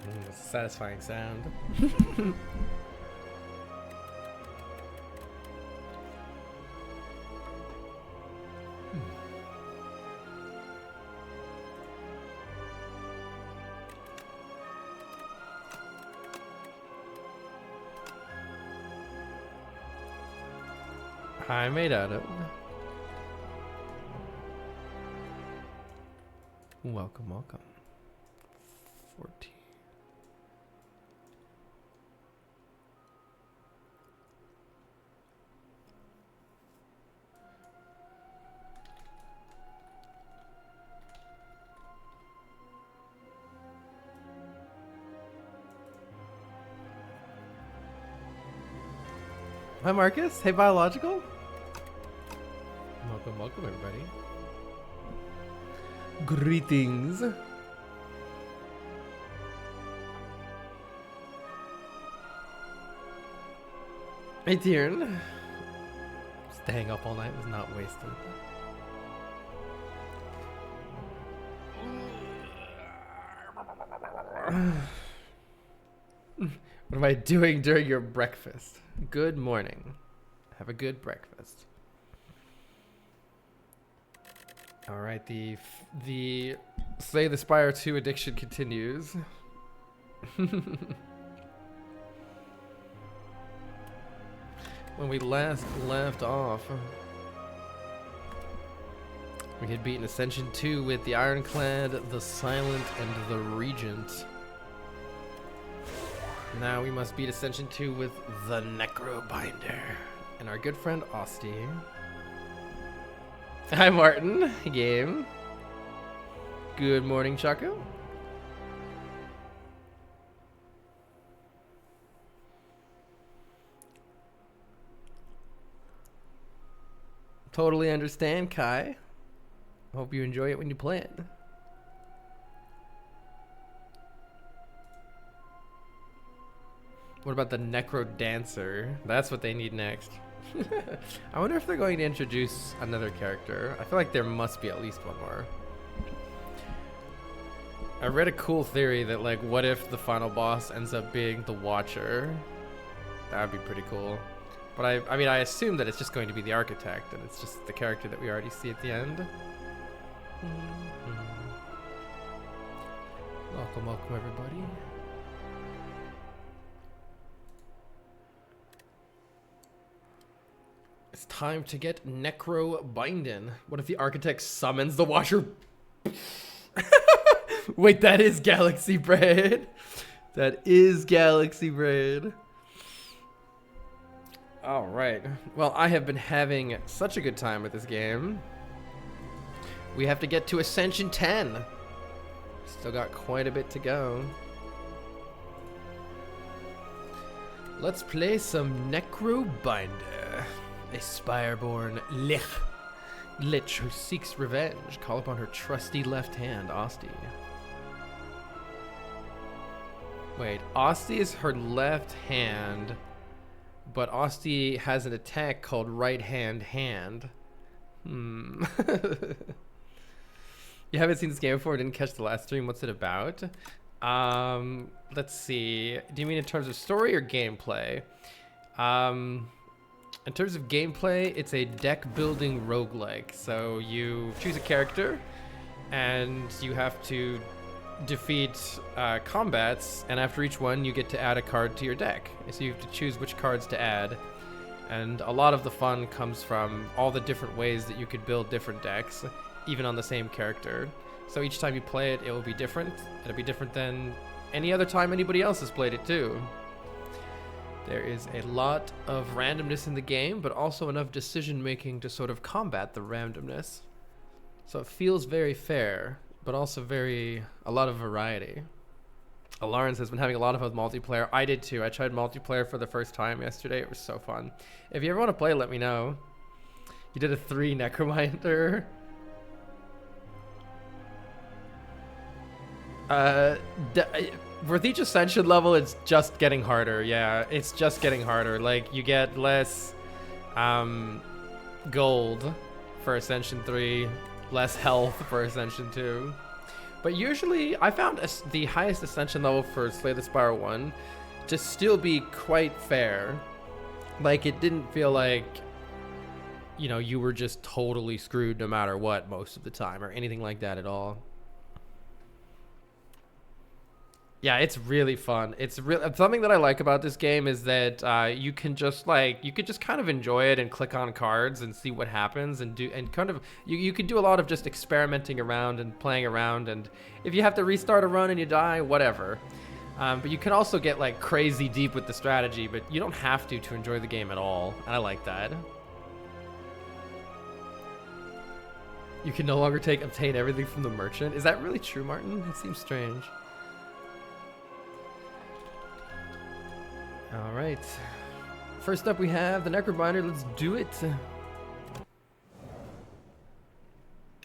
That's a satisfying sound. I made out of. Welcome, welcome. 14. Hi, Marcus. Hey, Biological. Welcome, welcome, everybody. Greetings. Hey, Tieran. Staying up all night was not wasted. What am I doing during your breakfast? Good morning. Have a good breakfast. All right, the Slay the Spire 2 addiction continues. When we last left off, we had beaten Ascension 2 with the Ironclad, the Silent, and the Regent. Now we must beat Ascension 2 with the Necrobinder and our good friend Osti. Hi, Martin. Game. Good morning, Chaco. Totally understand, Kai. Hope you enjoy it when you play it. What about the Necro Dancer? That's what they need next. I wonder if they're going to introduce another character. I feel like there must be at least one more. I read a cool theory that, like, what if the final boss ends up being the Watcher? That would be pretty cool. But I mean, I assume that it's just going to be the Architect, and it's just the character that we already see at the end. Welcome, welcome, everybody. It's time to get Necro Bindin. What if the Architect summons the Watcher? Wait, that is Galaxy Braid. That is Galaxy Braid. All right. Well, I have been having such a good time with this game. We have to get to Ascension 10. Still got quite a bit to go. Let's play some Necro Binder. A Spireborn Lich who seeks revenge. Call upon her trusty left hand, Osti. Wait, Osti is her left hand, but Osti has an attack called right hand hand. You haven't seen this game before, didn't catch the last stream. What's it about? Let's see. Do you mean in terms of story or gameplay? In terms of gameplay, it's a deck building roguelike. So you choose a character and you have to defeat combats, and after each one you get to add a card to your deck. So you have to choose which cards to add, and a lot of the fun comes from all the different ways that you could build different decks, even on the same character. So each time you play it, it will be different. It'll be different than any other time anybody else has played it too. There is a lot of randomness in the game, but also enough decision making to sort of combat the randomness. So it feels very fair, but also a lot of variety. Lawrence has been having a lot of fun with multiplayer. I did too. I tried multiplayer for the first time yesterday. It was so fun. If you ever want to play, let me know. You did a 3 Necrominder. With each Ascension level, it's just getting harder. Yeah, it's just getting harder. Like, you get less gold for Ascension 3, less health for Ascension 2. But usually, I found the highest Ascension level for Slay the Spire 1 to still be quite fair. Like, it didn't feel like, you know, you were just totally screwed no matter what most of the time or anything like that at all. Yeah, it's really fun. It's something that I like about this game is that you can just kind of enjoy it and click on cards and see what happens and you can do a lot of just experimenting around and playing around, and if you have to restart a run and you die, whatever. But you can also get like crazy deep with the strategy, but you don't have to enjoy the game at all, and I like that. You can no longer obtain everything from the merchant. Is that really true, Martin? It seems strange. All right. First up, we have the Necrobinder. Let's do it.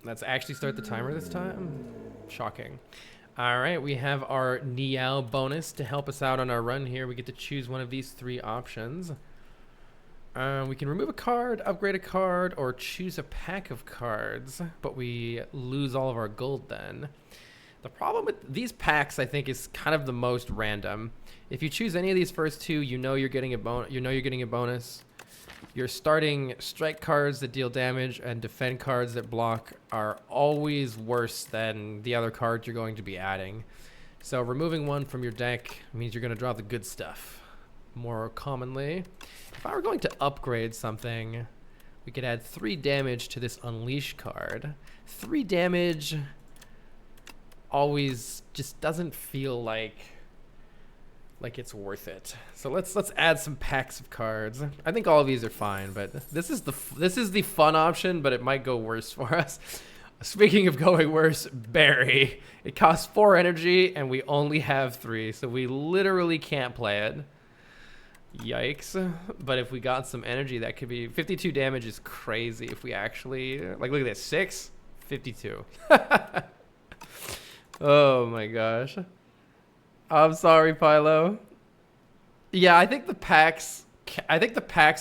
Let's actually start the timer this time. Shocking. All right, we have our Niao bonus to help us out on our run here. We get to choose one of these 3 options. We can remove a card, upgrade a card, or choose a pack of cards, but we lose all of our gold then. The problem with these packs, I think, is kind of the most random. If you choose any of these first 2, you know you're getting a bonus. Your starting strike cards that deal damage and defend cards that block are always worse than the other cards you're going to be adding. So removing one from your deck means you're going to draw the good stuff more commonly. If I were going to upgrade something, we could add 3 damage to this Unleash card. 3 damage always just doesn't feel like it's worth it. So let's add some packs of cards. I think all of these are fine, but this is the fun option, but it might go worse for us. Speaking of going worse, Berry. It costs 4 energy and we only have 3, so we literally can't play it. Yikes. But if we got some energy, that could be 52 damage is crazy. If we actually, like, look at this, 6, 52. Oh my gosh. I'm sorry, Pylo. Yeah, I think the packs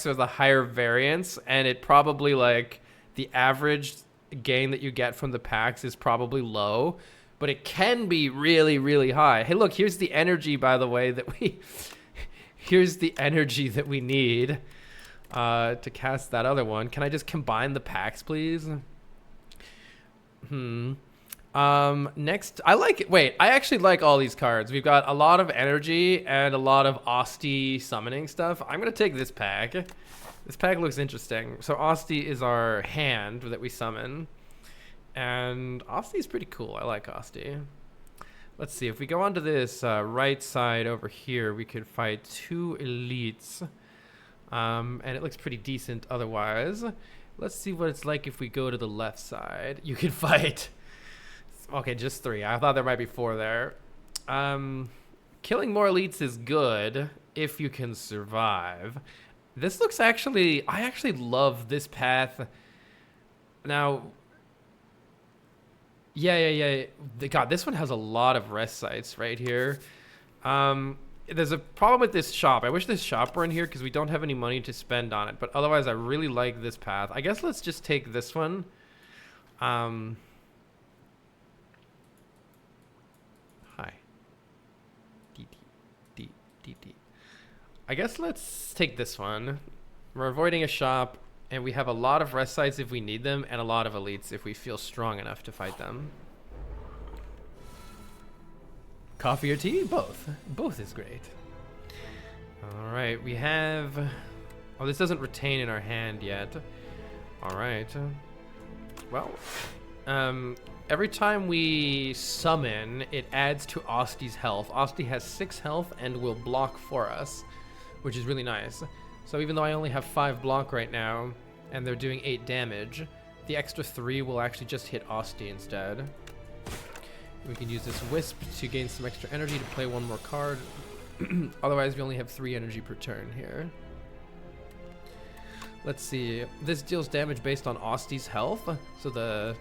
are the higher variance, and it probably, like, the average gain that you get from the packs is probably low, but it can be really, really high. Hey, look, here's the energy, by the way, here's the energy that we need to cast that other one. Can I just combine the packs, please? Next, I actually like all these cards. We've got a lot of energy and a lot of Asti summoning stuff. I'm gonna take this pack. This pack looks interesting. So Asti is our hand that we summon, and Asti is pretty cool. I like Asti. Let's see, if we go onto this right side over here, we could fight 2 elites, and it looks pretty decent otherwise. Let's see what it's like if we go to the left side. You can fight. Okay, just 3. I thought there might be 4 there. Killing more elites is good if you can survive. This looks I actually love this path. Now, yeah. God, this one has a lot of rest sites right here. There's a problem with this shop. I wish this shop were in here because we don't have any money to spend on it. But otherwise, I really like this path. I guess let's just take this one. Hi. D. I guess let's take this one. We're avoiding a shop, and we have a lot of rest sites if we need them, and a lot of elites if we feel strong enough to fight them. Coffee or tea? Both. Both is great. All right, we have... Oh, this doesn't retain in our hand yet. All right. Well, every time we summon, it adds to Asti's health. Asti has 6 health and will block for us, which is really nice. So even though I only have 5 block right now, and they're doing 8 damage, the extra 3 will actually just hit Asti instead. We can use this Wisp to gain some extra energy to play 1 more card. Otherwise, we only have 3 energy per turn here. Let's see. This deals damage based on Asti's health. So the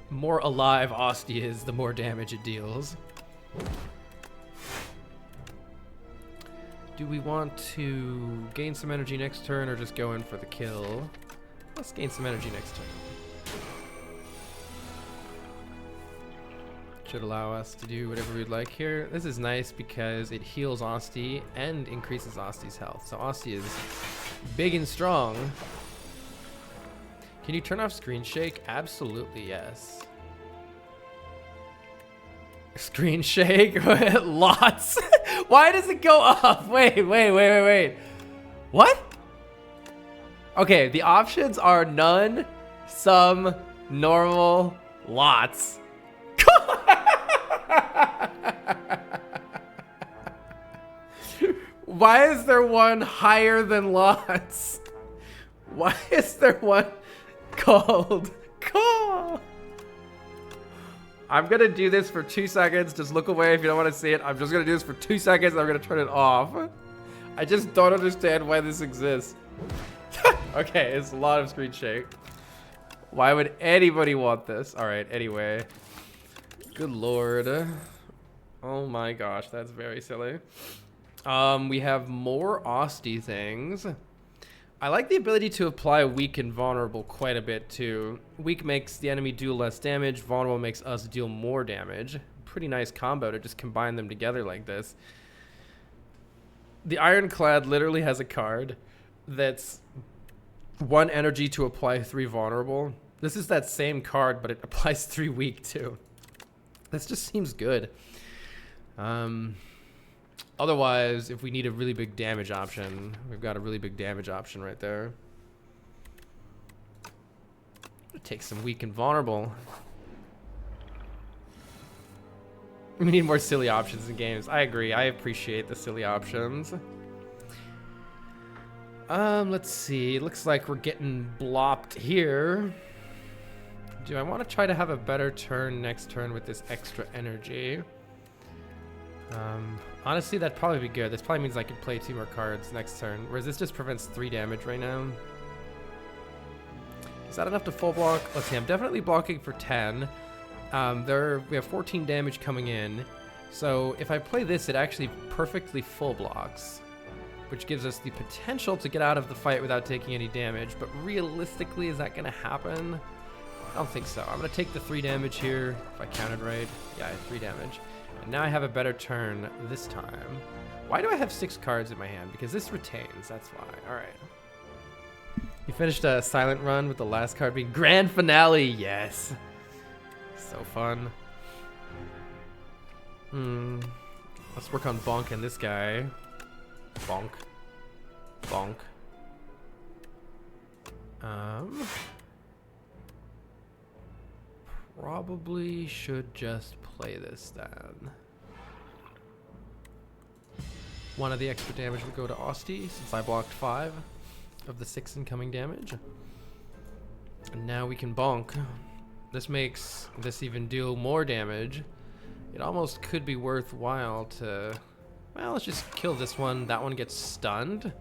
more alive Asti is, the more damage it deals. Do we want to gain some energy next turn or just go in for the kill? Let's gain some energy next turn. Should allow us to do whatever we'd like here. This is nice because it heals Asti and increases Asti's health. So Asti is big and strong. Can you turn off screen shake? Absolutely, yes. Screen shake? Lots. Why does it go up? Wait. What? Okay, the options are none, some, normal, lots. Why is there one higher than lots? Why is there one called call? I'm gonna do this for 2 seconds. Just look away if you don't want to see it. I'm just gonna do this for 2 seconds and I'm gonna turn it off. I just don't understand why this exists. Okay, it's a lot of screen shake. Why would anybody want this? All right, anyway. Good lord. Oh my gosh, that's very silly. We have more Asti things. I like the ability to apply weak and vulnerable quite a bit too. Weak makes the enemy do less damage. Vulnerable makes us deal more damage. Pretty nice combo to just combine them together like this. The Ironclad literally has a card that's 1 energy to apply 3 vulnerable. This is that same card, but it applies 3 weak too. This just seems good. Otherwise, if we need a really big damage option, we've got a really big damage option right there. Take some weak and vulnerable. We need more silly options in games. I agree. I appreciate the silly options. Let's see. Looks like we're getting blopped here. Do I want to try to have a better turn next turn with this extra energy? Honestly, that'd probably be good. This probably means I could play 2 more cards next turn, whereas this just prevents 3 damage right now. Is that enough to full block? Let's see, I'm definitely blocking for 10. We have 14 damage coming in. So if I play this, it actually perfectly full blocks, which gives us the potential to get out of the fight without taking any damage. But realistically, is that going to happen? I don't think so. I'm going to take the 3 damage here, if I counted right. Yeah, I had 3 damage. And now I have a better turn this time. Why do I have 6 cards in my hand? Because this retains, that's why. All right. You finished a silent run with the last card being Grand Finale. Yes. So fun. Let's work on bonking this guy. Bonk. Bonk. Probably should just play this then. 1 of the extra damage would go to Asti since I blocked 5 of the 6 incoming damage. And now we can bonk. This makes this even deal more damage. It almost could be worthwhile to, well, let's just kill this one. That one gets stunned.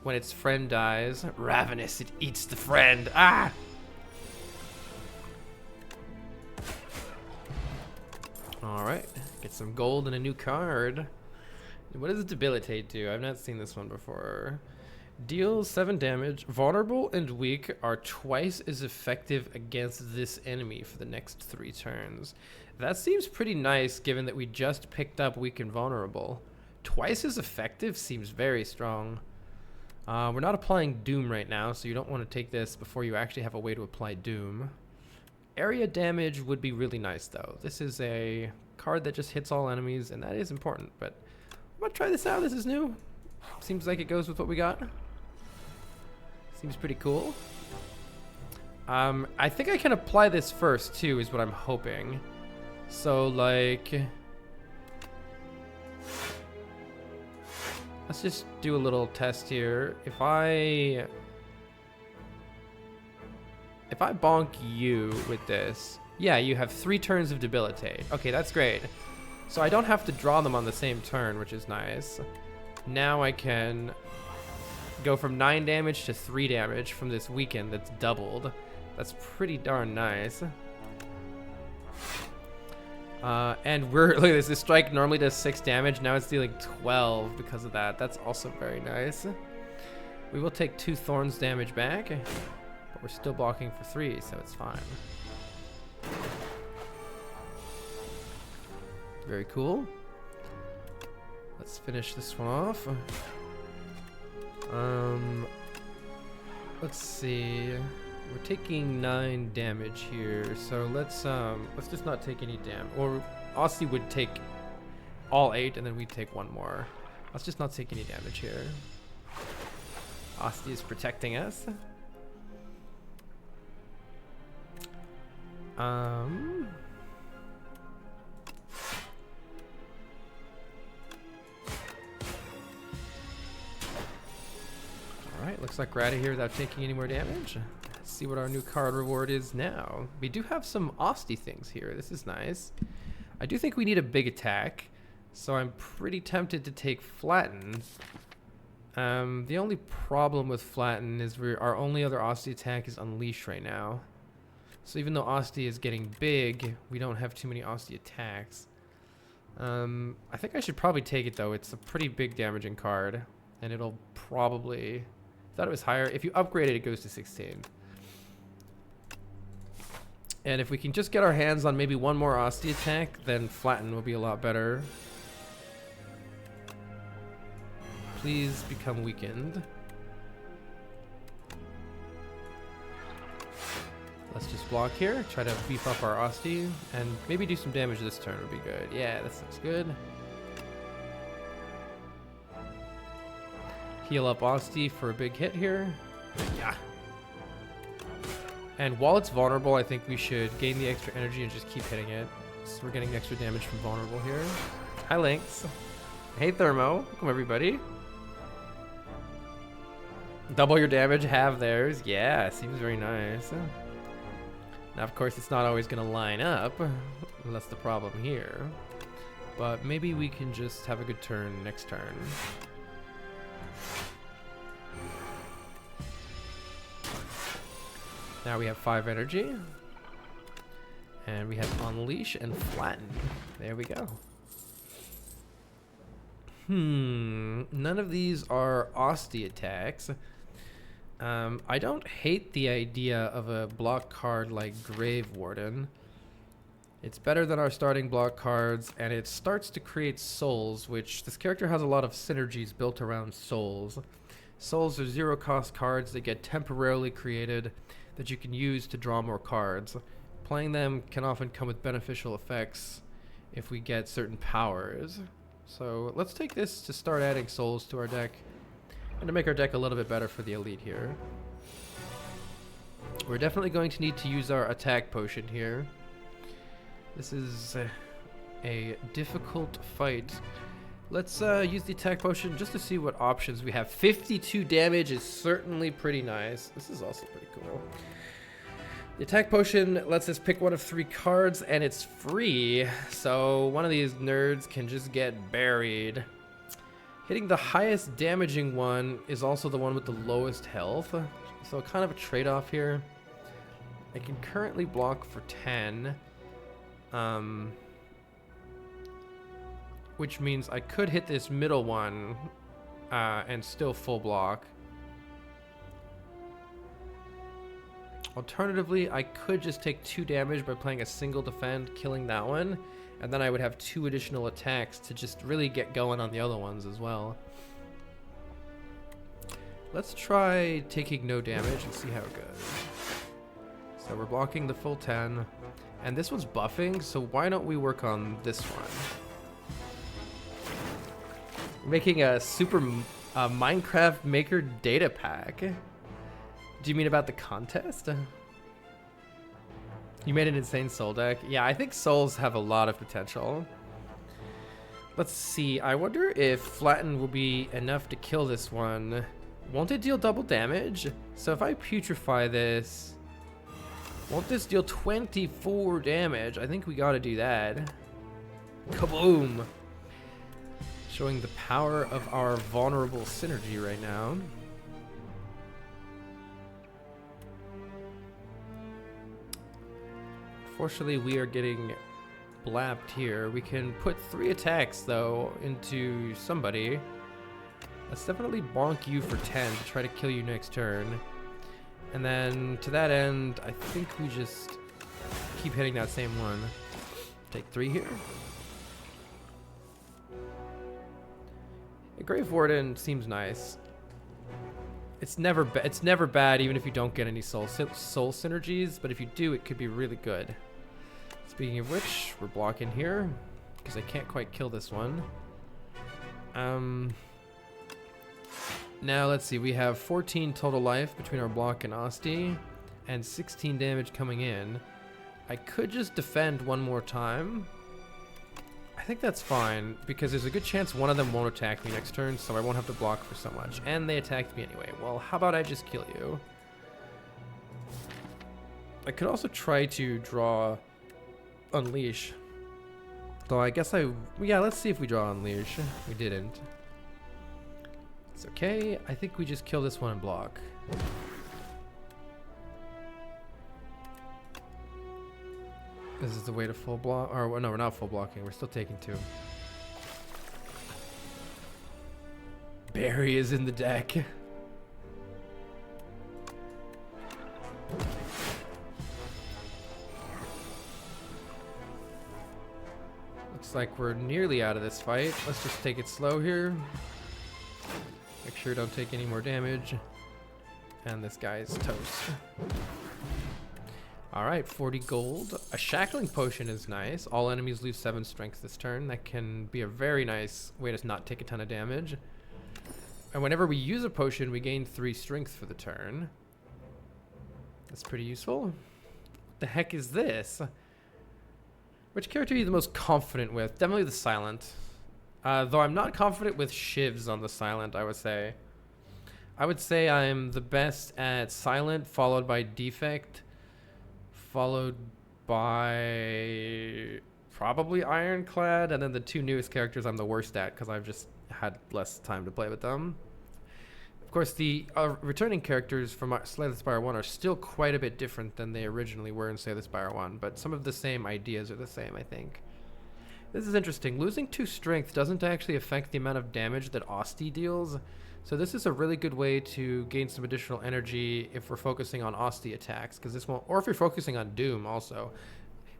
When its friend dies, ravenous, it eats the friend. Ah! All right, get some gold and a new card. What does Debilitate do? I've not seen this one before. Deals 7 damage. Vulnerable and weak are twice as effective against this enemy for the next 3 turns. That seems pretty nice given that we just picked up weak and vulnerable. Twice as effective seems very strong. We're not applying Doom right now, so you don't want to take this before you actually have a way to apply Doom. Area damage would be really nice though. This is a card that just hits all enemies, and that is important, but I'm gonna try this out. This is new. Seems like it goes with what we got. Seems pretty cool. I think I can apply this first too, is what I'm hoping. So like, let's just do a little test here. If I bonk you with this, yeah, you have 3 turns of Debilitate. Okay, that's great. So I don't have to draw them on the same turn, which is nice. Now I can go from 9 damage to 3 damage from this weaken that's doubled. That's pretty darn nice. And look at this. This strike normally does 6 damage. Now it's dealing 12 because of that. That's also very nice. We will take 2 thorns damage back, but we're still blocking for 3, so it's fine. Very cool. Let's finish this one off. Let's see. We're taking 9 damage here, so let's just not take any damage. Or Aussie would take all 8, and then we'd take 1 more. Let's just not take any damage here. Aussie is protecting us. Alright, looks like we're out of here without taking any more damage. Let's see what our new card reward is now. We do have some Austie things here. This is nice. I do think we need a big attack, so I'm pretty tempted to take Flatten. The only problem with Flatten is our only other Austie attack is Unleash right now. So even though Austie is getting big, we don't have too many Austie attacks. I think I should probably take it though. It's a pretty big damaging card, and it'll probably... Thought it was higher. If you upgrade it, it goes to 16. And if we can just get our hands on maybe 1 more Austie attack, then Flatten will be a lot better. Please become weakened. Let's just block here, try to beef up our Austie, and maybe do some damage this turn would be good. Yeah, this looks good. Heal up Austie for a big hit here. Yeah. And while it's vulnerable, I think we should gain the extra energy and just keep hitting it. So we're getting extra damage from vulnerable here. Hi, Lynx. Hey, Thermo. Welcome, everybody. Double your damage, halve theirs. Yeah, seems very nice. Now, of course, it's not always going to line up. That's the problem here. But maybe we can just have a good turn next turn. Now we have 5 energy. And we have Unleash and Flatten. There we go. None of these are Austie attacks. I don't hate the idea of a block card like Grave Warden. It's better than our starting block cards, and it starts to create souls, which this character has a lot of synergies built around souls. Souls are 0-cost cards that get temporarily created that you can use to draw more cards. Playing them can often come with beneficial effects if we get certain powers. So let's take this to start adding souls to our deck and to make our deck a little bit better for the elite here. We're definitely going to need to use our attack potion here. This is a difficult fight. Let's use the attack potion just to see what options we have. 52 damage is certainly pretty nice. This is also pretty cool. The attack potion lets us pick one of 3 cards, and it's free. So one of these nerds can just get buried. Hitting the highest damaging one is also the one with the lowest health. So kind of a trade-off here. I can currently block for 10. Which means I could hit this middle one and still full block. Alternatively, I could just take 2 damage by playing a single defend, killing that one, and then I would have 2 additional attacks to just really get going on the other ones as well. Let's try taking no damage and see how it goes. So we're blocking the full 10, and this one's buffing, so why don't we work on this one? Making a super Minecraft Maker data pack. Do you mean about the contest? You made an insane soul deck. Yeah, I think souls have a lot of potential. Let's see. I wonder if Flatten will be enough to kill this one. Won't it deal double damage? So if I putrefy this, won't this deal 24 damage? I think we gotta do that. Kaboom! Showing the power of our vulnerable synergy right now. Unfortunately, we are getting blapped here. We can put 3 attacks, though, into somebody. Let's definitely bonk you for 10 to try to kill you next turn. And then, to that end, I think we just keep hitting that same one. Take 3 here. The Grave Warden seems nice. It's never bad, even if you don't get any soul synergies. But if you do, it could be really good. Speaking of which, we're blocking here because I can't quite kill this one. Now let's see. We have 14 total life between our block and Asti, and 16 damage coming in. I could just defend one more time. I think that's fine, because there's a good chance one of them won't attack me next turn, so I won't have to block for so much. And they attacked me anyway. Well, how about I just kill you? I could also try to draw Unleash. Though I guess yeah, let's see if we draw Unleash. We didn't. It's okay. I think we just kill this one and block. This is the way to full block. Or no, we're not full blocking. We're still taking 2. Barry is in the deck. Looks like we're nearly out of this fight. Let's just take it slow here. Make sure we don't take any more damage. And this guy's toast. Alright, 40 gold. A shackling potion is nice. All enemies lose 7 strength this turn. That can be a very nice way to not take a ton of damage. And whenever we use a potion, we gain 3 strength for the turn. That's pretty useful. What the heck is this? Which character are you the most confident with? Definitely the Silent. Though I'm not confident with Shivs on the Silent, I would say. I would say I'm the best at Silent, followed by Defect, followed by probably Ironclad, and then the 2 newest characters I'm the worst at because I've just had less time to play with them. Of course, the returning characters from Slay the Spire 1 are still quite a bit different than they originally were in Slay the Spire 1, but some of the same ideas are the same, I think. This is interesting. Losing 2 strength doesn't actually affect the amount of damage that Asti deals, so this is a really good way to gain some additional energy if we're focusing on Asti attacks, because this won't, or if you're focusing on Doom also.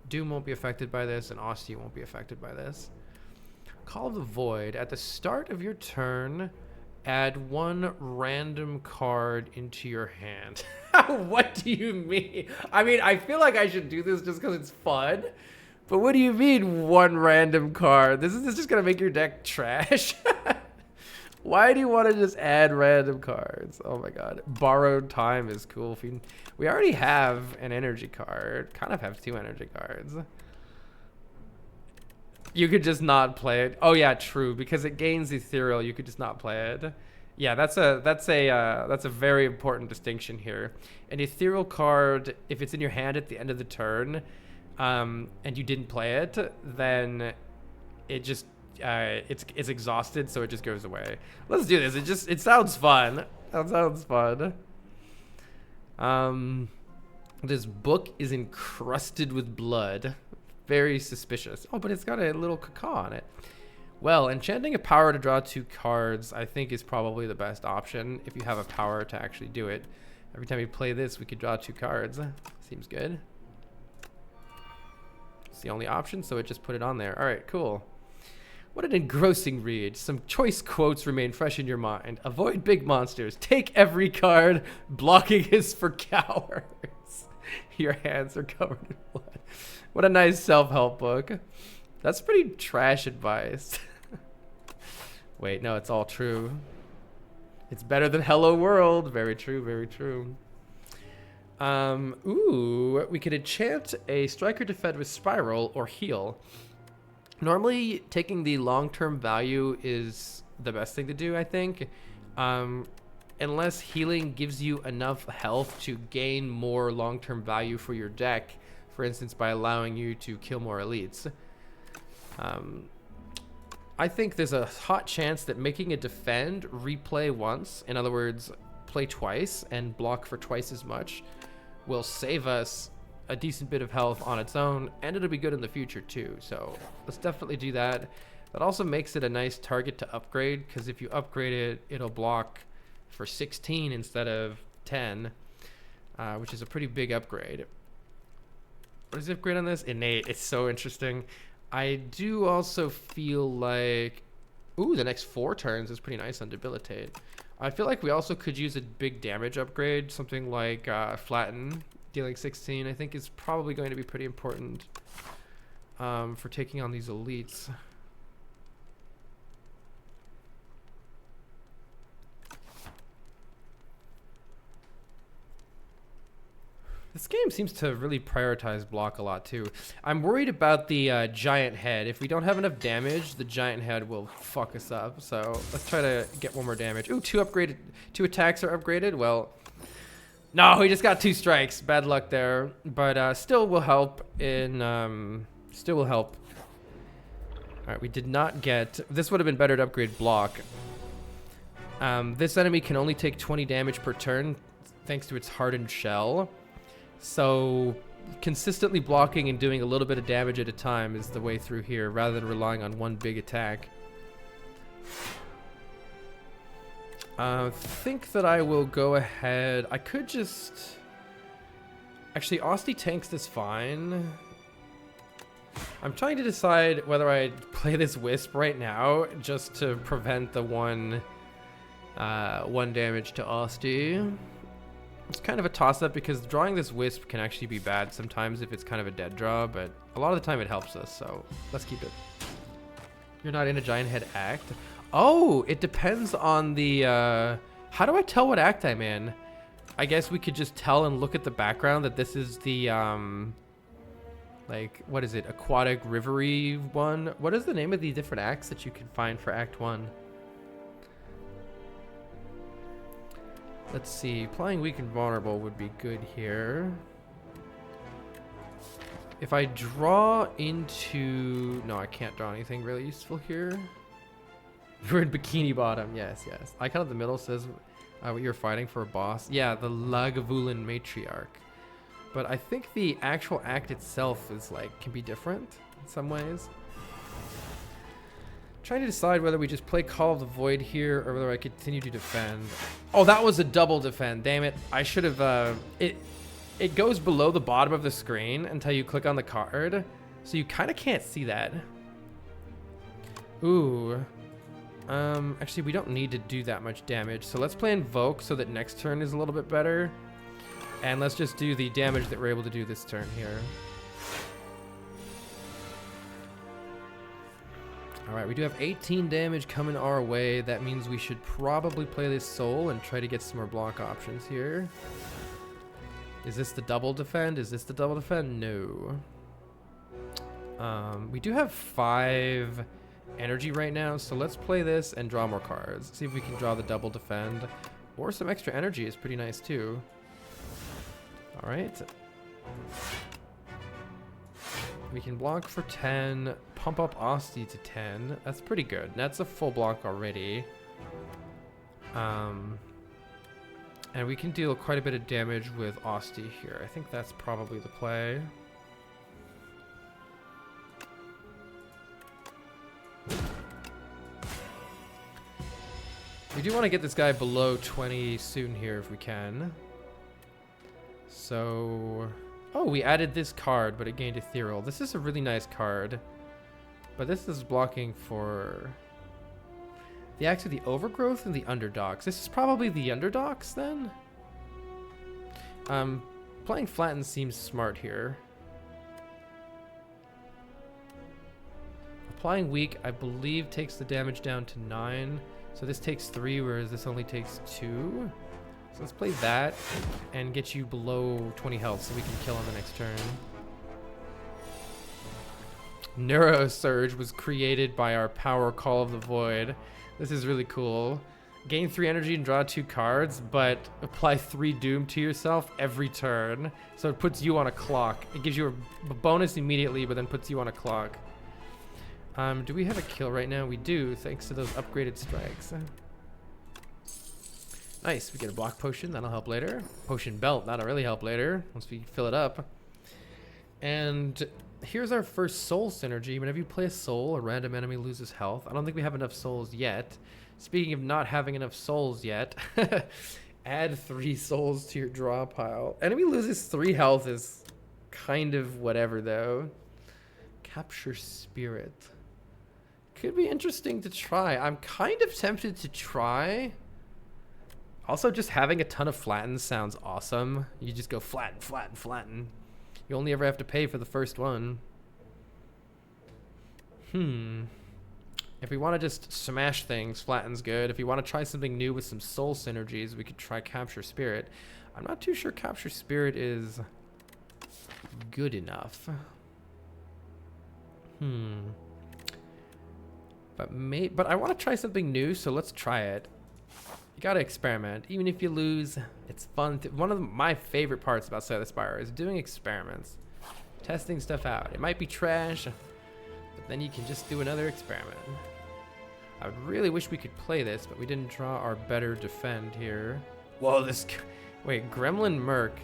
Doom won't be affected by this, and Asti won't be affected by this. Call of the Void. At the start of your turn, add 1 random card into your hand. What do you mean? I mean, I feel like I should do this just because it's fun, but what do you mean 1 random card? This just gonna make your deck trash? Why do you want to just add random cards? Oh my god. Borrowed Time is cool. We already have an energy card. Kind of have 2 energy cards. You could just not play it. Oh yeah, true. Because it gains ethereal, you could just not play it. Yeah, that's a very important distinction here. An ethereal card, if it's in your hand at the end of the turn, and you didn't play it, then it just it's exhausted, so it just goes away. Let's do this. It sounds fun. That sounds fun. This book is encrusted with blood. Very suspicious. Oh, but it's got a little caca on it. Well, enchanting a power to draw 2 cards, I think, is probably the best option if you have a power to actually do it. Every time we play this, we could draw 2 cards. Seems good. It's the only option, so it just put it on there. All right, cool. What an engrossing read. Some choice quotes remain fresh in your mind. Avoid big monsters. Take every card. Blocking is for cowards. Your hands are covered in blood. What a nice self-help book. That's pretty trash advice. Wait, no, it's all true. It's better than Hello World. Very true, very true. Ooh, we could enchant a striker to fed with Spiral or heal. Normally, taking the long-term value is the best thing to do, I think. Unless healing gives you enough health to gain more long-term value for your deck, for instance, by allowing you to kill more elites. I think there's a hot chance that making a defend replay once, in other words, play twice and block for twice as much, will save us a decent bit of health on its own, and it'll be good in the future too. So let's definitely do that. That also makes it a nice target to upgrade, because if you upgrade it, it'll block for 16 instead of 10, which is a pretty big upgrade. What is the upgrade on this? Innate. It's so interesting. I do also feel like Ooh, the next 4 turns is pretty nice on debilitate. I feel like we also could use a big damage upgrade, something like flatten, dealing 16. I think is probably going to be pretty important for taking on these elites. This game seems to really prioritize block a lot too. I'm worried about the giant head. If we don't have enough damage, the giant head will fuck us up. So let's try to get 1 more damage. Ooh, 2 attacks are upgraded. Well, no, he just got 2 strikes. Bad luck there, but still will help in. Still will help. All right, we did not get. This would have been better to upgrade block. This enemy can only take 20 damage per turn, thanks to its hardened shell. So consistently blocking and doing a little bit of damage at a time is the way through here, rather than relying on 1 big attack. I think that I will go ahead. I could just... Actually, Osti tanks this fine. I'm trying to decide whether I play this Wisp right now, just to prevent the 1 damage to Osti. It's kind of a toss-up because drawing this Wisp can actually be bad sometimes if it's kind of a dead draw, but a lot of the time it helps us, so let's keep it. You're not in a giant head act? Oh, it depends on the... how do I tell what act I'm in? I guess we could just tell and look at the background that this is the... like, what is it? Aquatic Rivery one? What is the name of the different acts that you can find for Act 1? Let's see, applying weak and vulnerable would be good here. If I draw into... No, I can't draw anything really useful here. We're in Bikini Bottom, yes, yes. Icon of the middle says what you're fighting for a boss. Yeah, the Lagavulin Matriarch. But I think the actual act itself is like, can be different in some ways. Trying to decide whether we just play Call of the Void here or whether I continue to defend. Oh, that was a double defend. Damn it. I should have... It goes below the bottom of the screen until you click on the card. So you kind of can't see that. Ooh. Actually, we don't need to do that much damage. So let's play Invoke so that next turn is a little bit better. And let's just do the damage that we're able to do this turn here. Alright, we do have 18 damage coming our way. That means we should probably play this Soul and try to get some more block options here. Is this the double defend? Is this the double defend? No. We do have 5 energy right now, so let's play this and draw more cards. See if we can draw the double defend. Or some extra energy is pretty nice too. Alright. We can block for 10, pump up Osti to 10. That's pretty good. That's a full block already. And we can deal quite a bit of damage with Osti here. I think that's probably the play. We do want to get this guy below 20 soon here if we can. So... Oh, we added this card, but it gained Ethereal. This is a really nice card. But this is blocking for... the acts of the Overgrowth and the Underdogs. This is probably the Underdogs, then? Playing Flatten seems smart here. Applying Weak, I believe, takes the damage down to 9. So this takes 3, whereas this only takes 2. So let's play that and get you below 20 health so we can kill on the next turn. Neuro Surge was created by our power Call of the Void. This is really cool. Gain 3 energy and draw 2 cards, but apply 3 Doom to yourself every turn. So it puts you on a clock. It gives you a bonus immediately, but then puts you on a clock. Do we have a kill right now? We do, thanks to those upgraded strikes. Nice, we get a block potion, that'll help later. Potion belt, that'll really help later, once we fill it up. And here's our first soul synergy. Whenever you play a soul, a random enemy loses health. I don't think we have enough souls yet. Speaking of not having enough souls yet, add 3 souls to your draw pile. Enemy loses 3 health is kind of whatever though. Capture Spirit. Could be interesting to try. I'm kind of tempted to try. Also, just having a ton of flattens sounds awesome. You just go flatten, flatten, flatten. You only ever have to pay for the first one. If we want to just smash things, flatten's good. If we want to try something new with some soul synergies, we could try Capture Spirit. I'm not too sure Capture Spirit is good enough. But I want to try something new, so let's try it. You gotta experiment. Even if you lose, it's fun. One of my favorite parts about Slay the Spire is doing experiments. Testing stuff out. It might be trash, but then you can just do another experiment. I would really wish we could play this, but we didn't draw our better defend here. Whoa, wait, Gremlin Merc.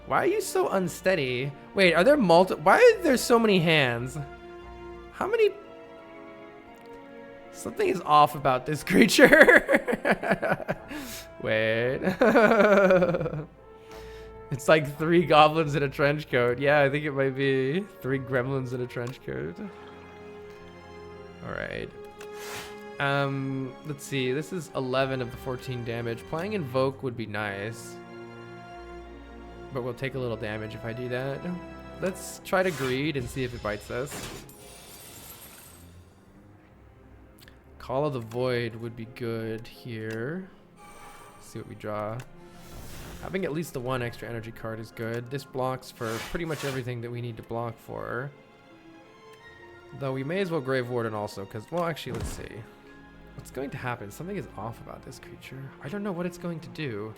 Why are you so unsteady? Wait, are there why are there so many hands? How many? Something is off about this creature. Wait. It's like 3 goblins in a trench coat. Yeah, I think it might be 3 gremlins in a trench coat. Alright. Let's see. This is 11 of the 14 damage. Playing Invoke would be nice. But we'll take a little damage if I do that. Let's try to greed and see if it bites us. Call of the Void would be good here. Let's see what we draw. Having at least the 1 extra energy card is good. This blocks for pretty much everything that we need to block for. Though we may as well Grave Warden also, because, well, actually, let's see. What's going to happen? Something is off about this creature. I don't know what it's going to do.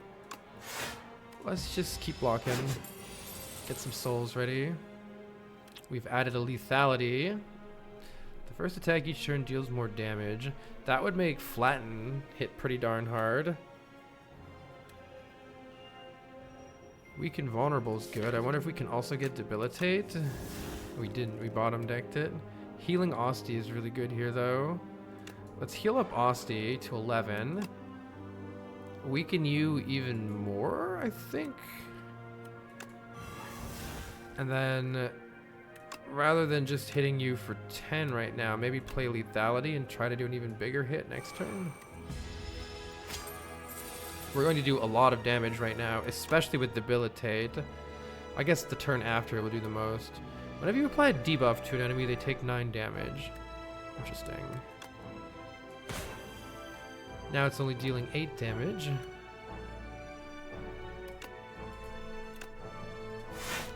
Let's just keep blocking. Get some souls ready. We've added a lethality. The first attack each turn deals more damage. That would make Flatten hit pretty darn hard. Weaken Vulnerable is good. I wonder if we can also get Debilitate. We didn't. We bottom decked it. Healing Osty is really good here, though. Let's heal up Osty to 11. Weaken you even more, I think. And then, rather than just hitting you for 10 right now, maybe play Lethality and try to do an even bigger hit next turn. We're going to do a lot of damage right now, especially with Debilitate. I guess the turn after will do the most. Whenever you apply a debuff to an enemy, they take 9 damage. Interesting. Now it's only dealing 8 damage.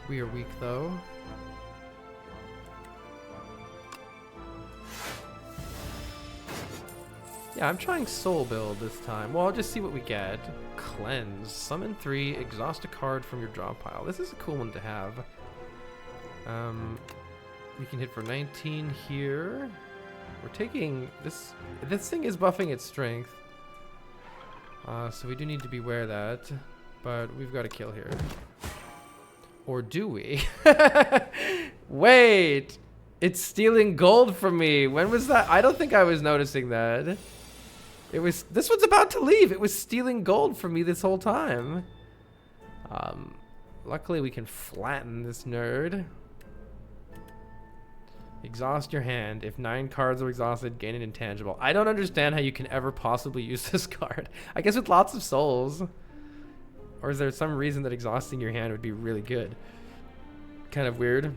We are weak, though. Yeah, I'm trying Soul Build this time. Well, I'll just see what we get. Cleanse. Summon 3. Exhaust a card from your draw pile. This is a cool one to have. We can hit for 19 here. We're taking this. This thing is buffing its strength. So we do need to beware that. But we've got to kill here. Or do we? Wait! It's stealing gold from me. When was that? I don't think I was noticing that. This one's about to leave. It was stealing gold from me this whole time. Luckily we can flatten this nerd. Exhaust your hand. If 9 cards are exhausted, gain an intangible. I don't understand how you can ever possibly use this card. I guess with lots of souls. Or is there some reason that exhausting your hand would be really good? Kind of weird.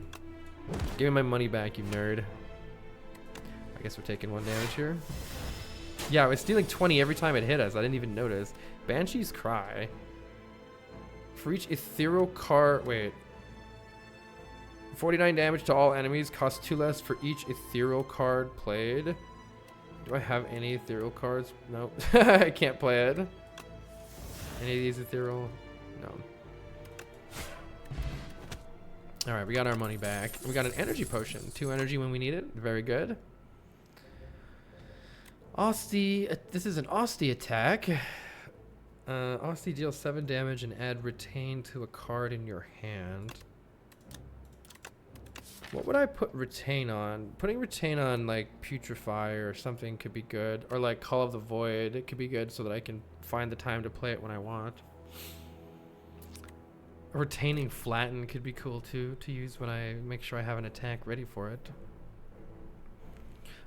Give me my money back, you nerd. I guess we're taking 1 damage here. Yeah, it was stealing 20 every time it hit us. I didn't even notice. Banshee's Cry. For each ethereal card... Wait. 49 damage to all enemies. Costs 2 less for each ethereal card played. Do I have any ethereal cards? Nope. I can't play it. Any of these ethereal? No. Alright, we got our money back. We got an energy potion. 2 energy when we need it. Very good. Osty. This is an Osty attack. Osty deals 7 damage and add retain to a card in your hand. What would I put retain on? Putting retain on like Putrefy or something could be good. Or like Call of the Void. It could be good so that I can find the time to play it when I want. Retaining Flatten could be cool too, to use when I make sure I have an attack ready for it.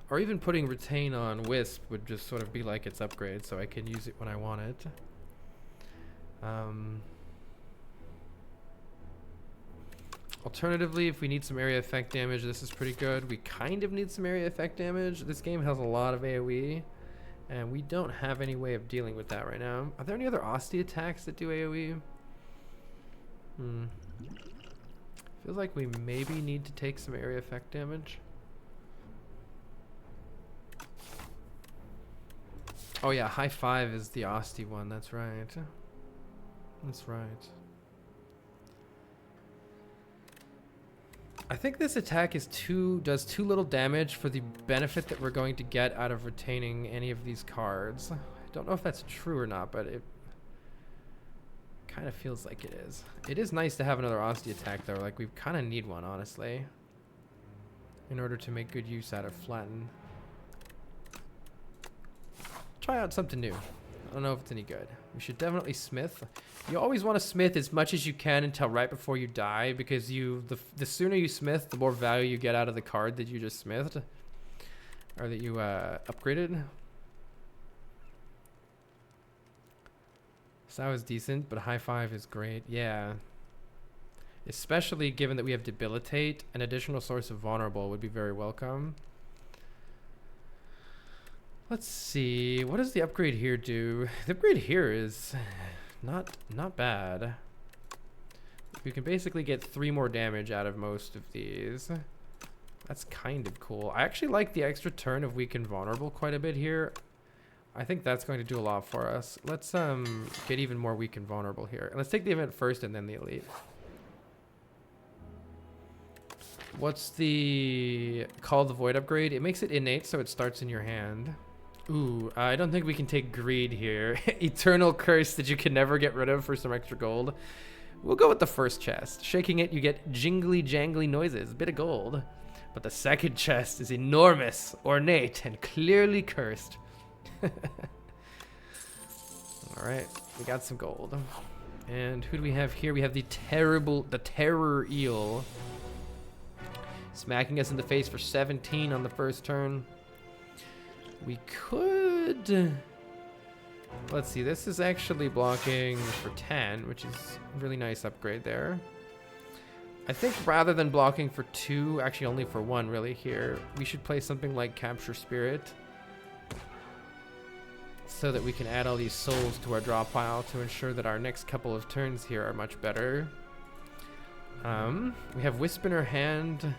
Or even putting Retain on Wisp would just sort of be like its upgrade, so I can use it when I want it. Alternatively, if we need some area effect damage, this is pretty good. We kind of need some area effect damage. This game has a lot of AoE, and we don't have any way of dealing with that right now. Are there any other Asti attacks that do AoE? Feels like we maybe need to take some area effect damage. Oh yeah, High Five is the Asti one, that's right. That's right. I think this attack is does too little damage for the benefit that we're going to get out of retaining any of these cards. I don't know if that's true or not, but it kind of feels like it is. It is nice to have another Asti attack though, like we kind of need one honestly, in order to make good use out of Flatten. Try out something new. I don't know if it's any good. We should definitely smith. You always want to smith as much as you can until right before you die, because the sooner you smith, the more value you get out of the card that you just smithed, or that you upgraded. So that was decent, but High Five is great. Yeah. Especially given that we have Debilitate, an additional source of Vulnerable would be very welcome. Let's see, what does the upgrade here do? The upgrade here is not bad. We can basically get 3 more damage out of most of these. That's kind of cool. I actually like the extra turn of Weak and Vulnerable quite a bit here. I think that's going to do a lot for us. Let's get even more Weak and Vulnerable here. And let's take the event first and then the elite. What's the Call of the Void upgrade? It makes it innate, so it starts in your hand. Ooh, I don't think we can take Greed here. Eternal Curse that you can never get rid of for some extra gold. We'll go with the first chest. Shaking it, you get jingly jangly noises, a bit of gold. But the second chest is enormous, ornate, and clearly cursed. Alright, we got some gold. And who do we have here? We have the Terror Eel. Smacking us in the face for 17 on the first turn. We could... Let's see, this is actually blocking for 10, which is a really nice upgrade there. I think rather than blocking for 2, actually only for 1 really here, we should play something like Capture Spirit, so that we can add all these souls to our draw pile to ensure that our next couple of turns here are much better. We have Wisp in our hand,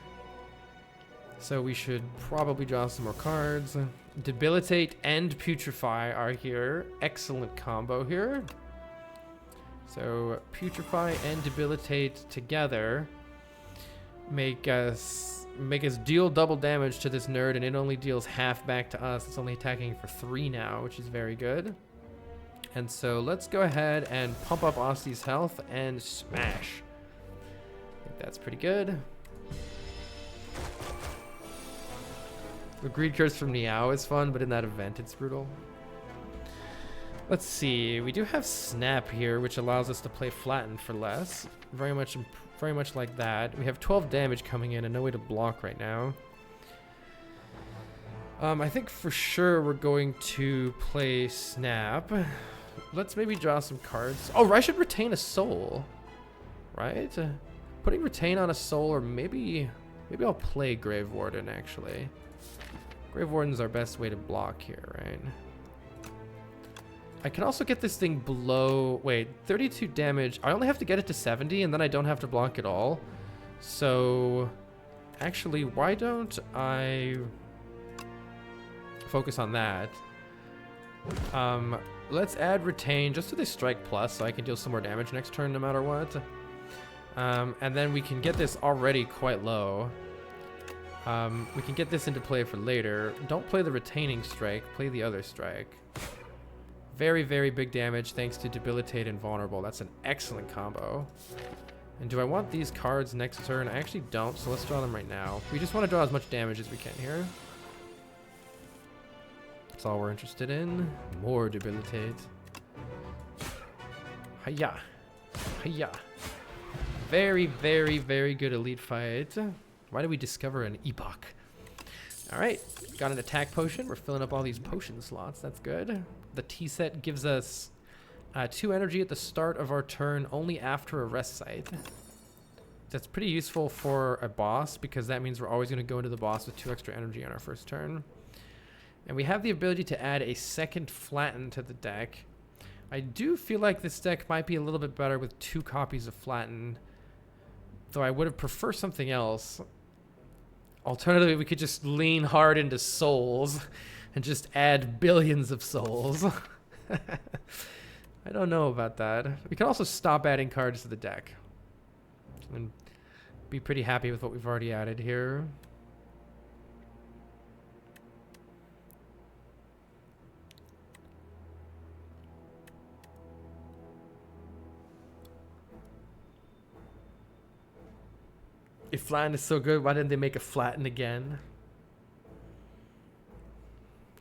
so we should probably draw some more cards. Debilitate and Putrefy are here. Excellent combo here. So Putrefy and Debilitate together make us deal double damage to this nerd, and it only deals half back to us. It's only attacking for 3 now, which is very good. And so let's go ahead and pump up Asti's health and smash. I think that's pretty good. The Greed Curse from Niao is fun, but in that event it's brutal. Let's see, we do have Snap here, which allows us to play Flatten for less. Very much like that. We have 12 damage coming in and no way to block right now. I think for sure we're going to play Snap. Let's maybe draw some cards. Oh, I should retain a soul, right? Putting Retain on a soul, or maybe I'll play Grave Warden actually. Grave Warden's our best way to block here, right? I can also get this thing below... Wait, 32 damage. I only have to get it to 70, and then I don't have to block at all. So, actually, why don't I focus on that? Let's add Retain just to the Strike Plus, so I can deal some more damage next turn no matter what. And then we can get this already quite low. We can get this into play for later. Don't play the Retaining Strike, play the other strike. Very, very big damage thanks to Debilitate and Vulnerable. That's an excellent combo. And do I want these cards next turn? I actually don't, so let's draw them right now. We just want to draw as much damage as we can here. That's all we're interested in. More Debilitate. Hiya. Hiya. Very, very, very good elite fight. Why did we discover an epoch? All right, got an attack potion. We're filling up all these potion slots. That's good. The T set gives us 2 energy at the start of our turn, only after a rest site. That's pretty useful for a boss because that means we're always going to go into the boss with 2 extra energy on our first turn. And we have the ability to add a second flatten to the deck. I do feel like this deck might be a little bit better with 2 copies of flatten, though I would have preferred something else. Alternatively, we could just lean hard into souls and just add billions of souls. I don't know about that. We can also stop adding cards to the deck and be pretty happy with what we've already added here. If flatten is so good, why didn't they make a flatten again?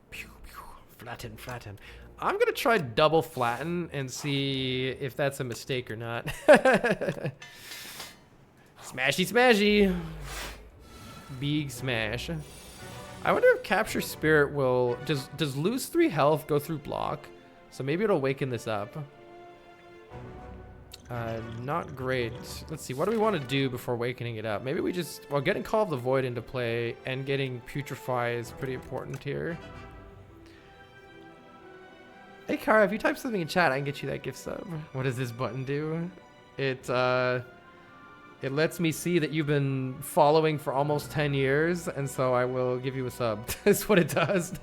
Pew, pew. Flatten, flatten. I'm going to try double flatten and see if that's a mistake or not. Smashy, smashy. Big smash. I wonder if Capture Spirit will... Does lose 3 health go through block? So maybe it'll waken this up. Not great. Let's see, what do we want to do before wakening it up? Maybe we just... Well, getting Call of the Void into play and getting Putrefy is pretty important here. Hey, Kara, if you type something in chat, I can get you that gift sub. What does this button do? It lets me see that you've been following for almost 10 years, and so I will give you a sub. That's what it does.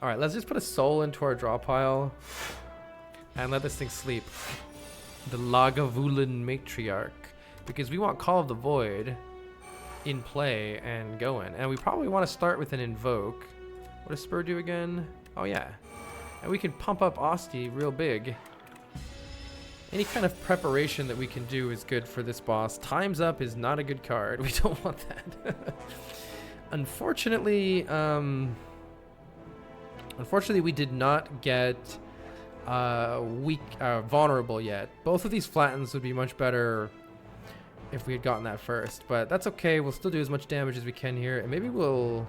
All right, let's just put a soul into our draw pile and let this thing sleep. The Lagavulin Matriarch, because we want Call of the Void in play and going, and we probably want to start with an Invoke. What does Spur do again? Oh yeah, and we can pump up Asti real big. Any kind of preparation that we can do is good for this boss. Time's Up is not a good card. We don't want that. Unfortunately, we did not get vulnerable yet. Both of these flattens would be much better if we had gotten that first, but that's okay. We'll still do as much damage as we can here, and maybe we'll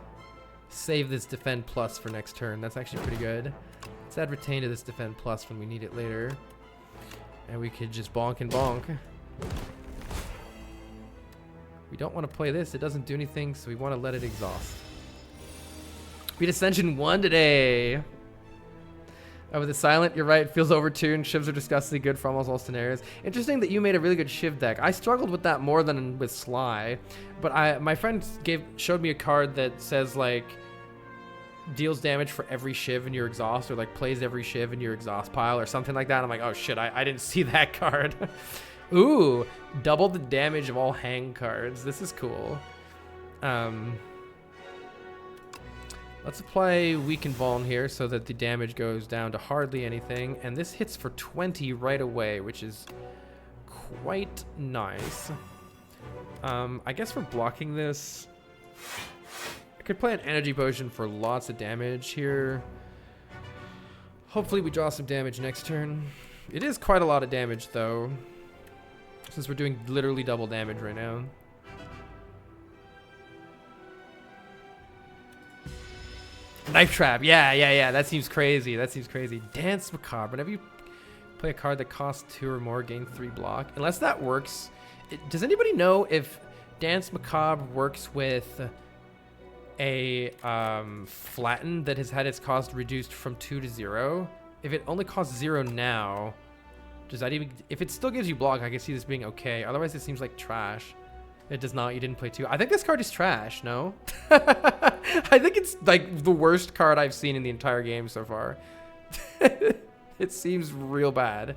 save this Defend Plus for next turn. That's actually pretty good. Let's add Retain to this Defend Plus when we need it later, and we could just bonk and bonk. We don't want to play this. It doesn't do anything, so we want to let it exhaust. Beat Ascension 1 today. With the silent, you're right, it feels overtuned. Shivs are disgustingly good for almost all scenarios. Interesting that you made a really good Shiv deck. I struggled with that more than with Sly, but my friend showed me a card that says like deals damage for every Shiv in your exhaust, or like plays every Shiv in your exhaust pile or something like that. I'm like, oh shit, I didn't see that card. Ooh, double the damage of all hang cards. This is cool. Let's apply Weaken Vuln here so that the damage goes down to hardly anything. And this hits for 20 right away, which is quite nice. I guess for blocking this, I could play an Energy Potion for lots of damage here. Hopefully we draw some damage next turn. It is quite a lot of damage, though, since we're doing literally double damage right now. Knife Trap, yeah, that seems crazy. Dance Macabre, whenever you play a card that costs 2 or more, gain 3 block. Unless that works, does anybody know if Dance Macabre works with a flatten that has had its cost reduced from 2 to 0? If it only costs 0 now, does that even, if it still gives you block, I can see this being okay. Otherwise it seems like trash. It does not. You didn't play 2. I think this card is trash, no? I think it's like the worst card I've seen in the entire game so far. It seems real bad.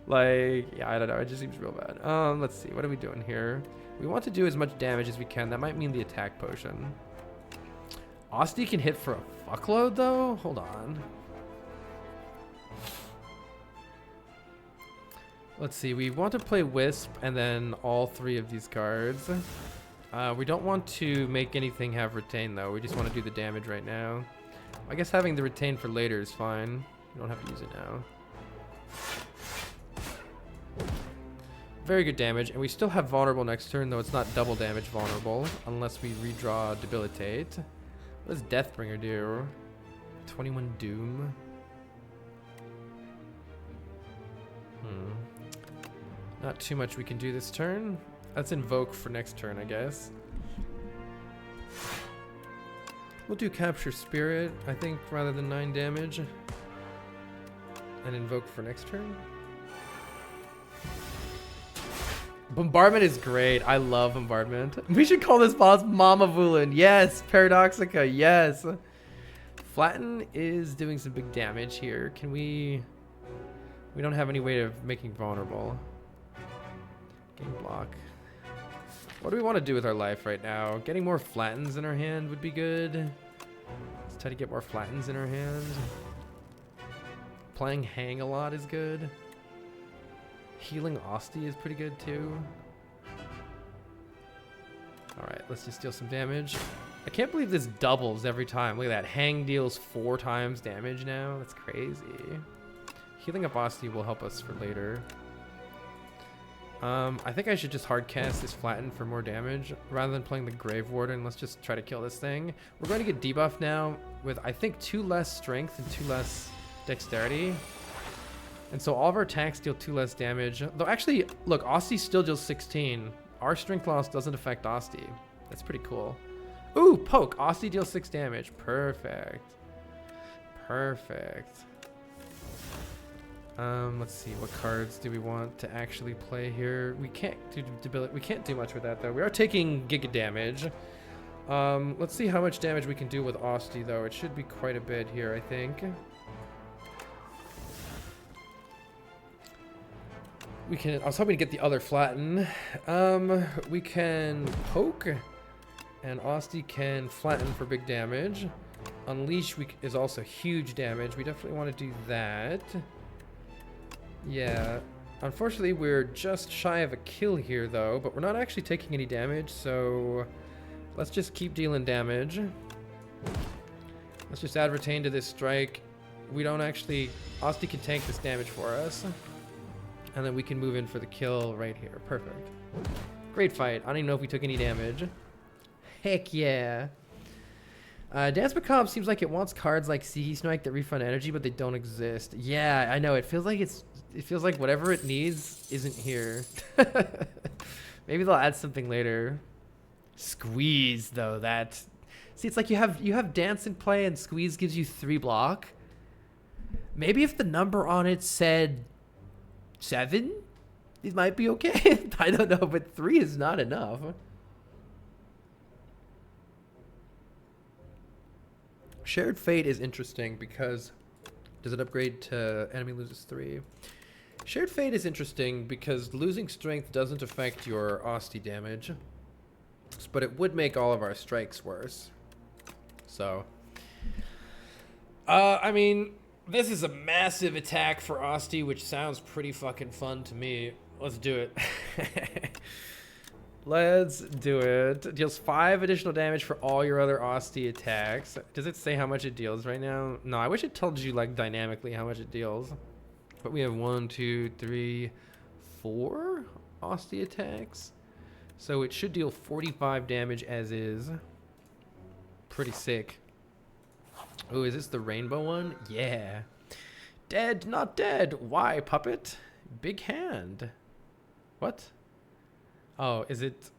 Like, yeah, I don't know. It just seems real bad. Let's see. What are we doing here? We want to do as much damage as we can. That might mean the attack potion. Asti can hit for a fuckload, though? Hold on. Let's see, we want to play Wisp and then all 3 of these cards. We don't want to make anything have Retain, though. We just want to do the damage right now. I guess having the Retain for later is fine. You don't have to use it now. Very good damage, and we still have vulnerable next turn, though it's not double damage vulnerable, unless we redraw Debilitate. What does Deathbringer do? 21 Doom. Not too much we can do this turn. Let's invoke for next turn, I guess. We'll do Capture Spirit, I think, rather than 9 damage. And invoke for next turn. Bombardment is great. I love Bombardment. We should call this boss Mama Vulin. Yes, Paradoxica, yes. Flatten is doing some big damage here. Can we... We don't have any way of making vulnerable. Game block. What do we want to do with our life right now? Getting more Flattens in our hand would be good. Let's try to get more Flattens in our hand. Playing Hang a lot is good. Healing Osti is pretty good too. Alright, let's just deal some damage. I can't believe this doubles every time. Look at that. Hang deals 4 times damage now. That's crazy. Healing up Osti will help us for later. I think I should just hard cast this Flatten for more damage rather than playing the Grave Warden. Let's just try to kill this thing. We're going to get debuffed now with, I think, 2 less strength and 2 less dexterity. And so all of our attacks deal 2 less damage. Though actually, look, Osti still deals 16. Our strength loss doesn't affect Osti. That's pretty cool. Ooh, poke. Osti deals 6 damage. Perfect. Perfect. Let's see, what cards do we want to actually play here? We can't do much with that though. We are taking giga damage. Let's see how much damage we can do with Osti though. It should be quite a bit here, I think. We can, I was hoping to get the other Flatten. We can poke, and Osti can flatten for big damage. Unleash is also huge damage. We definitely want to do that. Yeah, unfortunately we're just shy of a kill here though, but we're not actually taking any damage, so let's just keep dealing damage. Let's just add retain to this strike. We don't actually, Osti can tank this damage for us, and then we can move in for the kill right here. Perfect. Great fight. I don't even know if we took any damage. Heck yeah. Dance Macabre seems like it wants cards like Sea Strike that refund energy, but they don't exist. Yeah, I know. It feels like whatever it needs isn't here. Maybe they'll add something later. Squeeze though, see, it's like you have Dance in play and Squeeze gives you 3 block. Maybe if the number on it said 7, it might be okay. I don't know, but 3 is not enough. Shared Fate is interesting because does it upgrade to enemy loses 3? Shared Fate is interesting because losing strength doesn't affect your Osti damage, but it would make all of our strikes worse. So, I mean, this is a massive attack for Osti, which sounds pretty fucking fun to me. Let's do it. Let's do it. Deals 5 additional damage for all your other Osti attacks. Does it say how much it deals right now? No, I wish it told you like dynamically how much it deals. But we have 1, 2, 3, 4 Osti attacks. So it should deal 45 damage as is. Pretty sick. Oh, is this the rainbow one? Yeah. Dead, not dead. Why, puppet? Big hand. What? Oh, is it...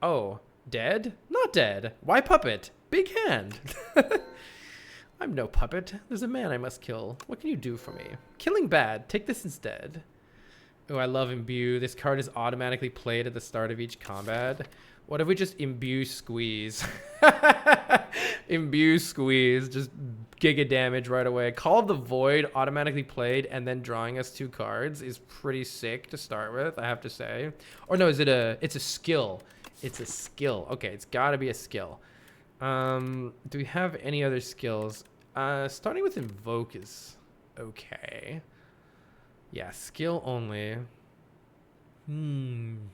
Oh, dead? Not dead. Why puppet? Big hand. I'm no puppet. There's a man I must kill. What can you do for me? Killing bad. Take this instead. Oh, I love Imbue. This card is automatically played at the start of each combat. What if we just Imbue Squeeze? Imbue Squeeze. Just giga damage right away. Call of the Void automatically played and then drawing us 2 cards is pretty sick to start with, I have to say. Or no, it's a skill. It's a skill. Okay, it's gotta be a skill. Do we have any other skills? Starting with Invoke is okay. Yeah, skill only. I'm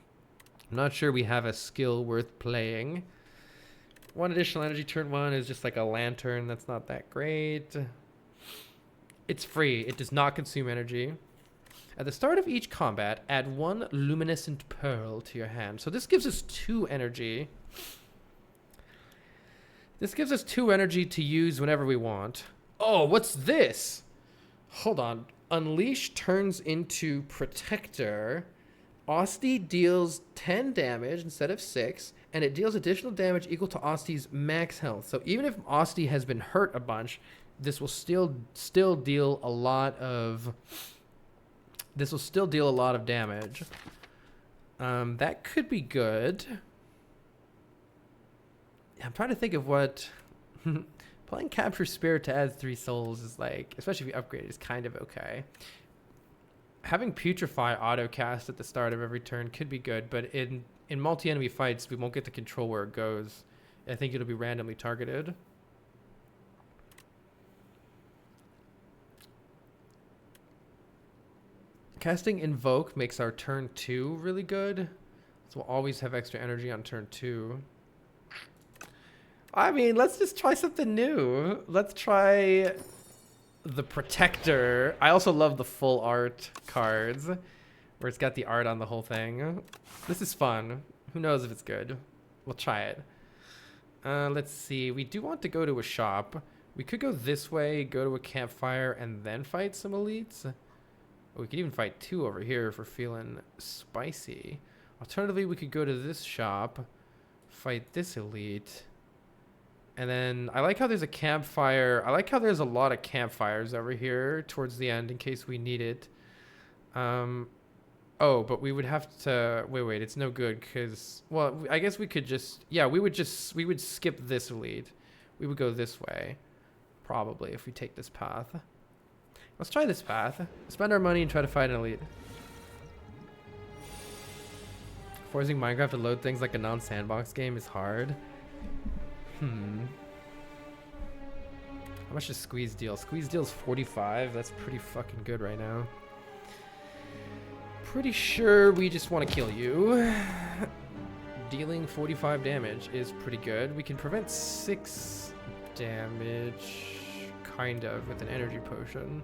not sure we have a skill worth playing. 1 additional energy turn 1 is just like a lantern. That's not that great. It's free. It does not consume energy. At the start of each combat, add 1 luminescent pearl to your hand. So this gives us 2 energy. This gives us 2 energy to use whenever we want. Oh, what's this? Hold on. Unleash turns into Protector. Asti deals 10 damage instead of 6, and it deals additional damage equal to Asti's max health. So even if Asti has been hurt a bunch, this will still deal a lot of damage. That could be good. I'm trying to think of what playing Capture Spirit to add 3 souls is like, especially if you upgrade it, is kind of okay. Having Putrefy auto cast at the start of every turn could be good, but in multi-enemy fights, we won't get to control where it goes. I think it'll be randomly targeted. Casting Invoke makes our turn 2 really good. So we'll always have extra energy on turn 2. I mean, let's just try something new. Let's try the Protector. I also love the full art cards, where it's got the art on the whole thing. This is fun. Who knows if it's good? We'll try it. Let's see. We do want to go to a shop. We could go this way, go to a campfire, and then fight some elites. We could even fight 2 over here if we're feeling spicy. Alternatively, we could go to this shop, fight this elite. And then I like how there's a campfire. I like how there's a lot of campfires over here towards the end in case we need it. Oh, but we would have to wait, it's no good because, well, I guess we could just, yeah, we would skip this elite. We would go this way probably if we take this path. Let's try this path. Spend our money and try to fight an elite. Forcing Minecraft to load things like a non-sandbox game is hard. How much does Squeeze deal? Squeeze deals 45. That's pretty fucking good right now. Pretty sure we just want to kill you. Dealing 45 damage is pretty good. We can prevent 6 damage, kind of, with an energy potion.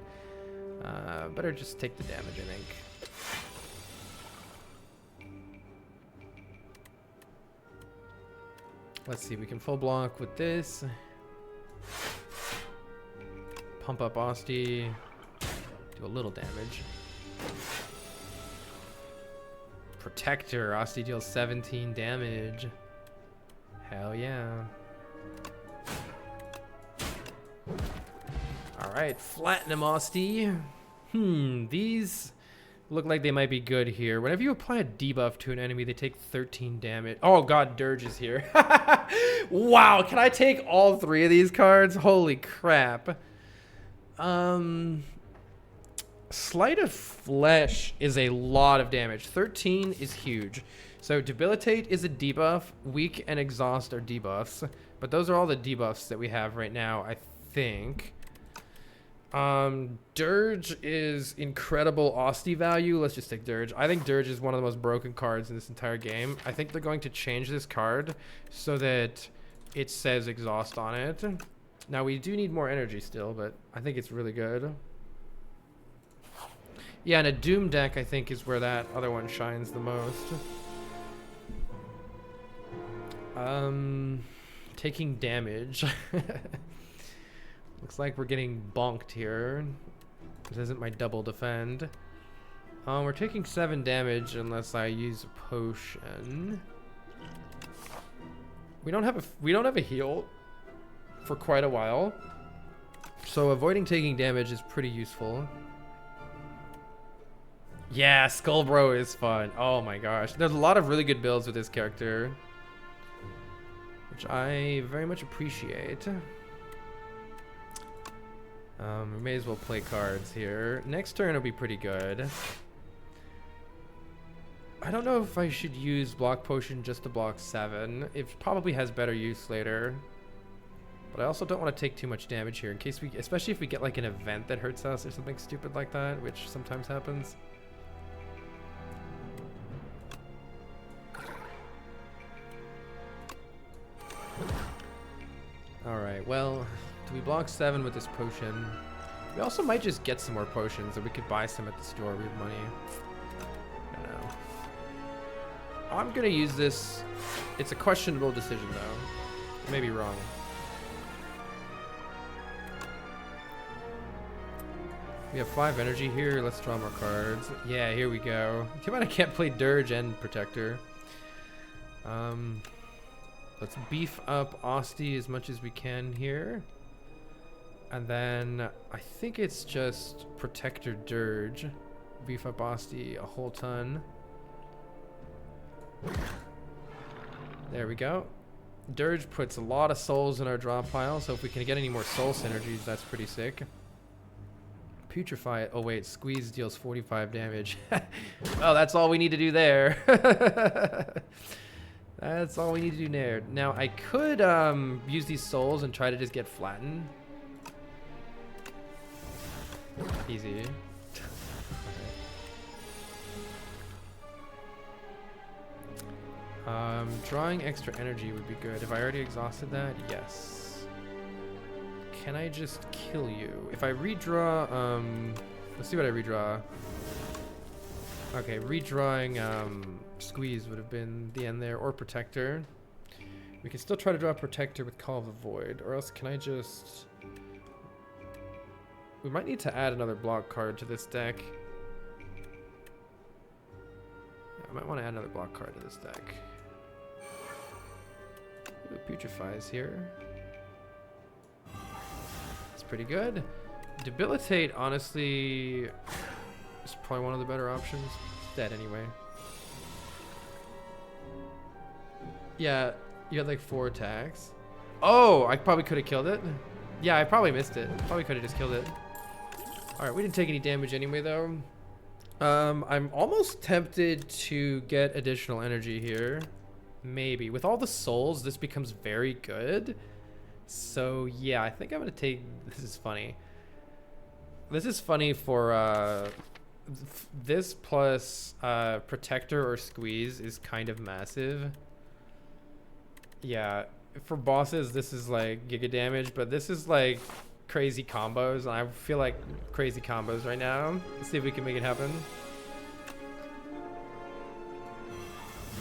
Better just take the damage, I think. Let's see, we can full block with this. Pump up Asti. Do a little damage. Protector. Asti deals 17 damage. Hell yeah. Alright, flatten him, Asti. These look like they might be good here. Whenever you apply a debuff to an enemy, they take 13 damage. Oh god, Dirge is here. Wow, can I take all 3 of these cards? Holy crap. Sleight of Flesh is a lot of damage. 13 is huge. So Debilitate is a debuff. Weak and Exhaust are debuffs. But those are all the debuffs that we have right now, I think. Dirge is incredible Asti value. Let's just take Dirge. I think Dirge is one of the most broken cards in this entire game. I think they're going to change this card so that it says Exhaust on it. Now we do need more energy still, but I think it's really good. Yeah, and a Doom deck I think is where that other one shines the most. Taking damage. Looks like we're getting bonked here. This isn't my double defend. We're taking 7 damage unless I use a potion. We don't have a heal for quite a while, so avoiding taking damage is pretty useful. Yeah, Skullbro is fun. Oh my gosh, there's a lot of really good builds with this character, which I very much appreciate. We may as well play cards here. Next turn will be pretty good. I don't know if I should use Block Potion just to block 7. It probably has better use later. But I also don't want to take too much damage here in case we, especially if we get like an event that hurts us or something stupid like that, which sometimes happens. Alright, well, do we block 7 with this potion? We also might just get some more potions, or we could buy some at the store. We have money. I don't know. I'm gonna use this. It's a questionable decision, though. I may be wrong. We have 5 energy here. Let's draw more cards. Yeah, here we go. Too bad I can't play Dirge and Protector. Let's beef up Asti as much as we can here. And then I think it's just Protector Dirge. Beef up Asti a whole ton. There we go. Dirge puts a lot of souls in our draw pile, so if we can get any more soul synergies, that's pretty sick. Putrefy. Oh wait, Squeeze deals 45 damage. Oh, that's all we need to do there. That's all we need to do there. Now I could use these souls and try to just get flattened. Easy. Drawing extra energy would be good. Have I already exhausted that? Yes. Can I just kill you? If I redraw, let's see what I redraw. Okay, redrawing Squeeze would have been the end there, or Protector. We can still try to draw Protector with Call of the Void, or else can I just... We might need to add another block card to this deck. Yeah, I might want to add another block card to this deck. Ooh, Putrefy is here. That's pretty good. Debilitate, honestly, is probably one of the better options. It's dead anyway. Yeah, you had like 4 attacks. Oh, I probably could have killed it. Yeah, I probably missed it. Probably could have just killed it. Alright, we didn't take any damage anyway, though. I'm almost tempted to get additional energy here. Maybe. With all the souls, this becomes very good. So, yeah, I think I'm going to take... This is funny. This is funny for... this plus Protector or Squeeze is kind of massive. Yeah, for bosses, this is like giga damage, but this is like crazy combos, and I feel like crazy combos right now. Let's see if we can make it happen.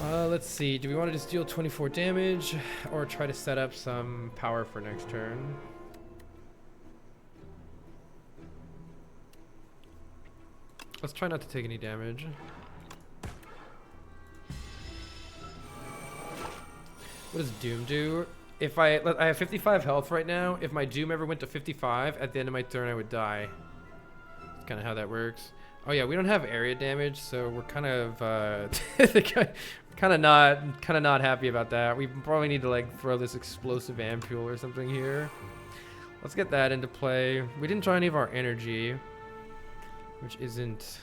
Let's see. Do we want to just deal 24 damage or try to set up some power for next turn? Let's try not to take any damage. What does Doom do? If I have 55 health right now. If my Doom ever went to 55, at the end of my turn I would die. That's kind of how that works. Oh yeah, we don't have area damage, so we're kind of kind of not happy about that. We probably need to like throw this explosive ampule or something here. Let's get that into play. We didn't draw any of our energy, which isn't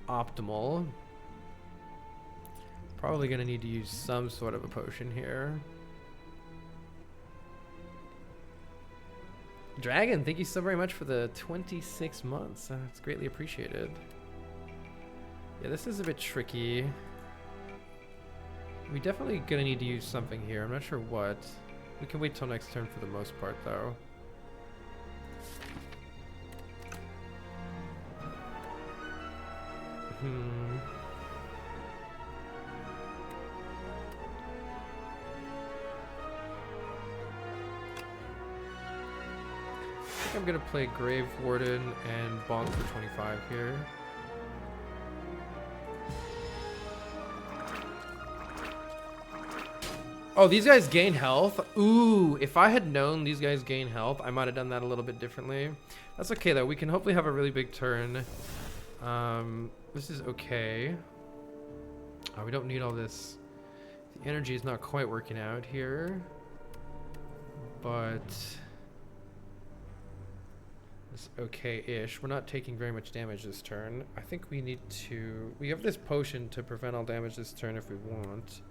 optimal. Probably gonna need to use some sort of a potion here. Dragon, thank you so very much for the 26 months. It's greatly appreciated. Yeah, this is a bit tricky. We definitely gonna need to use something here. I'm not sure what. We can wait till next turn for the most part, though. I'm gonna play Grave Warden and bonk for 25 here. Oh, these guys gain health? Ooh, if I had known these guys gain health, I might have done that a little bit differently. That's okay though, we can hopefully have a really big turn. This is okay. Oh, we don't need all this. The energy is not quite working out here. But... it's okay-ish. We're not taking very much damage this turn. I think we need to... We have this potion to prevent all damage this turn if we want.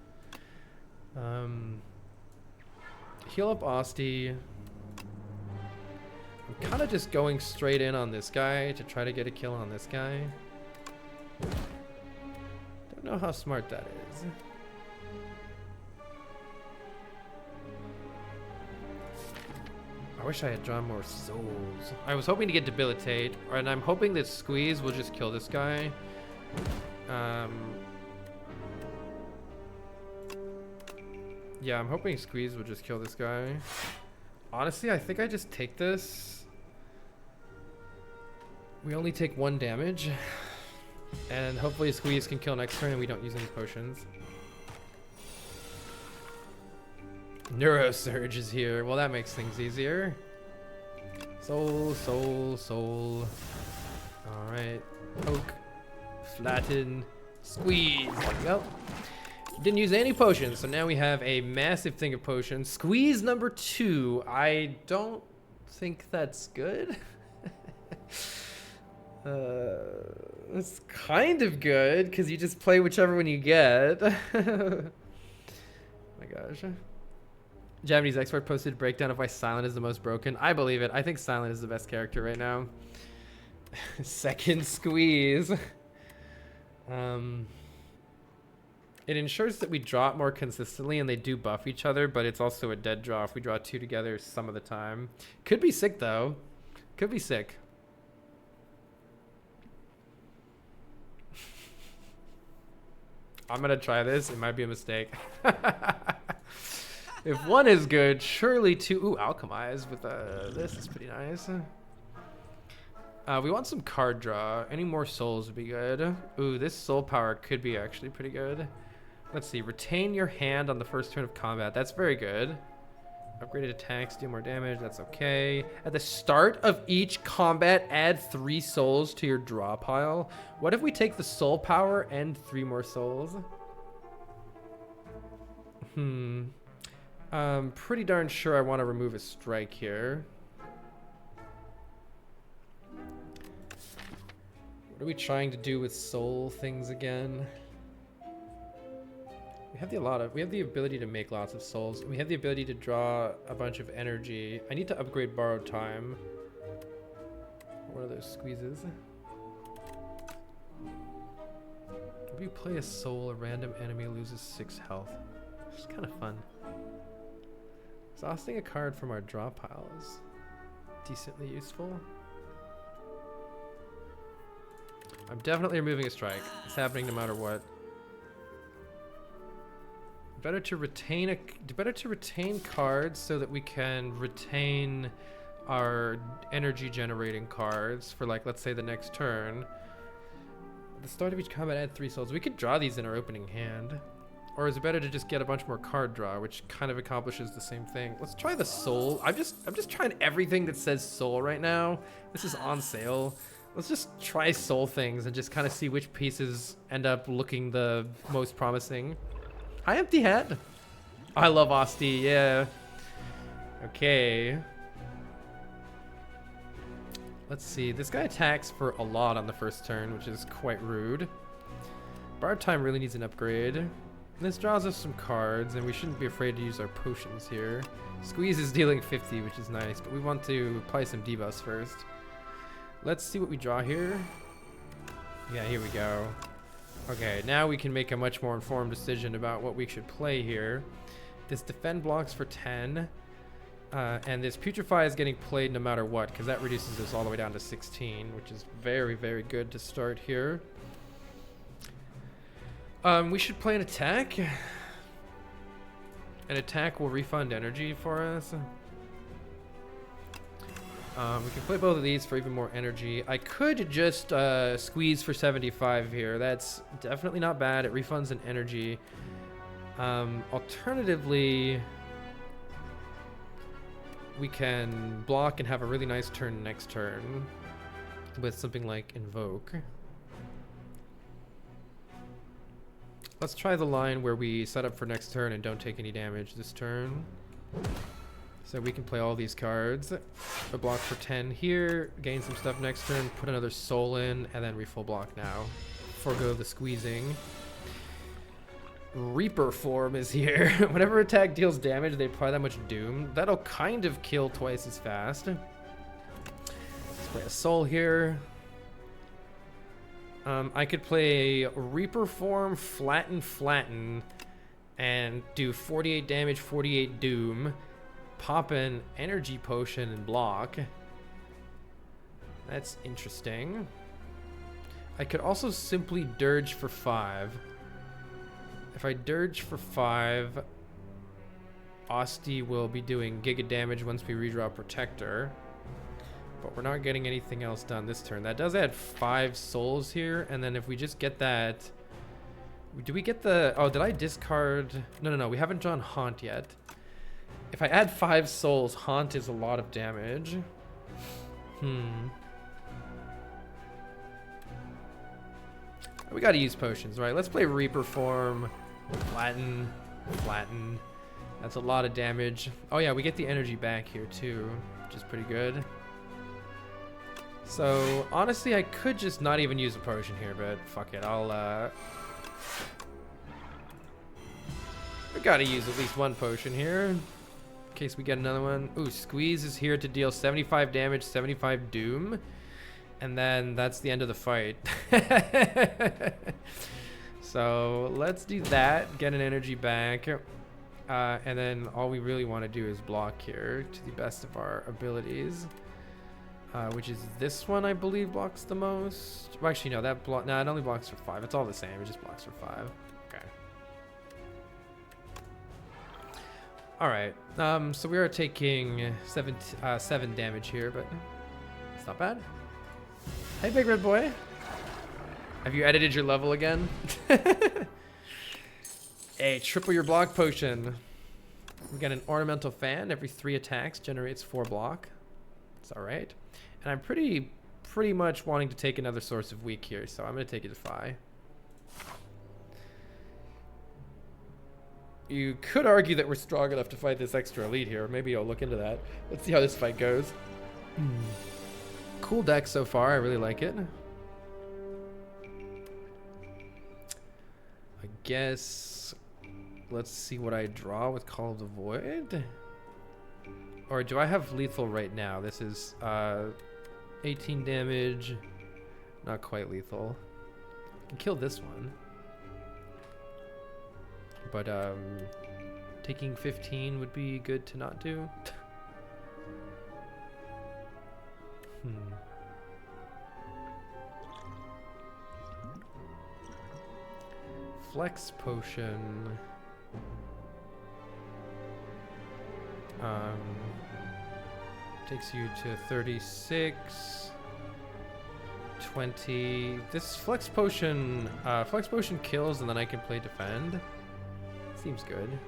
Heal up Asti. I'm kind of just going straight in on this guy to try to get a kill on this guy. Don't know how smart that is. I wish I had drawn more souls. I was hoping to get Debilitate, and I'm hoping that Squeeze will just kill this guy. Yeah, I'm hoping Squeeze will just kill this guy. Honestly, I think I just take this. We only take 1 damage. And hopefully Squeeze can kill next turn and we don't use any potions. Neurosurge is here. Well, that makes things easier. Soul, soul, soul. Alright. Poke. Flatten. Squeeze. There we go. Didn't use any potions, so now we have a massive thing of potions. Squeeze number 2. I don't think that's good. It's kind of good, because you just play whichever one you get. Oh my gosh. Japanese expert posted a breakdown of why Silent is the most broken. I believe it. I think Silent is the best character right now. Second Squeeze. It ensures that we draw it more consistently and they do buff each other, but it's also a dead draw if we draw 2 together some of the time. Could be sick though. Could be sick. I'm gonna try this. It might be a mistake. If 1 is good, surely 2. Ooh, Alchemize with this is pretty nice. We want some card draw. Any more souls would be good. Ooh, this soul power could be actually pretty good. Let's see. Retain your hand on the first turn of combat. That's very good. Upgraded attacks, deal more damage. That's okay. At the start of each combat, add 3 souls to your draw pile. What if we take the soul power and 3 more souls? Pretty darn sure I want to remove a strike here. What are we trying to do with soul things again? We have the ability to make lots of souls. And we have the ability to draw a bunch of energy. I need to upgrade borrowed time. What are those squeezes? If you play a soul, a random enemy loses 6 health. It's kind of fun. Exhausting a card from our draw pile is decently useful. I'm definitely removing a strike. It's happening no matter what. Better to retain cards so that we can retain our energy generating cards for, like, let's say the next turn. At the start of each combat, add 3 souls. We could draw these in our opening hand. Or is it better to just get a bunch more card draw, which kind of accomplishes the same thing? Let's try the soul. I'm just trying everything that says soul right now. This is on sale. Let's just try soul things and just kind of see which pieces end up looking the most promising. Hi, Empty Head. I love Osti, yeah. Okay. Let's see. This guy attacks for a lot on the first turn, which is quite rude. Borrowed time really needs an upgrade. This draws us some cards, and we shouldn't be afraid to use our potions here. Squeeze is dealing 50, which is nice, but we want to apply some debuffs first. Let's see what we draw here. Yeah, here we go. Okay, now we can make a much more informed decision about what we should play here. This defend blocks for 10, and this putrefy is getting played no matter what, because that reduces us all the way down to 16, which is very, very good to start here. We should play an attack. An attack will refund energy for us. We can play both of these for even more energy. I could just squeeze for 75 here. That's definitely not bad. It refunds an energy. Alternatively, we can block and have a really nice turn next turn with something like Invoke. Let's try the line where we set up for next turn and don't take any damage this turn. So we can play all these cards. A block for 10 here, gain some stuff next turn, put another soul in, and then refull block now. Forgo the squeezing. Reaper form is here. Whenever attack deals damage, they apply that much doom. That'll kind of kill twice as fast. Let's play a soul here. I could play Reaper form, flatten, and do 48 damage, 48 doom. pop an energy potion and block. That's interesting. I could also simply dirge for 5. If I dirge for 5, Asti will be doing giga damage once we redraw Protector. But we're not getting anything else done this turn. That does add 5 souls here, and then if we just get that... Do we get the... Oh, did I discard... No, we haven't drawn Haunt yet. If I add 5 souls, Haunt is a lot of damage. We gotta use potions, right? Let's play Reaper form. Flatten. Flatten. That's a lot of damage. Oh yeah, we get the energy back here too, which is pretty good. So, honestly, I could just not even use a potion here, but fuck it. We gotta use at least one potion here, in case we get another one. Ooh, Squeeze is here to deal 75 damage, 75 doom. And then that's the end of the fight. So, let's do that, get an energy back. And then all we really want to do is block here to the best of our abilities. Which is this one, I believe, blocks the most. Well, actually, no, no, it only blocks for 5. It's all the same. It just blocks for 5. Okay. All right. So we are taking 7 damage here, but it's not bad. Hey, Big Red Boy. Have you edited your level again? Hey, triple your block potion. We got an ornamental fan. Every 3 attacks generates 4 block. It's all right. And I'm pretty much wanting to take another source of weak here, so I'm gonna take a Defy. You could argue that we're strong enough to fight this extra elite here. Maybe I'll look into that. Let's see how this fight goes. Cool deck so far. I really like it. I guess let's see what I draw with Call of the Void. Or do I have lethal right now? This is 18 damage. Not quite lethal. I can kill this one. But taking 15 would be good to not do. Flex potion. Takes you to 36, 20. This flex potion kills, and then I can play defend. Seems good.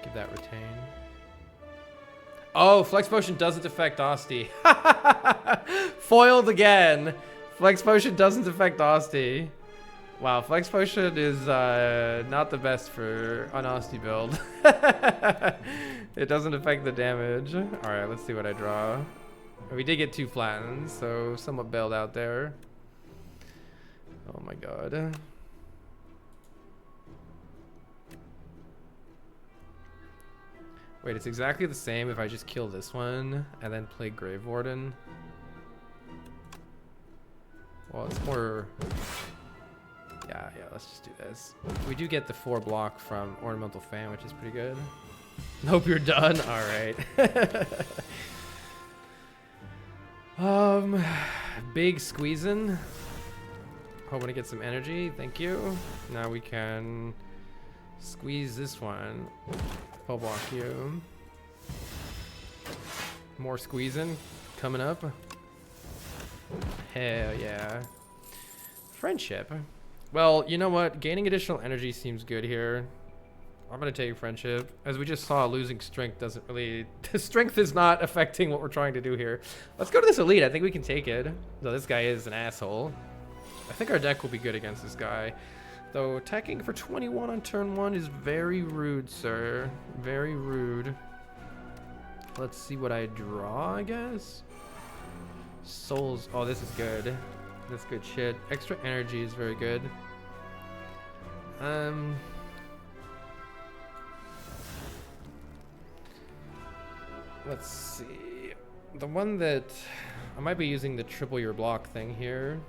Give that retain. Oh, Flex Potion doesn't affect Asti. Foiled again. Flex Potion doesn't affect Asti. Wow, Flex Potion is not the best for an Asti build. It doesn't affect the damage. Alright, let's see what I draw. We did get 2 flattens, so somewhat bailed out there. Oh my god. Wait, it's exactly the same if I just kill this one and then play Grave Warden. Well, it's more... Yeah, let's just do this. We do get the 4 block from Ornamental Fan, which is pretty good. Hope you're done. Alright. Big squeezing. Hoping to get some energy. Thank you. Now we can squeeze this one. Full block you. More squeezing coming up. Hell yeah. Friendship. Well, you know what? Gaining additional energy seems good here. I'm gonna take friendship. As we just saw, losing strength doesn't really... Strength is not affecting what we're trying to do here. Let's go to this elite. I think we can take it. Though this guy is an asshole. I think our deck will be good against this guy. Though attacking for 21 on turn 1 is very rude, sir. Very rude. Let's see what I draw, I guess. Souls. Oh, this is good. That's good shit. Extra energy is very good. Let's see. The one that I might be using the triple your block thing here.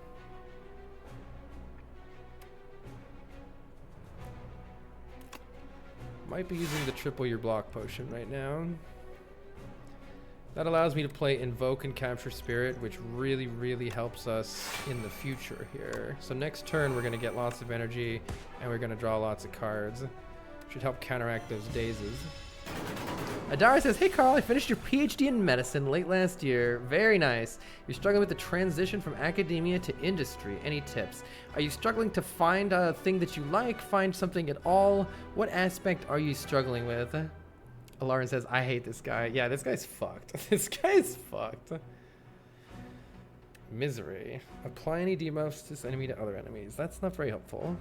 Might be using the triple your block potion right now. That allows me to play Invoke and Capture Spirit, which really, really helps us in the future here. So next turn, we're going to get lots of energy, and we're going to draw lots of cards. Should help counteract those dazes. Adara says, hey Carl, I finished your PhD in medicine late last year. Very nice. You're struggling with the transition from academia to industry. Any tips? Are you struggling to find a thing that you like? Find something at all? What aspect are you struggling with? Lauren says, I hate this guy. Yeah, this guy's fucked. This guy's fucked. Misery. Apply any debuffs to this enemy to other enemies. That's not very helpful.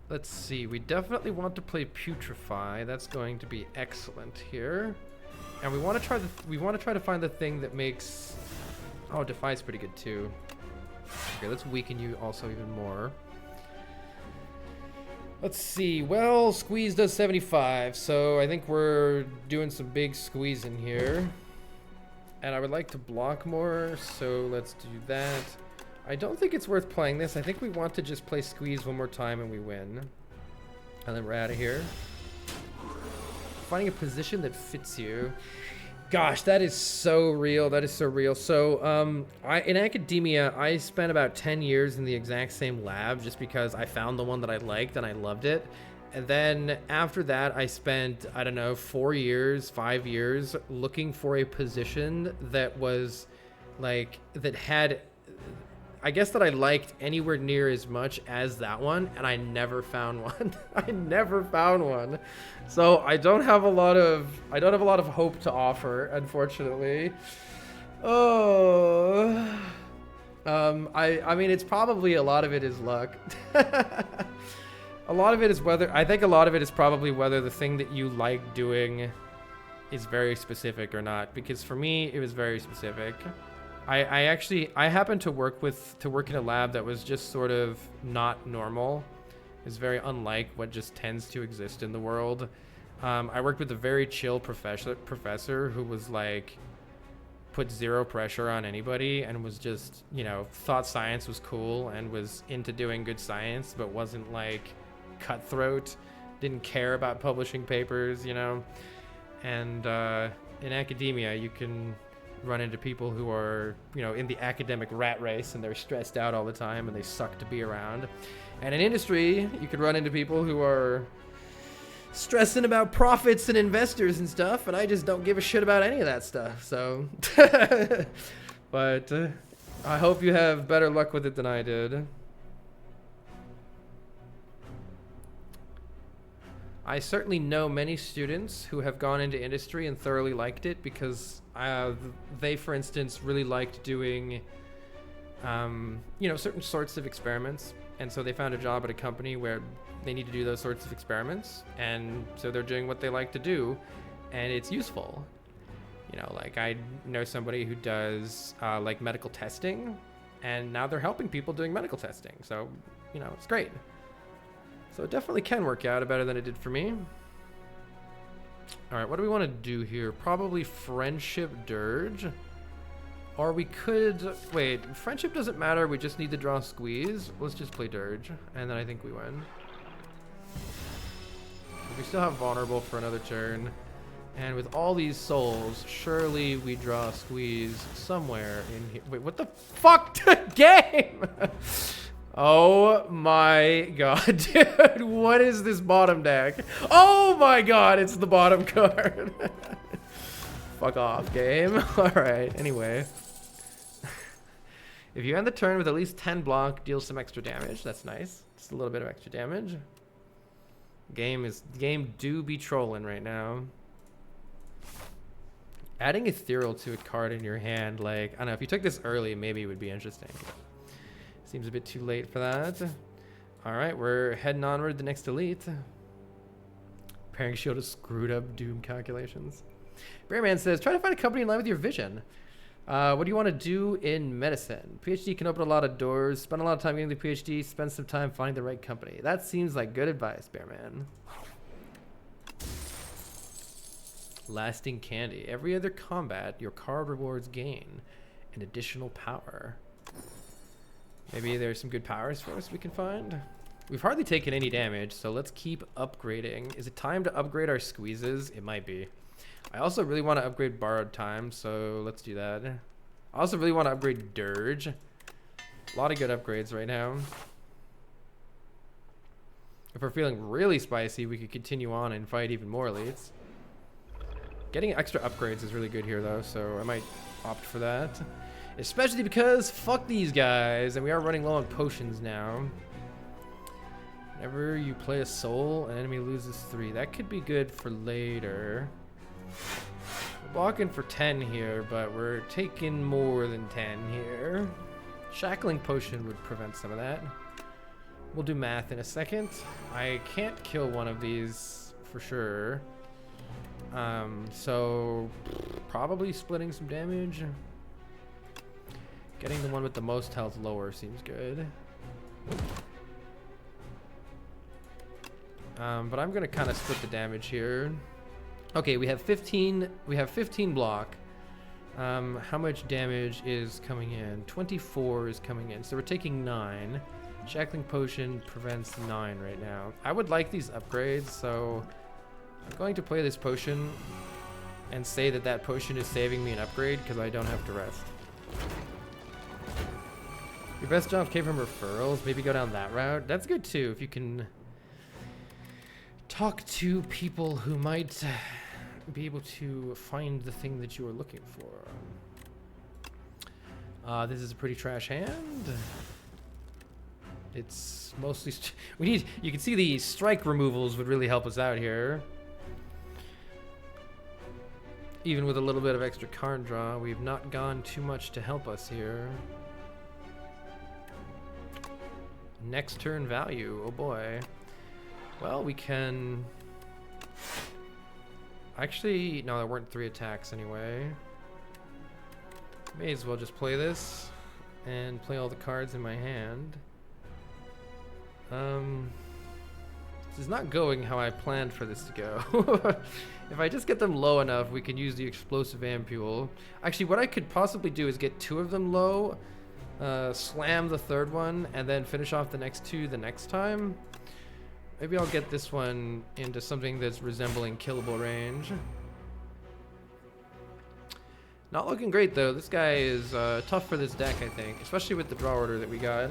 Let's see. We definitely want to play Putrefy. That's going to be excellent here. And we want to try to find the thing that makes... Oh, Defy's pretty good too. Okay, let's weaken you also even more. Let's see. Well, squeeze does 75, so I think we're doing some big squeezing here. And I would like to block more, so let's do that. I don't think it's worth playing this. I think we want to just play squeeze one more time and we win. And then we're out of here. Finding a position that fits you. Gosh, that is so real. That is so real. So in academia, I spent about 10 years in the exact same lab just because I found the one that I liked and I loved it. And then after that, I spent, I don't know, 4 years, 5 years looking for a position that was like, that had, I guess that I liked anywhere near as much as that one, and I never found one. I never found one. So I don't have a lot of hope to offer, unfortunately. Oh. I mean, it's probably a lot of it is luck. A lot of it is whether, I think a lot of it is probably whether the thing that you like doing is very specific or not, because for me, it was very specific. I happened to work in a lab that was just sort of not normal. It's very unlike what just tends to exist in the world. I worked with a very chill professor who was like, put zero pressure on anybody and was just, you know, thought science was cool and was into doing good science, but wasn't like cutthroat, didn't care about publishing papers, you know. And in academia, you can run into people who are, you know, in the academic rat race and they're stressed out all the time and they suck to be around. And in industry, you could run into people who are stressing about profits and investors and stuff, and I just don't give a shit about any of that stuff. So, but I hope you have better luck with it than I did. I certainly know many students who have gone into industry and thoroughly liked it because they, for instance, really liked doing, you know, certain sorts of experiments. And so they found a job at a company where they need to do those sorts of experiments. And so they're doing what they like to do, and it's useful. You know, like I know somebody who does like medical testing, and now they're helping people doing medical testing. So, you know, it's great. So it definitely can work out better than it did for me. All right, what do we want to do here? Probably Friendship Dirge. Or we could, wait, Friendship doesn't matter. We just need to draw Squeeze. Let's just play Dirge, and then I think we win. We still have Vulnerable for another turn. And with all these souls, surely we draw Squeeze somewhere in here. Wait, what the fuck? Game! Oh my god, dude, what is this bottom deck? Oh my god, it's the bottom card. Fuck off, game. Alright, anyway. If you end the turn with at least 10 block, deal some extra damage. That's nice. Just a little bit of extra damage. Game do be trolling right now. Adding Ethereal to a card in your hand, like, I don't know, if you took this early, maybe it would be interesting. Seems a bit too late for that. All right, we're heading onward to the next elite. Pairing Shield is screwed up Doom calculations. Bearman says, try to find a company in line with your vision. What do you want to do in medicine? PhD can open a lot of doors. Spend a lot of time getting the PhD. Spend some time finding the right company. That seems like good advice, Bearman. Lasting candy. Every other combat, your card rewards gain an additional power. Maybe there's some good powers for us we can find. We've hardly taken any damage, so let's keep upgrading. Is it time to upgrade our squeezes? It might be. I also really want to upgrade borrowed time, so let's do that. I also really want to upgrade Dirge. A lot of good upgrades right now. If we're feeling really spicy, we could continue on and fight even more elites. Getting extra upgrades is really good here though, so I might opt for that. Especially because fuck these guys, and we are running low on potions now. Whenever you play a soul, an enemy loses 3. That could be good for later. We're blocking for 10 here, but we're taking more than 10 here. Shackling potion would prevent some of that. We'll do math in a second. I can't kill one of these for sure. So probably splitting some damage. Getting the one with the most health lower seems good. But I'm gonna kind of split the damage here. Okay, we have 15 block. How much damage is coming in? 24 is coming in, so we're taking 9. Shackling potion prevents 9 right now. I would like these upgrades, so I'm going to play this potion and say that that potion is saving me an upgrade because I don't have to rest. Your best jobs came from referrals. Maybe go down that route. That's good too, if you can talk to people who might be able to find the thing that you are looking for. This is a pretty trash hand. It's mostly you can see the strike removals would really help us out here. Even with a little bit of extra card draw, we've not gone too much to help us here. Next turn value, oh boy. Well, we can... Actually, no, there weren't 3 attacks anyway. May as well just play this and play all the cards in my hand. This is not going how I planned for this to go. If I just get them low enough, we can use the explosive ampule. Actually, what I could possibly do is get 2 of them low, slam the 3rd one, and then finish off the next 2 the next time. Maybe I'll get this one into something that's resembling killable range. Not looking great though. This guy is tough for this deck, I think, especially with the draw order that we got.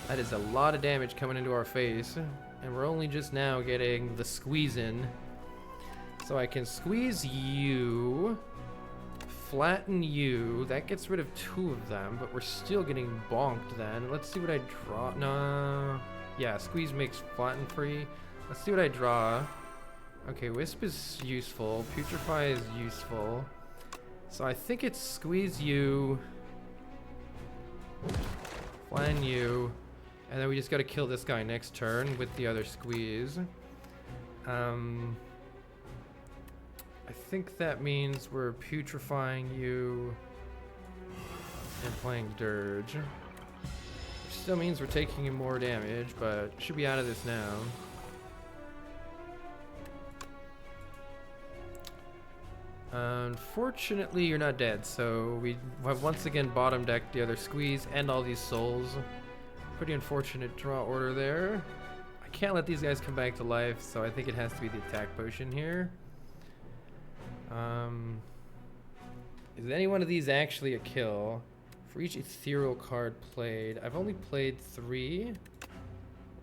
That is a lot of damage coming into our face, and we're only just now getting the squeeze in. So I can squeeze you, flatten you. That gets rid of 2 of them, but we're still getting bonked then. Let's see what I draw. No. Yeah, squeeze makes flatten free. Let's see what I draw. Okay, wisp is useful. Putrefy is useful. So I think it's squeeze you, flatten you, and then we just gotta kill this guy next turn with the other squeeze. I think that means we're putrefying you and playing Dirge. Which still means we're taking more damage, but should be out of this now. Unfortunately, you're not dead, so we have once again bottom decked the other squeeze and all these souls. Pretty unfortunate draw order there. I can't let these guys come back to life, so I think it has to be the attack potion here. Is any one of these actually a kill? For each ethereal card played, I've only played 3.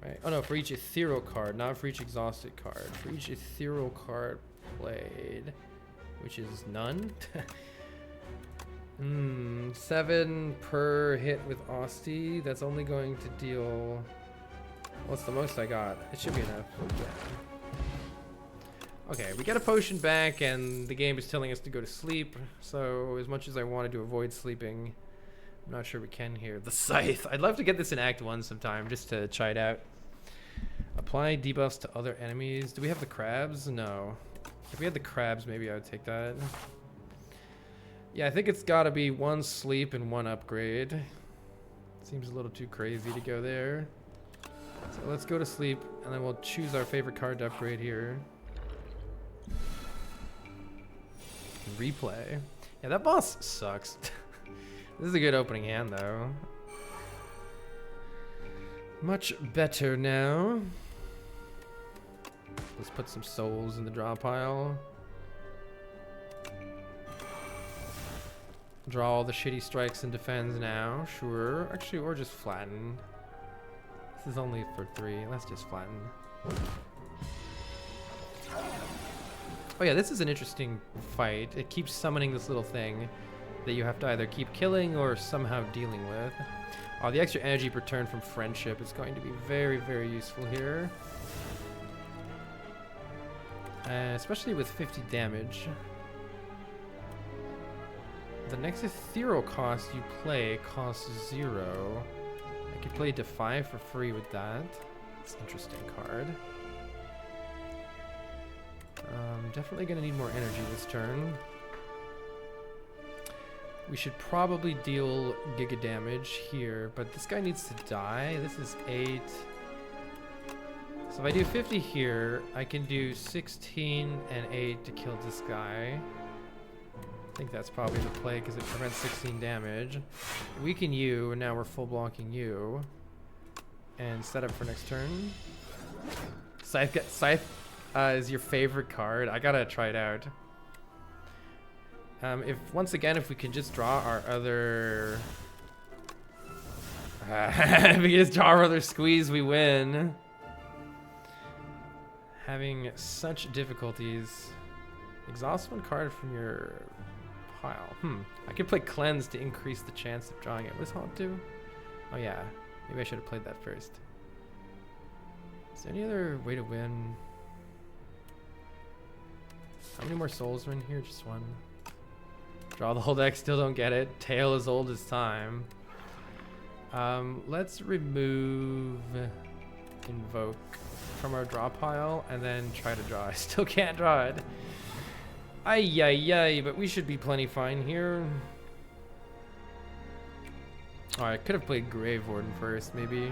Right? Oh no, for each ethereal card, not for each exhausted card. For each ethereal card played, which is none. 7 per hit with Osti. That's only going to deal... What's the most I got? It should be enough. Yeah. Okay, we got a potion back, and the game is telling us to go to sleep. So as much as I wanted to avoid sleeping, I'm not sure we can here. The Scythe. I'd love to get this in Act 1 sometime, just to try it out. Apply debuffs to other enemies. Do we have the crabs? No. If we had the crabs, maybe I would take that. Yeah, I think it's got to be 1 sleep and 1 upgrade. Seems a little too crazy to go there. So let's go to sleep, and then we'll choose our favorite card to upgrade here. Replay. Yeah, that boss sucks. This is a good opening hand, though. Much better now. Let's put some souls in the draw pile. Draw all the shitty strikes and defends now. Sure. Actually, or just flatten. This is only for 3. Let's just flatten. Oh yeah, this is an interesting fight. It keeps summoning this little thing that you have to either keep killing or somehow dealing with. Oh, the extra energy per turn from friendship is going to be very, very useful here. Especially with 50 damage. The next ethereal cost you play costs 0. I could play Defy for free with that. It's an interesting card. Definitely gonna need more energy this turn. We should probably deal giga damage here, but this guy needs to die. This is 8. So if I do 50 here, I can do 16 and 8 to kill this guy. I think that's probably the play because it prevents 16 damage. Weaken you, and now we're full blocking you. And set up for next turn. Scythe is your favorite card. I gotta try it out. Once again, if we can just draw our other... if we can just draw our other squeeze, we win. Having such difficulties. Exhaust one card from your pile. I could play Cleanse to increase the chance of drawing it. What does Haunt do? Oh yeah, maybe I should have played that first. Is there any other way to win? How many more souls are in here? Just one. Draw the whole deck, still don't get it. Tail as old as time. Let's remove Invoke from our draw pile and then try to draw. I still can't draw it. Ay, but we should be plenty fine here. Oh, I could have played Grave Warden first, maybe.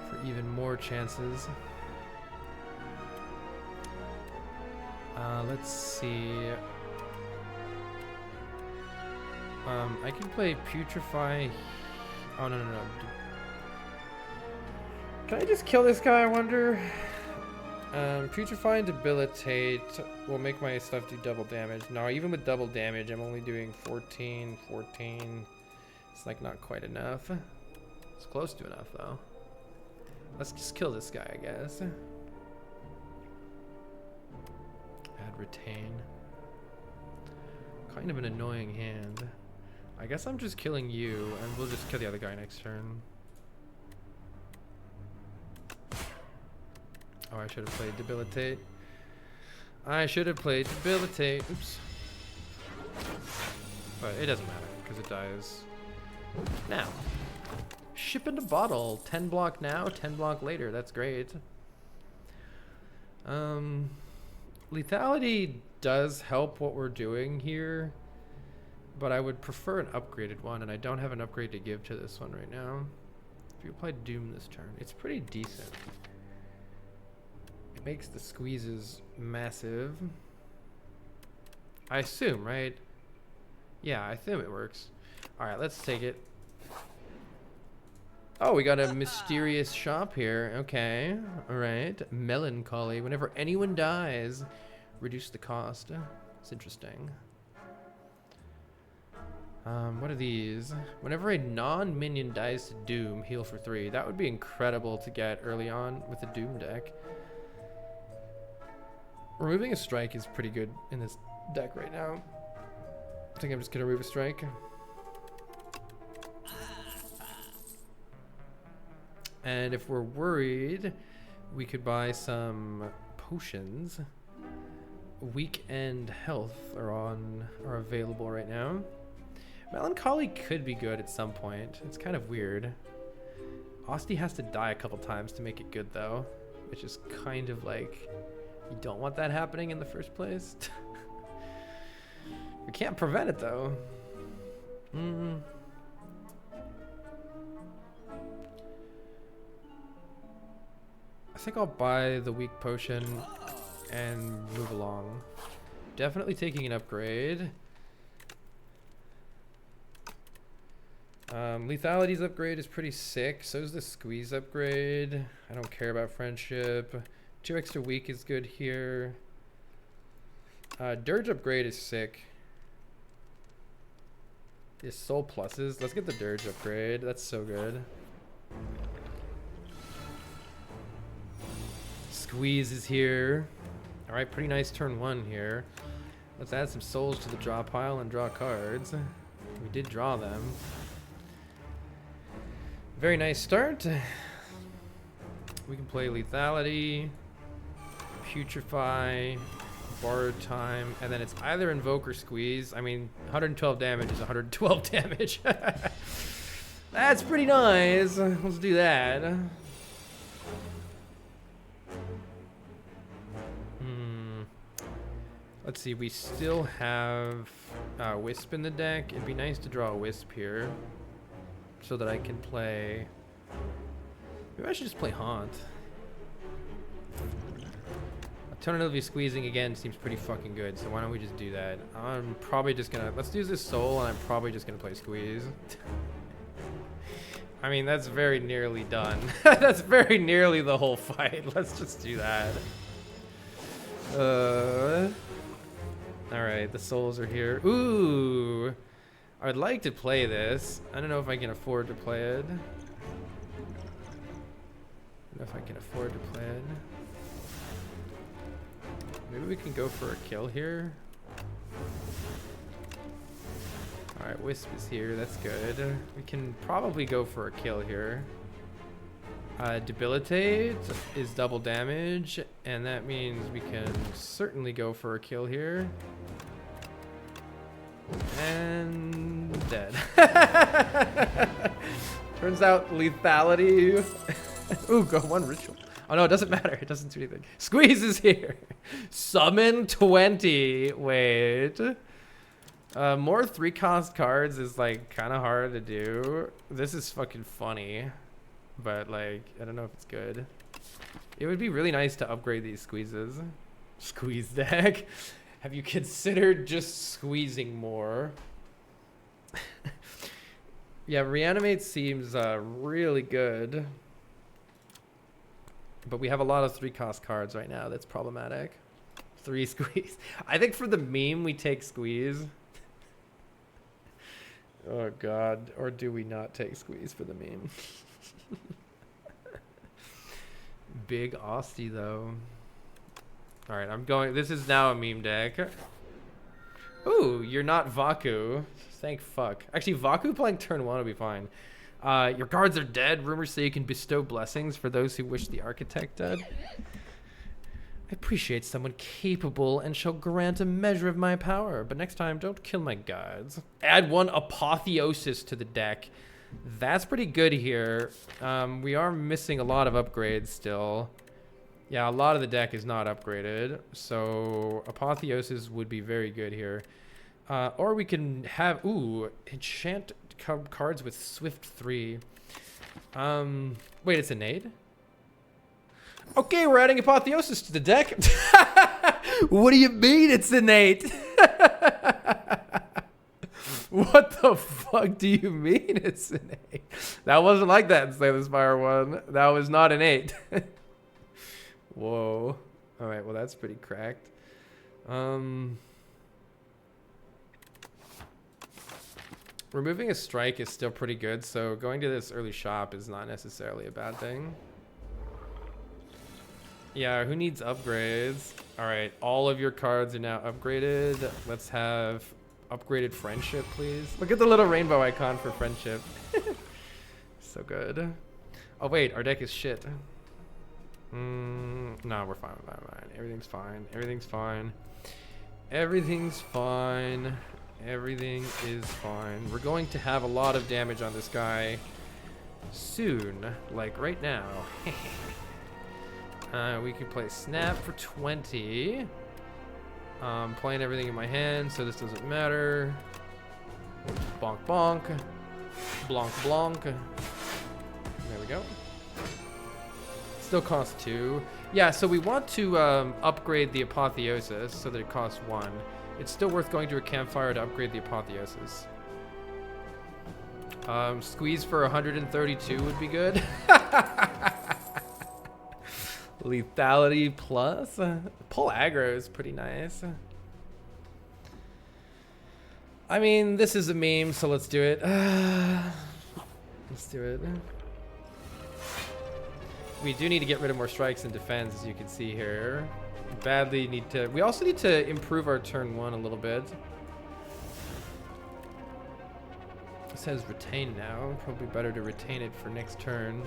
For even more chances. Let's see. I can play Putrefy. Oh, no. Can I just kill this guy, I wonder? Putrefy and Debilitate will make my stuff do double damage. No, even with double damage, I'm only doing 14. It's like not quite enough. It's close to enough, though. Let's just kill this guy, I guess. Add Retain. Kind of an annoying hand. I guess I'm just killing you, and we'll just kill the other guy next turn. Oh, I should have played Debilitate. Oops. But it doesn't matter, because it dies now. Ship in a bottle. 10 block now, 10 block later. That's great. Lethality does help what we're doing here, but I would prefer an upgraded one, and I don't have an upgrade to give to this one right now. If you apply Doom this turn, it's pretty decent. It makes the squeezes massive. I assume, right? Yeah, I assume it works. Alright, let's take it. Oh, we got a mysterious shop here. Okay, alright. Melancholy. Whenever anyone dies, reduce the cost. It's interesting. What are these? Whenever a non-minion dies to Doom, heal for 3. That would be incredible to get early on with the Doom deck. Removing a strike is pretty good in this deck right now. I think I'm just gonna remove a strike. And if we're worried, we could buy some potions. Weekend health are available right now. Melancholy could be good at some point. It's kind of weird. Osti has to die a couple times to make it good, though, which is kind of like, you don't want that happening in the first place. We can't prevent it, though. I think I'll buy the weak potion and move along. definitely taking an upgrade. Lethality's upgrade is pretty sick. So is the squeeze upgrade. I don't care about friendship. 2 extra weak is good here. Dirge upgrade is sick. Is soul pluses. Let's get the dirge upgrade. That's so good. Squeeze is here. All right, pretty nice turn 1 here. Let's add some souls to the draw pile and draw cards. We did draw them. Very nice start. We can play lethality, putrefy, borrowed time, and then it's either invoke or squeeze. I mean, 112 damage is 112 damage. That's pretty nice. Let's do that. Let's see, we still have Wisp in the deck. It'd be nice to draw a Wisp here so that I can play... Maybe I should just play Haunt. Alternatively, squeezing again seems pretty fucking good, so why don't we just do that? I'm probably just gonna... Let's use this soul, and I'm probably just gonna play squeeze. I mean, that's very nearly done. That's very nearly the whole fight. Let's just do that. Alright, the souls are here. Ooh! I'd like to play this. I don't know if I can afford to play it. I don't know if I can afford to play it. Maybe we can go for a kill here. Alright, Wisp is here. That's good. We can probably go for a kill here. Debilitate is double damage, and that means we can certainly go for a kill here. And dead. Turns out lethality. Ooh, go 1 ritual. Oh no, it doesn't matter. It doesn't do anything. Squeeze is here. Summon 20. Wait. More 3-cost cards is like kind of hard to do. This is fucking funny. But like, I don't know if it's good. It would be really nice to upgrade these squeezes. Squeeze deck. Have you considered just squeezing more? Yeah, reanimate seems really good. But we have a lot of 3-cost cards right now. That's problematic. 3 squeeze. I think for the meme, we take squeeze. Oh god. Or do we not take squeeze for the meme? Big Austie though. Alright, I'm going. This is now a meme deck. Ooh, you're not Vaku. Thank fuck. Actually, Vaku playing turn 1 will be fine. Your guards are dead. Rumors say you can bestow blessings for those who wish the architect dead. I appreciate someone capable and shall grant a measure of my power, but next time don't kill my gods. Add 1 apotheosis to the deck. That's pretty good here. We are missing a lot of upgrades still. Yeah, a lot of the deck is not upgraded, so apotheosis would be very good here. Or we can have, ooh, enchant cards with Swift 3. Wait, it's innate? Okay, we're adding apotheosis to the deck. What do you mean it's innate? What the fuck do you mean it's innate? That wasn't like that in Slay the Spire 1. That was not innate. Whoa. Alright, well that's pretty cracked. Removing a strike is still pretty good, so going to this early shop is not necessarily a bad thing. Yeah, who needs upgrades? Alright, all of your cards are now upgraded. Let's have upgraded friendship, please. Look at the little rainbow icon for friendship. So good. Oh wait, our deck is shit. No, we're fine with that. Everything's fine. Everything's fine. Everything's fine. Everything is fine. We're going to have a lot of damage on this guy soon, like right now. We can play Snap for 20. Playing everything in my hand, so this doesn't matter. Bonk, bonk. Blonk, blonk. There we go. Still costs 2. Yeah, so we want to upgrade the Apotheosis so that it costs 1. It's still worth going to a campfire to upgrade the Apotheosis. Squeeze for 132 would be good. Lethality plus. Pull aggro is pretty nice. I mean, this is a meme, so let's do it. Let's do it. We do need to get rid of more strikes in defense, as you can see here. Badly need to... We also need to improve our turn 1 a little bit. It says retain now. Probably better to retain it for next turn.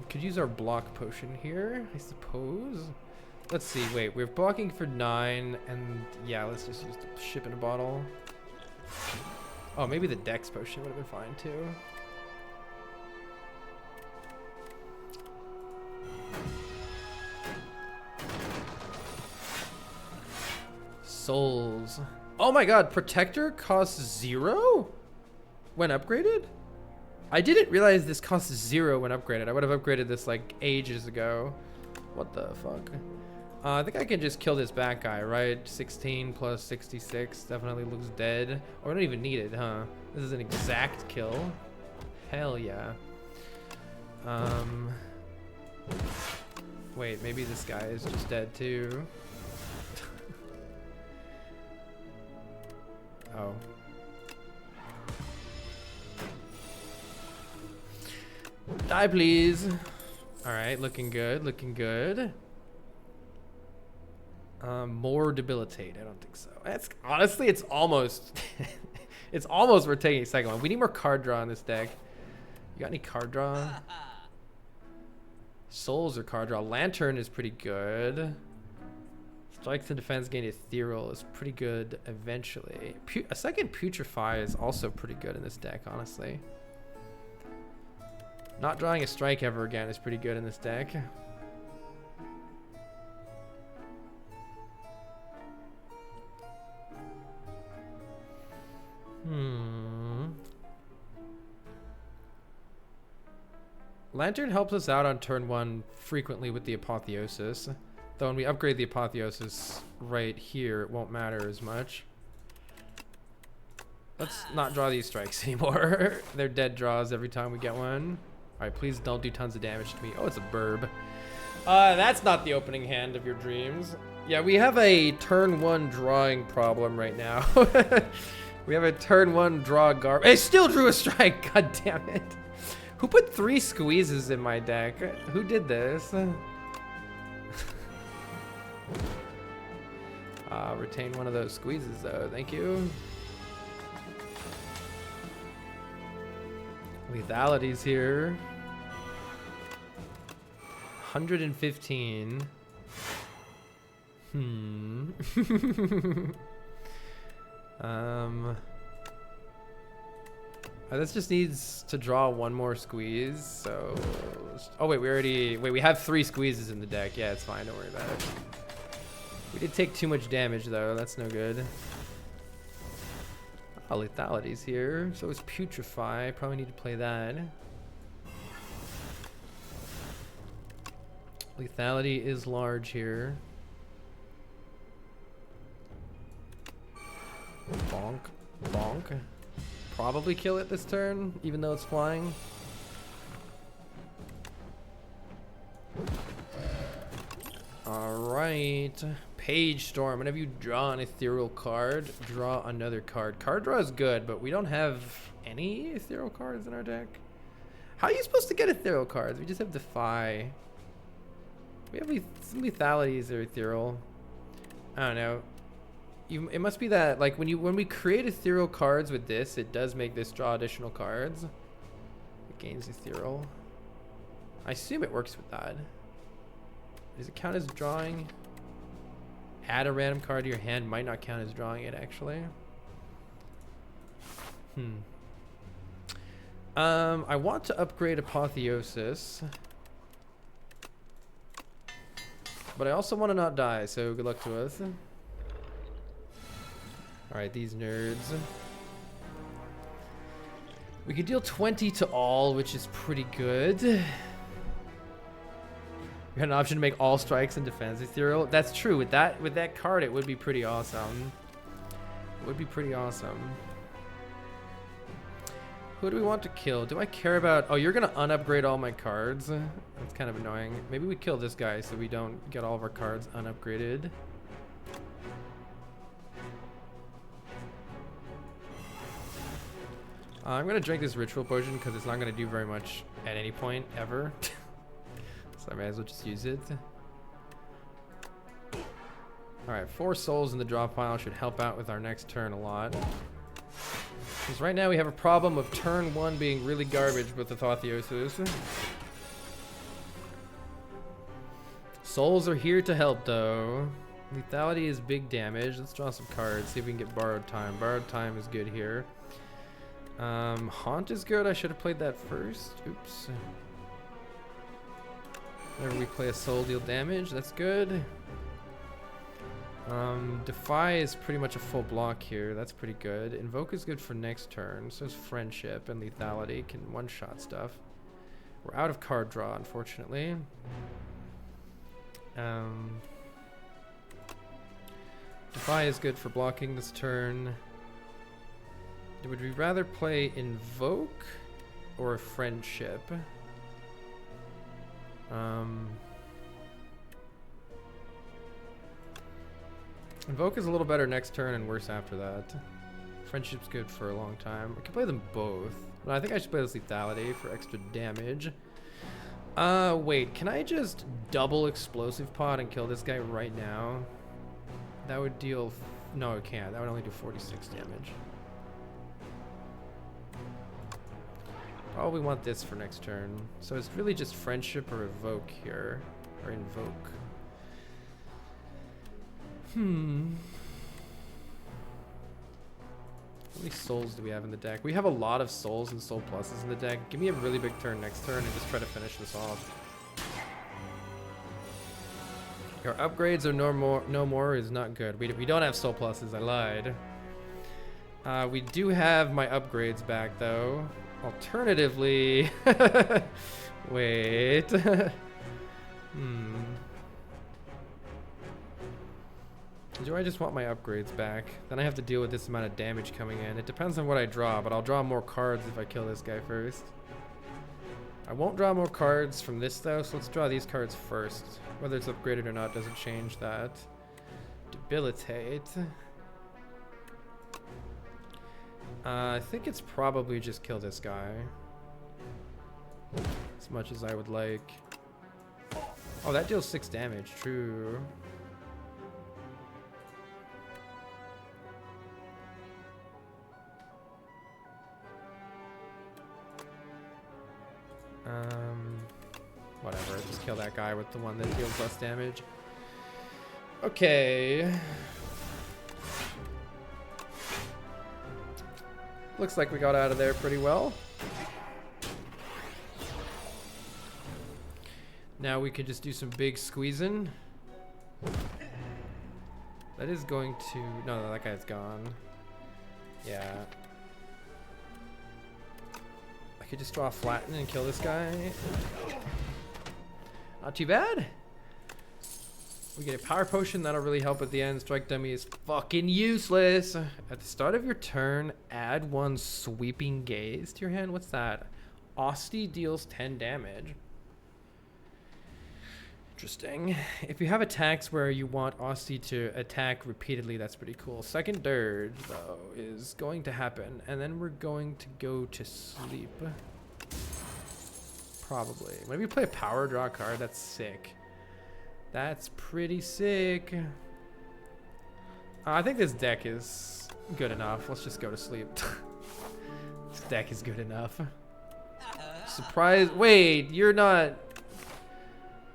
Could use our block potion here, I suppose. Let's see, wait, we're blocking for 9, and yeah, let's just use the ship in a bottle. Oh, maybe the dex potion would have been fine too. Souls. Oh my god, Protector costs 0 when upgraded? I didn't realize this costs 0 when upgraded. I would have upgraded this like ages ago. What the fuck? I think I can just kill this bad guy, right? 16 plus 66 definitely looks dead. Or I don't even need it, huh? This is an exact kill. Hell yeah. Wait, maybe this guy is just dead too. Oh. Die, please. All right, looking good, looking good. More debilitate. I don't think so. It's honestly, it's almost, it's almost worth taking a second one. We need more card draw in this deck. You got any card draw? Souls or card draw. Lantern is pretty good. Strikes and defense gain ethereal is pretty good eventually. A second putrefy is also pretty good in this deck, honestly. Not drawing a strike ever again is pretty good in this deck. Lantern helps us out on turn 1 frequently with the Apotheosis. Though when we upgrade the Apotheosis right here, it won't matter as much. Let's not draw these strikes anymore. They're dead draws every time we get one. Alright, please don't do tons of damage to me. Oh, it's a burb. That's not the opening hand of your dreams. Yeah, we have a turn 1 drawing problem right now. We have a turn 1 draw I still drew a strike, god damn it. Who put 3 squeezes in my deck? Who did this? Retain one of those squeezes though, thank you. Lethality's here. 115. This just needs to draw one more squeeze, so... Oh wait, we have 3 squeezes in the deck. Yeah, it's fine, don't worry about it. We did take too much damage though, that's no good. Oh, Lethality's here, so is Putrefy. Probably need to play that. Lethality is large here. Bonk, bonk. Probably kill it this turn, even though it's flying. Alright. Page Storm. Whenever you draw an ethereal card, draw another card. Card draw is good, but we don't have any ethereal cards in our deck. How are you supposed to get ethereal cards? We just have Defy. We have some Lethalities or ethereal. I don't know. It must be that like when we create ethereal cards with this, it does make this draw additional cards. It gains ethereal. I assume it works with that. Does it count as drawing? Add a random card to your hand might not count as drawing it actually. I want to upgrade Apotheosis. But I also want to not die, so good luck to us. Alright, these nerds. We could deal 20 to all, which is pretty good. You had an option to make all strikes and defense ethereal. That's true. With that card, it would be pretty awesome. It would be pretty awesome. Who do we want to kill? Do I care about... Oh, you're going to unupgrade all my cards? That's kind of annoying. Maybe we kill this guy so we don't get all of our cards unupgraded. I'm going to drink this ritual potion because it's not going to do very much at any point, ever. So I may as well just use it. Alright, 4 souls in the draw pile should help out with our next turn a lot. Because right now we have a problem of turn 1 being really garbage with the Thothiosis. Souls are here to help though. Lethality is big damage. Let's draw some cards, see if we can get Borrowed Time. Borrowed Time is good here. Haunt is good. I should have played that first. Oops. Whenever we play a soul, deal damage. That's good. Defy is pretty much a full block here. That's pretty good. Invoke is good for next turn. So is Friendship and Lethality. Can one-shot stuff. We're out of card draw, unfortunately. Defy is good for blocking this turn. Would we rather play Invoke or Friendship? Invoke is a little better next turn and worse after that. Friendship's good for a long time. We can play them both. No, I think I should play this Lethality for extra damage. Wait, can I just double Explosive Pod and kill this guy right now? That would deal... No, it can't. That would only do 46 damage. Probably want this for next turn. So it's really just Friendship or Evoke here. Or Invoke. How many souls do we have in the deck? We have a lot of souls and soul pluses in the deck. Give me a really big turn next turn and just try to finish this off. Our upgrades are no more is not good. We don't have soul pluses, I lied. We do have my upgrades back though. Alternatively, wait. Do I just want my upgrades back? Then I have to deal with this amount of damage coming in. It depends on what I draw, but I'll draw more cards if I kill this guy first. I won't draw more cards from this though, so let's draw these cards first. Whether it's upgraded or not doesn't change that. Debilitate. I think it's probably just kill this guy. As much as I would like. Oh, that deals 6 damage, true. Whatever, just kill that guy with the one that deals less damage. Okay. Looks like we got out of there pretty well. Now we can just do some big squeezing. That is going to... No, that guy's gone. Yeah. I could just draw a flatten and kill this guy. Not too bad. We get a power potion, that'll really help at the end. Strike dummy is fucking useless. At the start of your turn, add 1 sweeping gaze to your hand. What's that? Asti deals 10 damage. Interesting. If you have attacks where you want Asti to attack repeatedly, that's pretty cool. Second dirge, though, is going to happen. And then we're going to go to sleep. Probably. Maybe play a power, draw a card. That's sick. That's pretty sick. I think this deck is good enough. Let's just go to sleep. This deck is good enough. Surprise. Wait, you're not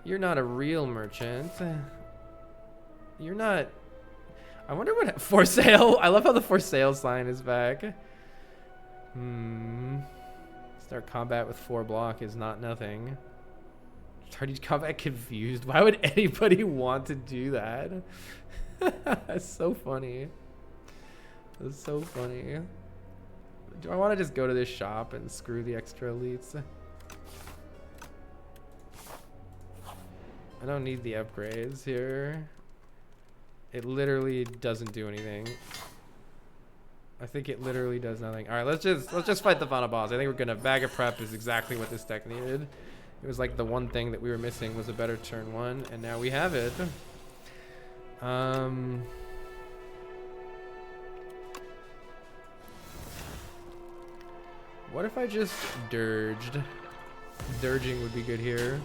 a real merchant. You're not. I wonder what for sale. I love how the for sale sign is back. Start combat with 4 block is not nothing. Starting combat confused. Why would anybody want to do that? That's so funny. That's so funny. Do I want to just go to this shop and screw the extra elites? I don't need the upgrades here. It literally doesn't do anything. I think it literally does nothing. All right, let's just fight the final boss. I think we're gonna bag of prep is exactly what this deck needed. It was like the one thing that we were missing was a better turn one, and now we have it. What if I just dirged? Dirging would be good here.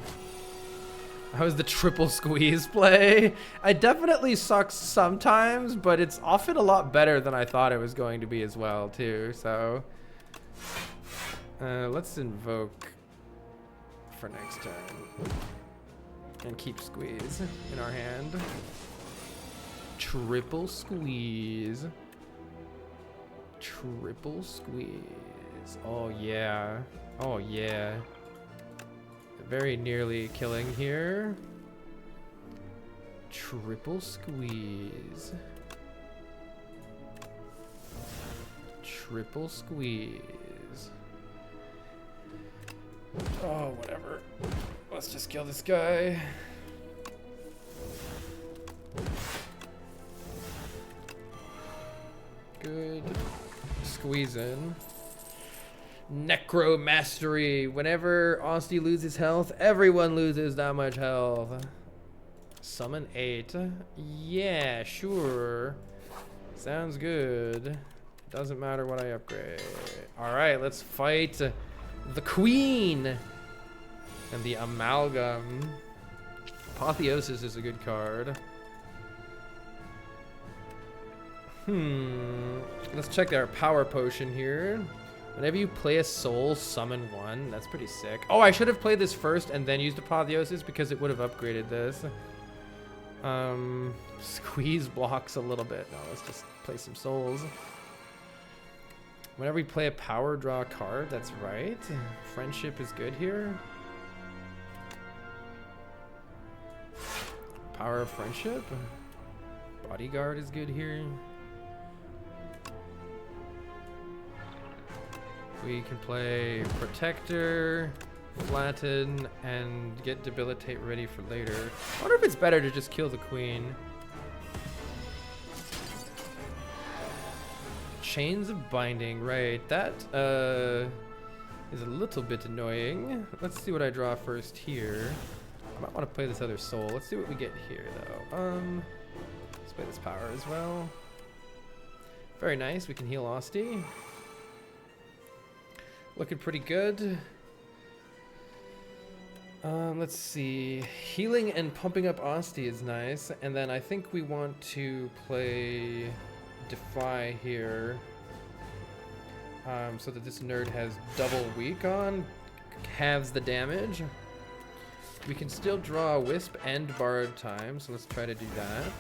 How was the triple squeeze play? I definitely suck sometimes, but it's often a lot better than I thought it was going to be as well, too. So, let's invoke for next turn and keep squeeze in our hand. Triple squeeze. Triple squeeze. Oh yeah. Oh yeah. Very nearly killing here. Triple squeeze. Triple squeeze. Oh, whatever. Let's just kill this guy. Good. Squeeze in. Necro Mastery. Whenever Asti loses health, everyone loses that much health. Summon 8. Yeah, sure. Sounds good. Doesn't matter what I upgrade. Alright, let's fight the Queen and the Amalgam. Apotheosis is a good card. Let's check our power potion here. Whenever you play a soul, summon 1. That's pretty sick. Oh, I should have played this first and then used Apotheosis because it would have upgraded this. Squeeze blocks a little bit. No, let's just play some souls. Whenever we play a power, draw a card. That's right. Friendship is good here. Power of Friendship. Bodyguard is good here. We can play Protector, Flatten, and get Debilitate ready for later. I wonder if it's better to just kill the Queen. Chains of Binding, right. That is a little bit annoying. Let's see what I draw first here. I might want to play this other soul. Let's see what we get here, though. Let's play this power as well. Very nice. We can heal Asti. Looking pretty good. Let's see. Healing and pumping up Asti is nice. And then I think we want to play Defy here. So that this nerd has double weak on. Halves the damage. We can still draw a Wisp and Borrowed Time. So let's try to do that.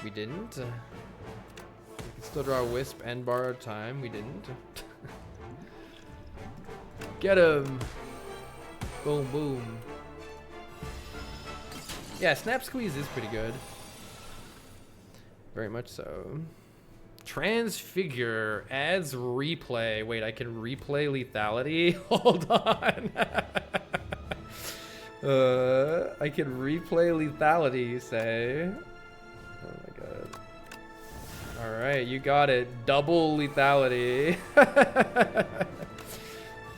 We didn't. We can still draw a Wisp and Borrowed Time. We didn't. Get him! Boom, boom. Yeah, Snap Squeeze is pretty good. Very much so. Transfigure adds replay. Wait, I can replay lethality? Hold on. I can replay lethality, you say? Oh my god. Alright, you got it. Double lethality.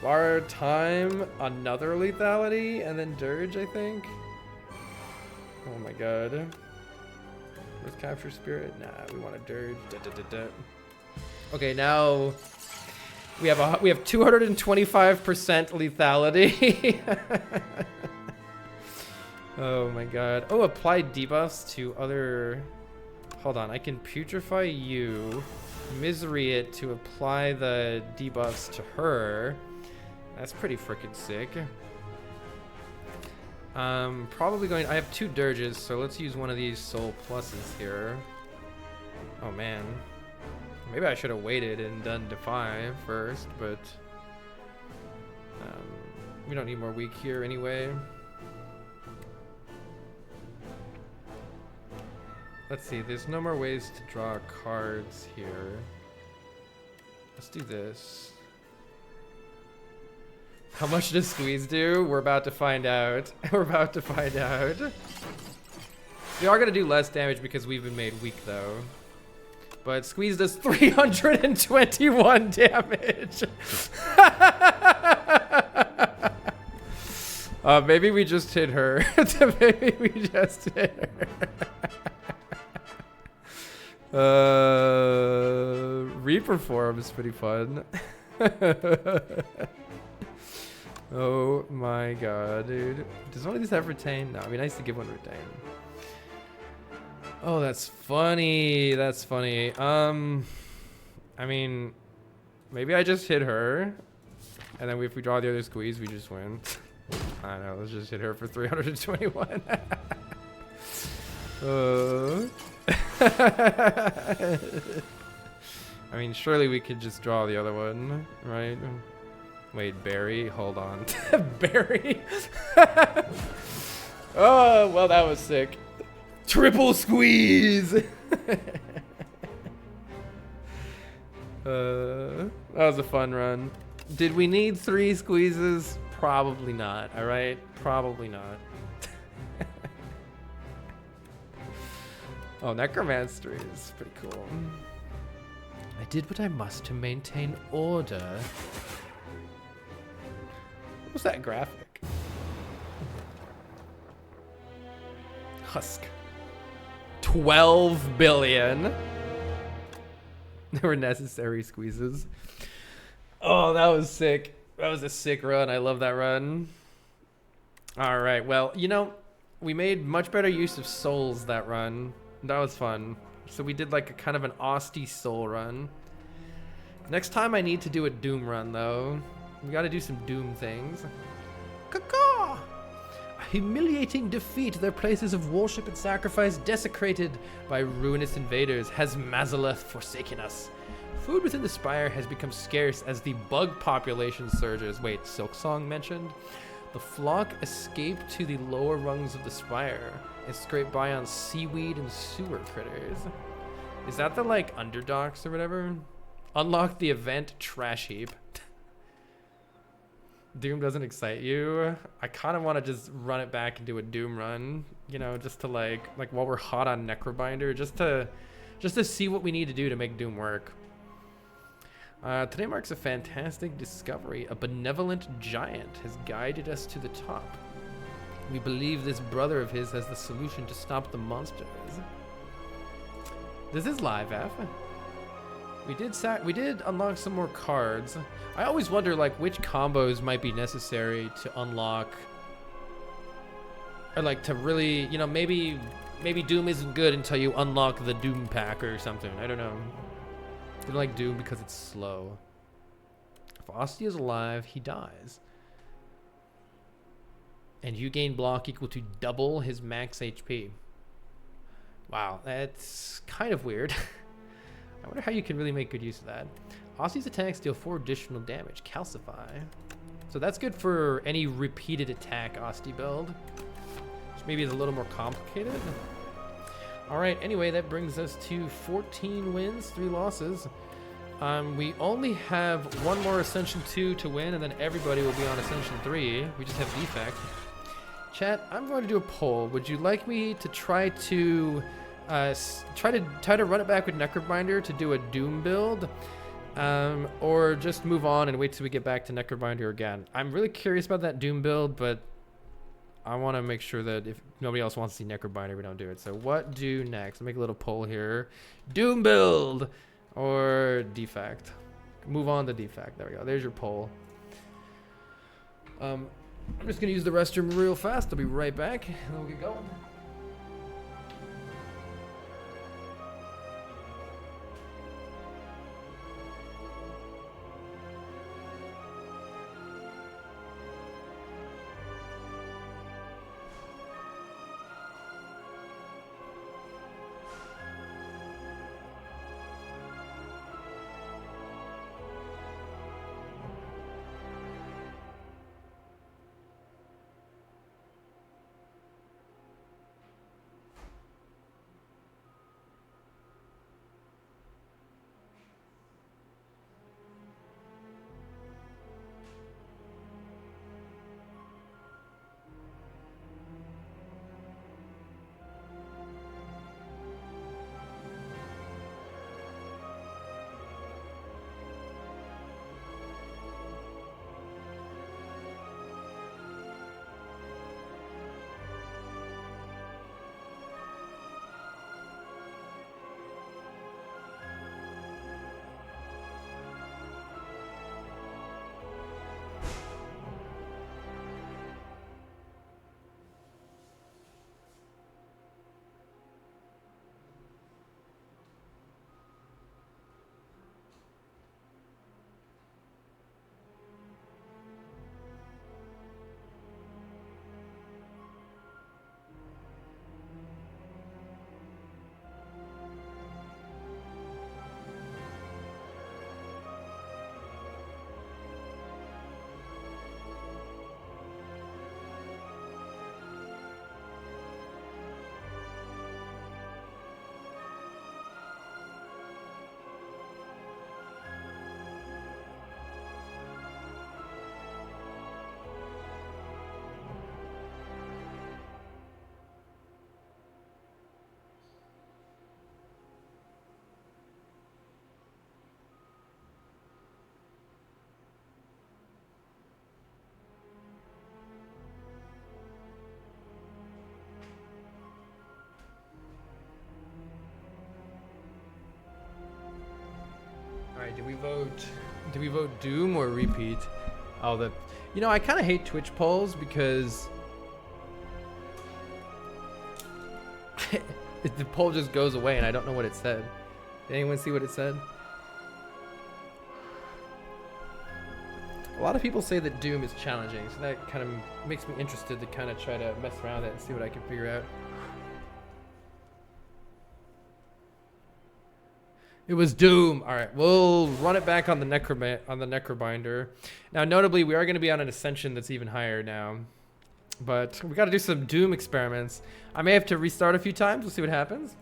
Borrowed Time, another lethality, and then Dirge, I think. Oh my god. Let's Capture Spirit. Nah, we want a Dirge. Okay, now we have 225% lethality. Oh my god. Oh, apply debuffs to other. Hold on, I can putrefy you, misery it to apply the debuffs to her. That's pretty freaking sick. Probably going. I have 2 dirges, so let's use one of these soul pluses here. Oh man, maybe I should have waited and done Defy first, but we don't need more weak here anyway. Let's see. There's no more ways to draw cards here. Let's do this. How much does squeeze do? We're about to find out. We're about to find out. We are gonna do less damage because we've been made weak though. But squeeze does 321 damage. Maybe we just hit her. Maybe we just hit her. Reperform is pretty fun. Oh my god, dude. Does one of these have retain? No, it'd be nice to give one retain. Oh, that's funny. That's funny. I mean, maybe I just hit her. And then if we draw the other squeeze, we just win. I don't know, let's just hit her for 321. I mean, surely we could just draw the other one, right? Wait, Barry? Hold on. Barry? Oh, well, that was sick. Triple squeeze! That was a fun run. Did we need 3 squeezes? Probably not, alright? Probably not. Oh, Necromancery is pretty cool. I did what I must to maintain order. What was that graphic? Husk. 12 billion. There were necessary squeezes. Oh, that was sick. That was a sick run. I love that run. All right. Well, you know, we made much better use of souls that run. That was fun. So we did like a kind of an Austie soul run. Next time I need to do a Doom run, though. We got to do some Doom things. Caw-caw! A humiliating defeat. Their places of worship and sacrifice desecrated by ruinous invaders. Has Mazaleth forsaken us? Food within the spire has become scarce as the bug population surges. Wait, Silksong mentioned? The flock escaped to the lower rungs of the spire and scraped by on seaweed and sewer critters. Is that the, like, underdogs or whatever? Unlock the event Trash Heap. Doom doesn't excite you? I kind of want to just run it back and do a Doom run. You know, just to, like while we're hot on Necrobinder, just to see what we need to do to make Doom work. Today marks a fantastic discovery. A benevolent giant has guided us to the top. We believe this brother of his has the solution to stop the monsters. This is live, F. We did unlock some more cards. I always wonder like which combos might be necessary to unlock, or like to really, you know, maybe Doom isn't good until you unlock the Doom pack or something. I don't know. I don't like Doom because it's slow. If Austie is alive, he dies. And you gain block equal to double his max HP. Wow, that's kind of weird. I wonder how you can really make good use of that. Austie's attacks deal 4 additional damage. Calcify. So that's good for any repeated attack Austie build. Which maybe is a little more complicated. Alright, anyway, that brings us to 14 wins, 3 losses. We only have one more Ascension 2 to win, and then everybody will be on Ascension 3. We just have defect. Chat, I'm going to do a poll. Would you like me to try to run it back with Necrobinder to do a Doom build? Or just move on and wait till we get back to Necrobinder again? I'm really curious about that Doom build, but I want to make sure that if nobody else wants to see Necrobinder, we don't do it. So what do next? I'll make a little poll here. Doom build or defect? Move on to defect. There we go. There's your poll. I'm just going to use the restroom real fast. I'll be right back, and then we'll get going. do we vote Doom or repeat? Oh, you know, I kind of hate Twitch polls because the poll just goes away and I don't know what it said. Did anyone see what it said? A lot of people say that Doom is challenging, so that kind of makes me interested to kind of try to mess around with it and see what I can figure out. It was Doom. All right, we'll run it back on the Necrobinder. Now, notably, we are going to be on an Ascension that's even higher now, but we got to do some Doom experiments. I may have to restart a few times. We'll see what happens.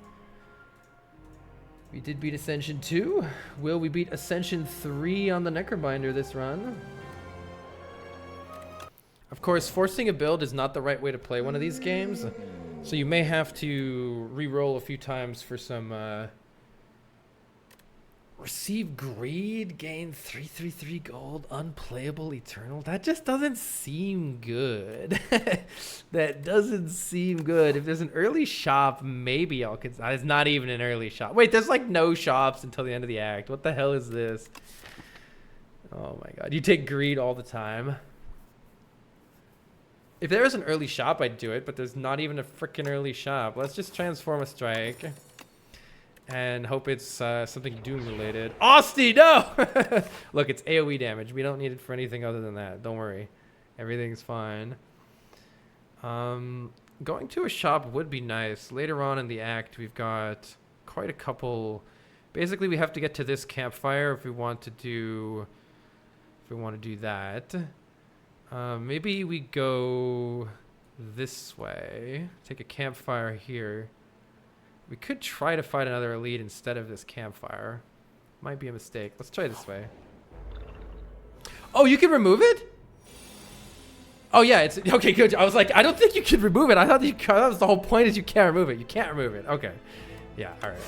We did beat Ascension 2. Will we beat Ascension 3 on the Necrobinder this run? Of course, forcing a build is not the right way to play one of these games, so you may have to re-roll a few times for some... Receive greed, gain 333 gold, unplayable eternal. That just doesn't seem good. That doesn't seem good. If there's an early shop, maybe I'll consider. It's not even an early shop. Wait, there's like no shops until the end of the act. What the hell is this? Oh my god. You take greed all the time. If there was an early shop, I'd do it, but there's not even a freaking early shop. Let's just transform a strike. And hope it's something Doom related. Austin, no! Look, it's AoE damage. We don't need it for anything other than that. Don't worry. Everything's fine. Going to a shop would be nice. Later on in the act, we've got quite a couple. Basically, we have to get to this campfire if we want to do that. Maybe we go this way. Take a campfire here. We could try to fight another elite instead of this campfire. Might be a mistake. Let's try this way. Oh, you can remove it? Oh yeah, it's okay. Good. I was like, I don't think you can remove it. I thought that was the whole point. Is you can't remove it. You can't remove it. Okay. Yeah. All right.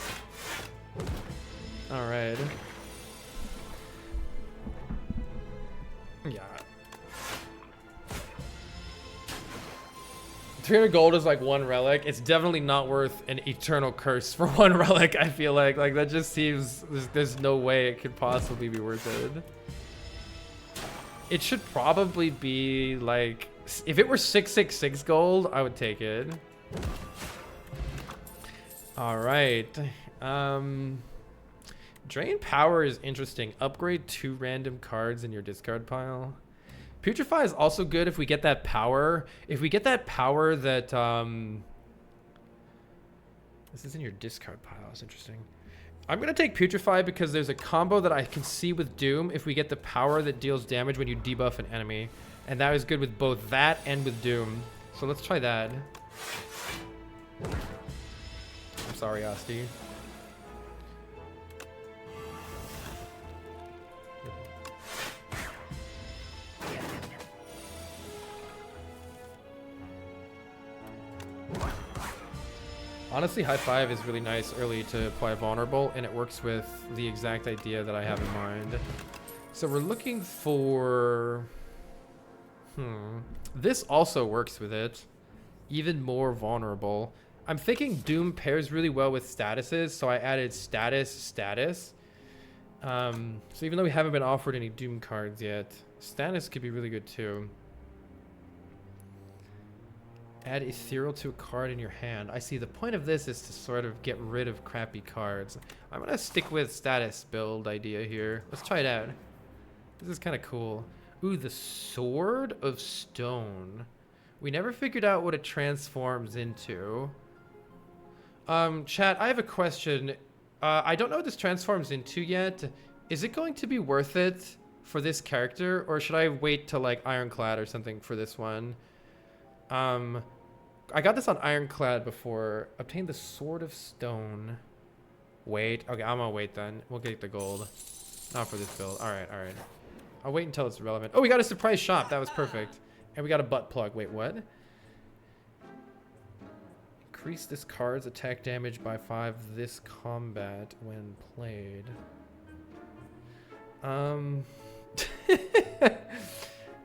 All right. Yeah. 300 gold is like one relic. It's definitely not worth an eternal curse for one relic. I feel like that just seems there's no way it could possibly be worth it. It should probably be like, if it were 666 gold, I would take it. All right. Drain power is interesting. Upgrade 2 random cards in your discard pile. Putrefy is also good if we get that power. If we get that power that... This is in your discard pile. That's interesting. I'm going to take Putrefy because there's a combo that I can see with Doom if we get the power that deals damage when you debuff an enemy. And that is good with both that and with Doom. So let's try that. I'm sorry, Asti. Honestly, high five is really nice early to apply vulnerable, and it works with the exact idea that I have in mind. So we're looking for... This also works with it. Even more vulnerable. I'm thinking Doom pairs really well with statuses, so I added status. So even though we haven't been offered any Doom cards yet, status could be really good too. Add ethereal to a card in your hand. I see. The point of this is to sort of get rid of crappy cards. I'm gonna stick with status build idea here. Let's try it out. This is kind of cool. Ooh, the Sword of Stone. We never figured out what it transforms into. Chat, I have a question. I don't know what this transforms into yet. Is it going to be worth it for this character, or should I wait till like Ironclad or something for this one? I got this on Ironclad before. Obtain the Sword of Stone. Wait. Okay, I'm gonna wait then. We'll get the gold. Not for this build. Alright, alright. I'll wait until it's relevant. Oh, we got a surprise shop. That was perfect. And we got a butt plug. Wait, what? Increase this card's attack damage by 5 this combat when played.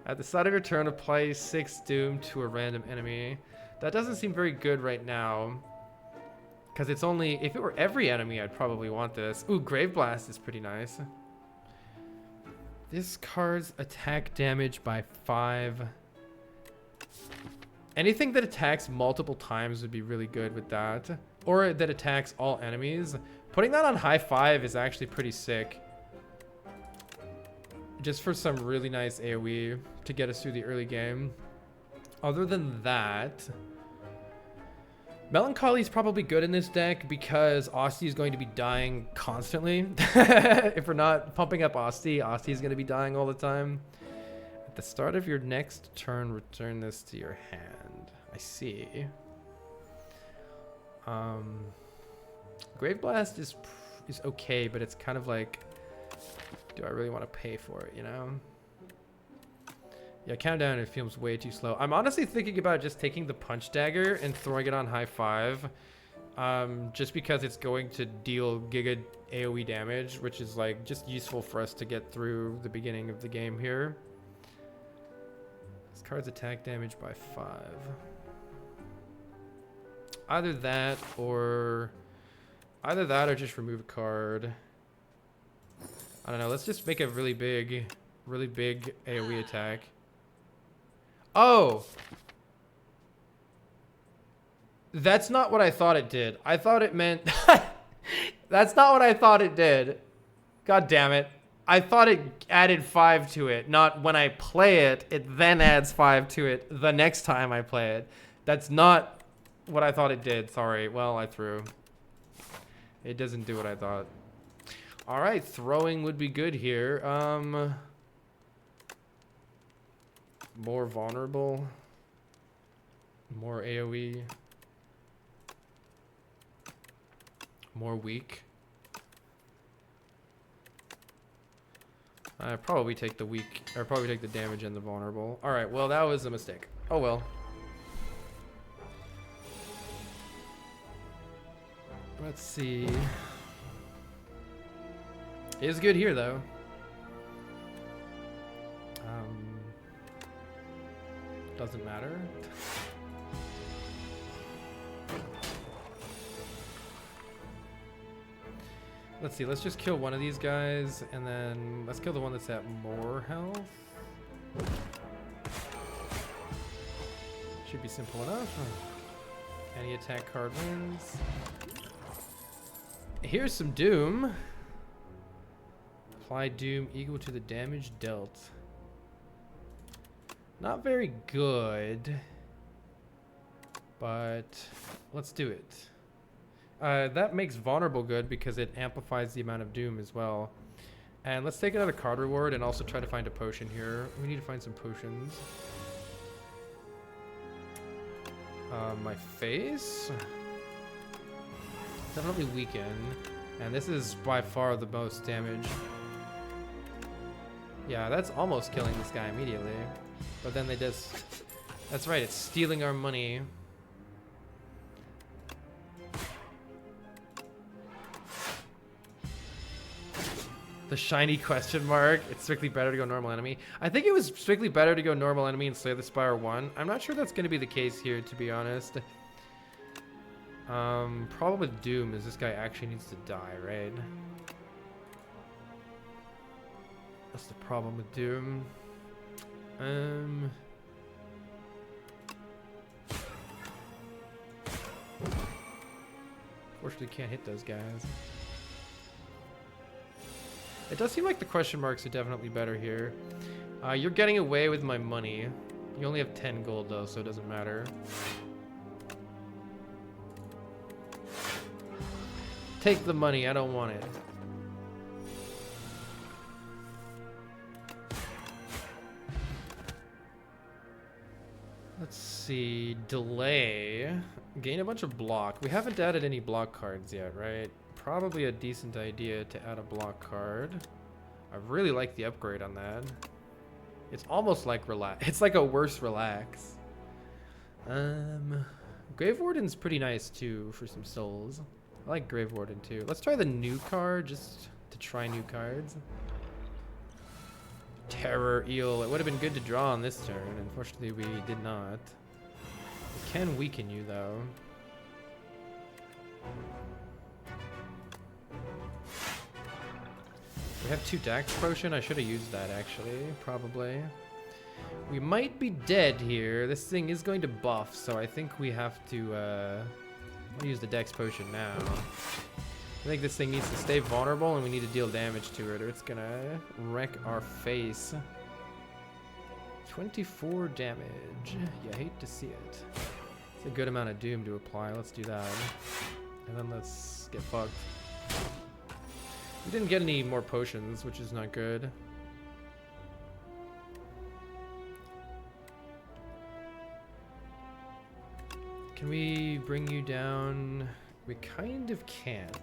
At the start of your turn, apply 6 Doom to a random enemy. That doesn't seem very good right now. Because it's only... If it were every enemy, I'd probably want this. Ooh, Grave Blast is pretty nice. This card's attack damage by 5. Anything that attacks multiple times would be really good with that. Or that attacks all enemies. Putting that on high 5 is actually pretty sick. Just for some really nice AoE to get us through the early game. Other than that, Melancholy is probably good in this deck because Asti is going to be dying constantly. If we're not pumping up Asti, Asti is going to be dying all the time. At the start of your next turn, return this to your hand. I see. Grave Blast is okay, but it's kind of like, do I really want to pay for it, you know? Yeah, countdown, it feels way too slow. I'm honestly thinking about just taking the Punch Dagger and throwing it on high 5. Just because it's going to deal giga AoE damage, which is like just useful for us to get through the beginning of the game here. This card's attack damage by 5. Either that or just remove a card. I don't know, let's just make a really big AoE attack. Oh! That's not what I thought it did. I thought it meant... That's not what I thought it did. God damn it. I thought it added 5 to it. Not when I play it, it then adds 5 to it the next time I play it. That's not what I thought it did. Sorry. Well, I threw. It doesn't do what I thought. Alright, throwing would be good here. More vulnerable. More AoE. More weak. I probably take the weak, or probably take the damage and the vulnerable. Alright, well that was a mistake. Oh well. Let's see. It is good here though. Doesn't matter. Let's see, let's just kill one of these guys, and then let's kill the one that's at more health. Should be simple enough. Any attack card wins. Here's some Doom. Apply Doom equal to the damage dealt. Not very good, but let's do it. That makes vulnerable good because it amplifies the amount of Doom as well. And let's take another card reward and also try to find a potion here. We need to find some potions. My face? Definitely weaken. And this is by far the most damage. Yeah, that's almost killing this guy immediately. But then they just... That's right, it's stealing our money. The shiny question mark. It's strictly better to go normal enemy. I think it was strictly better to go normal enemy and Slay the Spire 1. I'm not sure that's going to be the case here, to be honest. Problem with Doom is this guy actually needs to die, right? That's the problem with Doom. Fortunately, can't hit those guys. It does seem like the question marks are definitely better here. You're getting away with my money. You only have 10 gold though, so it doesn't matter. Take the money, I don't want it. Let's see, delay. Gain a bunch of block. We haven't added any block cards yet, right? Probably a decent idea to add a block card. I really like the upgrade on that. It's almost like relax. It's like a worse relax. Grave Warden's pretty nice too for some souls. I like Grave Warden too. Let's try the new card just to try new cards. Terror Eel. It would have been good to draw on this turn. Unfortunately, we did not. We can weaken you though. We have 2 Dex potion. I should have used that actually, probably. We might be dead here. This thing is going to buff, so I think we have to use the Dex potion now. I think this thing needs to stay vulnerable and we need to deal damage to it or it's gonna wreck our face. 24 damage. You hate to see it. It's a good amount of doom to apply. Let's do that. And then let's get fucked. We didn't get any more potions, which is not good. Can we bring you down? We kind of can't.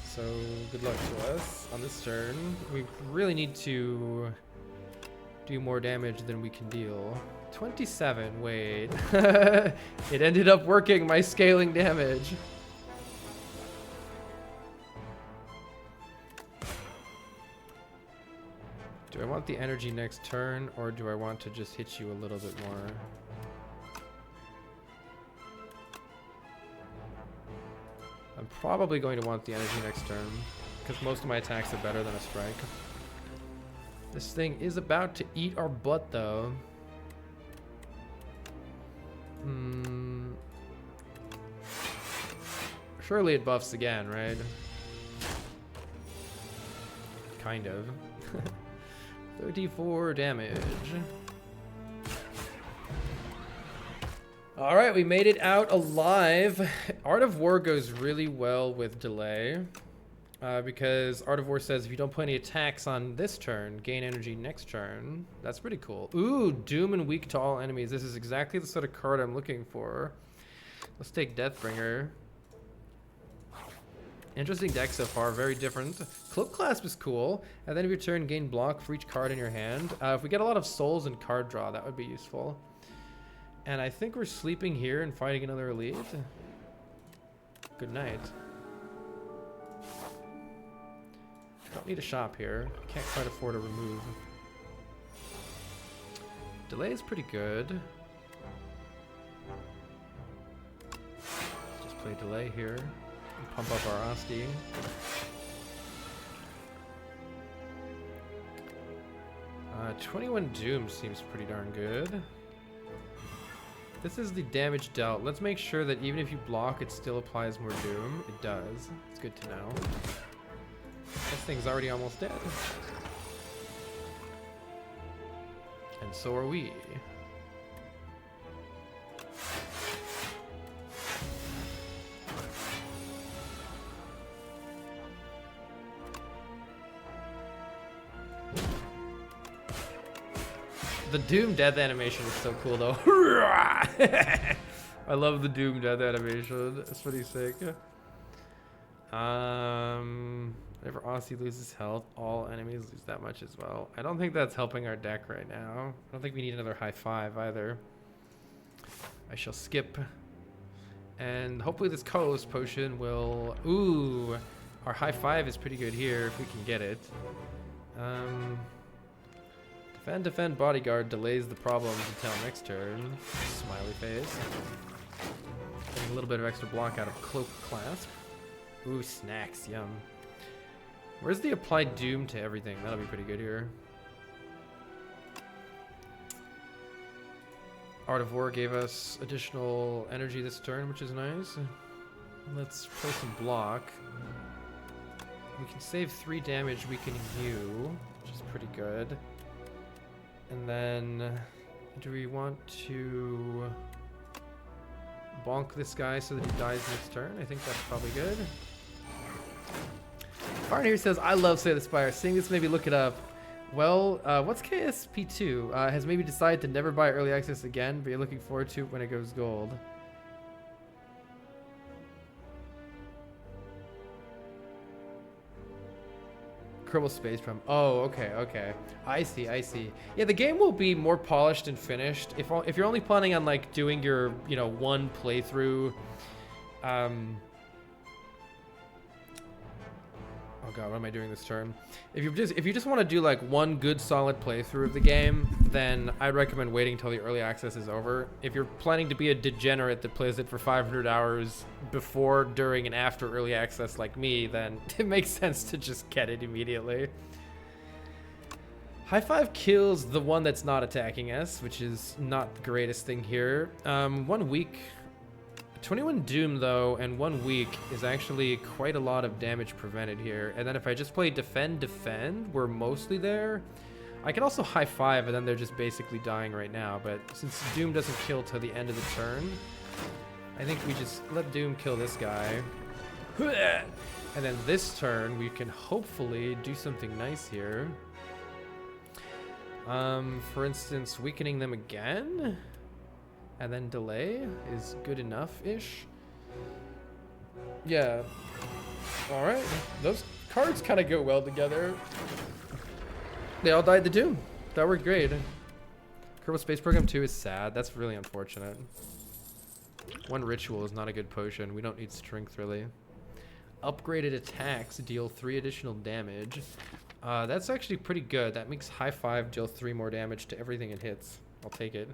So good luck to us on this turn. We really need to do more damage than we can deal. 27, wait. It ended up working, my scaling damage. Do I want the energy next turn, or do I want to just hit you a little bit more? I'm probably going to want the energy next turn, because most of my attacks are better than a strike. This thing is about to eat our butt, though. Surely it buffs again, right? Kind of. 34 damage. All right, we made it out alive. Art of War goes really well with delay. Because Art of War says if you don't put any attacks on this turn, gain energy next turn. That's pretty cool. Ooh, Doom and weak to all enemies. This is exactly the sort of card I'm looking for. Let's take Deathbringer. Interesting deck so far, very different. Cloak Clasp is cool. At the end of your turn, gain block for each card in your hand. If we get a lot of souls and card draw, that would be useful. And I think we're sleeping here and fighting another elite. Good night. Don't need a shop here. Can't quite afford a remove. Delay is pretty good. Just play delay here. And pump up our Asti. Uh, 21 Doom seems pretty darn good. This is the damage dealt. Let's make sure that even if you block, it still applies more Doom. It does. It's good to know. This thing's already almost dead. And so are we. The Doom death animation is so cool though. I love the Doom death animation. It's pretty sick. Whenever Aussie loses health, all enemies lose that much as well. I don't think that's helping our deck right now. I don't think we need another high five either. I shall skip. And hopefully this Colorless Potion will... Ooh! Our high five is pretty good here if we can get it. Defend, Bodyguard delays the problems until next turn. Smiley face. Getting a little bit of extra block out of Cloak Clasp. Ooh, snacks, yum. Where's the applied Doom to everything? That'll be pretty good here. Art of War gave us additional energy this turn, which is nice. Let's play some block. We can save 3 damage we can heal, which is pretty good. And then, do we want to bonk this guy so that he dies next turn? I think that's probably good. Farn here says, I love Slay the Spire. Seeing this made me look it up. Well, what's KSP2? Has maybe decided to never buy early access again, but you're looking forward to it when it goes gold. Kerbal Space Program. Oh, okay. I see. Yeah, the game will be more polished and finished. If you're only planning on like doing your, one Oh god, what am I doing this turn? If you just want to do like one good solid playthrough of the game, then I'd recommend waiting until the early access is over. If you're planning to be a degenerate that plays it for 500 hours before, during, and after early access like me, then it makes sense to just get it immediately. High five kills the one that's not attacking us, which is not the greatest thing here. 1 week. 21 Doom, though, and 1 week is actually quite a lot of damage prevented here. And then if I just play Defend, we're mostly there. I can also high five, and then they're just basically dying right now. But since Doom doesn't kill till the end of the turn, I think we just let Doom kill this guy. And then this turn, we can hopefully do something nice here. For instance, weakening them again. And then delay is good enough-ish. Yeah. Alright. Those cards kind of go well together. They all died to Doom. That worked great. Kerbal Space Program 2 is sad. That's really unfortunate. 1 ritual is not a good potion. We don't need strength, really. Upgraded attacks deal 3 additional damage. That's actually pretty good. That makes high five deal 3 more damage to everything it hits. I'll take it.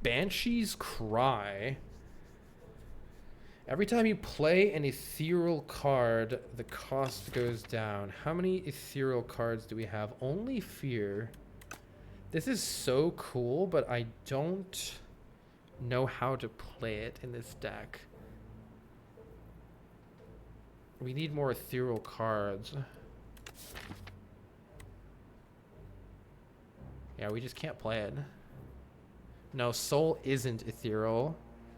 Banshee's Cry. Every time you play an ethereal card, the cost goes down. How many ethereal cards do we have? Only Fear. This is so cool, but I don't know how to play it in this deck. We need more ethereal cards. Yeah, we just can't play it. No, Soul isn't ethereal.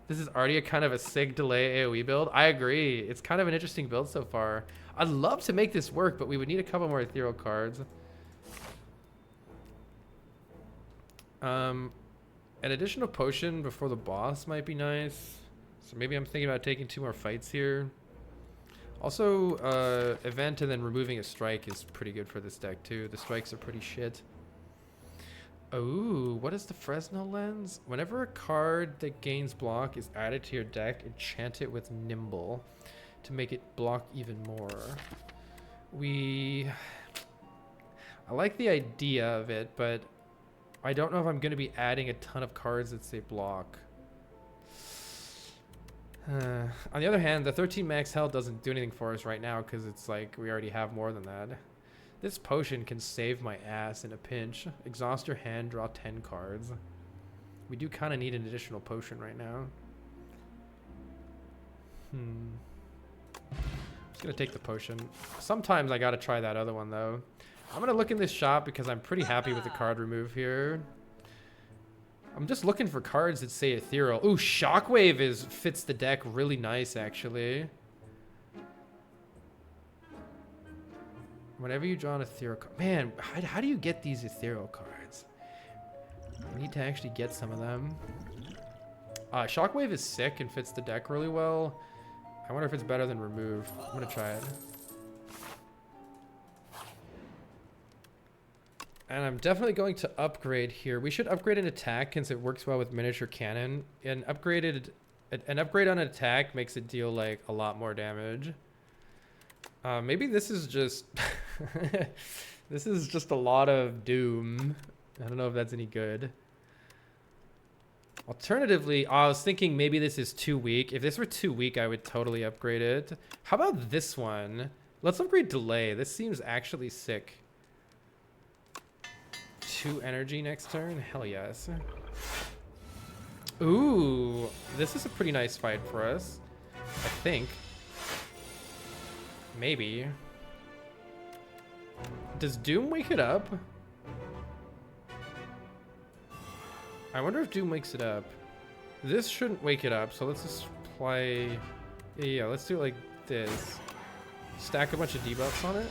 This is already a kind of a sig delay AoE build. I agree. It's kind of an interesting build so far. I'd love to make this work, but we would need a couple more ethereal cards. An additional potion before the boss might be nice. So maybe I'm thinking about taking 2 more fights here. Also, event and then removing a strike is pretty good for this deck too. The strikes are pretty shit. Oh, what is the Fresno lens? Whenever a card that gains block is added to your deck, enchant it with Nimble to make it block even more. I like the idea of it, but I don't know if I'm going to be adding a ton of cards that say block. On the other hand, the 13 max health doesn't do anything for us right now because it's like we already have more than that. This potion can save my ass in a pinch. Exhaust your hand, draw 10 cards. We do kind of need an additional potion right now. I'm just going to take the potion. Sometimes I got to try that other one, though. I'm going to look in this shop because I'm pretty happy with the card remove here. I'm just looking for cards that say ethereal. Ooh, Shockwave fits the deck really nice, actually. Whenever you draw an ethereal card. Man, how do you get these ethereal cards? I need to actually get some of them. Shockwave is sick and fits the deck really well. I wonder if it's better than remove. I'm going to try it. And I'm definitely going to upgrade here. We should upgrade an attack since it works well with miniature cannon. An upgrade on an attack makes it deal like a lot more damage. Maybe this is just this is just a lot of Doom. I don't know if that's any good. Alternatively, I was thinking maybe this is too weak. If this were too weak, I would totally upgrade it. How about this one? Let's upgrade Delay. This seems actually sick. 2 energy next turn? Hell yes. Ooh, this is a pretty nice fight for us, I think. Maybe. Does Doom wake it up? I wonder if Doom wakes it up. This shouldn't wake it up, so let's just play... Yeah, let's do it like this. Stack a bunch of debuffs on it.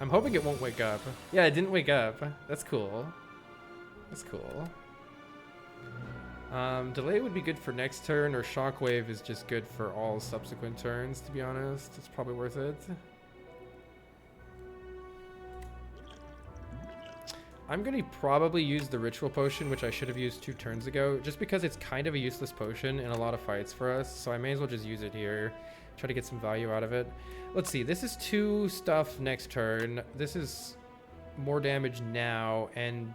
I'm hoping it won't wake up. Yeah, it didn't wake up. That's cool. That's cool. Delay would be good for next turn, or Shockwave is just good for all subsequent turns, to be honest. It's probably worth it. I'm going to probably use the Ritual Potion, which I should have used 2 turns ago, just because it's kind of a useless potion in a lot of fights for us, so I may as well just use it here. Try to get some value out of it. Let's see. This is 2 stuff next turn. This is more damage now, and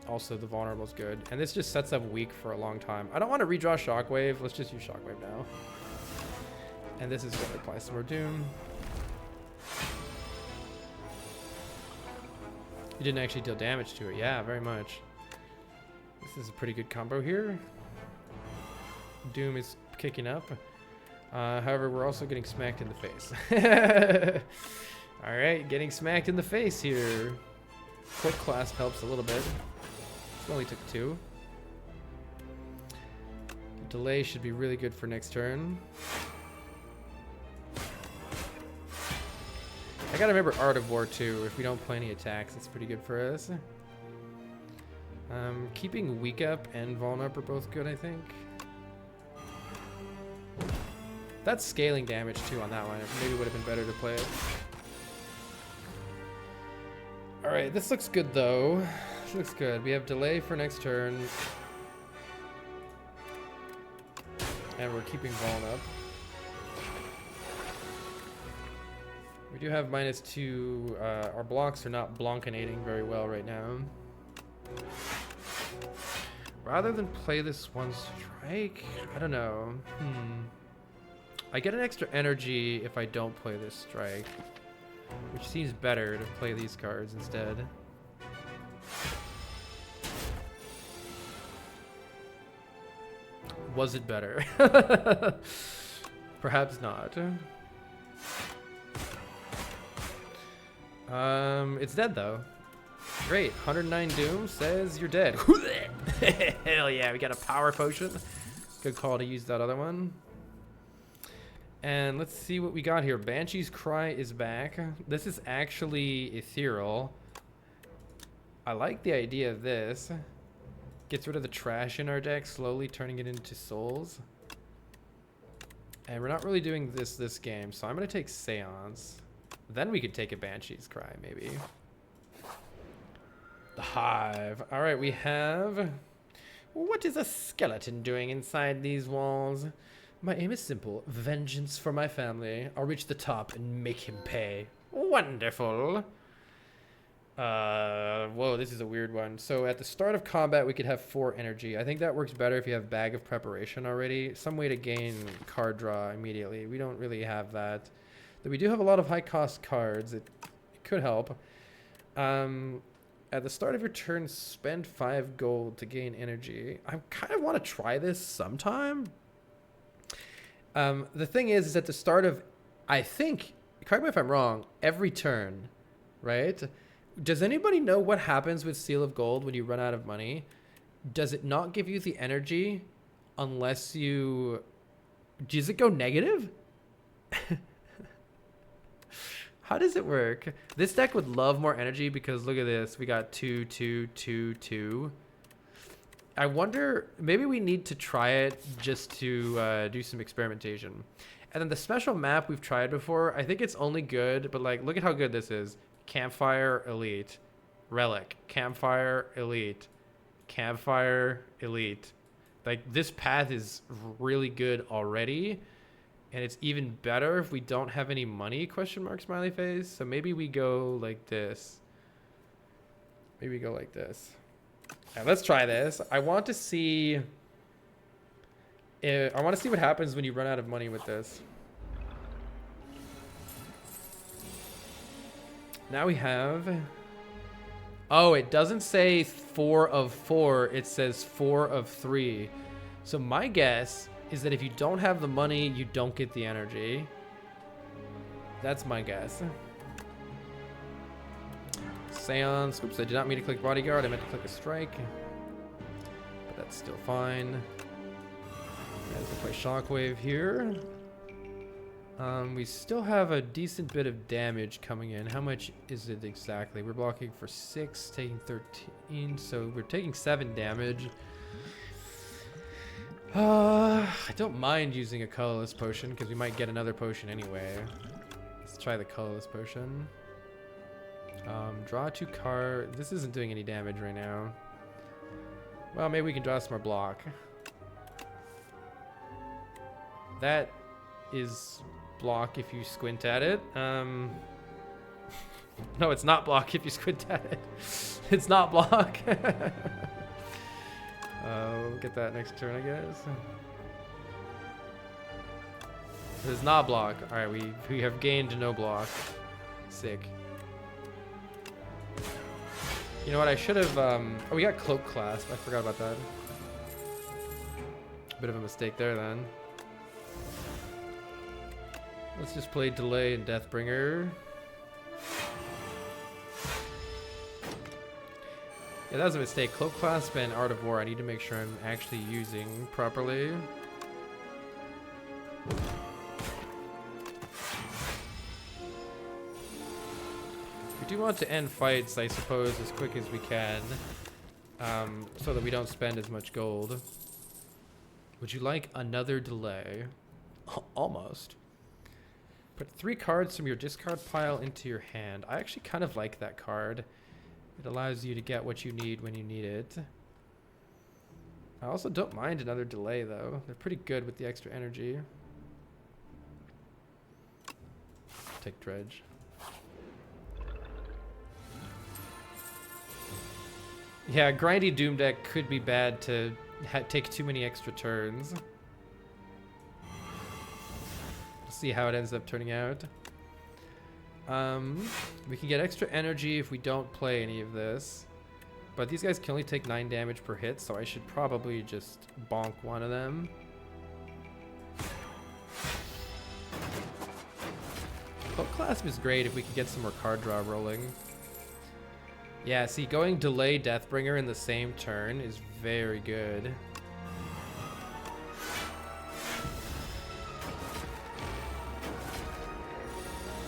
also the vulnerable is good. And this just sets up weak for a long time. I don't want to redraw Shockwave. Let's just use Shockwave now. And this is going to apply some more Doom. You didn't actually deal damage to it. Yeah, very much. This is a pretty good combo here. Doom is kicking up. However, we're also getting smacked in the face. Alright, getting smacked in the face here. Quick clasp helps a little bit. It only took 2. Delay should be really good for next turn. I gotta remember Art of War too. If we don't play any attacks, it's pretty good for us. Keeping weak up and vuln up are both good, I think. That's scaling damage too on that one. It maybe would have been better to play it. Alright, this looks good though. This looks good. We have delay for next turn. And we're keeping vuln up. We do have -2. Our blocks are not blonkinating very well right now. Rather than play this 1 strike, I don't know. I get an extra energy if I don't play this strike, which seems better to play these cards instead. Was it better? Perhaps not. It's dead though. Great. 109 Doom says you're dead. Hell yeah, we got a power potion. Good call to use that other one. And let's see what we got here. Banshee's Cry is back. This is actually ethereal. I like the idea of this. Gets rid of the trash in our deck, slowly turning it into souls. And we're not really doing this game, so I'm going to take Seance. Then we could take a Banshee's Cry, maybe. The Hive. All right, we have... What is a skeleton doing inside these walls? My aim is simple. Vengeance for my family. I'll reach the top and make him pay. Wonderful. Whoa, this is a weird one. So at the start of combat, we could have 4 energy. I think that works better if you have Bag of Preparation already. Some way to gain card draw immediately. We don't really have that. But we do have a lot of high-cost cards. It could help. At the start of your turn, spend 5 gold to gain energy. I kind of want to try this sometime. The thing is at the start of, I think, correct me if I'm wrong, every turn, right? Does anybody know what happens with Seal of Gold when you run out of money? Does it not give you the energy unless you... Does it go negative? How does it work? This deck would love more energy because look at this. We got 2, 2, 2, 2. I wonder, maybe we need to try it just to do some experimentation. And then the special map we've tried before, I think it's only good, but like, look at how good this is. Campfire, Elite. Relic. Campfire, Elite. Campfire, Elite. Like, this path is really good already. And it's even better if we don't have any money, question mark, smiley face. So maybe we go like this. Maybe we go like this. Yeah, let's try this. I want to see what happens when you run out of money with this. Now we have... Oh, it doesn't say 4 of 4. It says 4 of 3. So my guess is that if you don't have the money, you don't get the energy. That's my guess. Seance. Oops, I did not mean to click Bodyguard. I meant to click a strike. But that's still fine. As we play Shockwave here. We still have a decent bit of damage coming in. How much is it exactly? We're blocking for 6, taking 13. So we're taking 7 damage. I don't mind using a colorless potion because we might get another potion anyway. Let's try the colorless potion. Draw 2 cards. This isn't doing any damage right now. Well, maybe we can draw some more block. That is block if you squint at it. No, it's not block if you squint at it. It's not block. We'll get that next turn, I guess. It is not block. All right, we have gained no block. Sick. You know what? I should have. Oh, we got cloak clasp. I forgot about that. Bit of a mistake there, then. Let's just play delay and Deathbringer. Yeah, that was a mistake. Cloak clasp and Art of War. I need to make sure I'm actually using properly. We do want to end fights, I suppose, as quick as we can, so that we don't spend as much gold. Would you like another delay? Almost. Put 3 cards from your discard pile into your hand. I actually kind of like that card. It allows you to get what you need when you need it. I also don't mind another delay, though. They're pretty good with the extra energy. Take Dredge. Yeah, grindy Doom deck could be bad to take too many extra turns. We'll see how it ends up turning out. We can get extra energy if we don't play any of this. But these guys can only take 9 damage per hit, so I should probably just bonk one of them. Cloak Clasp is great if we can get some more card draw rolling. Yeah, see, going delay Deathbringer in the same turn is very good.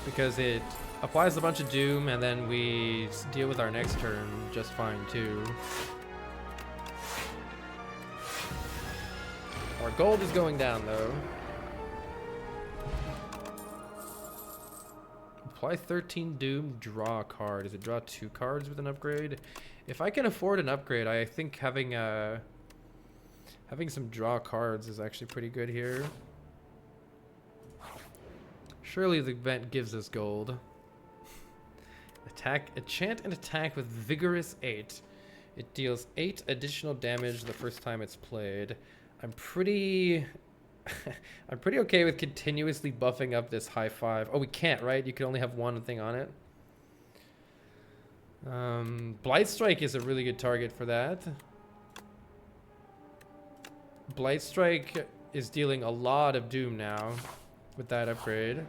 Because it applies a bunch of doom and then we deal with our next turn just fine too. Our gold is going down though. Apply 13 doom, draw a card. Does it draw 2 cards with an upgrade? If I can afford an upgrade, I think having some draw cards is actually pretty good here. Surely the event gives us gold. Attack, enchant and attack with Vigorous 8. It deals 8 additional damage the first time it's played. I'm pretty okay with continuously buffing up this high 5. Oh, we can't, right? You can only have one thing on it. Blight Strike is a really good target for that. Blight Strike is dealing a lot of doom now with that upgrade.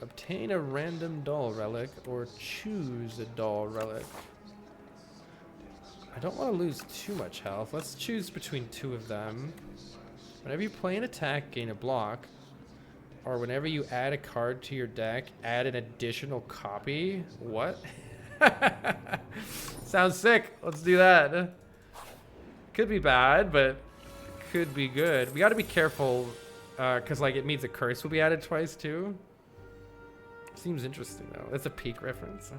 Obtain a random doll relic or choose a doll relic. I don't want to lose too much health. Let's choose between 2 of them. Whenever you play an attack, gain a block. Or whenever you add a card to your deck, add an additional copy. What? Sounds sick. Let's do that. Could be bad, but could be good. We got to be careful because like it means a curse will be added twice too. Seems interesting though. That's a peak reference.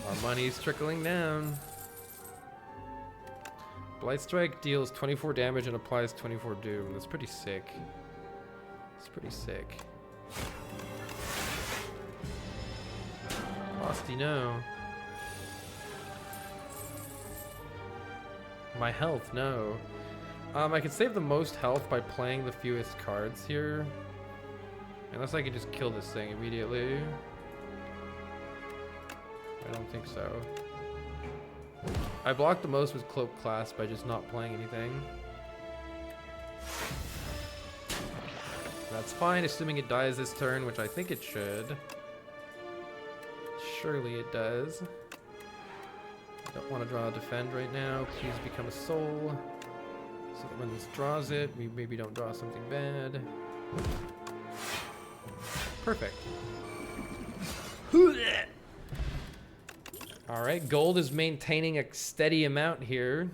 Our money's trickling down. Blight Strike deals 24 damage and applies 24 doom. That's pretty sick. It's pretty sick. Frosty, no. My health, no. I can save the most health by playing the fewest cards here. Unless I can just kill this thing immediately. I don't think so. I blocked the most with Cloak Clasp by just not playing anything. That's fine, assuming it dies this turn, which I think it should. Surely it does. I don't want to draw a defend right now. Please become a soul. So that when this draws it, we maybe don't draw something bad. Perfect. Alright, gold is maintaining a steady amount here.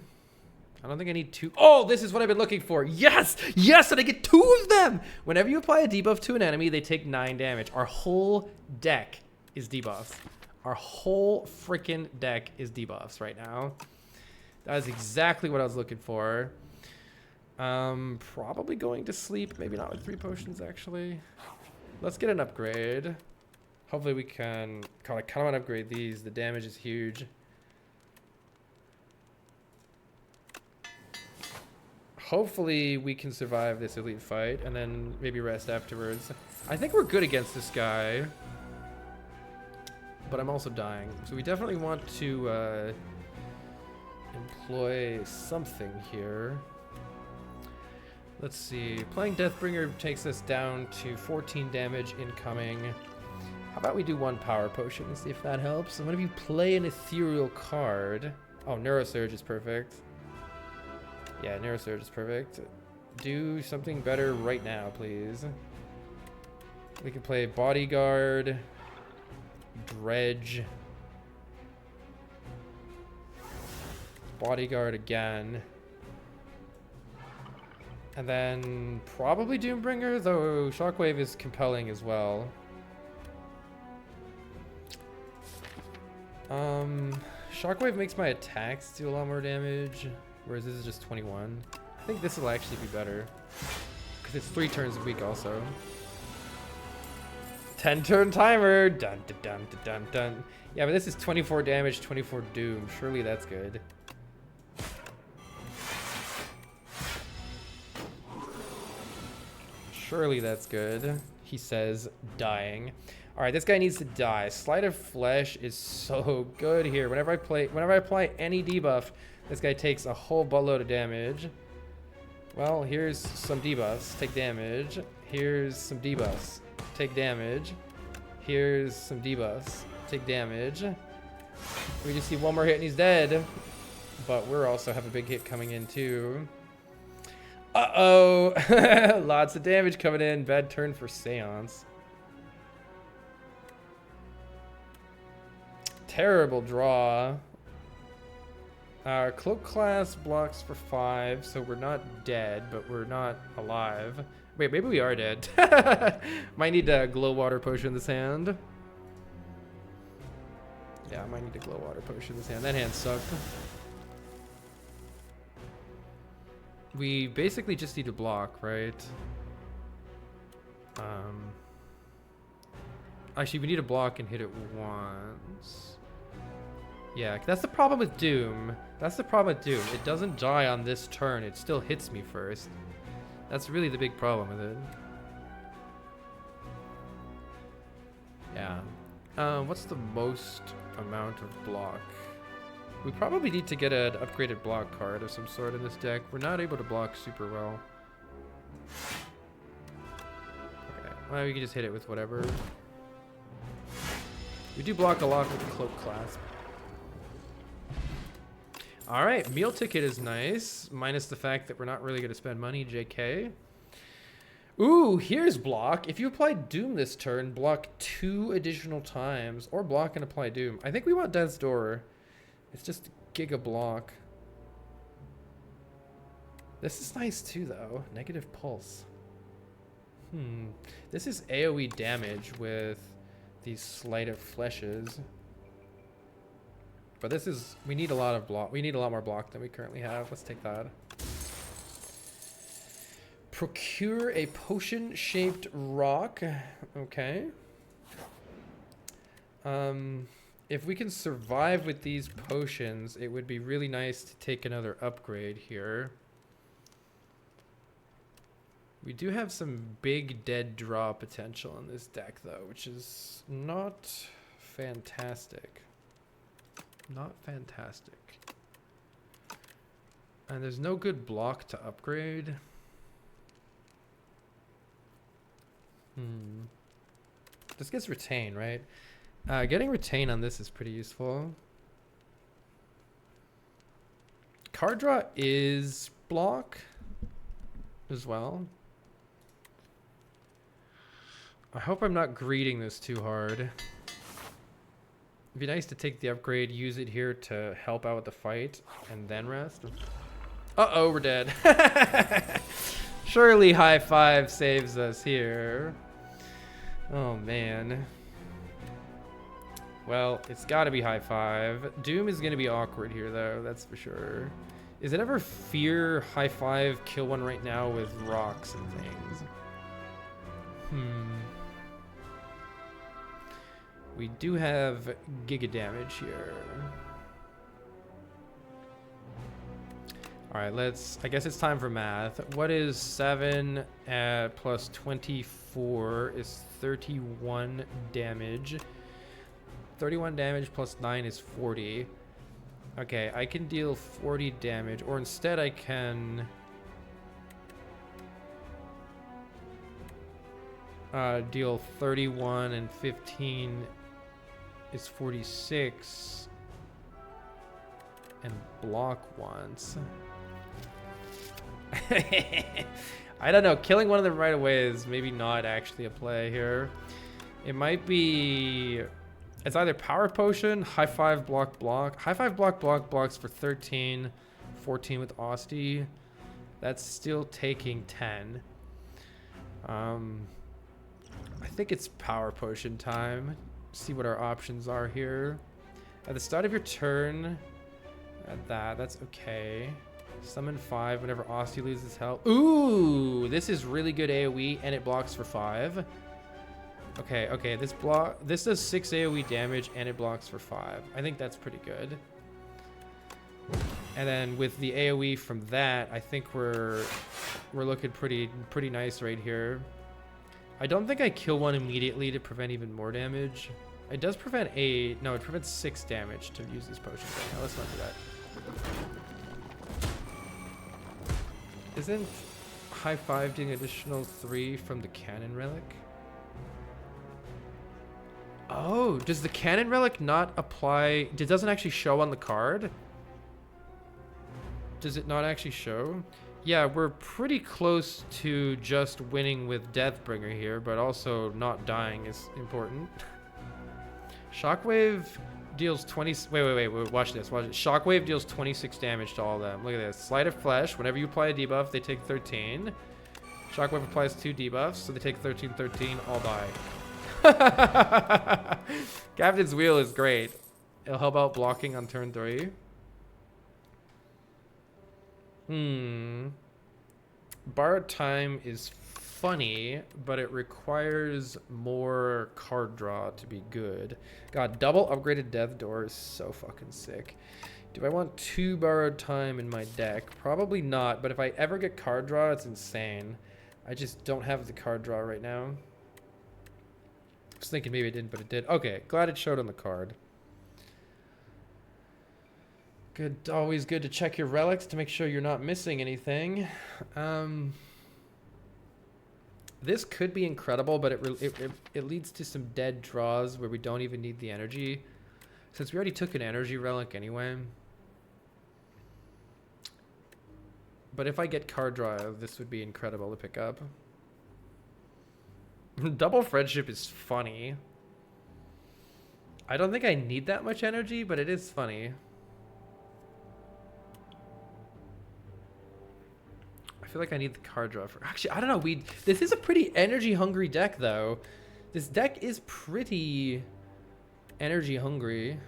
I don't think I need 2. Oh, this is what I've been looking for. Yes! Yes, and I get 2 of them! Whenever you apply a debuff to an enemy, they take 9 damage. Our whole deck is debuffs. Our whole freaking deck is debuffs right now. That is exactly what I was looking for. Probably going to sleep. Maybe not with 3 potions, actually. Let's get an upgrade. Hopefully we can... God, I kind of want to upgrade these. The damage is huge. Hopefully we can survive this elite fight and then maybe rest afterwards. I think we're good against this guy. But I'm also dying. So we definitely want to employ something here. Let's see. Playing Deathbringer takes us down to 14 damage incoming. How about we do 1 power potion and see if that helps? And what if you play an ethereal card? Oh, Neurosurge is perfect. Yeah, Neurosurge is perfect. Do something better right now, please. We can play Bodyguard, Dredge, Bodyguard again. And then probably Doombringer, though Shockwave is compelling as well. Shockwave makes my attacks do a lot more damage, whereas this is just 21. I think this will actually be better, because it's 3 turns a week also. 10-turn timer! Dun dun dun dun dun dun. Yeah, but this is 24 damage, 24 doom. Surely that's good. Surely that's good, he says, dying. All right, this guy needs to die. Sleight of Flesh is so good here. Whenever I apply any debuff, this guy takes a whole buttload of damage. Well, here's some debuffs. Take damage. Here's some debuffs. Take damage. Here's some debuffs. Take damage. We just see 1 more hit and he's dead. But we're also have a big hit coming in too. Uh-oh. Lots of damage coming in. Bad turn for Seance. Terrible draw. Our cloak class blocks for 5, so we're not dead, but we're not alive. Wait, maybe we are dead. Might need a glow water potion in this hand. Yeah, I might need a glow water potion in this hand. That hand sucked. We basically just need to block, right? Actually, we need to block and hit it once. Yeah, that's the problem with Doom. That's the problem with Doom. It doesn't die on this turn. It still hits me first. That's really the big problem with it. Yeah. What's the most amount of block? We probably need to get an upgraded block card of some sort in this deck. We're not able to block super well. Okay, well, we can just hit it with whatever. We do block a lot with the Cloak Clasp. Alright, meal ticket is nice, minus the fact that we're not really going to spend money, JK. Ooh, here's block. If you apply Doom this turn, block 2 additional times, or block and apply Doom. I think we want Death's Door. It's just Giga Block. This is nice too, though. Negative Pulse. This is AoE damage with these Sleight of Fleshes. But this is, we need a lot of block. We need a lot more block than we currently have. Let's take that. Procure a potion-shaped rock. Okay. If we can survive with these potions, it would be really nice to take another upgrade here. We do have some big dead draw potential in this deck, though, which is not fantastic. Not fantastic. And there's no good block to upgrade. This gets retain, right? Getting retain on this is pretty useful. Card draw is block as well. I hope I'm not greeting this too hard. It'd be nice to take the upgrade, use it here to help out with the fight, and then rest. Uh-oh, we're dead. Surely high 5 saves us here. Oh, man. Well, it's got to be high five. Doom is going to be awkward here, though. That's for sure. Is it ever fear high five kill one right now with rocks and things? We do have giga damage here. All right, I guess it's time for math. What is 7 plus 24 is 31 damage. 31 damage plus 9 is 40. Okay, I can deal 40 damage, or instead I can deal 31 and 15 is 46 and block once. I don't know, killing one of them right away is maybe not actually a play here. It might be, it's either power potion, high five block. High five block blocks for 13, 14 with Austie. That's still taking 10. I think it's power potion time. See what our options are here. At the start of your turn, that's okay. Summon 5 whenever Austie loses health. Ooh, this is really good AoE and it blocks for 5. Okay, this does 6 AoE damage and it blocks for 5. I think that's pretty good. And then with the AoE from that, I think we're looking pretty nice right here. I don't think I kill one immediately to prevent even more damage. It does prevent it prevents 6 damage to use this potion right now. Let's not do that. Isn't high five doing additional 3 from the cannon relic? Oh, does the cannon relic not apply? It doesn't actually show on the card? Does it not actually show? Yeah, we're pretty close to just winning with Deathbringer here, but also not dying is important. Shockwave deals 20... Wait, watch this. Shockwave deals 26 damage to all of them. Look at this. Sleight of Flesh, whenever you apply a debuff, they take 13. Shockwave applies 2 debuffs, so they take 13, all die. Captain's Wheel is great. It'll help out blocking on turn 3. Borrowed Time is funny, but it requires more card draw to be good. God, double upgraded Death Door is so fucking sick. Do I want 2 Borrowed Time in my deck? Probably not, but if I ever get card draw, it's insane. I just don't have the card draw right now. I was thinking maybe it didn't, but it did. Okay, glad it showed on the card. Good, always good to check your relics to make sure you're not missing anything. This could be incredible, but it leads to some dead draws where we don't even need the energy. Since we already took an energy relic anyway. But if I get card draw, this would be incredible to pick up. Double Friendship is funny. I don't think I need that much energy, but it is funny. I feel like I need the card draw for... Actually, I don't know. This is a pretty energy-hungry deck, though. This deck is pretty energy-hungry.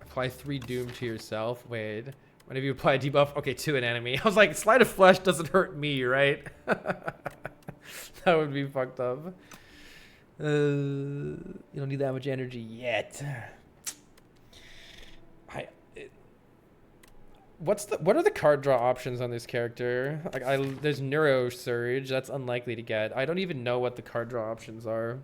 Apply 3 Doom to yourself. Wait. Whenever you apply a debuff... Okay, to an enemy. I was like, Sleight of Flesh doesn't hurt me, right? That would be fucked up. You don't need that much energy yet. What are the card draw options on this character? Like there's Neuro Surge, that's unlikely to get. I don't even know what the card draw options are.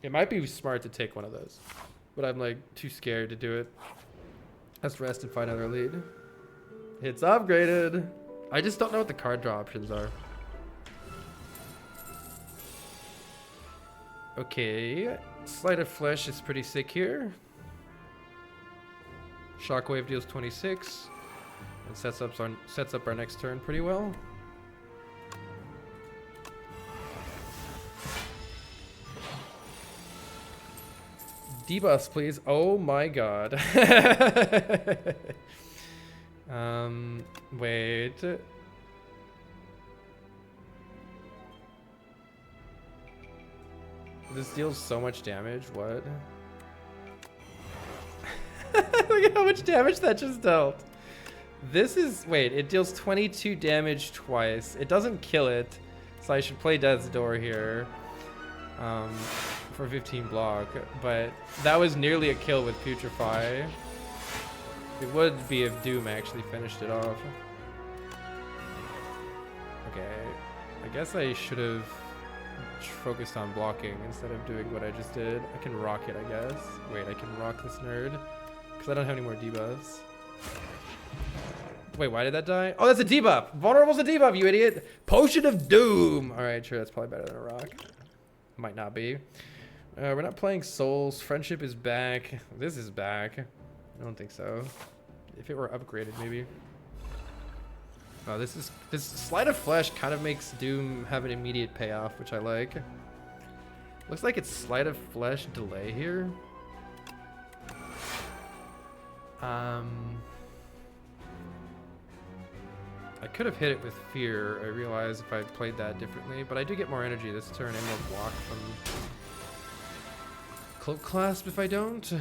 It might be smart to take one of those, but I'm like too scared to do it. Let's rest and find another lead. It's upgraded. I just don't know what the card draw options are. Okay, Sleight of Flesh is pretty sick here. Shockwave deals 26 and sets up our next turn pretty well. Debuffs, please. Oh my god. Wait. This deals so much damage. What? Look at how much damage that just dealt. This is... Wait, it deals 22 damage twice. It doesn't kill it, so I should play Death's Door here for 15 block. But that was nearly a kill with Putrefy. It would be if Doom actually finished it off. Okay, I guess I should have focused on blocking instead of doing what I just did. I can rock it, I guess. Wait, I can rock this nerd because I don't have any more debuffs. Wait, why did that die? Oh, that's a debuff. Vulnerable's a debuff, you idiot. Potion of Doom. All right, sure, that's probably better than a rock. Might not be. We're not playing Souls. Friendship is back. This is back. I don't think so. If it were upgraded, maybe. Oh, this Sleight of Flesh kind of makes Doom have an immediate payoff, which I like. Looks like it's Sleight of Flesh delay here. I could have hit it with Fear. I realize if I played that differently, but I do get more energy this turn and more block from Cloak Clasp if I don't.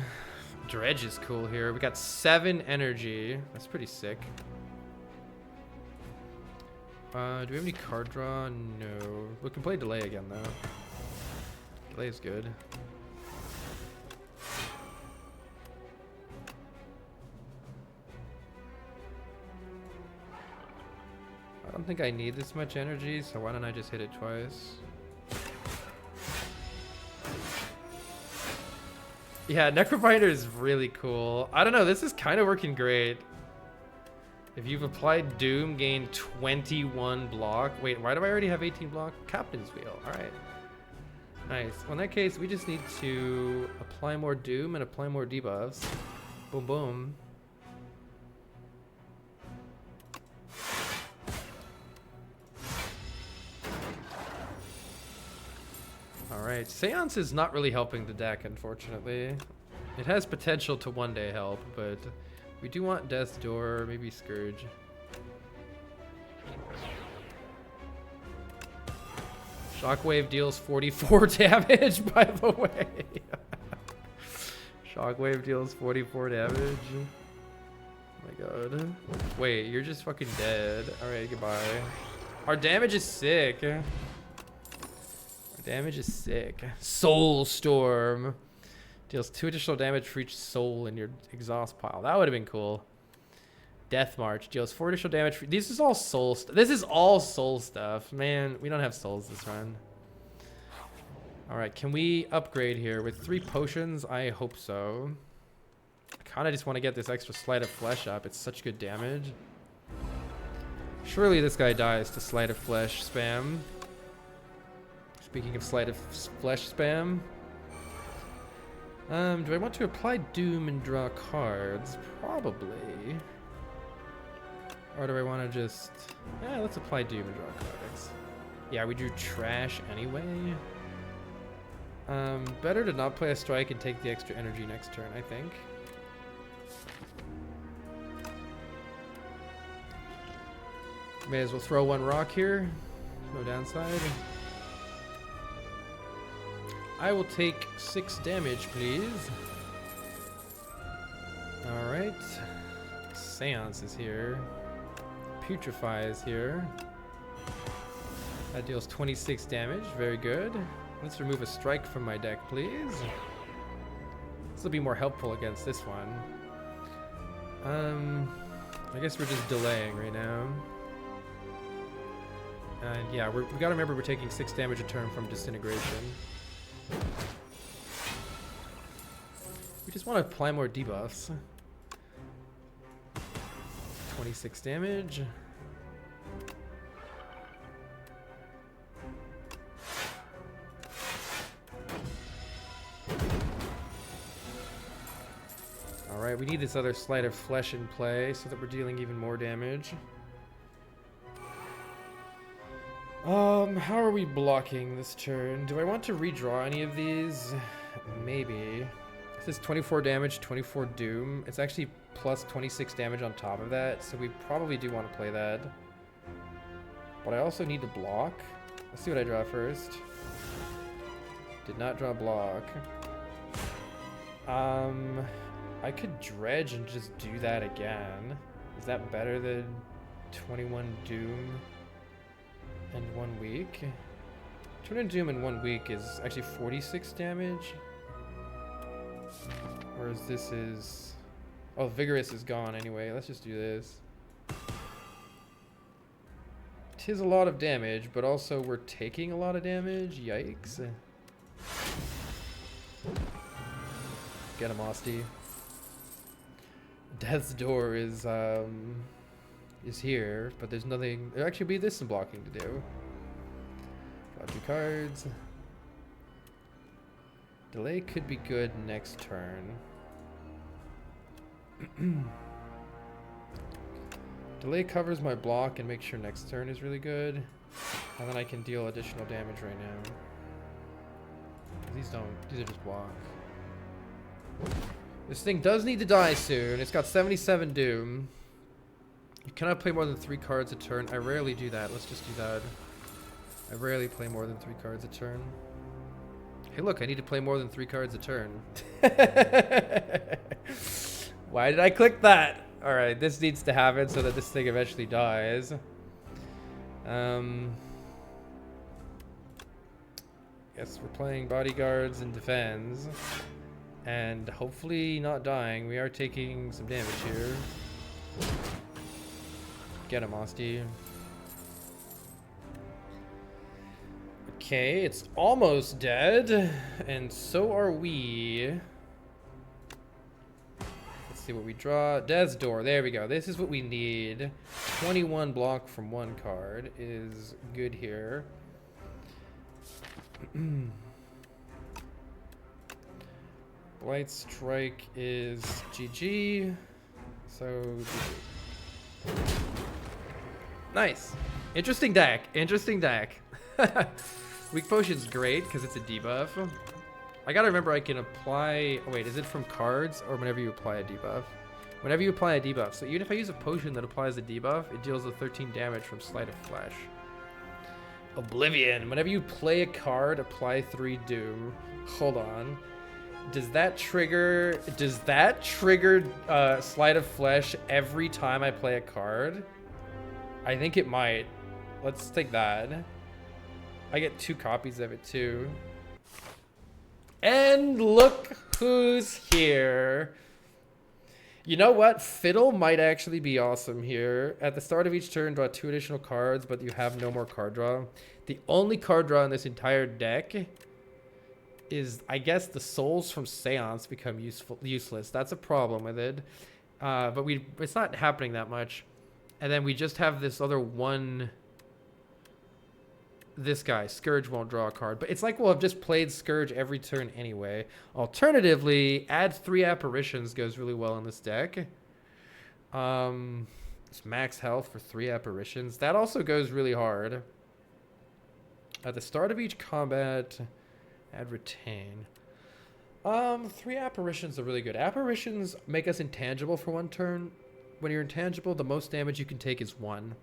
Dredge is cool here. We got 7 energy. That's pretty sick. Do we have any card draw? No. We can play Delay again though. Delay is good. I don't think I need this much energy, so why don't I just hit it twice? Yeah, Necrobinder is really cool. I don't know, this is kind of working great. If you've applied Doom, gain 21 block. Wait, why do I already have 18 block? Captain's Wheel, all right. Nice. Well, in that case, we just need to apply more Doom and apply more debuffs. Boom, boom. Alright, Seance is not really helping the deck, unfortunately. It has potential to one day help, but we do want Death's Door, maybe Scourge. Shockwave deals 44 damage, by the way. Shockwave deals 44 damage. Oh my god. Wait, you're just fucking dead. Alright, goodbye. Our damage is sick. Damage is sick. Soul Storm deals 2 additional damage for each soul in your exhaust pile. That would have been cool. Death March deals 4 additional damage. This is all soul. This is all soul stuff, man. We don't have souls this run. All right, can we upgrade here with 3 potions? I hope so. I kind of just want to get this extra Sleight of Flesh up. It's such good damage. Surely this guy dies to Sleight of Flesh spam. Speaking of Sleight of Flesh spam, do I want to apply Doom and draw cards? Probably. Or do I want to just... Yeah, let's apply Doom and draw cards. Yeah, we drew trash anyway. Better to not play a strike and take the extra energy next turn, I think. May as well throw 1 rock here. No downside. I will take 6 damage, please. Alright. Seance is here. Putrefy is here. That deals 26 damage. Very good. Let's remove a strike from my deck, please. This will be more helpful against this one. I guess we're just delaying right now. And yeah, we gotta remember we're taking 6 damage a turn from Disintegration. We just want to apply more debuffs. 26 damage. Alright, we need this other Sleight of Flesh in play so that we're dealing even more damage. How are we blocking this turn? Do I want to redraw any of these? Maybe. This is 24 damage, 24 doom. It's actually plus 26 damage on top of that, so we probably do want to play that. But I also need to block. Let's see what I draw first. Did not draw block. I could dredge and just do that again. Is that better than 21 doom and 1 week? 21 doom in 1 week is actually 46 damage. Whereas this is... Oh, vigorous is gone anyway. Let's just do this. Tis a lot of damage, but also we're taking a lot of damage. Yikes. Get him, Osty. Death's Door is here, but there's nothing. There actually be this some blocking to do. Draw 2 cards. Delay could be good next turn. Delay covers my block and makes sure next turn is really good. And then I can deal additional damage right now. These are just blocks. This thing does need to die soon. It's got 77 doom. You cannot play more than 3 cards a turn. I rarely do that. Let's just do that. I rarely play more than 3 cards a turn. Hey look, I need to play more than 3 cards a turn. Why did I click that? Alright, this needs to happen so that this thing eventually dies. Guess we're playing bodyguards and defends. And hopefully not dying. We are taking some damage here. Get him, Osty. Okay, it's almost dead. And so are we. Let's see what we draw. Death's Door. There we go. This is what we need. 21 block from 1 card is good here. Blight Strike is GG. So GG. Nice. Interesting deck. Interesting deck. Weak Potion's great because it's a debuff. I gotta remember I can apply... Oh, wait, is it from cards or whenever you apply a debuff? Whenever you apply a debuff. So even if I use a potion that applies a debuff, it deals with 13 damage from Sleight of Flesh. Oblivion. Whenever you play a card, apply 3 doom. Hold on. Does that trigger Sleight of Flesh every time I play a card? I think it might. Let's take that. I get 2 copies of it too. And look who's here. You know what? Fiddle might actually be awesome here. At the start of each turn, draw 2 additional cards, but you have no more card draw. The only card draw in this entire deck is, I guess, the souls from Seance become useless. That's a problem with it. But it's not happening that much. And then we just have this other one. This guy, Scourge, won't draw a card. But it's like we'll have just played Scourge every turn anyway. Alternatively, add 3 apparitions goes really well in this deck. It's max health for 3 apparitions. That also goes really hard. At the start of each combat, add retain. 3 apparitions are really good. Apparitions make us intangible for 1 turn. When you're intangible, the most damage you can take is 1.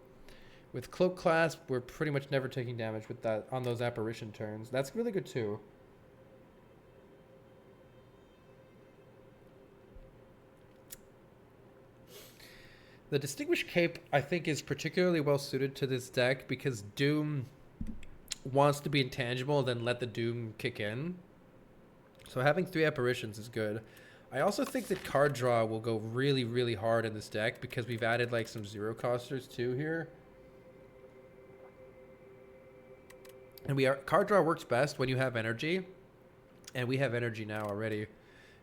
With Cloak Clasp, we're pretty much never taking damage with that on those apparition turns. That's really good too. The Distinguished Cape, I think, is particularly well suited to this deck because Doom wants to be intangible, then let the Doom kick in. So having 3 apparitions is good. I also think that card draw will go really, really hard in this deck because we've added like some 0-costers too here. And card draw works best when you have energy. And we have energy now already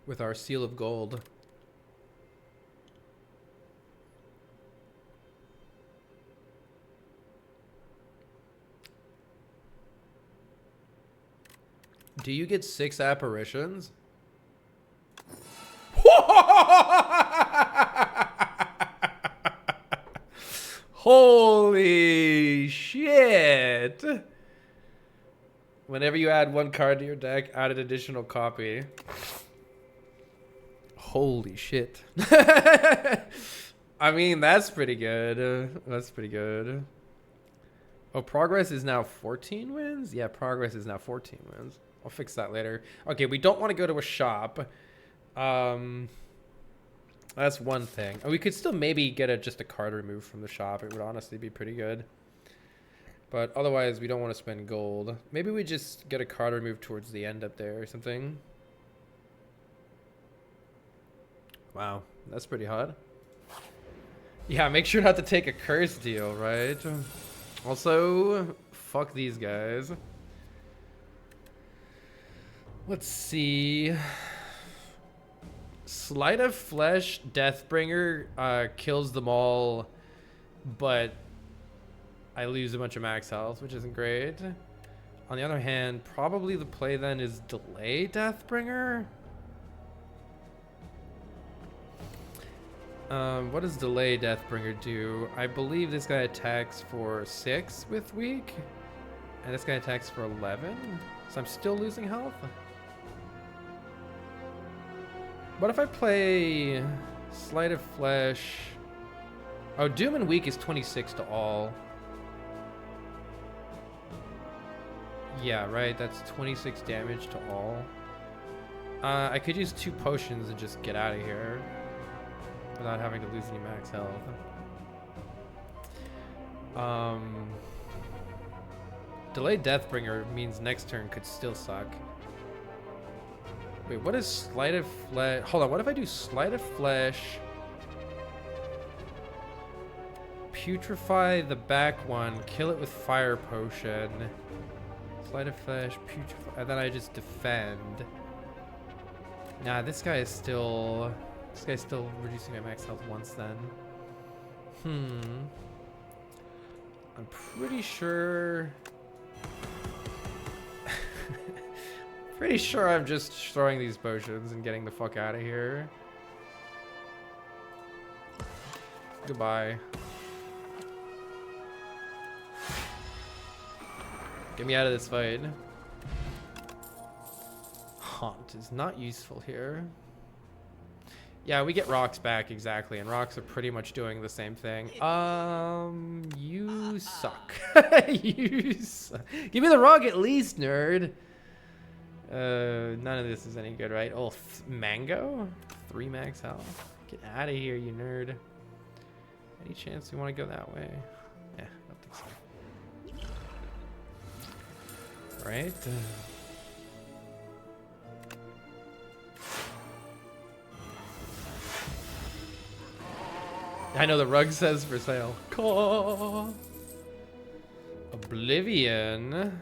with our Seal of Gold. Do you get 6 apparitions? Holy shit! Whenever you add 1 card to your deck, add an additional copy. Holy shit. I mean, that's pretty good. That's pretty good. Oh, progress is now 14 wins? Yeah, progress is now 14 wins. I'll fix that later. Okay, we don't want to go to a shop. That's one thing. We could still maybe get just a card removed from the shop. It would honestly be pretty good. But otherwise, we don't want to spend gold. Maybe we just get a card removed towards the end up there or something. Wow, that's pretty hot. Yeah, make sure not to take a curse deal, right? Also, fuck these guys. Let's see. Sleight of Flesh, Deathbringer, kills them all, but I lose a bunch of max health, which isn't great. On the other hand, probably the play then is Delay Deathbringer. What does Delay Deathbringer do? I believe this guy attacks for 6 with weak, and this guy attacks for 11, so I'm still losing health. What if I play Sleight of Flesh? Oh, Doom and Weak is 26 to all. Yeah, right, that's 26 damage to all. I could use 2 potions and just get out of here without having to lose any max health. Delayed Deathbringer means next turn could still suck. Wait, what is Sleight of Flesh? Hold on, what if I do Sleight of Flesh, putrefy the back one, kill it with Fire Potion, Sleight of Flesh, putrefy, and then I just defend. Nah, this guy is still reducing my max health once then. I'm pretty sure... Pretty sure I'm just throwing these potions and getting the fuck out of here. Goodbye. Get me out of this fight. Haunt is not useful here. Yeah, we get rocks back, exactly, and rocks are pretty much doing the same thing. You suck. You suck. Give me the rock at least, nerd. None of this is any good, right? Oh, mango? 3 max health. Get out of here, you nerd. Any chance we want to go that way? Yeah, I don't think so. Right? I know the rug says for sale. Cool. Oblivion.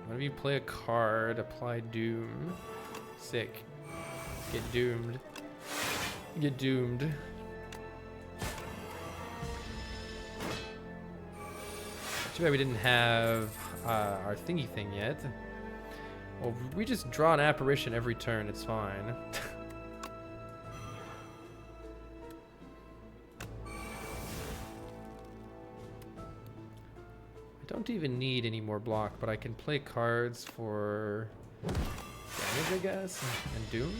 Whenever you play a card, apply Doom. Sick. Get doomed. Get doomed. Too bad we didn't have our thingy thing yet. Well, we just draw an apparition every turn. It's fine. Don't even need any more block, but I can play cards for damage, I guess, and Doom.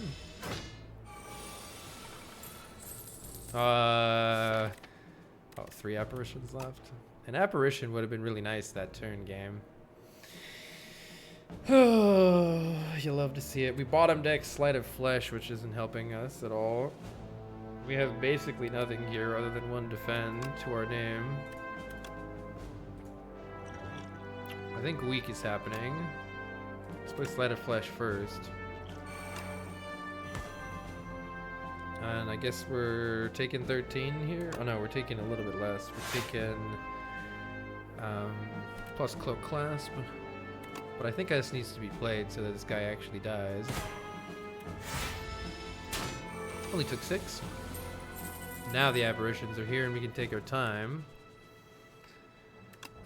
Oh, 3 apparitions left. An apparition would have been really nice that turn game. Oh, you love to see it. We bottom deck Sleight of Flesh, which isn't helping us at all. We have basically nothing here other than 1 defend to our name. I think weak is happening. Let's play Sleight of Flesh first. And I guess we're taking 13 here. Oh no, we're taking a little bit less. We're taking plus Cloak Clasp. But I think this needs to be played so that this guy actually dies. Only took 6. Now the apparitions are here and we can take our time.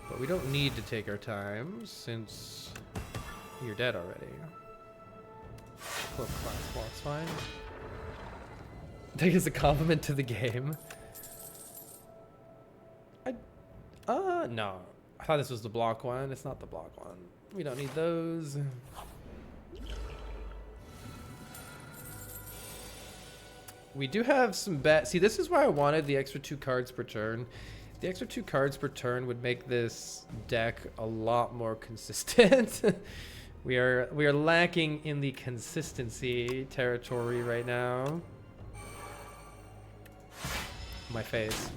But we don't need to take our time since you're dead already. Cloak Clasp walks fine. Take it as a compliment to the game. No. I thought this was the block one. It's not the block one. We don't need those. We do have some bad. See, this is why I wanted the extra 2 cards per turn. The extra 2 cards per turn would make this deck a lot more consistent. we are lacking in the consistency territory right now. My face.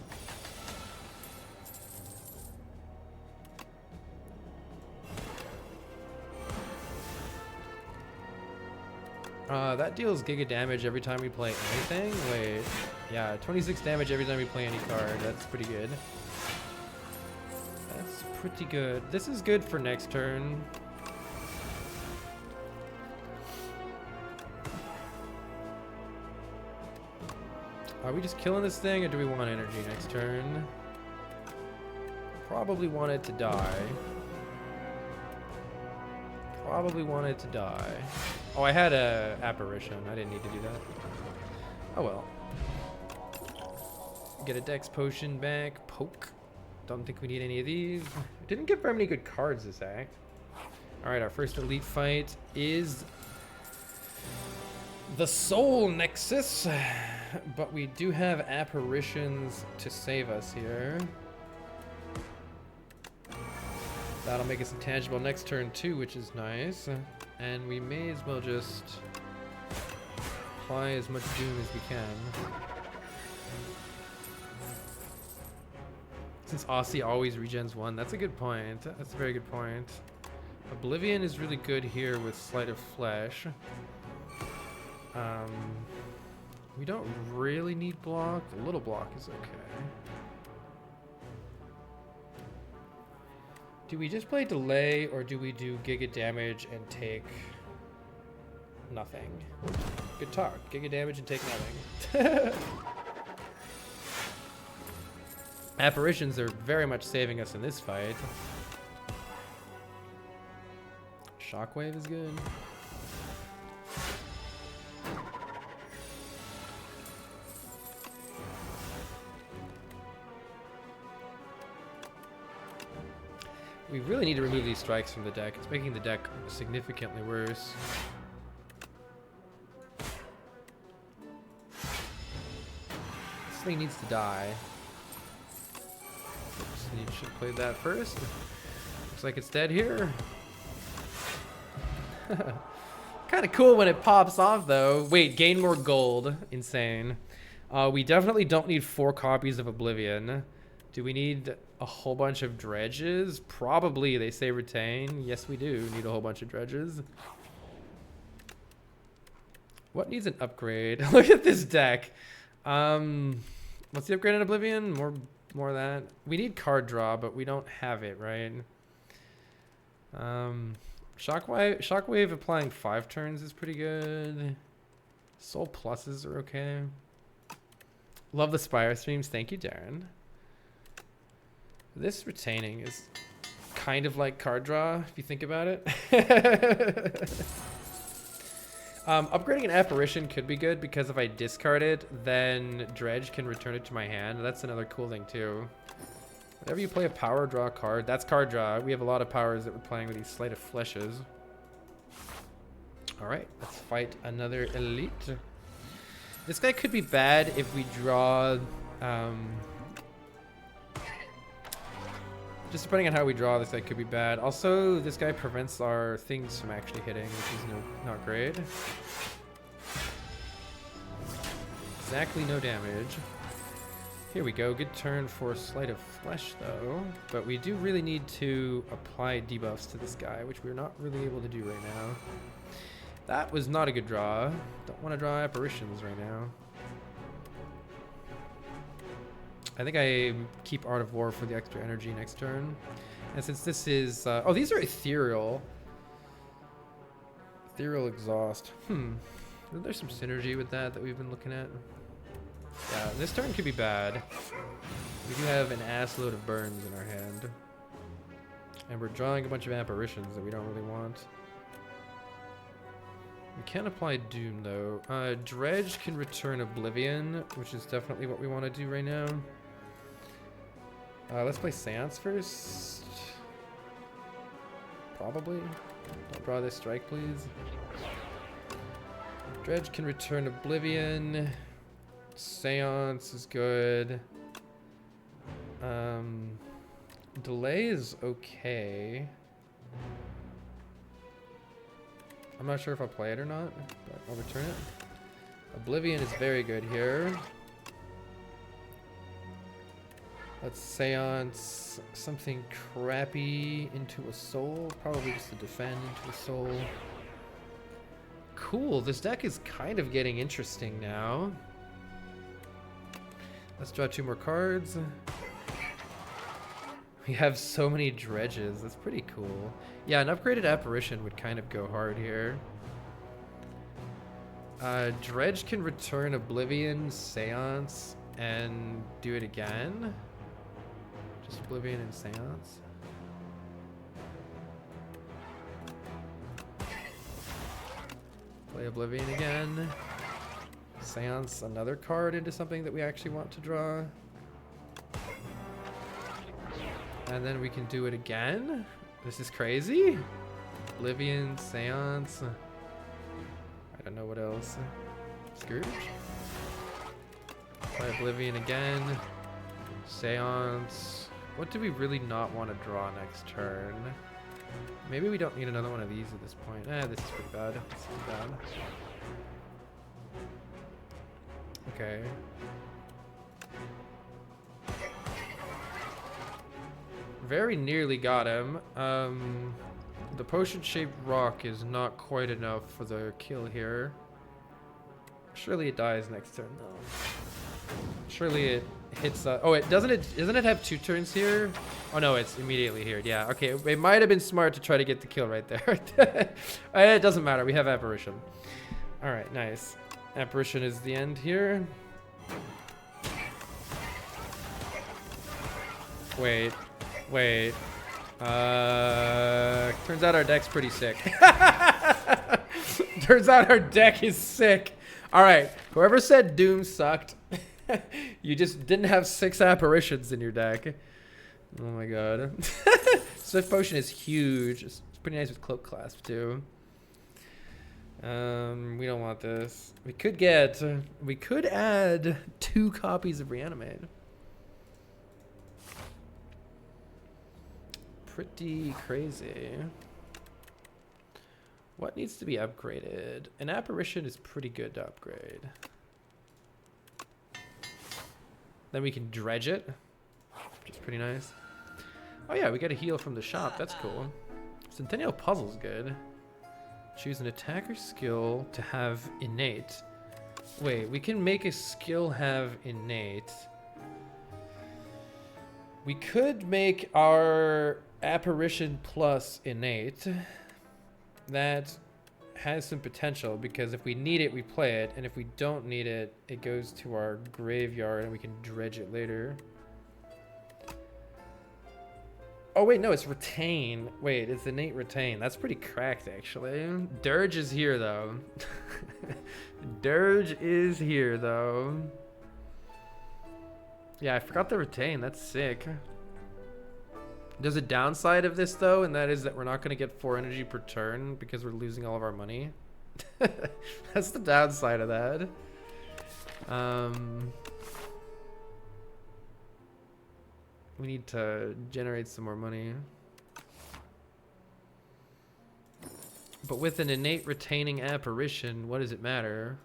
That deals giga damage every time we play anything. Wait, yeah, 26 damage every time we play any card. That's pretty good. That's pretty good. This is good for next turn. Are we just killing this thing, or do we want energy next turn? Probably want it to die. Probably want it to die. Oh, I had a apparition. I didn't need to do that. Oh well. Get a dex potion back. Poke. Don't think we need any of these. Didn't get very many good cards this act. Alright, our first elite fight is the Soul Nexus. But we do have apparitions to save us here. That'll make us intangible next turn too, which is nice. And we may as well just apply as much doom as we can. Since Aussie always regens 1, that's a good point. That's a very good point. Oblivion is really good here with Sleight of Flesh. We don't really need block. A little block is okay. Do we just play delay, or do we do giga damage and take nothing? Good talk. Giga damage and take nothing. Apparitions are very much saving us in this fight. Shockwave is good. We really need to remove these strikes from the deck. It's making the deck significantly worse. This thing needs to die. Oops, should play that first. Looks like it's dead here. Kind of cool when it pops off though. Wait, gain more gold. Insane. We definitely don't need 4 copies of Oblivion. Do we need a whole bunch of dredges? Probably. They say retain. Yes, we do need a whole bunch of dredges. What needs an upgrade? Look at this deck. What's the upgrade in Oblivion? More of that. We need card draw, but we don't have it, right? Shockwave applying 5 turns is pretty good. Soul pluses are okay. Love the Spire streams. Thank you, Darren. This retaining is kind of like card draw, if you think about it. Upgrading an apparition could be good, because if I discard it, then Dredge can return it to my hand. That's another cool thing too. Whenever you play a power draw card, that's card draw. We have a lot of powers that we're playing with these Sleight of Fleshes. Alright, let's fight another elite. This guy could be bad if we draw... just depending on how we draw, this guy could be bad. Also, this guy prevents our things from actually hitting, which is not great. Exactly no damage. Here we go. Good turn for Sleight of Flesh, though. But we do really need to apply debuffs to this guy, which we're not really able to do right now. That was not a good draw. Don't want to draw apparitions right now. I think I keep Art of War for the extra energy next turn. And since this is... oh, these are ethereal. Ethereal exhaust. There's some synergy with that we've been looking at. Yeah, this turn could be bad. We do have an ass load of burns in our hand. And we're drawing a bunch of apparitions that we don't really want. We can apply Doom, though. Dredge can return Oblivion, which is definitely what we want to do right now. Let's play Seance first. Probably. Don't draw this strike, please. Dredge can return Oblivion. Seance is good. Delay is okay. I'm not sure if I'll play it or not, but I'll return it. Oblivion is very good here. Let's Seance something crappy into a soul. Probably just to defend into a soul. Cool, this deck is kind of getting interesting now. Let's draw 2 more cards. We have so many dredges, that's pretty cool. Yeah, an upgraded apparition would kind of go hard here. Dredge can return Oblivion, Seance, and do it again. Just Oblivion and Seance. Play Oblivion again. Seance another card into something that we actually want to draw. And then we can do it again. This is crazy. Oblivion, Seance. I don't know what else. Scourge. Play Oblivion again. Seance. What do we really not want to draw next turn? Maybe we don't need another one of these at this point. This is pretty bad. This is bad. Okay. Very nearly got him. The potion-shaped rock is not quite enough for the kill here. Surely it dies next turn though. Surely it hits. Oh, it doesn't it have 2 turns here? Oh no, it's immediately here. Yeah. Okay. It might have been smart to try to get the kill right there. It doesn't matter. We have apparition. All right. Nice. Apparition is the end here. Wait. Turns out our deck's pretty sick. Turns out our deck is sick. All right, whoever said Doom sucked, you just didn't have 6 apparitions in your deck. Oh my god. Swift Potion is huge. It's pretty nice with Cloak Clasp too. We don't want this. We could add 2 copies of Reanimate. Pretty crazy. What needs to be upgraded? An apparition is pretty good to upgrade. Then we can dredge it, which is pretty nice. Oh yeah, we get a heal from the shop. That's cool. Centennial Puzzle's good. Choose an attacker skill to have innate. Wait, we can make a skill have innate. We could make our apparition plus innate. That has some potential because if we need it, we play it, and if we don't need it, it goes to our graveyard and we can dredge it later. Oh wait, no, it's retain. Wait, it's innate retain. That's pretty cracked actually. Dirge is here though. Dirge is here though. Yeah, I forgot the retain. That's sick. There's a downside of this though, and that is that we're not going to get 4 energy per turn because we're losing all of our money. That's the downside of that. We need to generate some more money. But with an innate retaining apparition, what does it matter?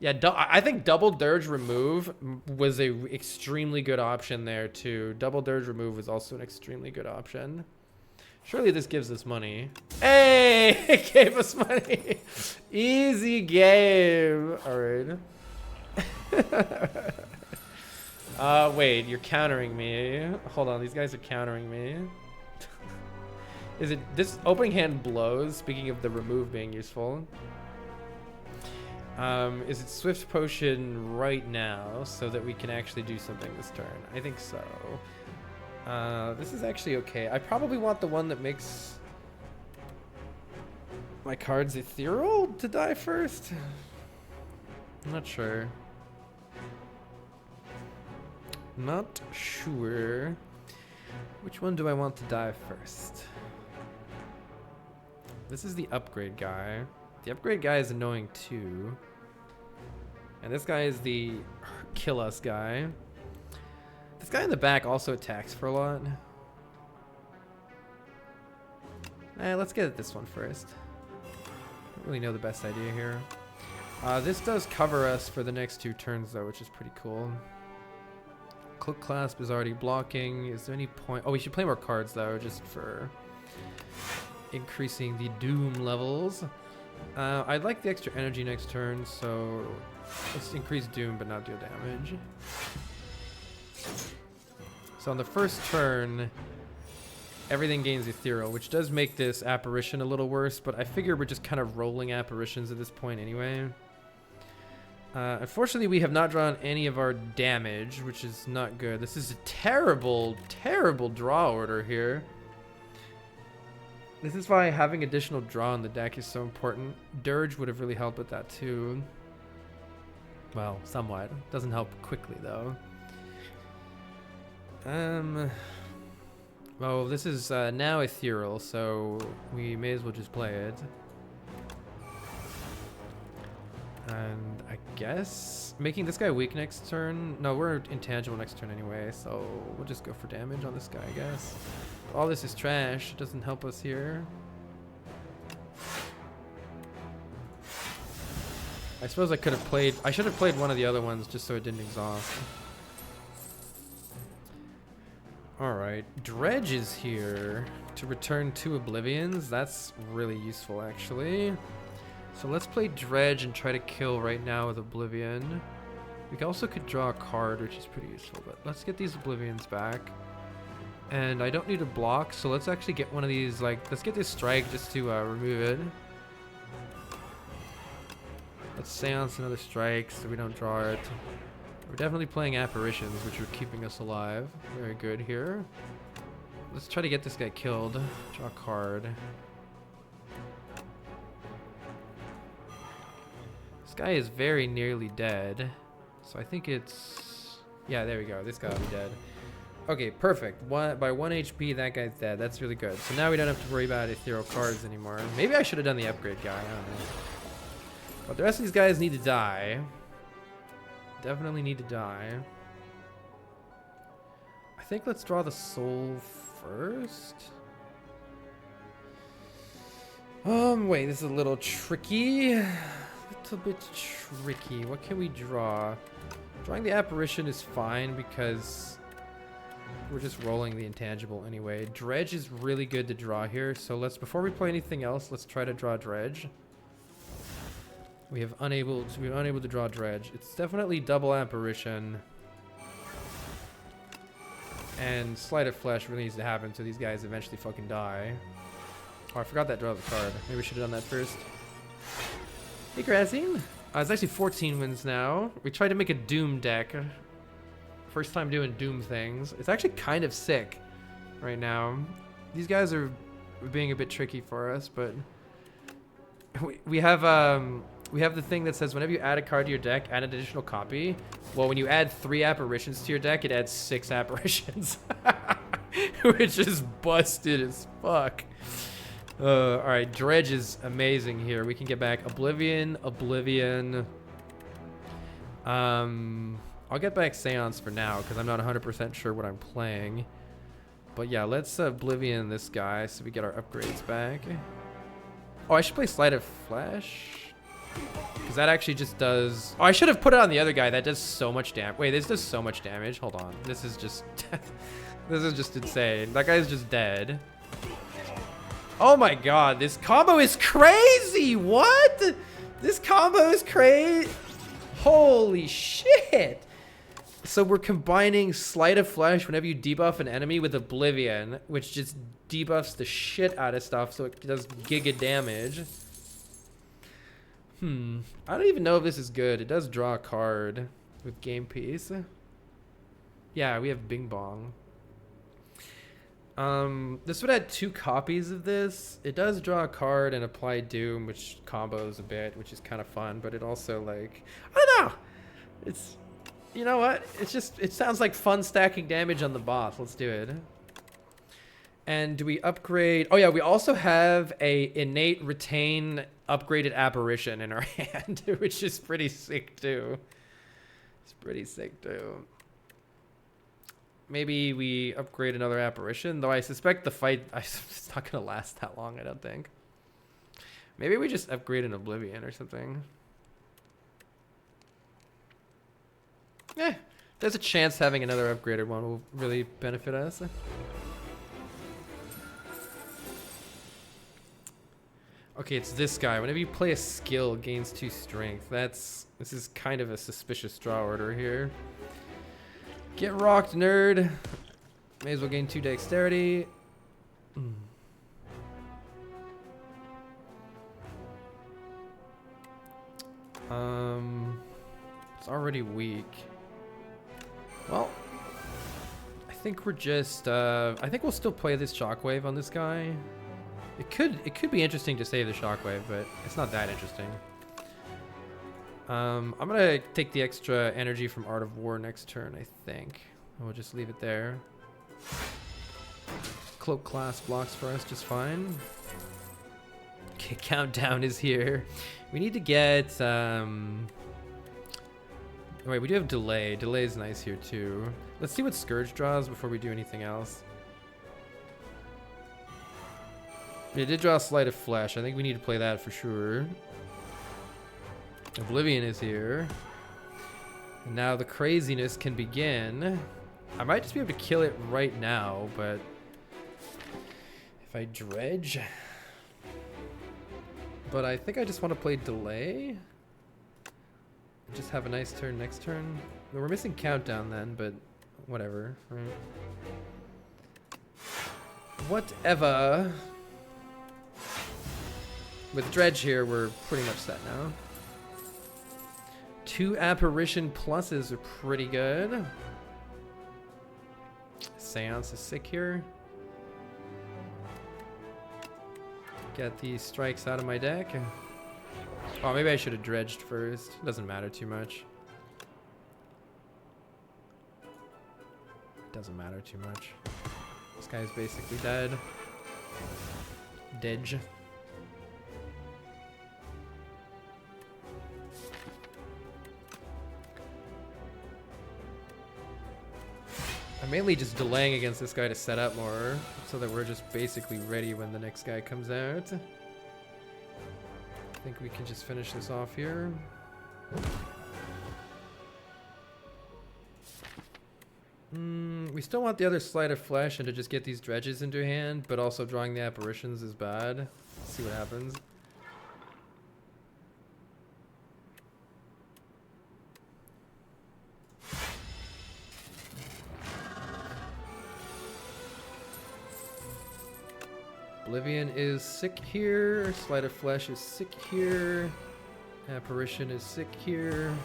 Yeah, I think double Dirge remove was a extremely good option there too. Double Dirge remove was also an extremely good option. Surely this gives us money. Hey, it gave us money. Easy game. All right. Wait, you're countering me. Hold on, these guys are countering me. Is it this opening hand blows? Speaking of the remove being useful. Is it Swift Potion right now so that we can actually do something this turn? I think so. This is actually okay. I probably want the one that makes my cards ethereal to die first. I'm not sure. Not sure. Which one do I want to die first? This is the upgrade guy. The upgrade guy is annoying too. And this guy is the kill us guy. This guy in the back also attacks for a lot. Let's get at this one first. Don't really know the best idea here. This does cover us for the next 2 turns though, which is pretty cool. Cloak Clasp is already blocking. Is there any point? Oh, we should play more cards though, just for increasing the Doom levels. I'd like the extra energy next turn, so let's increase Doom but not deal damage. So on the first turn, everything gains Ethereal, which does make this Apparition a little worse, but I figure we're just kind of rolling Apparitions at this point anyway. Unfortunately, we have not drawn any of our damage, which is not good. This is a terrible, terrible draw order here. This is why having additional draw in the deck is so important. Dirge would have really helped with that too. Well, somewhat. Doesn't help quickly though. Well, this is now Ethereal, so we may as well just play it. And I guess making this guy weak next turn. No, we're intangible next turn anyway, so we'll just go for damage on this guy, I guess. All this is trash. It doesn't help us here. I suppose I could have played. I should have played one of the other ones just so it didn't exhaust. Alright, Dredge is here to return 2 Oblivions. That's really useful, actually. So let's play Dredge and try to kill right now with Oblivion. We also could draw a card, which is pretty useful, but let's get these Oblivions back. And I don't need a block, so let's actually get one of these, like, let's get this Strike just to remove it. Let's Seance another Strike so we don't draw it. We're definitely playing Apparitions, which are keeping us alive. Very good here. Let's try to get this guy killed. Draw a card. This guy is very nearly dead. So I think it's... Yeah, there we go. This guy will be dead. Okay, perfect. By 1 HP, that guy's dead. That's really good. So now we don't have to worry about ethereal cards anymore. Maybe I should have done the upgrade guy. I don't know. But the rest of these guys need to die. Definitely need to die. I think let's draw the soul first. Wait, this is a little tricky. A little bit tricky. What can we draw? Drawing the apparition is fine because we're just rolling the intangible anyway. Dredge is really good to draw here, so let's, before we play anything else, let's try to draw Dredge. We're unable to draw Dredge. It's definitely double apparition. And Sleight of Flesh really needs to happen so these guys eventually fucking die. Oh, I forgot that draw the card. Maybe we should have done that first. Hey, Grazine. It's actually 14 wins now. We tried to make a Doom deck. First time doing Doom things. It's actually kind of sick right now. These guys are being a bit tricky for us, but we have the thing that says whenever you add a card to your deck, add an additional copy. Well, when you add 3 apparitions to your deck, it adds 6 apparitions. Which is busted as fuck. Alright, Dredge is amazing here. We can get back Oblivion. I'll get back Seance for now because I'm not 100% sure what I'm playing. But yeah, let's Oblivion this guy so we get our upgrades back. Oh, I should play Sleight of Flesh. Because that actually just does... Oh, I should have put it on the other guy. That does so much damage. Wait, this does so much damage. Hold on. This is just... This is just insane. That guy's just dead. Oh my god. This combo is crazy. What? This combo is crazy. Holy shit. So we're combining Sleight of Flesh whenever you debuff an enemy with Oblivion, which just debuffs the shit out of stuff so it does giga damage. I don't even know if this is good. It does draw a card with game piece. Yeah, we have Bing Bong. This would add 2 copies of this. It does draw a card and apply Doom, which combos a bit, which is kind of fun, but it also, like, I don't know. It's, you know what? It's just, it sounds like fun stacking damage on the boss. Let's do it. And do we upgrade? Oh yeah, we also have a innate retain upgraded apparition in our hand, which is pretty sick too. It's pretty sick too. Maybe we upgrade another apparition, though I suspect the fight it's not gonna last that long, I don't think. Maybe we just upgrade an Oblivion or something. There's a chance having another upgraded one will really benefit us. Okay, it's this guy. Whenever you play a skill, gains 2 strength. This is kind of a suspicious draw order here. Get rocked, nerd. May as well gain 2 dexterity. It's already weak. Well, I think we're just, I think we'll still play this shockwave on this guy. It could be interesting to save the shockwave, but it's not that interesting. I'm gonna take the extra energy from Art of War next turn, I think. We'll just leave it there. Cloak class blocks for us just fine. Okay, countdown is here. We need to get, wait, we do have delay. Delay is nice here too. Let's see what Scourge draws before we do anything else. It did draw Sleight of Flesh. I think we need to play that for sure. Oblivion is here. And now the craziness can begin. I might just be able to kill it right now, but if I dredge. But I think I just want to play delay. Just have a nice turn next turn. We're missing countdown then, but whatever. Right? Whatever. With dredge here, we're pretty much set now. 2 apparition pluses are pretty good. Seance is sick here. Get these strikes out of my deck. Oh, maybe I should have dredged first. Doesn't matter too much. Doesn't matter too much. This guy's basically dead. Dedge. I'm mainly just delaying against this guy to set up more, so that we're just basically ready when the next guy comes out. I think we can just finish this off here. We still want the other Sleight of Flesh and to just get these dredges into hand, but also drawing the apparitions is bad. Let's see what happens. Oblivion is sick here. Sleight of Flesh is sick here. Apparition is sick here.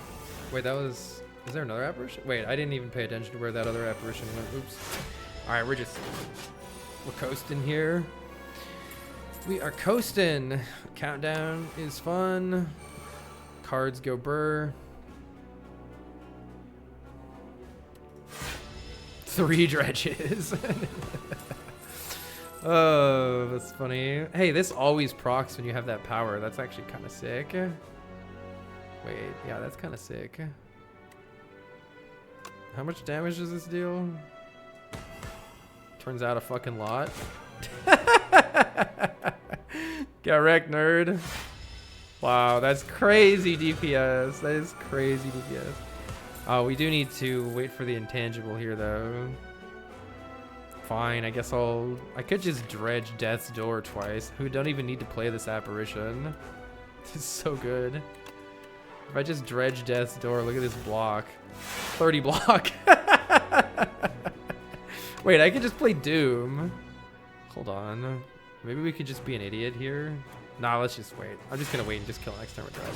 Wait, that was... Is there another apparition? Wait, I didn't even pay attention to where that other apparition went. Oops. Alright, we're coasting here. We are coasting. Countdown is fun. Cards go burr. 3 dredges. Oh, that's funny. Hey, this always procs when you have that power. That's actually kind of sick. Wait, yeah, that's kind of sick. How much damage does this deal? Turns out a fucking lot. Get wrecked, nerd. Wow, that's crazy DPS. That is crazy DPS. Oh, we do need to wait for the intangible here, though. Fine, I guess I could just dredge Death's Door twice. We don't even need to play this apparition. This is so good. If I just dredge Death's Door, look at this block. 30 block. Wait, I could just play Doom. Hold on. Maybe we could just be an idiot here. Nah, let's just wait. I'm just gonna wait and just kill next turn with Dredge.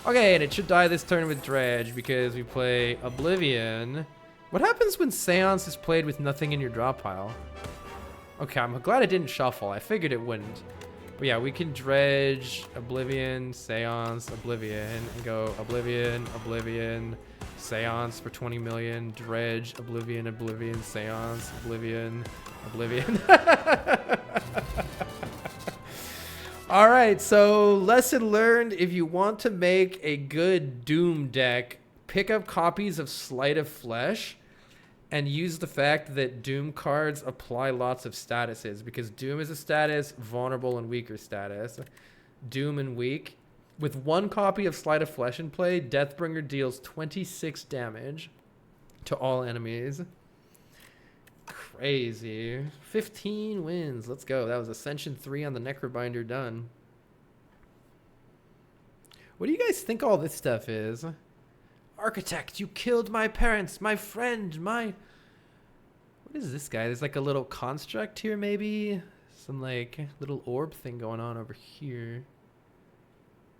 Okay, and it should die this turn with Dredge because we play Oblivion. What happens when Seance is played with nothing in your draw pile? Okay, I'm glad it didn't shuffle. I figured it wouldn't. But yeah, we can dredge, Oblivion, Seance, Oblivion, and go Oblivion, Oblivion, Seance for 20 million, dredge, Oblivion, Oblivion, Seance, Oblivion, Oblivion. All right, so lesson learned: if you want to make a good Doom deck, pick up copies of Sleight of Flesh and use the fact that Doom cards apply lots of statuses, because Doom is a status, vulnerable and weaker status. Doom and weak. With one copy of Sleight of Flesh in play, Deathbringer deals 26 damage to all enemies. Crazy. 15 wins. Let's go. That was Ascension 3 on the Necrobinder done. What do you guys think all this stuff is? Architect, you killed my parents, my friend, my... What is this guy? There's like a little construct here, maybe? Some like little orb thing going on over here.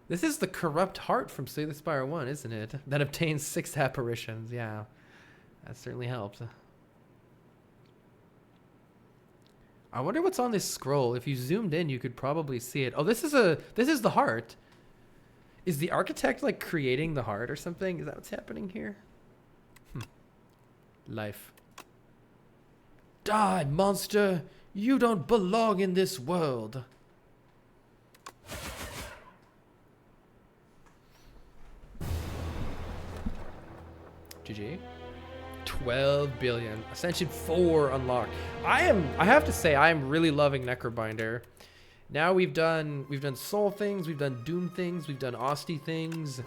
This is the corrupt heart from Slay the Spire 1, isn't it? That obtains 6 apparitions. Yeah, that certainly helped. I wonder what's on this scroll. If you zoomed in, you could probably see it. Oh, this is the heart. Is the architect like creating the heart or something? Is that what's happening here? Life. Die, monster! You don't belong in this world. GG. 12 billion. Ascension 4 unlocked. I have to say, I am really loving Necrobinder. Now we've done soul things, we've done Doom things, we've done Osti things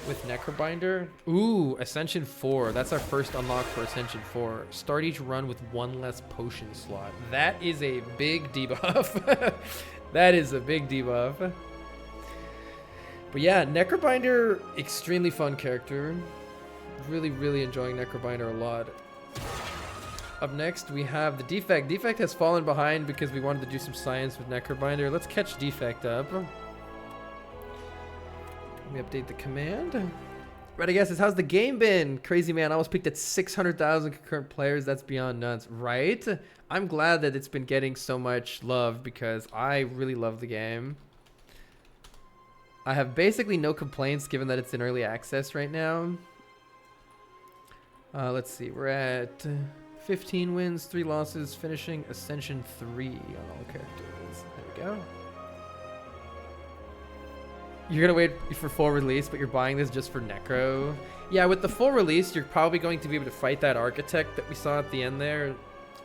with Necrobinder. Ooh, Ascension 4. That's our first unlock for Ascension 4. Start each run with 1 less potion slot. That is a big debuff. That is a big debuff. But yeah, Necrobinder, extremely fun character. Really, really enjoying Necrobinder a lot. Up next, we have the Defect. Defect has fallen behind because we wanted to do some science with Necrobinder. Let's catch Defect up. Let me update the command. Right, I guess, how's the game been? Crazy man, I almost peaked at 600,000 concurrent players. That's beyond nuts, right? I'm glad that it's been getting so much love because I really love the game. I have basically no complaints given that it's in early access right now. Let's see, we're at 15 wins, 3 losses, finishing Ascension 3 on all characters. There we go. You're gonna wait for full release, but you're buying this just for Necro. Yeah, with the full release, you're probably going to be able to fight that architect that we saw at the end there.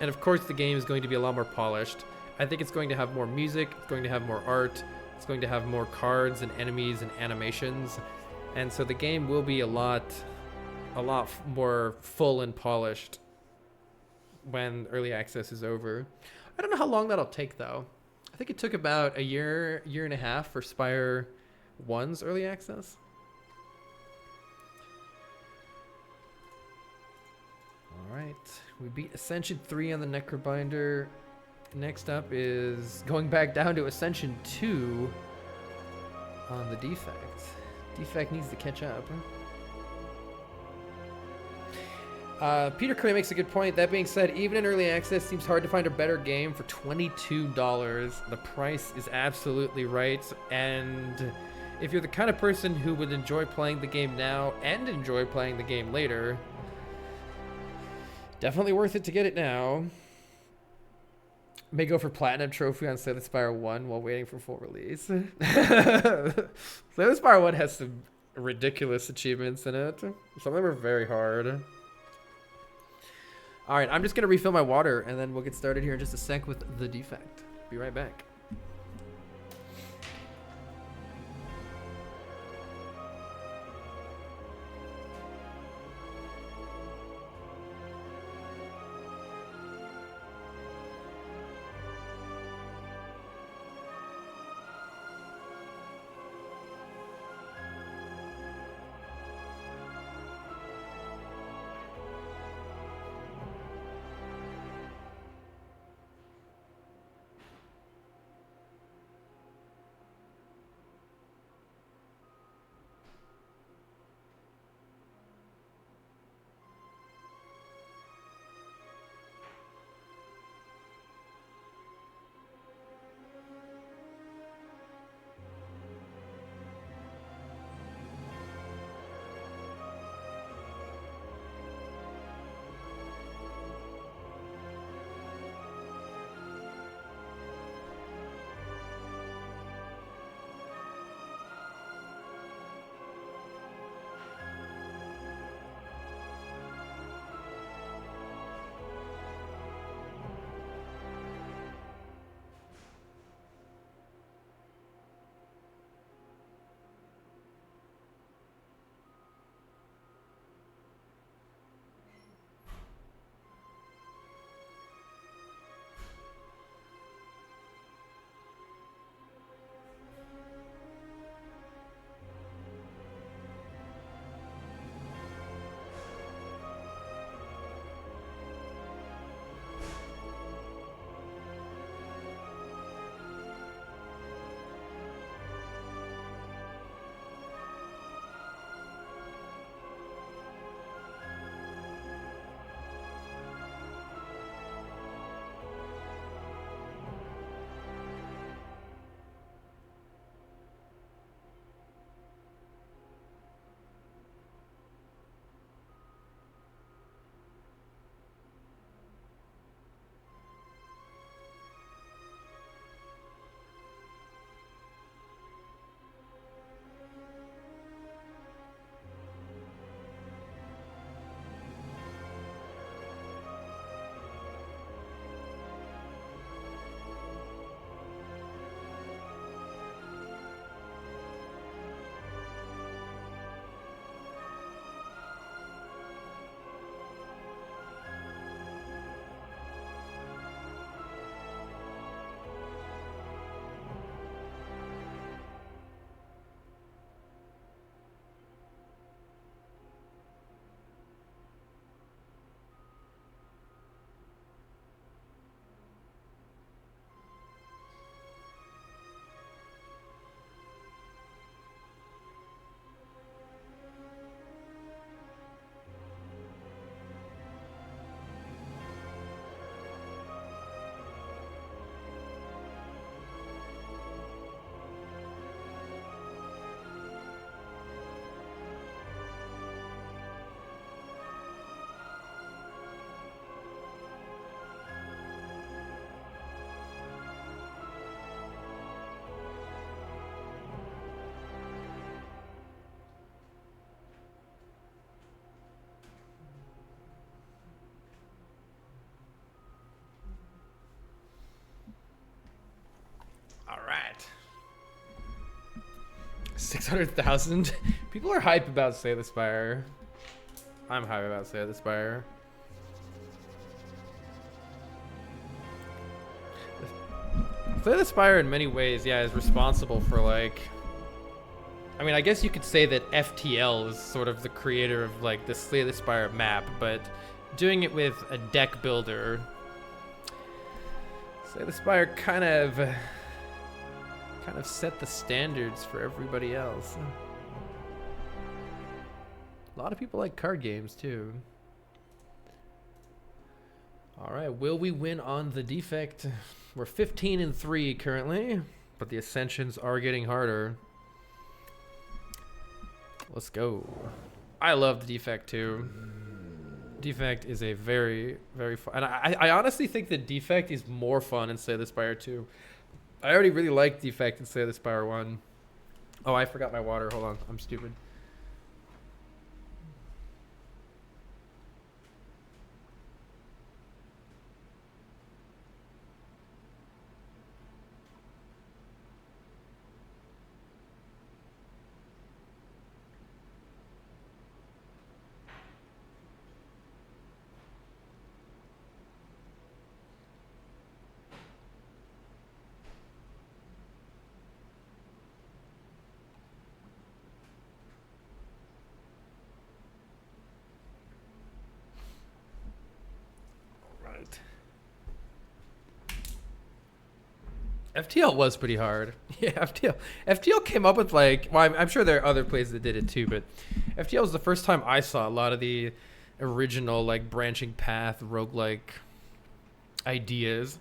And of course, the game is going to be a lot more polished. I think it's going to have more music, it's going to have more art, it's going to have more cards and enemies and animations. And so the game will be a lot more full and polished when early access is over. I don't know how long that'll take though. I think it took about a year and a half for Spire 1's early access. All right, we beat Ascension 3 on the Necrobinder. Next up is going back down to Ascension 2 on the Defect. Defect needs to catch up. Peter Curry makes a good point. That being said, even in early access, it seems hard to find a better game for $22. The price is absolutely right. And if you're the kind of person who would enjoy playing the game now and enjoy playing the game later, definitely worth it to get it now. May go for Platinum Trophy on Slay the Spire 1 while waiting for full release. Slay the Spire 1 has some ridiculous achievements in it. Some of them are very hard. All right, I'm just going to refill my water, and then we'll get started here in just a sec with the Defect. Be right back. 600,000. People are hype about Slay the Spire. I'm hype about Slay the Spire. Slay the Spire in many ways, yeah, is responsible for like... I mean, I guess you could say that FTL is sort of the creator of like the Slay the Spire map, but doing it with a deck builder... Slay the Spire kind of set the standards for everybody else. A lot of people like card games too. All right, will we win on the defect? We're 15-3 currently, but the Ascensions are getting harder. Let's go. I love the defect too. Defect is a very, very fun, and I honestly think that defect is more fun in Slay the Spire 2. I already really like defect in Slay the Spire 1. Oh, I forgot my water. Hold on, I'm stupid. FTL was pretty hard. Yeah, FTL came up with like, well, I'm sure there are other places that did it too, but FTL was the first time I saw a lot of the original like branching path roguelike ideas.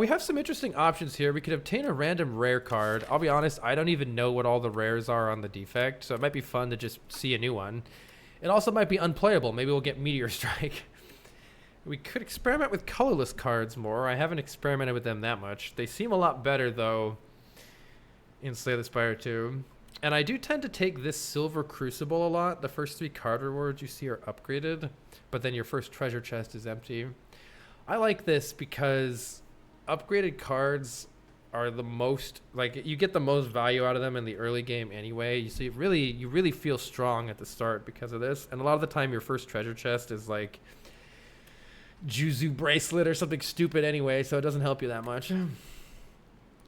We have some interesting options here. We could obtain a random rare card. I'll be honest, I don't even know what all the rares are on the defect, so it might be fun to just see a new one. It also might be unplayable. Maybe we'll get Meteor Strike. We could experiment with colorless cards more. I haven't experimented with them that much. They seem a lot better, though, in Slay the Spire 2. And I do tend to take this Silver Crucible a lot. The first 3 card rewards you see are upgraded, but then your first treasure chest is empty. I like this because upgraded cards are the most, like, you get the most value out of them in the early game anyway. So you really feel strong at the start because of this. And a lot of the time your first treasure chest is like Juzu bracelet or something stupid anyway, so it doesn't help you that much.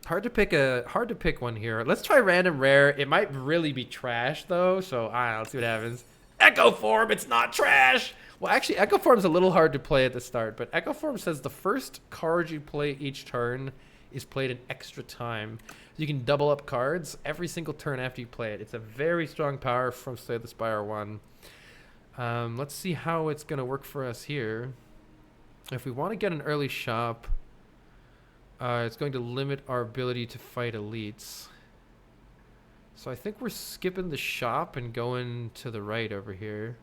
Hard to pick one here. Let's try random rare. It might really be trash though, so I don't know, let's see what happens. Echo Form, it's not trash. Well, actually, Echo Form is a little hard to play at the start, but Echo Form says the first card you play each turn is played an extra time. You can double up cards every single turn after you play it. It's a very strong power from Slay the Spire 1. Let's see how it's gonna work for us here. If we want to get an early shop, it's going to limit our ability to fight elites. So I think we're skipping the shop and going to the right over here.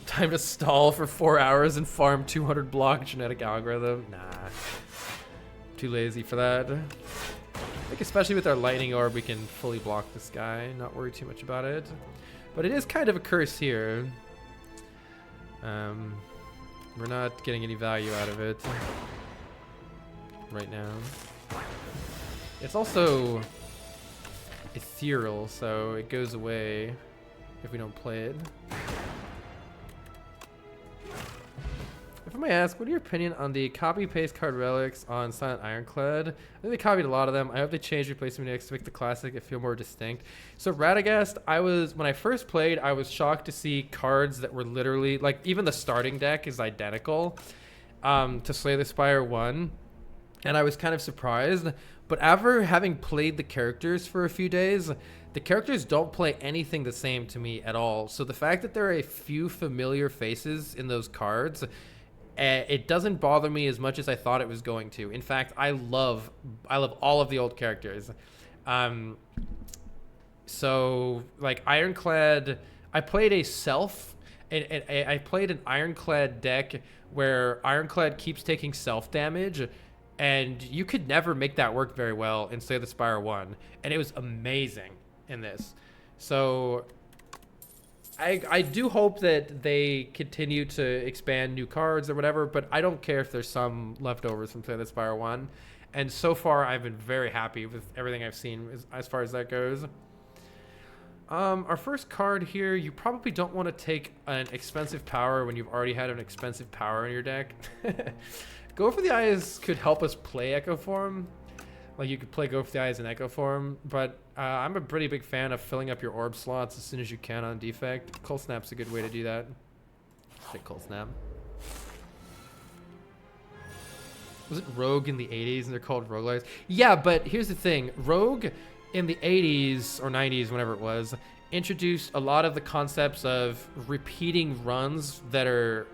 Time to stall for 4 hours and farm 200 block genetic algorithm. Nah, too lazy for that. I think especially with our lightning orb, we can fully block this guy, not worry too much about it. But it is kind of a curse here. We're not getting any value out of it right now. It's also ethereal, so it goes away if we don't play it. If I may ask, what are your opinion on the copy-paste card relics on Silent Ironclad? I think they copied a lot of them. I hope they change replacement mechanics to make the classic feel more distinct. So Radagast, when I first played, I was shocked to see cards that were literally, like, even the starting deck is identical to Slay the Spire 1. And I was kind of surprised. But after having played the characters for a few days, the characters don't play anything the same to me at all. So the fact that there are a few familiar faces in those cards, it doesn't bother me as much as I thought it was going to. In fact, I love all of the old characters. So like Ironclad, I played a I played an Ironclad deck where Ironclad keeps taking self damage, and you could never make that work very well in Slay the Spire 1, and it was amazing in this. So I do hope that they continue to expand new cards or whatever, but I don't care if there's some leftovers from Slay the Spire 1. And so far, I've been very happy with everything I've seen as far as that goes. Our first card here, you probably don't want to take an expensive power when you've already had an expensive power in your deck. Go for the Eyes could help us play Echo Form. Like, you could play Go for the Eyes in Echo Form, but I'm a pretty big fan of filling up your orb slots as soon as you can on defect. Cold Snap's a good way to do that. Take Cold Snap. Was it Rogue in the 80s and they're called roguelites? Yeah, but here's the thing. Rogue in the 80s or 90s, whenever it was, introduced a lot of the concepts of repeating runs that are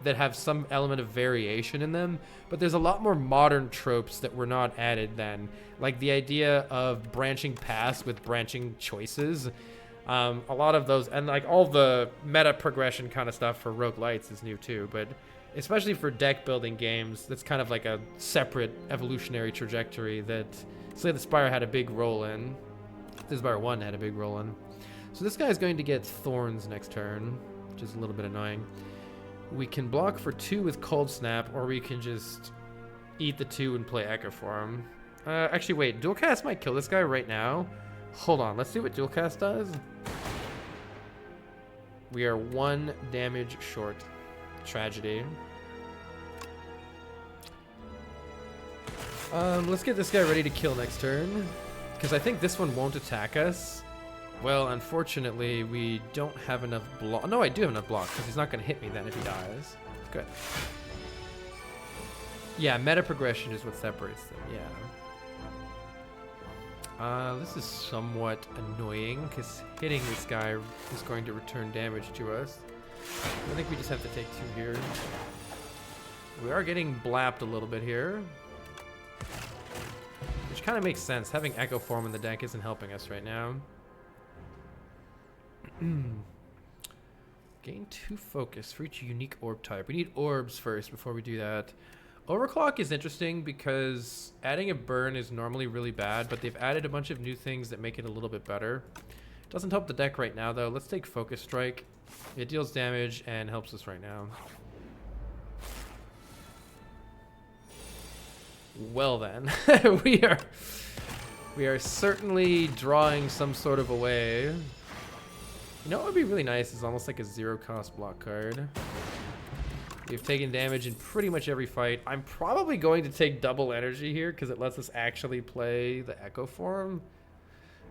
that have some element of variation in them, but there's a lot more modern tropes that were not added then, like the idea of branching paths with branching choices. A lot of those, and like all the meta progression kind of stuff for roguelites is new too, but especially for deck building games, that's kind of like a separate evolutionary trajectory that Slay the Spire had a big role in. Slay the Spire 1 had a big role in. So this guy's going to get Thorns next turn, which is a little bit annoying. We can block for 2 with Cold Snap, or we can just eat the 2 and play Echo Form. Actually, wait. Dual Cast might kill this guy right now. Hold on. Let's see what Dual Cast does. We are 1 damage short. Tragedy. Let's get this guy ready to kill next turn, because I think this one won't attack us. Well, unfortunately, we don't have enough block. No, I do have enough block, because he's not going to hit me then if he dies. Good. Yeah, meta progression is what separates them, yeah. This is somewhat annoying, because hitting this guy is going to return damage to us. I think we just have to take 2 here. We are getting blapped a little bit here, which kind of makes sense. Having Echo Form in the deck isn't helping us right now. Gain 2 focus for each unique orb type. We need orbs first before we do that. Overclock is interesting because adding a burn is normally really bad, but they've added a bunch of new things that make it a little bit better. Doesn't help the deck right now though. Let's take Focus Strike. It deals damage and helps us right now. Well then, we are certainly drawing some sort of a way. You know what would be really nice is almost like a 0-cost block card. We've taken damage in pretty much every fight. I'm probably going to take double energy here because it lets us actually play the Echo Form.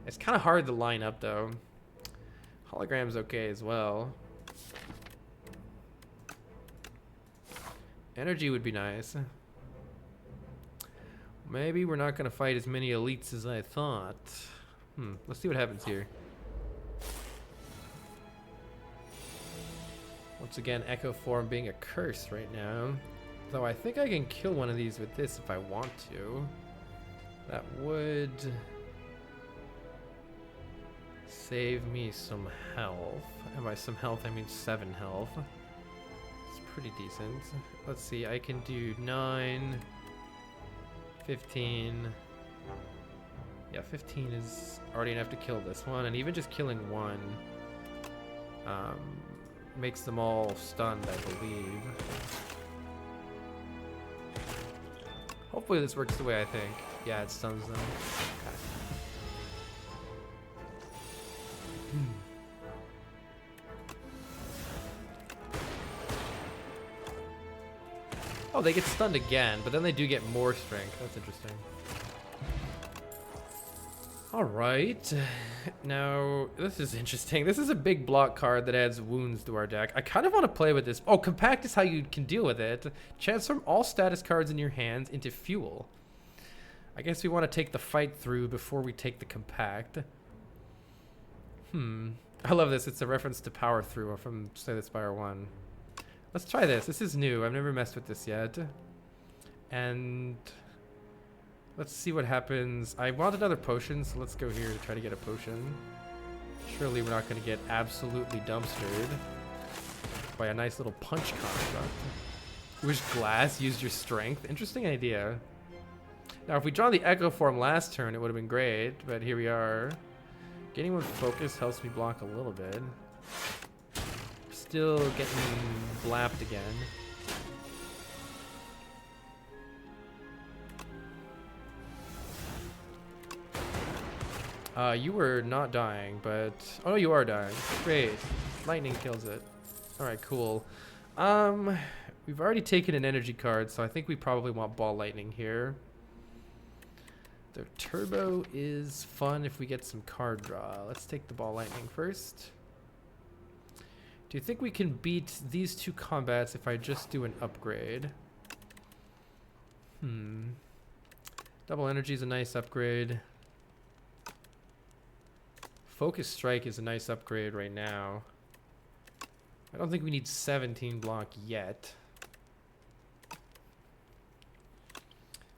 It's kind of hard to line up though. Hologram's okay as well. Energy would be nice. Maybe we're not going to fight as many elites as I thought. Let's see what happens here. Once again, Echo Form being a curse right now. Though I think I can kill one of these with this if I want to. That would save me some health. And by some health, I mean 7 health. It's pretty decent. Let's see, I can do 9, 15. Yeah, 15 is already enough to kill this one. And even just killing one makes them all stunned, I believe. Hopefully this works the way I think. Yeah, it stuns them. Okay. Oh, they get stunned again, but then they do get more strength. That's interesting. All right. Now, this is interesting. This is a big block card that adds wounds to our deck. I kind of want to play with this. Oh, Compact is how you can deal with it. Transform all status cards in your hands into fuel. I guess we want to take the fight through before we take the Compact. I love this. It's a reference to Power Through from Slay the Spire 1. Let's try this. This is new. I've never messed with this yet. And let's see what happens. I want another potion, so let's go here to try to get a potion. Surely we're not going to get absolutely dumpstered by a nice little punch construct. Wish glass, use your strength. Interesting idea. Now, if we draw the Echo Form last turn, it would have been great, but here we are. Getting with focus helps me block a little bit. still getting blapped again. You were not dying, but... Oh, no, you are dying. Great. Lightning kills it. Alright, cool. We've already taken an energy card, so I think we probably want ball lightning here. The turbo is fun if we get some card draw. Let's take the ball lightning first. Do you think we can beat these two combats if I just do an upgrade? Double energy is a nice upgrade. Focus strike is a nice upgrade right now. I don't think we need 17 block yet.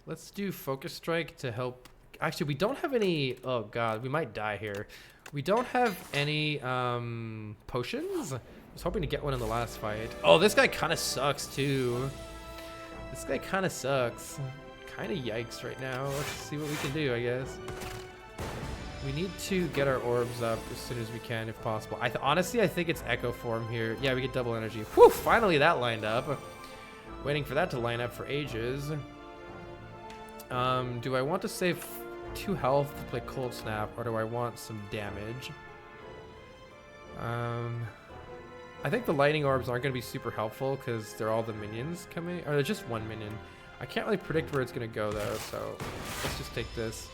Let's do focus strike to help. Actually, we don't have any. Oh god, we might die here. We don't have any potions. I was hoping to get one in the last fight. Oh, this guy kind of sucks too. This guy kind of sucks. Kind of yikes right now. Let's see what we can do, I guess. We need to get our orbs up as soon as we can, if possible. Honestly, I think it's Echo Form here. Yeah, we get double energy. Whew, finally that lined up. Waiting for that to line up for ages. Do I want to save 2 health to play Cold Snap, or do I want some damage? I think the lightning orbs aren't going to be super helpful because they're all the minions coming. Or they're just one minion. I can't really predict where it's going to go, though, so let's just take this.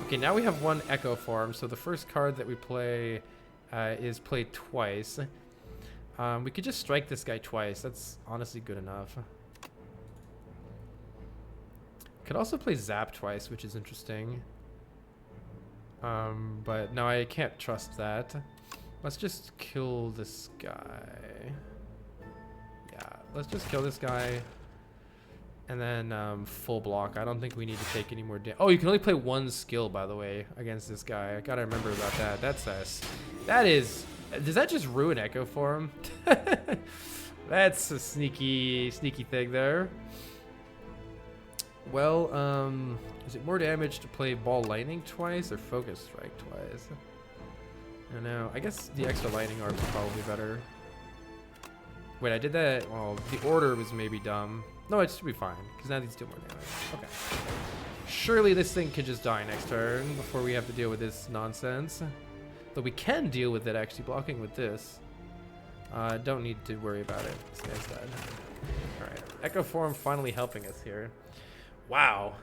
Okay, now we have 1 Echo Form, so the first card that we play is played twice. We could just strike this guy twice. That's honestly good enough. Could also play Zap twice, which is interesting. But no, I can't trust that. Let's just kill this guy. Yeah, let's just kill this guy. And then full block. I don't think we need to take any more damage. Oh, you can only play 1 skill, by the way, against this guy. I gotta remember about that. That's us. That is... Does that just ruin Echo Form? That's a sneaky thing there. Well, is it more damage to play Ball Lightning twice or Focus Strike twice? I don't know. I guess the extra Lightning Orb is probably better. Wait, I did that... Well, the order was maybe dumb. No, it should be fine, because now these do more damage. Okay. Surely this thing could just die next turn before we have to deal with this nonsense. Though we can deal with it actually blocking with this. Don't need to worry about it. This guy's dead. Alright. Echo Form finally helping us here. Wow.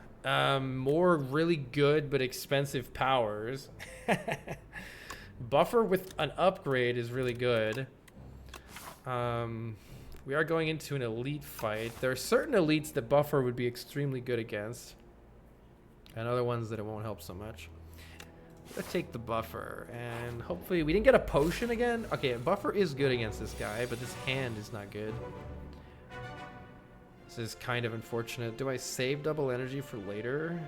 More really good but expensive powers. Buffer with an upgrade is really good. We are going into an elite fight. There are certain elites that Buffer would be extremely good against. And other ones that it won't help so much. Let's take the Buffer. And hopefully... We didn't get a potion again? Okay, Buffer is good against this guy, but this hand is not good. This is kind of unfortunate. Do I save double energy for later?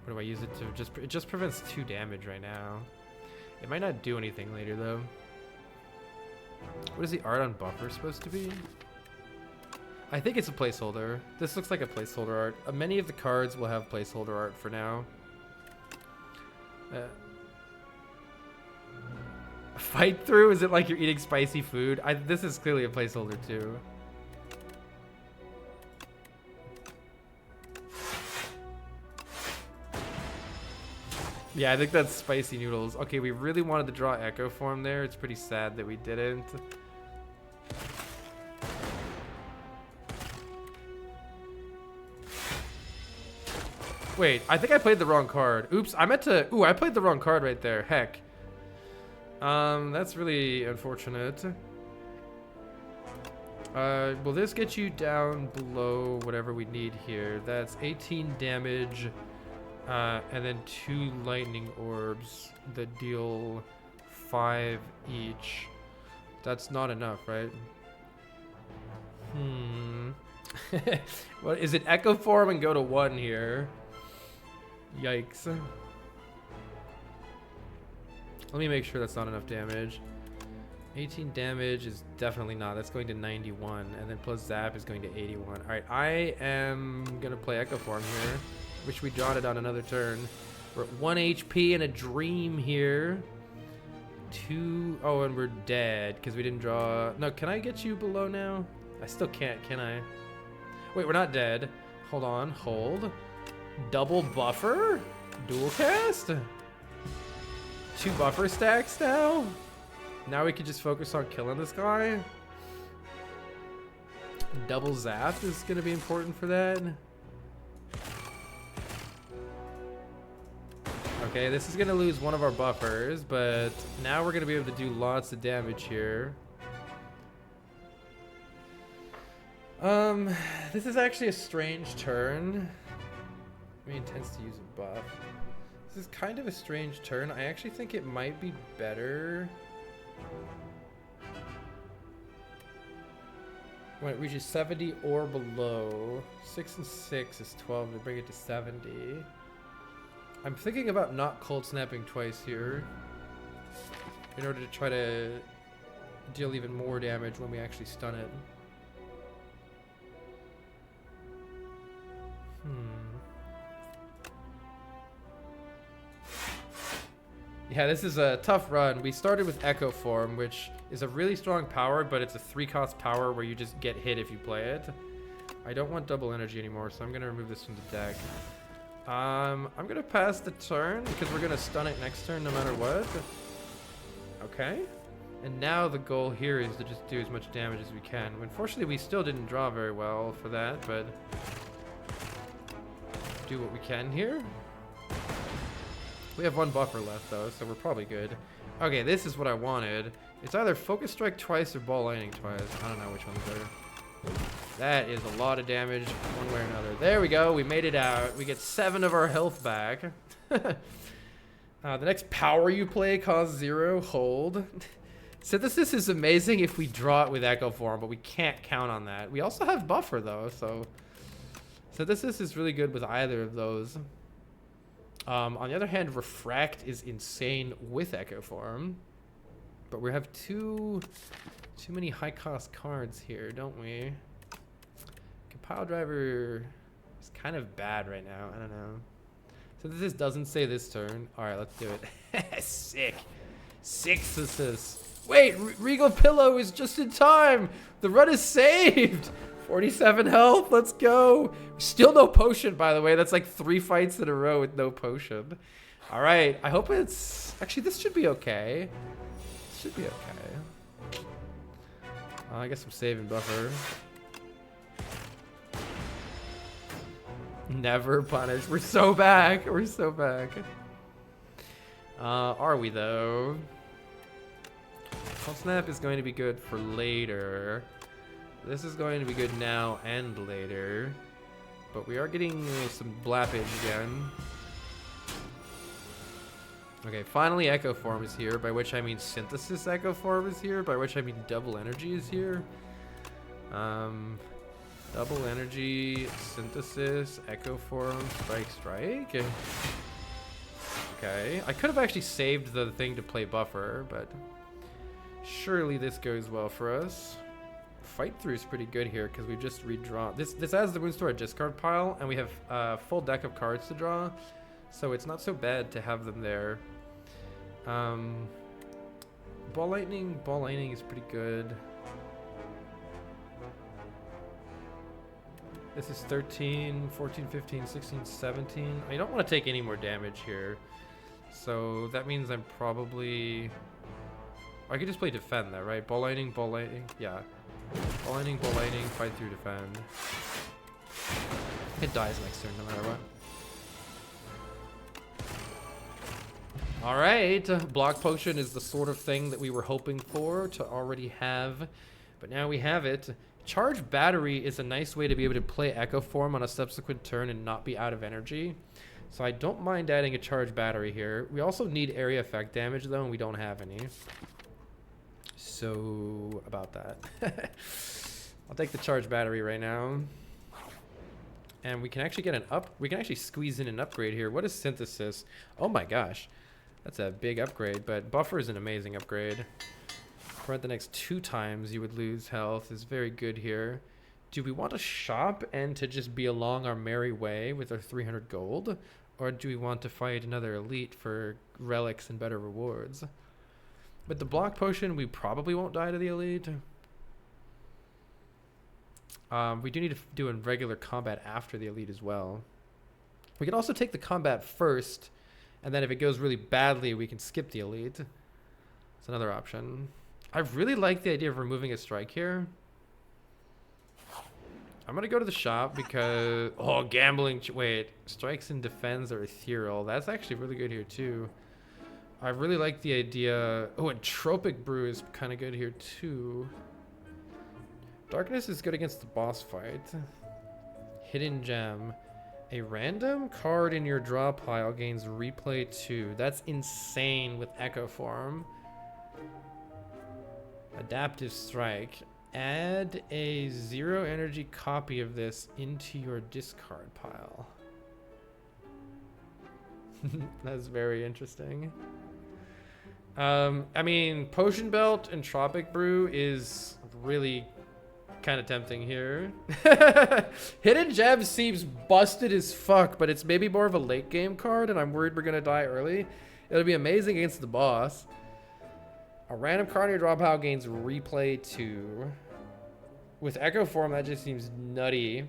Or do I use it to just... It just prevents 2 damage right now. It might not do anything later, though. What is the art on Buffer supposed to be? I think it's a placeholder. This looks like a placeholder art. Many of the cards will have placeholder art for now. Fight through? Is it like you're eating spicy food? This is clearly a placeholder too. Yeah, I think that's spicy noodles. Okay, we really wanted to draw Echo Form there. It's pretty sad that we didn't. Wait, I think I played the wrong card. Oops, I meant to... Ooh, I played the wrong card right there. Heck. That's really unfortunate. Will this get you down below whatever we need here? That's 18 damage. And then 2 lightning orbs that deal 5 each. That's not enough, right? Well, is it Echo Form and go to 1 here? Yikes. Let me make sure that's not enough damage. 18 damage is definitely not. That's going to 91. And then plus Zap is going to 81. Alright, I am going to play Echo Form here. Wish we drawn it on another turn. We're at 1 HP and a dream here. 2. Oh, and we're dead because we didn't draw. No, can I get you below now? I still can't, can I? Wait, we're not dead. Hold on, hold. Double buffer? Dual cast? 2 buffer stacks now? Now we can just focus on killing this guy. Double zap is gonna be important for that. Okay, this is gonna lose one of our buffers, but now we're gonna be able to do lots of damage here. This is actually a strange turn. He intends to use a buff. This is kind of a strange turn. I actually think it might be better when it reaches 70 or below. 6 and 6 is 12 to bring it to 70. I'm thinking about not cold snapping twice here in order to try to deal even more damage when we actually stun it. Yeah, this is a tough run. We started with Echo Form, which is a really strong power, but it's a 3-cost power where you just get hit if you play it. I don't want double energy anymore, so I'm going to remove this from the deck. I'm going to pass the turn because we're going to stun it next turn no matter what. Okay. And now the goal here is to just do as much damage as we can. Unfortunately, we still didn't draw very well for that, but do what we can here. We have 1 buffer left though, so we're probably good. Okay, this is what I wanted. It's either Focus Strike twice or Ball Lightning twice. I don't know which one's better. That is a lot of damage one way or another. There we go, we made it out. We get 7 of our health back. The next power you play costs 0, hold. Synthesis is amazing if we draw it with Echo Form, but we can't count on that. We also have buffer though, so Synthesis is really good with either of those. On the other hand, Refract is insane with Echo Form. But we have too many high-cost cards here, don't we? Compile Driver is kind of bad right now. I don't know. So this doesn't say this turn. All right, let's do it. Sick. Synthesis. Wait, Regal Pillow is just in time. The run is saved. 47 health, let's go. Still no potion, by the way. That's like 3 fights in a row with no potion. All right, I hope it's... Actually, this should be okay. Should be okay. I guess I'm saving buffer. Never punish. We're so back. We're so back. Are we, though? Cold Snap is going to be good for later. This is going to be good now and later, but we are getting some blappage again. Okay, finally Echo Form is here, by which I mean Synthesis Echo Form is here, by which I mean Double Energy is here. Double Energy, Synthesis, Echo Form, Strike. Okay, I could have actually saved the thing to play buffer, but surely this goes well for us. Fight Through is pretty good here because we've just redrawn. This adds the wounds to our discard pile, and we have a full deck of cards to draw, so it's not so bad to have them there. Ball Lightning is pretty good. This is 13, 14, 15, 16, 17. I don't want to take any more damage here, so that means I'm probably... I could just play Defend though, right? Ball Lightning, yeah. Ball Lightning, Fight Through, Defend. It dies next turn no matter what. Alright, Block Potion is the sort of thing that we were hoping for to already have, but now we have it. Charge Battery is a nice way to be able to play Echo Form on a subsequent turn and not be out of energy. So I don't mind adding a Charge Battery here. We also need area effect damage though, and we don't have any. So about that. I'll take the Charge Battery right now. And we can actually get we can actually squeeze in an upgrade here. What is Synthesis? Oh my gosh. That's a big upgrade, but Buffer is an amazing upgrade. For the next 2 times you would lose health is very good here. Do we want to shop and to just be along our merry way with our 300 gold? Or do we want to fight another elite for relics and better rewards? With the block potion, we probably won't die to the elite. We do need to do a regular combat after the elite as well. We can also take the combat first, and then if it goes really badly, we can skip the elite. It's another option. I really like the idea of removing a strike here. I'm going to go to the shop because... Oh, gambling... Wait, strikes and defense are ethereal. That's actually really good here too. I really like the idea... Oh, and Tropic Brew is kind of good here too. Darkness is good against the boss fight. Hidden Gem. A random card in your draw pile gains replay 2. That's insane with Echo Form. Adaptive Strike. Add a 0 energy copy of this into your discard pile. That's very interesting. I mean, Potion Belt and Tropic Brew is really kind of tempting here. Hidden Gem seems busted as fuck, but it's maybe more of a late game card, and I'm worried we're gonna die early. It'll be amazing against the boss. A random card in your draw pile gains replay 2. With Echo Form, that just seems nutty.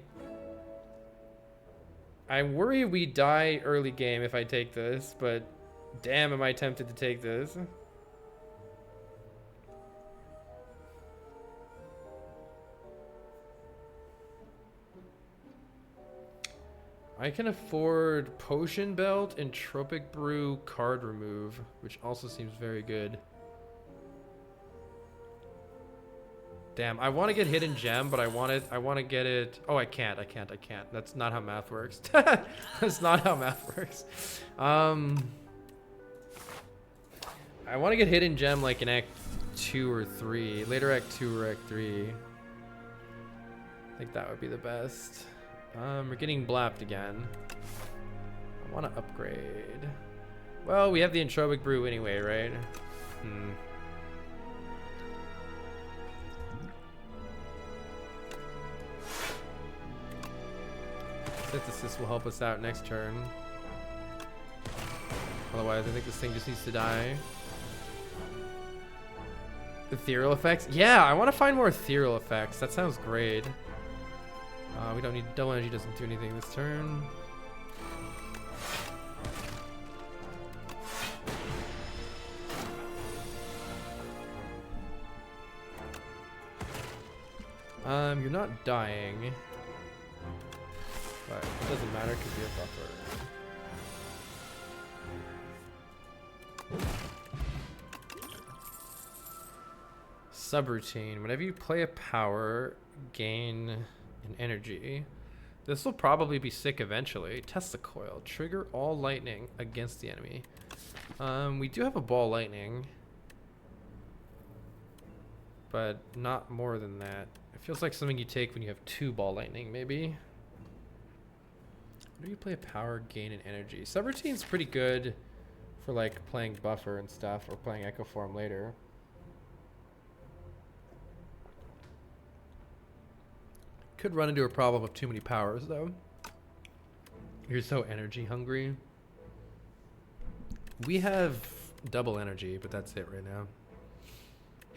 I worry we die early game if I take this, but damn, am I tempted to take this. I can afford Potion Belt and Tropic Brew card remove, which also seems very good. Damn, I want to get Hidden Gem, but I want to get it. Oh, I can't. That's not how math works. That's not how math works. I want to get Hidden Gem like in Act 2 or 3. Later Act 2 or Act 3. I think that would be the best. We're getting blapped again. I want to upgrade. Well, we have the Entropic Brew anyway, right? Synthesis will help us out next turn. Otherwise, I think this thing just needs to die. Ethereal effects? Yeah, I want to find more ethereal effects. That sounds great. We don't need... Double energy doesn't do anything this turn. You're not dying. But it doesn't matter because we have buffer. Subroutine. Whenever you play a power, gain an energy. This will probably be sick eventually. Test the coil. Trigger all lightning against the enemy. We do have a ball lightning. But not more than that. It feels like something you take when you have 2 ball lightning, maybe. Whenever you play a power, gain an energy. Subroutine's pretty good for like playing buffer and stuff, or playing Echo Form later. Could run into a problem of too many powers though. You're so energy hungry. We have double energy, but that's it right now.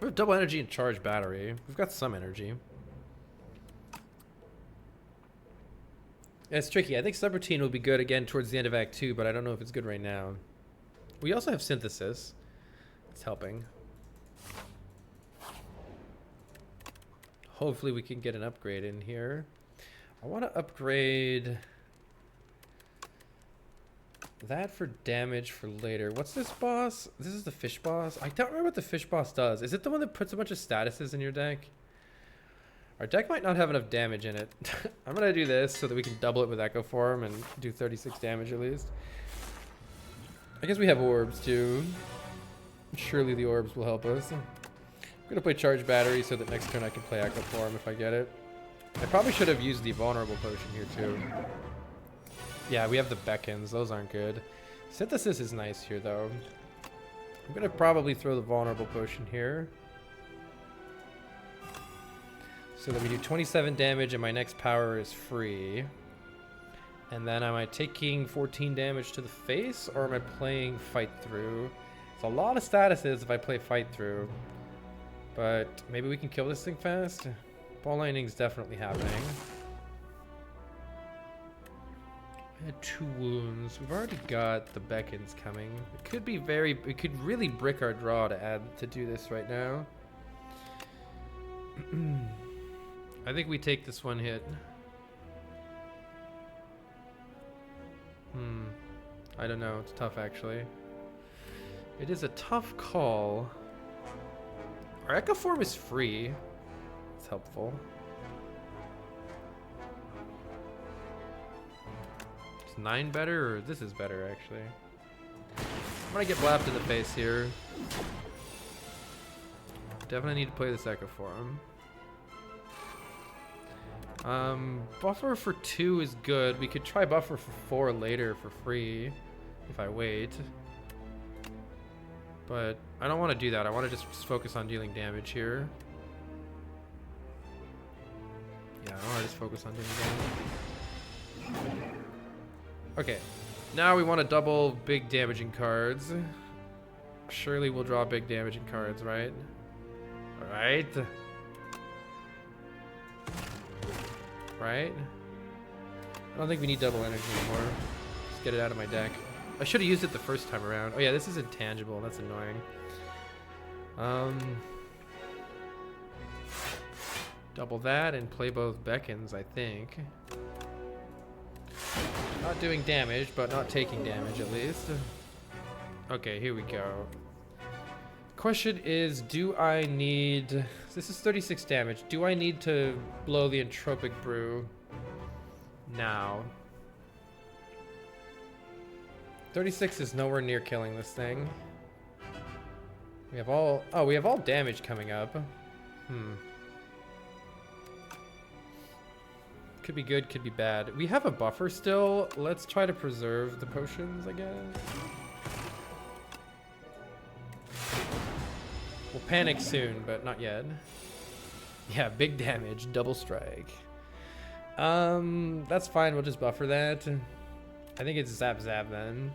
We have double energy and charge battery. We've got some energy. Yeah, it's tricky. I think subroutine will be good again towards the end of Act 2, but I don't know if it's good right now. We also have synthesis. It's helping. Hopefully we can get an upgrade in here. I want to upgrade that for damage for later. What's this boss? This is the fish boss. I don't remember what the fish boss does. Is it the one that puts a bunch of statuses in your deck? Our deck might not have enough damage in it. I'm going to do this so that we can double it with Echo Form and do 36 damage at least. I guess we have orbs too. Surely the orbs will help us. I'm going to play Charge Battery so that next turn I can play Echo Form if I get it. I probably should have used the Vulnerable Potion here too. Yeah, we have the Beckons. Those aren't good. Synthesis is nice here though. I'm going to probably throw the Vulnerable Potion here. So that we do 27 damage and my next power is free. And then am I taking 14 damage to the face or am I playing Fight Through? It's a lot of statuses if I play fight through. But maybe we can kill this thing fast. Ball lightning's definitely happening. I had 2 wounds. We've already got the beckons coming. It could be very... We could really brick our draw to do this right now. I think we take this one hit. I don't know. It's tough, actually. It is a tough call. Our Echo Form is free. It's helpful. Is 9 better, or this is better, actually? I'm gonna get blapped in the face here. Definitely need to play this Echo Form. Buffer for 2 is good. We could try buffer for 4 later for free if I wait. But I don't want to do that. I want to just focus on dealing damage here. Yeah, I want to just focus on dealing damage. Okay, now we want to double big damaging cards. Surely we'll draw big damaging cards, right? Right? Right? I don't think we need double energy anymore. Just get it out of my deck. I should have used it the first time around. Oh yeah, this is intangible. That's annoying. Double that and play both beckons, I think. Not doing damage, but not taking damage at least. Okay, here we go. Question is, do I need... This is 36 damage. Do I need to blow the Entropic Brew now? 36 is nowhere near killing this thing. We have all... Oh, we have all damage coming up. Could be good, could be bad. We have a buffer still. Let's try to preserve the potions, I guess. We'll panic soon, but not yet. Yeah, big damage, double strike. That's fine, we'll just buffer that. I think it's zap zap then.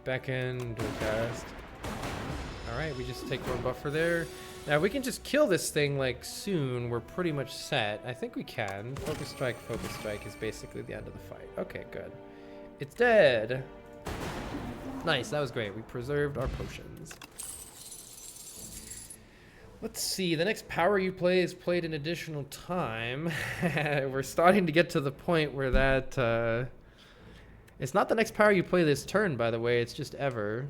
Beckon, do a cast. Alright, we just take one buffer there. Now we can just kill this thing like soon. We're pretty much set. I think we can. Focus strike is basically the end of the fight. Okay, good. It's dead. Nice, that was great. We preserved our potions. Let's see, the next power you play is played an additional time. We're starting to get to the point where that... It's not the next power you play this turn, by the way, it's just ever.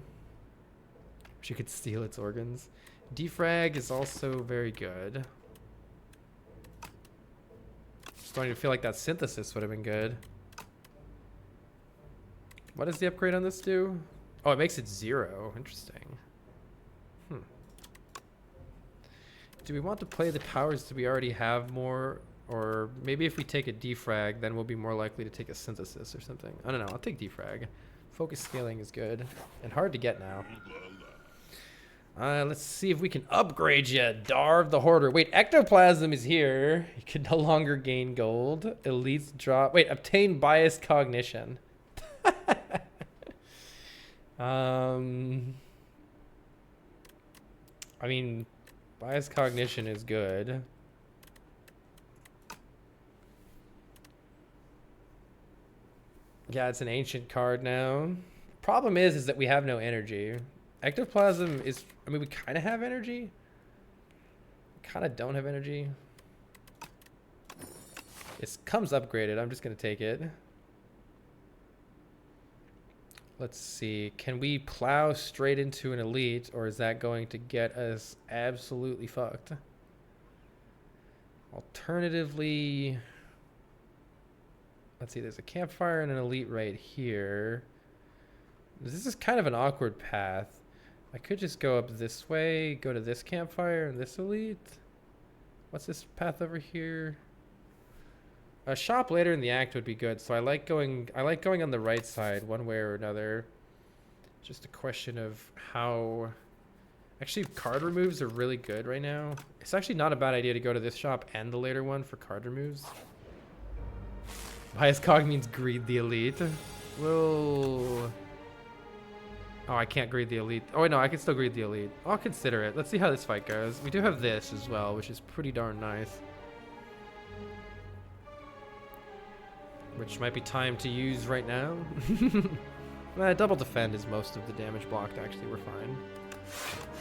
Wish you could steal its organs. Defrag is also very good. Starting to feel like that synthesis would have been good. What does the upgrade on this do? Oh, it makes it 0. Interesting. Do we want to play the powers that we already have more? Or maybe if we take a defrag, then we'll be more likely to take a synthesis or something. I don't know. I'll take defrag. Focus scaling is good. And hard to get now. Let's see if we can upgrade you, Darv the Hoarder. Wait, Ectoplasm is here. You can no longer gain gold. Elites drop. Wait, obtain biased cognition. I mean, biased cognition is good. Yeah, it's an ancient card now. Problem is that we have no energy. Ectoplasm is, I mean, we kind of have energy. Kind of don't have energy. It comes upgraded. I'm just going to take it. Let's see. Can we plow straight into an elite, or is that going to get us absolutely fucked? Alternatively, let's see. There's a campfire and an elite right here. This is kind of an awkward path. I could just go up this way, go to this campfire and this elite. What's this path over here? A shop later in the act would be good. So I like going on the right side one way or another. Just a question of how... Actually, card removes are really good right now. It's actually not a bad idea to go to this shop and the later one for card removes. Bias Cog means greed the elite. We'll Oh, I can't greet the elite. Oh, wait, no, I can still greet the elite. I'll consider it. Let's see how this fight goes. We do have this as well, which is pretty darn nice. Which might be time to use right now. Double defend is most of the damage blocked, actually. We're fine.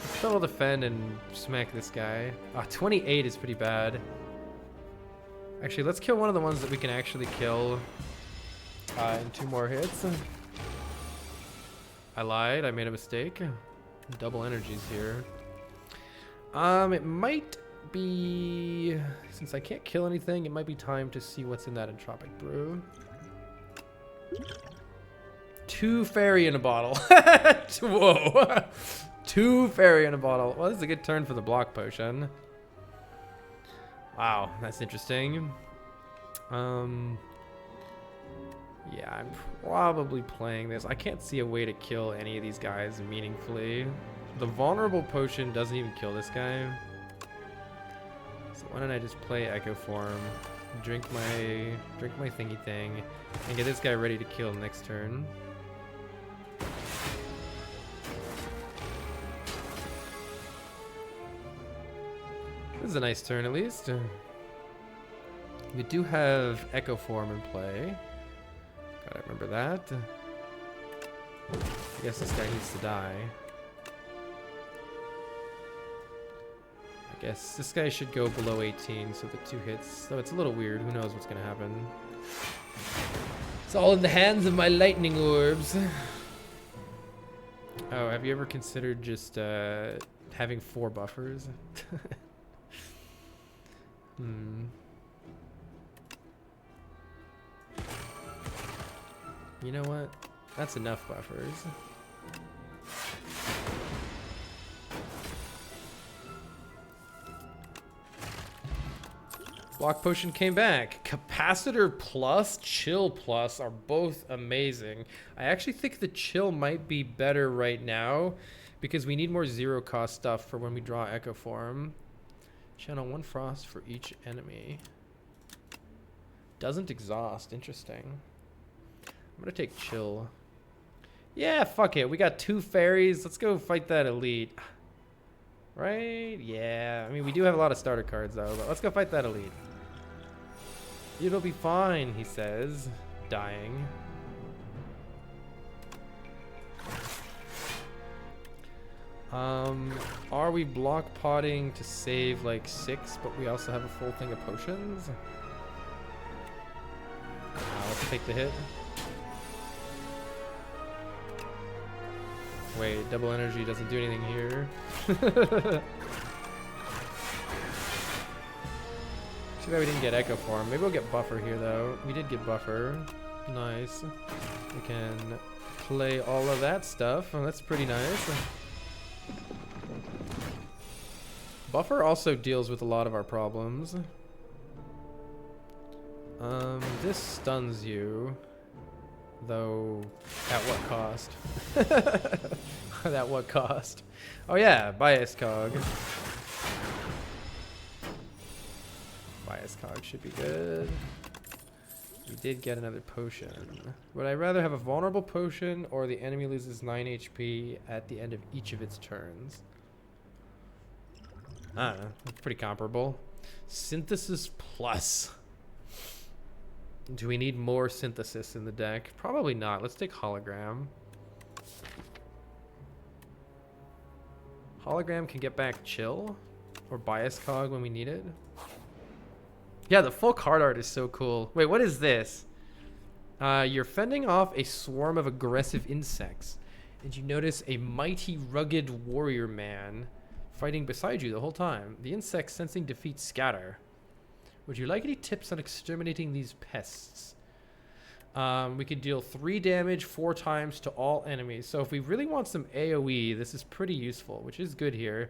Let's double defend and smack this guy. 28 is pretty bad. Actually, let's kill one of the ones that we can actually kill in 2 more hits. I lied. I made a mistake. Double energies here. It might be... Since I can't kill anything, it might be time to see what's in that Entropic Brew. 2 fairy in a bottle. Whoa. 2 fairy in a bottle. Well, this is a good turn for the block potion. Wow, that's interesting. Yeah, I'm probably playing this. I can't see a way to kill any of these guys meaningfully. The vulnerable potion doesn't even kill this guy. So why don't I just play Echo Form, drink my thingy thing, and get this guy ready to kill next turn. This is a nice turn at least. We do have Echo Form in play. Gotta remember that. I guess this guy needs to die. I guess this guy should go below 18, so the 2 hits. Though it's a little weird. Who knows what's gonna happen? It's all in the hands of my lightning orbs. Oh, have you ever considered just having 4 buffers? You know what? That's enough buffers. Block Potion came back. Capacitor Plus, Chill Plus are both amazing. I actually think the Chill might be better right now because we need more 0-cost stuff for when we draw Echo Form. Channel 1 Frost for each enemy. Doesn't exhaust. Interesting. I'm gonna take Chill. Yeah, fuck it. We got 2 fairies. Let's go fight that elite. Right? Yeah. I mean, we do have a lot of starter cards, though. But let's go fight that elite. It'll be fine, he says. Dying. Are we block potting to save, like, 6, but we also have a full thing of potions? Let's take the hit. Wait, double energy doesn't do anything here. Too bad we didn't get Echo Form. Maybe we'll get Buffer here, though. We did get Buffer. Nice. We can play all of that stuff. Oh, that's pretty nice. Buffer also deals with a lot of our problems. This stuns you. Though, at what cost? At what cost? Oh yeah, Bias Cog. Bias Cog should be good. We did get another potion. Would I rather have a vulnerable potion or the enemy loses 9 HP at the end of each of its turns? I don't know, that's pretty comparable. Synthesis Plus. Do we need more synthesis in the deck? Probably not. Let's take Hologram. Hologram can get back Chill or Bias Cog when we need it. Yeah, the full card art is so cool. Wait, what is this? You're fending off a swarm of aggressive insects, and you notice a mighty, rugged warrior man fighting beside you the whole time. The insects, sensing defeat, scatter. Would you like any tips on exterminating these pests? We could deal 3 damage 4 times to all enemies. So if we really want some AoE, this is pretty useful, which is good here.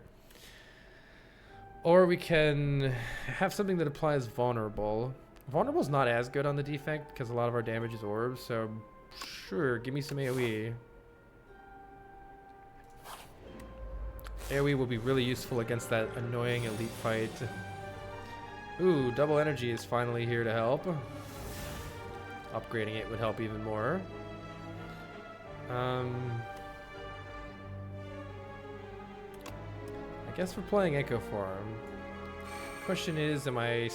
Or we can have something that applies vulnerable. Vulnerable is not as good on the defect because a lot of our damage is orbs. So sure, give me some AoE. AoE will be really useful against that annoying elite fight. Ooh, double energy is finally here to help. Upgrading it would help even more. I guess we're playing Echo Form. Question is, am I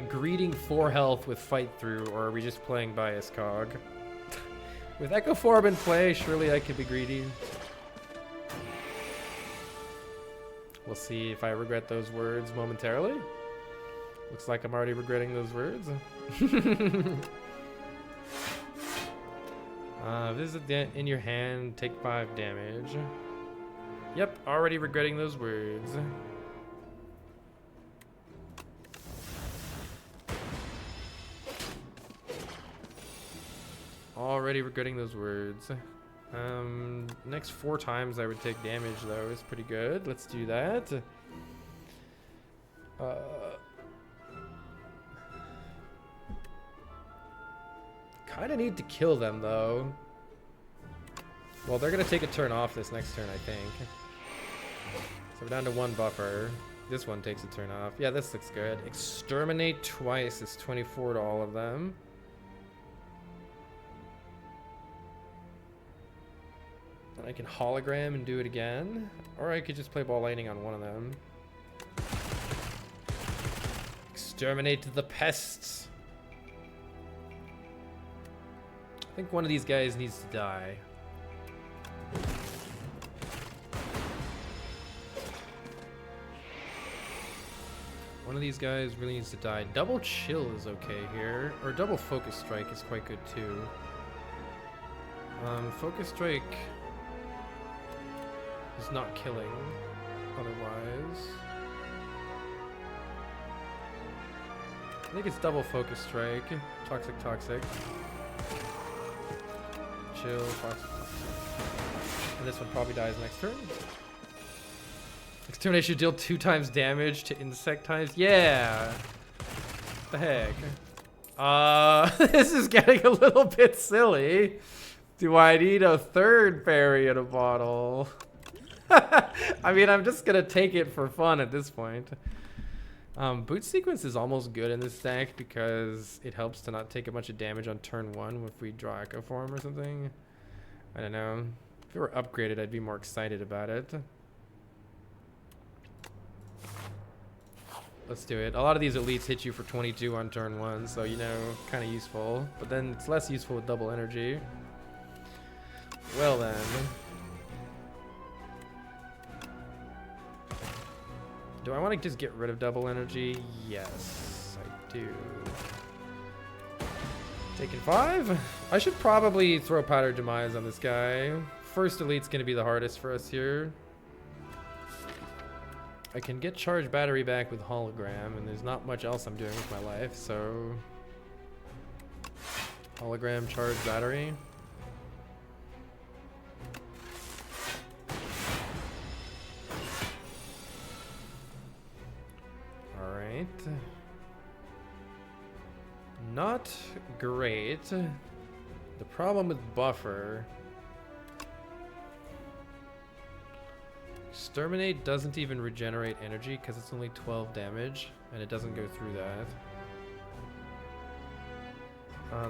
greeting 4 health with Fight Through, or are we just playing Bias Cog? With Echo Form in play, surely I could be greedy. We'll see if I regret those words momentarily. Looks like I'm already regretting those words. Visit in your hand, take 5 damage. Yep, already regretting those words. Already regretting those words. Next 4 times I would take damage though is pretty good. Let's do that. Kinda need to kill them though. Well, they're gonna take a turn off this next turn, I think. So we're down to 1 buffer. This one takes a turn off. Yeah, this looks good. Exterminate twice is 24 to all of them. And I can hologram and do it again. Or I could just play ball lightning on one of them. Exterminate the pests. I think one of these guys needs to die. One of these guys really needs to die. Double chill is okay here. Or double focus strike is quite good too. Focus strike is not killing otherwise. I think it's double focus strike. Toxic. Chill, toxic. And this one probably dies next turn. Extermination deal 2 times damage to insect types. Yeah. What the heck? This is getting a little bit silly. Do I need a 3rd fairy in a bottle? I mean, I'm just gonna take it for fun at this point. Boot sequence is almost good in this deck because it helps to not take a bunch of damage on turn 1 if we draw Echo Form or something. I don't know. If it were upgraded, I'd be more excited about it. Let's do it. A lot of these elites hit you for 22 on turn 1, so you know, kind of useful. But then it's less useful with double energy. Well then. Do I want to just get rid of double energy? Yes, I do. Taking 5. I should probably throw Powder Demise on this guy. First elite's going to be the hardest for us here. I can get Charge Battery back with Hologram, and there's not much else I'm doing with my life, so... Hologram, Charge Battery. Alright. Not great. The problem with Buffer... Exterminate doesn't even regenerate energy because it's only 12 damage, and it doesn't go through that.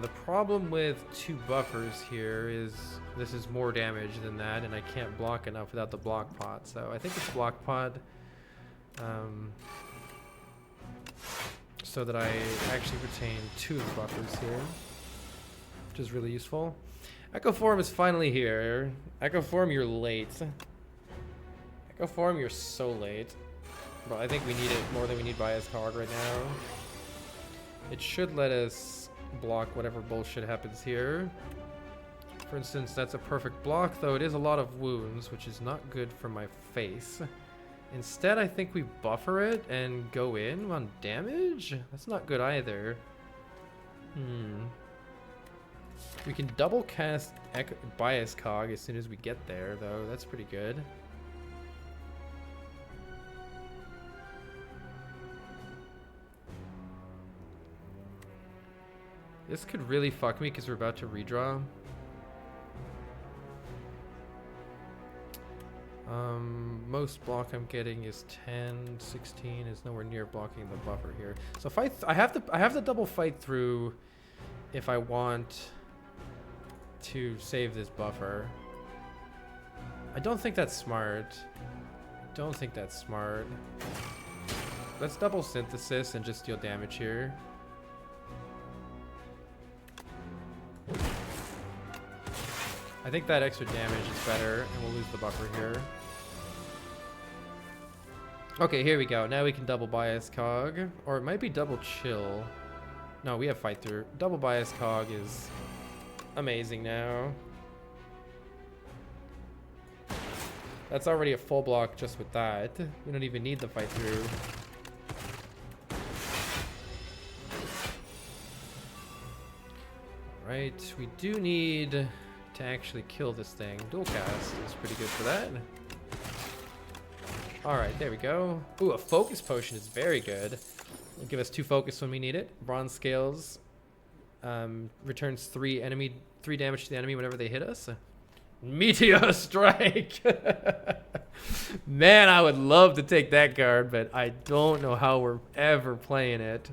The problem with 2 buffers here is this is more damage than that, and I can't block enough without the block pot. So I think it's block pod, so that I actually retain 2 of the buffers here, which is really useful. Echo Form is finally here. Echo Form, you're late. Echo Form, you're so late. But I think we need it more than we need Bias Cog right now. It should let us block whatever bullshit happens here. For instance, that's a perfect block, though it is a lot of wounds, which is not good for my face. Instead, I think we buffer it and go in on damage? That's not good either. We can double cast Bias Cog as soon as we get there, though. That's pretty good. This could really fuck me because we're about to redraw. Most block I'm getting is 10, 16 is nowhere near blocking the buffer here. So if I have to double fight through if I want to save this buffer. I don't think that's smart don't think that's smart. Let's double synthesis and just deal damage here. I think that extra damage is better, and we'll lose the buffer here. Okay, here we go. Now we can double bias cog, or it might be double chill. No, we have fight through. Double bias cog is amazing now. That's already a full block just with that. We don't even need the fight through. Right, we do need to actually kill this thing. Dual cast is pretty good for that. Alright, there we go. Ooh, a focus potion is very good. It'll give us 2 focus when we need it. Bronze scales returns 3 damage to the enemy whenever they hit us. Meteor strike. Man, I would love to take that card, but I don't know how we're ever playing it.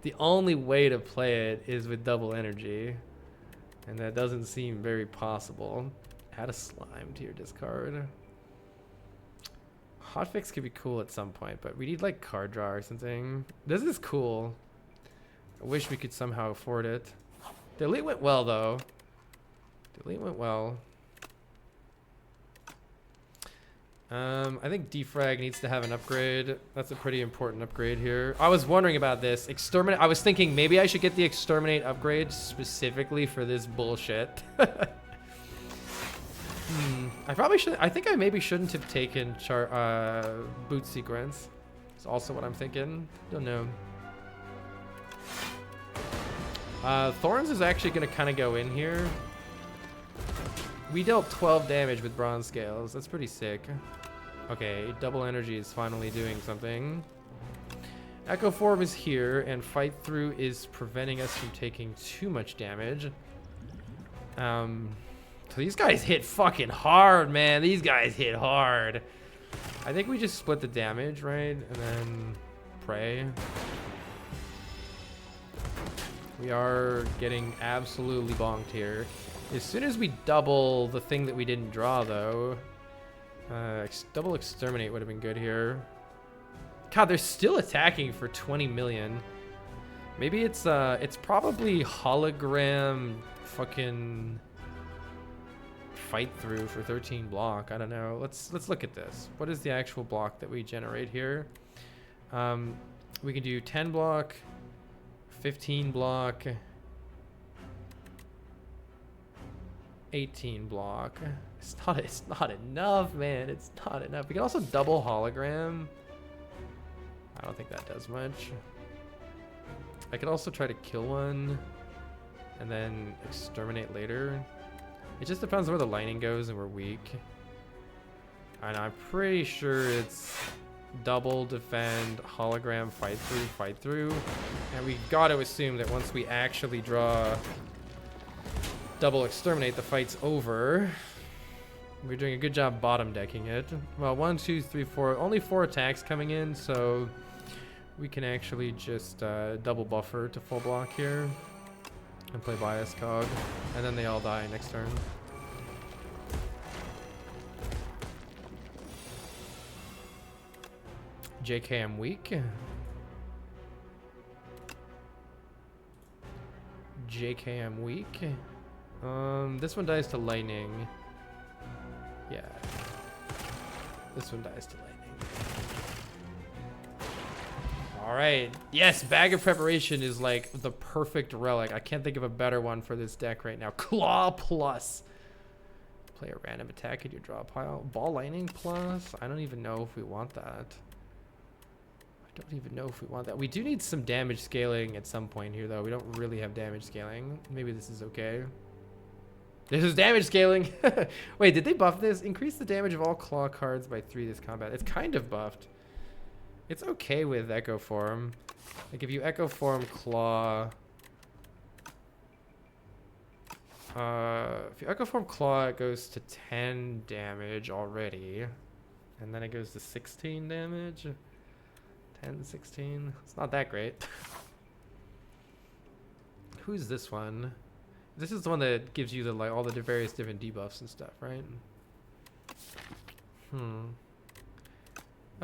The only way to play it is with double energy, and that doesn't seem very possible. Add a slime to your discard. Hotfix could be cool at some point, but we need like card draw or something. This is cool. I wish we could somehow afford it. Delete went well though. Delete went well. I think defrag needs to have an upgrade. That's a pretty important upgrade here. I was wondering about this. Exterminate. I was thinking maybe I should get the exterminate upgrade specifically for this bullshit. I probably should. I think I maybe shouldn't have taken boot sequence. It's also what I'm thinking. Don't know. Thorns is actually going to kind of go in here. We dealt 12 damage with bronze scales. That's pretty sick. Okay, double energy is finally doing something. Echo form is here, and fight through is preventing us from taking too much damage. So these guys hit fucking hard, man. These guys hit hard. I think we just split the damage, right? And then pray. We are getting absolutely bonked here. As soon as we double the thing that we didn't draw, though, double exterminate would have been good here. God, they're still attacking for 20 million. Maybe it's probably hologram fucking fight through for 13 block. I don't know. Let's look at this. What is the actual block that we generate here? We can do 10 block, 15 block, 18 block. It's not enough, man. It's not enough. We can also double hologram. I don't think that does much. I could also try to kill one and then exterminate later. It just depends on where the lightning goes and we're weak. And I'm pretty sure it's double defend, hologram, fight through. And we got to assume that once we actually draw double exterminate, the fight's over. We're doing a good job bottom decking it. Well, 1, 2, 3, 4. Only 4 attacks coming in, so we can actually just double buffer to full block here and play bias cog, and then they all die next turn. JK, I'm weak. JK, I'm weak. This one dies to lightning. Yeah. This one dies to lightning. All right. Yes, Bag of Preparation is like the perfect relic. I can't think of a better one for this deck right now. Claw plus. Play a random attack at your draw pile. Ball lightning plus. I don't even know if we want that. I don't even know if we want that. We do need some damage scaling at some point here, though. We don't really have damage scaling. Maybe this is okay. This is damage scaling. Wait, did they buff this? Increase the damage of all claw cards by 3 this combat. It's kind of buffed. It's okay with Echo Form. Like if you Echo Form Claw... if you Echo Form Claw, it goes to 10 damage already. And then it goes to 16 damage. 10, 16. It's not that great. Who's this one? This is the one that gives you the all the various different debuffs and stuff, right?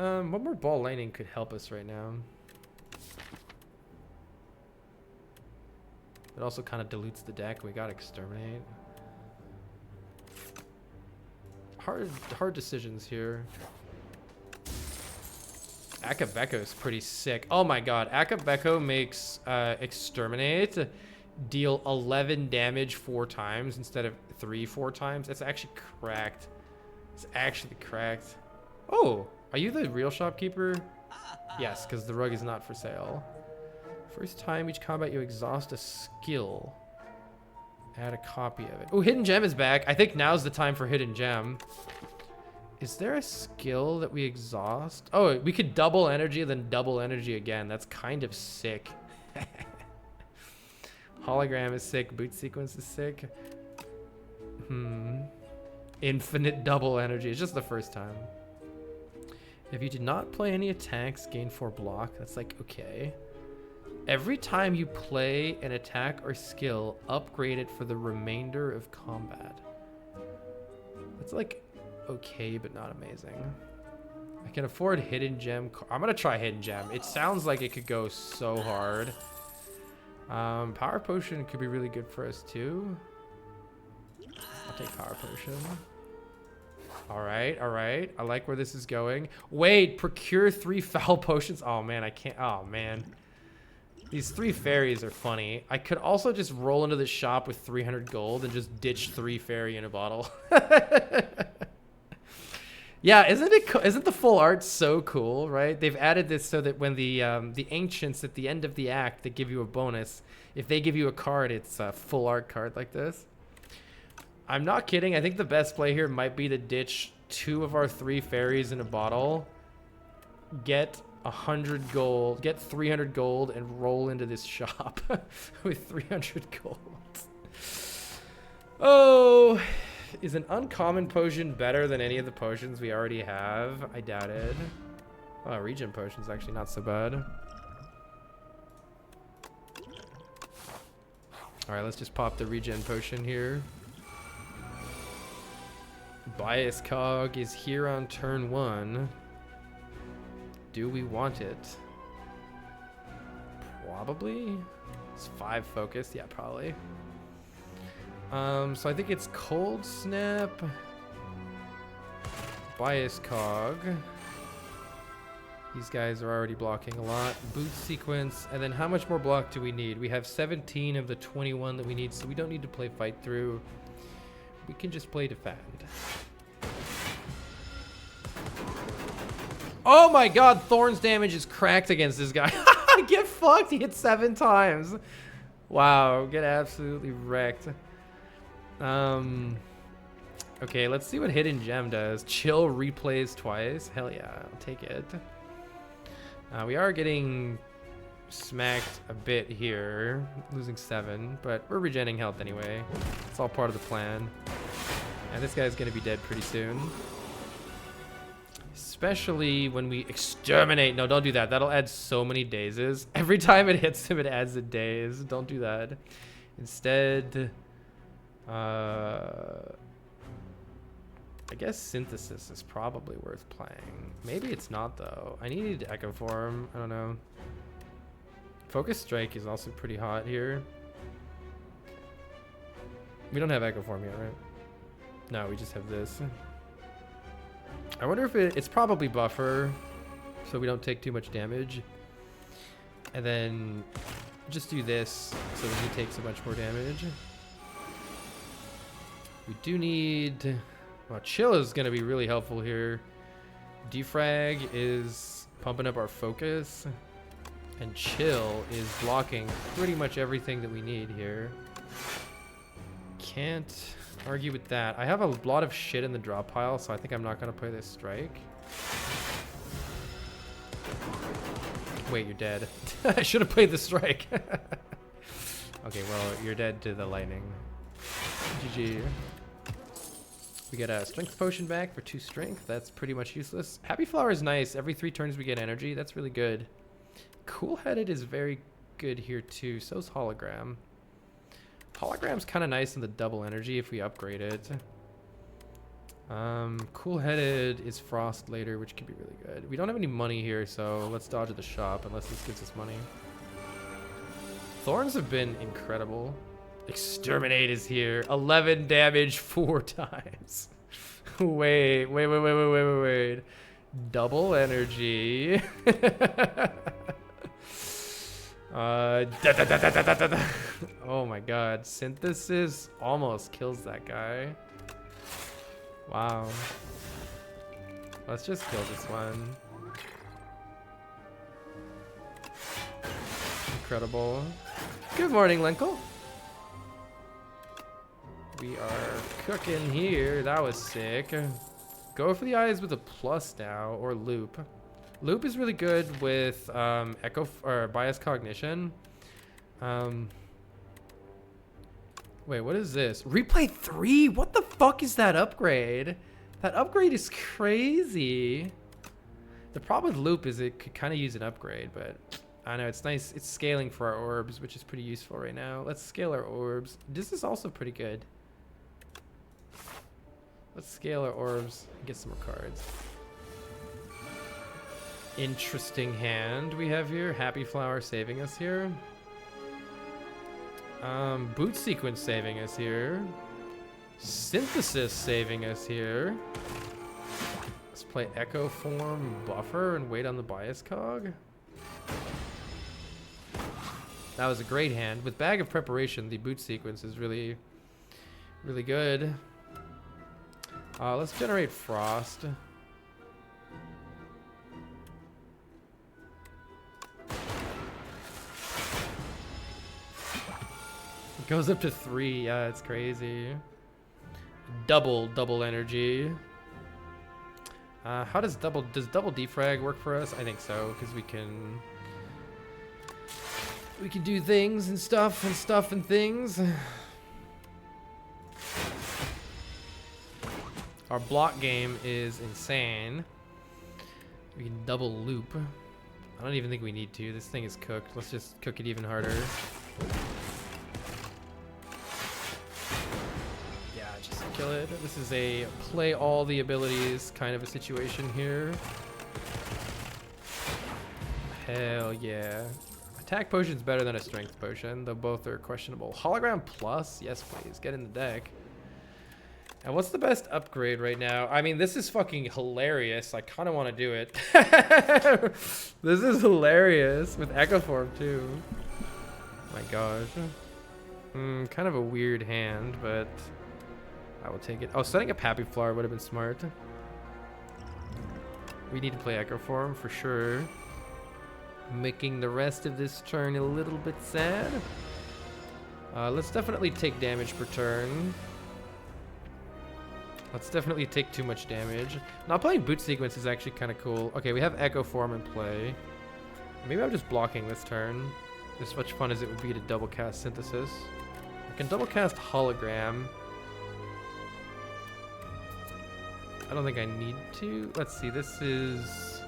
What more ball lightning could help us right now? It also kind of dilutes the deck. We got exterminate. Hard decisions here. Akabeko is pretty sick. Oh my god, Akabeko makes exterminate deal 11 damage 4 times instead of 4 times. That's actually cracked. It's actually cracked. Oh, are you the real shopkeeper? Yes, because the rug is not for sale. First time each combat you exhaust a skill. Add a copy of it. Oh, Hidden Gem is back. I think now's the time for Hidden Gem. Is there a skill that we exhaust? Oh, we could double energy, then double energy again. That's kind of sick. Hologram is sick. Boot sequence is sick. Infinite double energy. It's just the first time. If you did not play any attacks, gain 4 block. That's like, okay. Every time you play an attack or skill, upgrade it for the remainder of combat. That's like okay, but not amazing. I can afford Hidden Gem. I'm gonna try Hidden Gem. It sounds like it could go so hard. Power Potion could be really good for us too. I'll take Power Potion. All right. I like where this is going. Wait, procure 3 foul potions. Oh man, I can't. Oh man. These 3 fairies are funny. I could also just roll into the shop with 300 gold and just ditch 3 fairy in a bottle. Yeah, isn't the full art so cool, right? They've added this so that when the ancients at the end of the act, they give you a bonus. If they give you a card, it's a full art card like this. I'm not kidding. I think the best play here might be to ditch 2 of our 3 fairies in a bottle, get 100 gold, get 300 gold, and roll into this shop with 300 gold. Oh, is an uncommon potion better than any of the potions we already have? I doubt it. Oh, regen potion's actually not so bad. All right, let's just pop the regen potion here. Bias Cog is here on turn 1. Do we want it? Probably. It's 5 focused. Yeah, probably. So I think it's Cold Snap, Bias Cog. These guys are already blocking a lot. Boot Sequence, and then how much more block do we need? We have 17 of the 21 that we need, so we don't need to play Fight Through. We can just play Defend. Oh my god, Thorn's damage is cracked against this guy. Get fucked, he hit 7 times. Wow, get absolutely wrecked. Okay, let's see what Hidden Gem does. Chill replays twice. Hell yeah, I'll take it. We are getting smacked a bit here, losing 7, but we're regenerating health anyway. It's all part of the plan. And this guy's gonna be dead pretty soon. Especially when we exterminate. No, don't do that. That'll add so many dazes. Every time it hits him, it adds a daze. Don't do that. Instead, I guess Synthesis is probably worth playing. Maybe it's not, though. I need Echo Form. I don't know. Focus Strike is also pretty hot here. We don't have Echo Form yet, right? No, we just have this. I wonder if it's probably buffer, so we don't take too much damage. And then just do this so that he takes a bunch more damage. We do need... Well, Chill is going to be really helpful here. Defrag is pumping up our focus. And Chill is blocking pretty much everything that we need here. Can't argue with that. I have a lot of shit in the drop pile, so I think I'm not going to play this strike. Wait, you're dead. I should have played the strike. Okay, well, you're dead to the lightning. GG. We get a strength potion back for 2 strength. That's pretty much useless. Happy Flower is nice. Every 3 turns we get energy. That's really good. Cool-Headed is very good here too. So's Hologram. Hologram's kind of nice in the double energy if we upgrade it. Cool-headed is Frost later, which could be really good. We don't have any money here, so let's dodge at the shop unless this gives us money. Thorns have been incredible. Exterminate is here. 11 damage 4 times. Wait. Double energy. Oh my god. Synthesis almost kills that guy. Wow. Let's just kill this one. Incredible. Good morning, Linkle. We are cooking here. That was sick. Go for the eyes with a plus now, or loop. Loop is really good with echo or bias cognition. Wait, what is this? Replay 3? What the fuck is that upgrade? That upgrade is crazy. The problem with loop is it could kind of use an upgrade, but I know it's nice. It's scaling for our orbs, which is pretty useful right now. Let's scale our orbs. This is also pretty good. Let's scale our orbs and get some more cards. Interesting hand we have here. Happy Flower saving us here. Boot Sequence saving us here. Synthesis saving us here. Let's play Echo Form Buffer and wait on the bias cog. That was a great hand. With Bag of Preparation, the Boot Sequence is really, really good. Let's generate Frost. It goes up to 3. Yeah, it's crazy. Double energy. How does double defrag work for us? I think so, because we can do things and stuff and things. Our block game is insane. We can double loop. I don't even think we need to. This thing is cooked. Let's just cook it even harder. Yeah, just kill it. This is a play all the abilities kind of a situation here. Hell yeah. Attack potion's better than a strength potion, though both are questionable. Hologram plus? Yes, please. Get in the deck. And what's the best upgrade right now? I mean, this is fucking hilarious. I kind of want to do it. This is hilarious. With Echo Form, too. My gosh. Kind of a weird hand, but I will take it. Oh, setting up Happy Flower would have been smart. We need to play Echo Form for sure. Making the rest of this turn a little bit sad. Let's definitely take damage per turn. Let's definitely take too much damage. Not playing Boot Sequence is actually kind of cool. Okay, we have Echo Form in play. Maybe I'm just blocking this turn. As much fun as it would be to double cast Synthesis. I can double cast Hologram. I don't think I need to. Let's see, this is...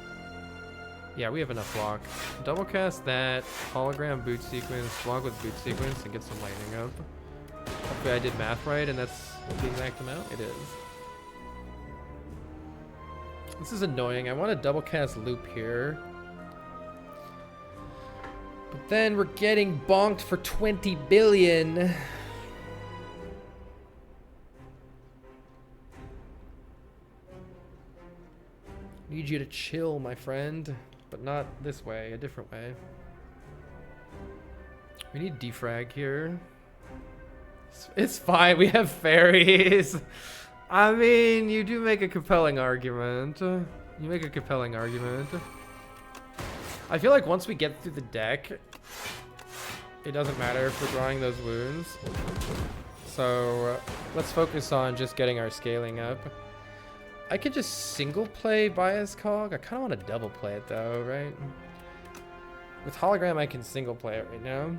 Yeah, we have enough block. Double cast that, Hologram, Boot Sequence, block with Boot Sequence, and get some lightning up. Hopefully I did math right, and that's the exact amount. It is. This is annoying. I want to double cast Loop here. But then we're getting bonked for 20 billion. Need you to chill, my friend. But not this way, a different way. We need defrag here. It's fine, we have fairies. I mean, you do make a compelling argument. You make a compelling argument. I feel like once we get through the deck, it doesn't matter if we're drawing those wounds. So let's focus on just getting our scaling up. I could just single play Bias Cog. I kind of want to double play it though, right? With Hologram, I can single play it right now.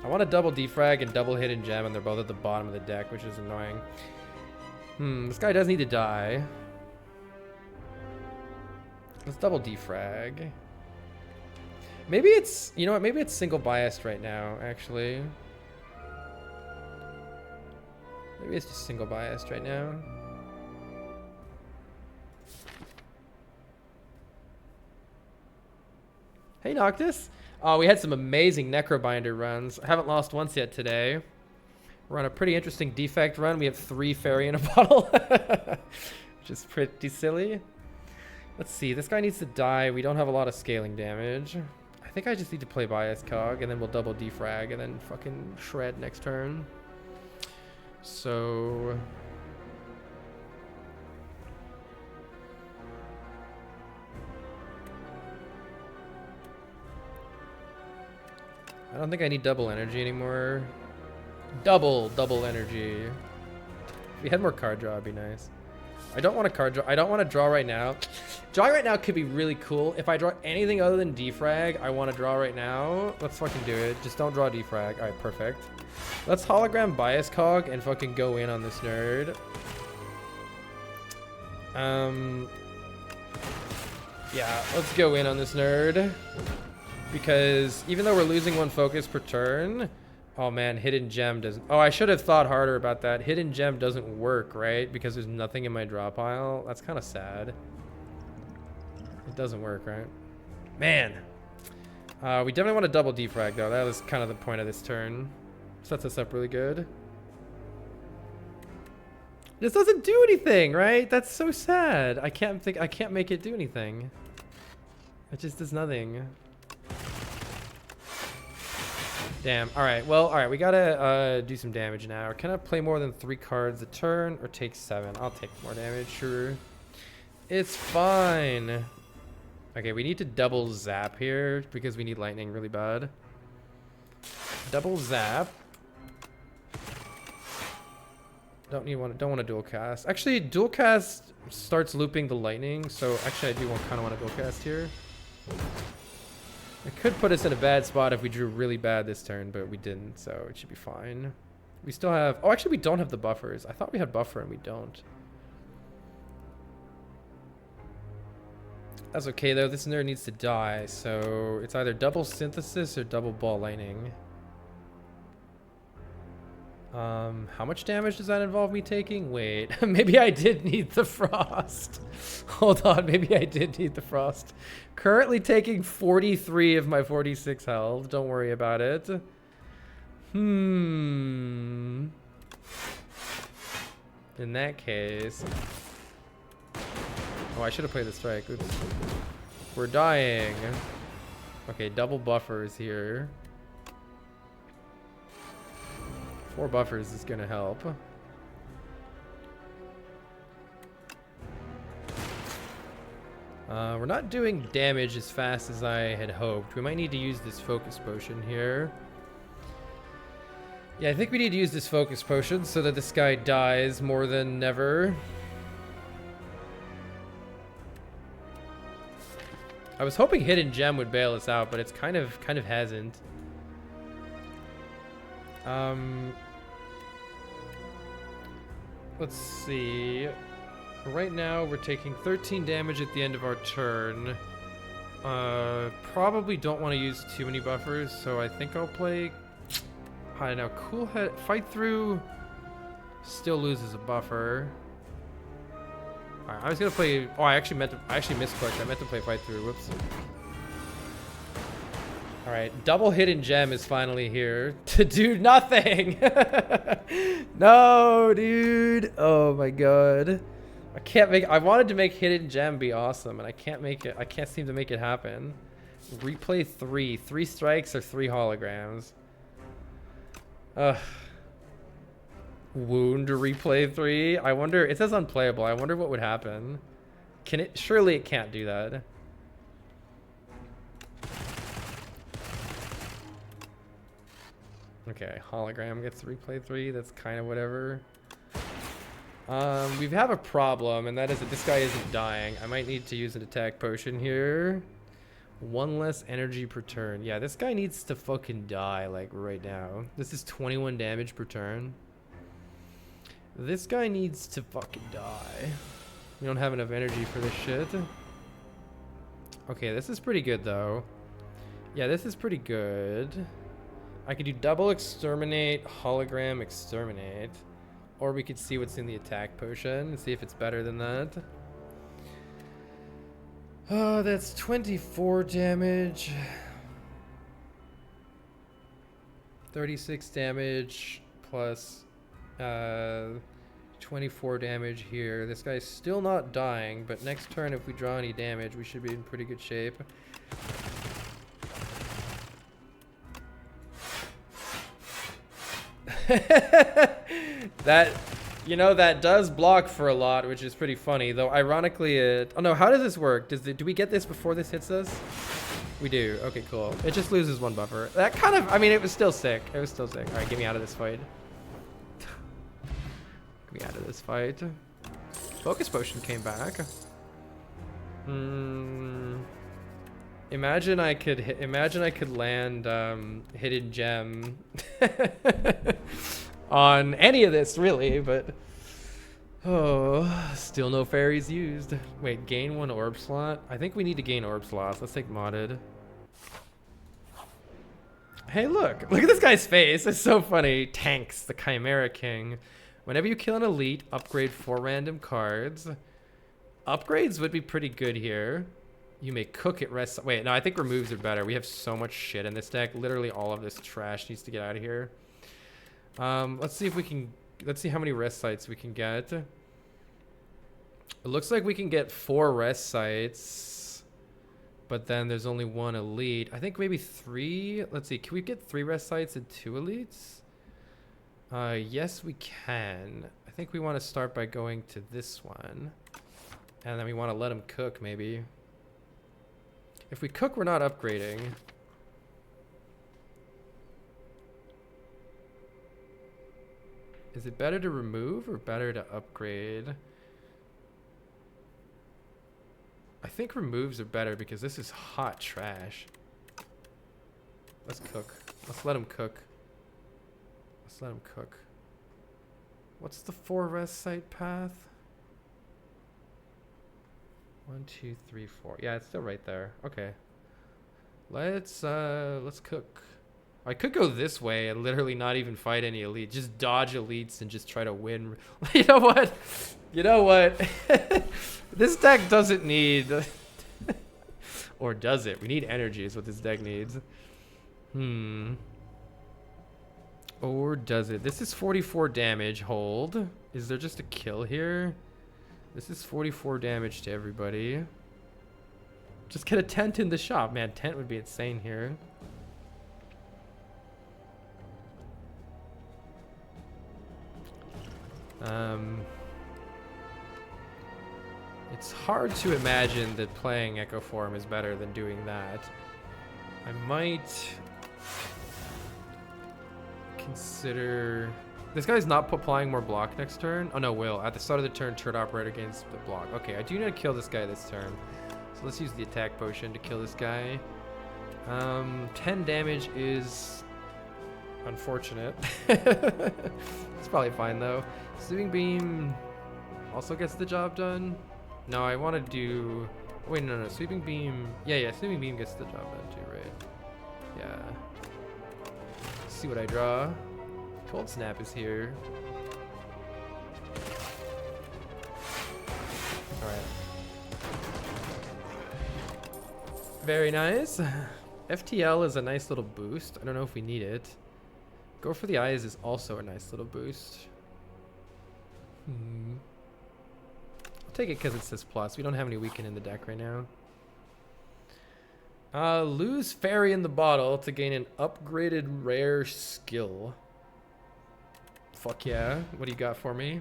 I want to double defrag and double Hidden Gem, and they're both at the bottom of the deck, which is annoying. This guy does need to die. Let's double defrag. Maybe it's, you know what, maybe it's single biased right now, actually. Maybe it's just single biased right now. Hey Noctis. Oh, we had some amazing Necrobinder runs. I haven't lost once yet today. We're on a pretty interesting defect run. We have 3 fairy in a bottle, which is pretty silly. Let's see. This guy needs to die. We don't have a lot of scaling damage. I think I just need to play Bias Cog, and then we'll double defrag, and then fucking shred next turn. So... I don't think I need double energy anymore. Double energy. If we had more card draw, it'd be nice. I don't want a card draw. I don't want to draw right now. Drawing right now could be really cool. If I draw anything other than defrag, I want to draw right now. Let's fucking do it. Just don't draw defrag. All right, perfect. Let's hologram Bias Cog and fucking go in on this nerd. Yeah, let's go in on this nerd. Because even though we're losing 1 focus per turn... Oh man, Hidden Gem doesn't... Oh, I should have thought harder about that. Hidden Gem doesn't work, right? Because there's nothing in my draw pile. That's kind of sad. It doesn't work, right? Man. We definitely want to double defrag, though. That was kind of the point of this turn. Sets us up really good. This doesn't do anything, right? That's so sad. I can't make it do anything. It just does nothing. Damn. All right. Well, all right. We gotta do some damage now. Can I play more than 3 cards a turn or take 7? I'll take more damage. Sure. It's fine. Okay, we need to double zap here because we need lightning really bad. Double zap. Don't want to dual cast. Actually, dual cast starts looping the lightning, so actually I do kind of want to dual cast here. It could put us in a bad spot if we drew really bad this turn, but we didn't, so it should be fine. We still have... Oh, actually, we don't have the buffers. I thought we had buffer, and we don't. That's okay, though. This nerd needs to die, so it's either double synthesis or double ball lightning. How much damage does that involve me taking? Wait, maybe I did need the frost. Hold on, maybe I did need the frost. Currently taking 43 of my 46 health. Don't worry about it. In that case... Oh, I should have played the strike. Oops. We're dying. Okay, double buffers here. 4 buffers is gonna help. We're not doing damage as fast as I had hoped. We might need to use this focus potion here. Yeah, I think we need to use this focus potion so that this guy dies more than never. I was hoping Hidden Gem would bail us out, but it's kind of hasn't. Let's see. Right now we're taking 13 damage at the end of our turn. Probably don't want to use too many buffers, so I think I'll play... I don't know. Cool Head. Fight Through still loses a buffer. Alright, I was gonna play... Oh, I actually misclicked. I meant to play Fight Through. Whoops. Alright, double Hidden Gem is finally here to do nothing. No, dude. Oh my god. I wanted to make Hidden Gem be awesome, and I can't make it. I can't seem to make it happen. Replay 3. 3 strikes or 3 holograms. Ugh. Wound replay 3. I wonder, it says unplayable. I wonder what would happen. Can it? Surely it can't do that. Okay, hologram gets replay 3. That's kind of whatever. We have a problem, and that is that this guy isn't dying. I might need to use an attack potion here. 1 less energy per turn. Yeah, this guy needs to fucking die, like, right now. This is 21 damage per turn. This guy needs to fucking die. We don't have enough energy for this shit. Okay, this is pretty good, though. Yeah, this is pretty good. I could do double exterminate, hologram, exterminate. Or we could see what's in the attack potion and see if it's better than that. Oh, that's 24 damage. 36 damage plus 24 damage here. This guy's still not dying, but next turn if we draw any damage, we should be in pretty good shape. That, you know, that does block for a lot, which is pretty funny. Though ironically it... Oh no, how does this work? Do we get this before this hits us? We do. Okay, cool. It just loses one buffer. That kind of... I mean, it was still sick. It was still sick. Alright, get me out of this fight. Get me out of this fight. Focus potion came back. Imagine I could land hidden gem on any of this, really, but oh, still no fairies used. Wait, gain 1 orb slot? I think we need to gain orb slots. Let's take modded. Hey, look at this guy's face. It's so funny. Tanks, the Chimera King. Whenever you kill an elite, upgrade 4 random cards. Upgrades would be pretty good here. You may cook it rest. Wait, no, I think removes are better. We have so much shit in this deck. Literally all of this trash needs to get out of here. Let's see if we can... Let's see how many rest sites we can get. It looks like we can get 4 rest sites. But then there's only 1 elite. I think maybe 3. Let's see. Can we get 3 rest sites and 2 elites? Yes, we can. I think we want to start by going to this one. And then we want to let them cook, maybe. If we cook, we're not upgrading. Is it better to remove or better to upgrade? I think removes are better because this is hot trash. Let's cook. Let's let them cook. Let's let them cook. What's the 4 rest site path? 1, 2, 3, 4. Yeah, it's still right there. Okay. Let's cook. I could go this way and literally not even fight any elite. Just dodge elites and just try to win. You know what? You know what? This deck doesn't need... or does it? We need energy is what this deck needs. Or does it? This is 44 damage. Hold. Is there just a kill here? This is 44 damage to everybody. Just get a tent in the shop. Man, tent would be insane here. It's hard to imagine that playing Echo Form is better than doing that. I might consider... This guy's not applying more block next turn. Oh no, will. At the start of the turn, turret operator gains the block. Okay, I do need to kill this guy this turn. So let's use the attack potion to kill this guy. 10 damage is unfortunate. It's probably fine though. Sweeping beam also gets the job done. No, I want to do... Wait, no. Sweeping beam... Yeah, sweeping beam gets the job done too, right? Yeah. Let's see what I draw. Cold Snap is here. Alright. Very nice. FTL is a nice little boost. I don't know if we need it. Go for the Eyes is also a nice little boost. I'll take it because it says plus. We don't have any weaken in the deck right now. Lose Fairy in the Bottle to gain an upgraded rare skill. Fuck yeah. What do you got for me?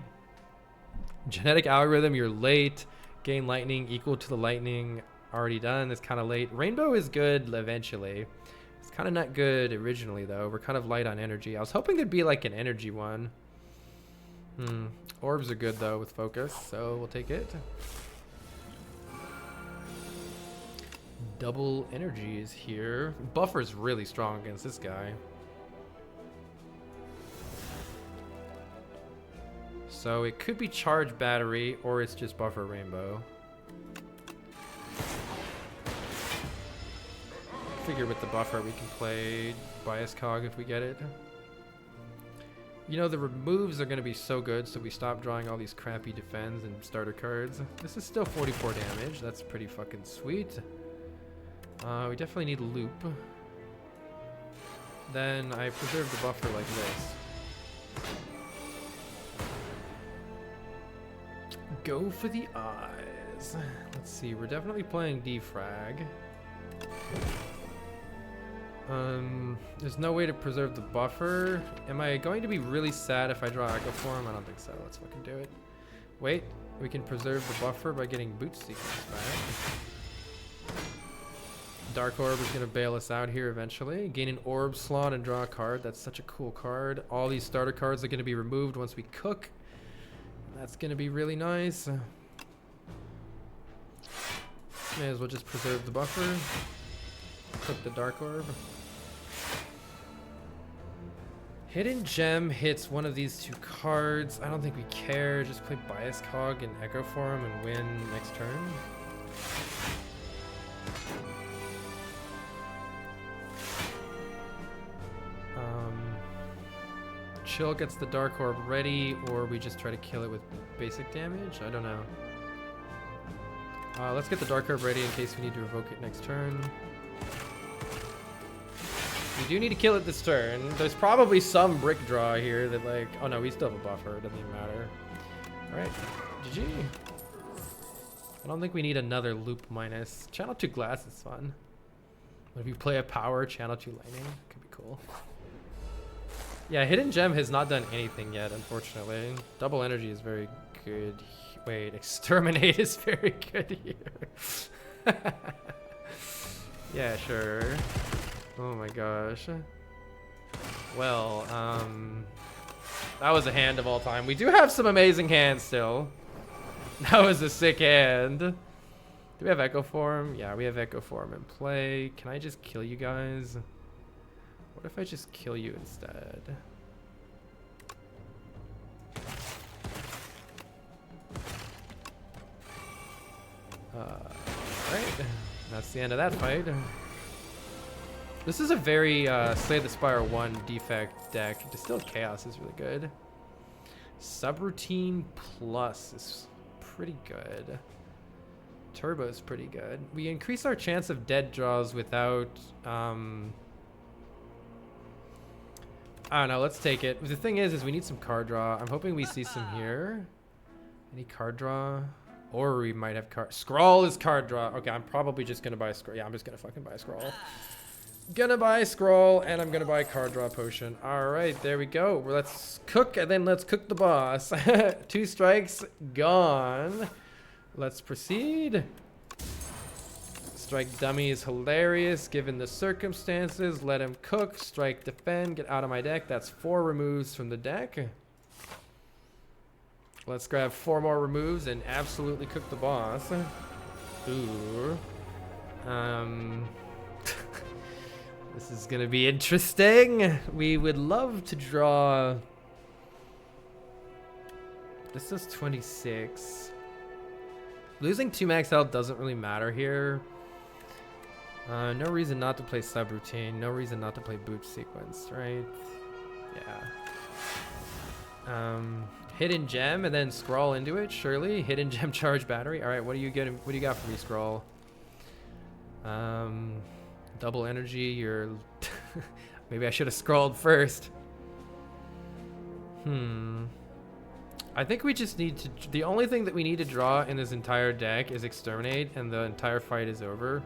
Genetic Algorithm, you're late. Gain lightning equal to the lightning already done. It's kind of late. Rainbow is good eventually. It's kind of not good originally though. We're kind of light on energy. I was hoping there'd be like an energy one. Orbs are good though with focus, so we'll take it. Double energy is here. Buffer's really strong against this guy. So it could be charge battery or it's just buffer rainbow. Figure with the buffer we can play bias cog if we get it. You know, the removes are going to be so good, so we stop drawing all these crappy defense and starter cards. This is still 44 damage. That's pretty fucking sweet. We definitely need loop. Then I preserve the buffer like this. Go for the eyes. Let's see, we're definitely playing defrag. There's no way to preserve the buffer. Am I going to be really sad if I draw Echo Form? I don't think so. Let's fucking do it. Wait, we can preserve the buffer by getting boot sequence back. Dark Orb is gonna bail us out here eventually. Gain an orb slot and draw a card. That's such a cool card. All these starter cards are gonna be removed once we cook. That's gonna be really nice. May as well just preserve the buffer. Cook the Dark Orb. Hidden Gem hits one of these two cards. I don't think we care. Just play Bias Cog and Echo Form and win next turn. Chill gets the Dark Orb ready, or we just try to kill it with basic damage? I don't know. Let's get the Dark Orb ready in case we need to evoke it next turn. We do need to kill it this turn. There's probably some brick draw here that like... Oh no, we still have a buffer. It doesn't even matter. Alright, GG. I don't think we need another loop minus. Channel 2 glass is fun. But if you play a power, channel 2 lightning, could be cool. Yeah, Hidden Gem has not done anything yet, unfortunately. Double Energy is very good. Wait, Exterminate is very good here. Yeah, sure. Oh my gosh. Well, that was a hand of all time. We do have some amazing hands still. That was a sick hand. Do we have Echo Form? Yeah, we have Echo Form in play. Can I just kill you guys? What if I just kill you instead? Alright, that's the end of that fight. This is a very Slay the Spire 1 defect deck. Distilled Chaos is really good. Subroutine Plus is pretty good. Turbo is pretty good. We increase our chance of dead draws without... I don't know, let's take it. The thing is we need some card draw. I'm hoping we see some here. Any card draw? Or we might have card... Scrawl is card draw. Okay, I'm probably just gonna buy a Scrawl. Yeah, I'm just gonna fucking buy a Scrawl. Gonna buy a Scroll, and I'm gonna buy a card draw potion. Alright, there we go. Let's cook, and then let's cook the boss. 2 strikes, gone. Let's proceed. Strike Dummy is hilarious given the circumstances. Let him cook, strike, defend, get out of my deck. That's 4 removes from the deck. Let's grab 4 more removes and absolutely cook the boss. Ooh. This is gonna be interesting. We would love to draw... This is 26. Losing 2 max health doesn't really matter here. No reason not to play Subroutine. No reason not to play Boot Sequence, right? Yeah. Hidden Gem and then Scroll into it, surely. Hidden Gem Charge Battery. Alright, what do you get? What do you got for me, Scroll? Double Energy, you're... Maybe I should have scrolled first. I think we just need to... The only thing that we need to draw in this entire deck is Exterminate, and the entire fight is over.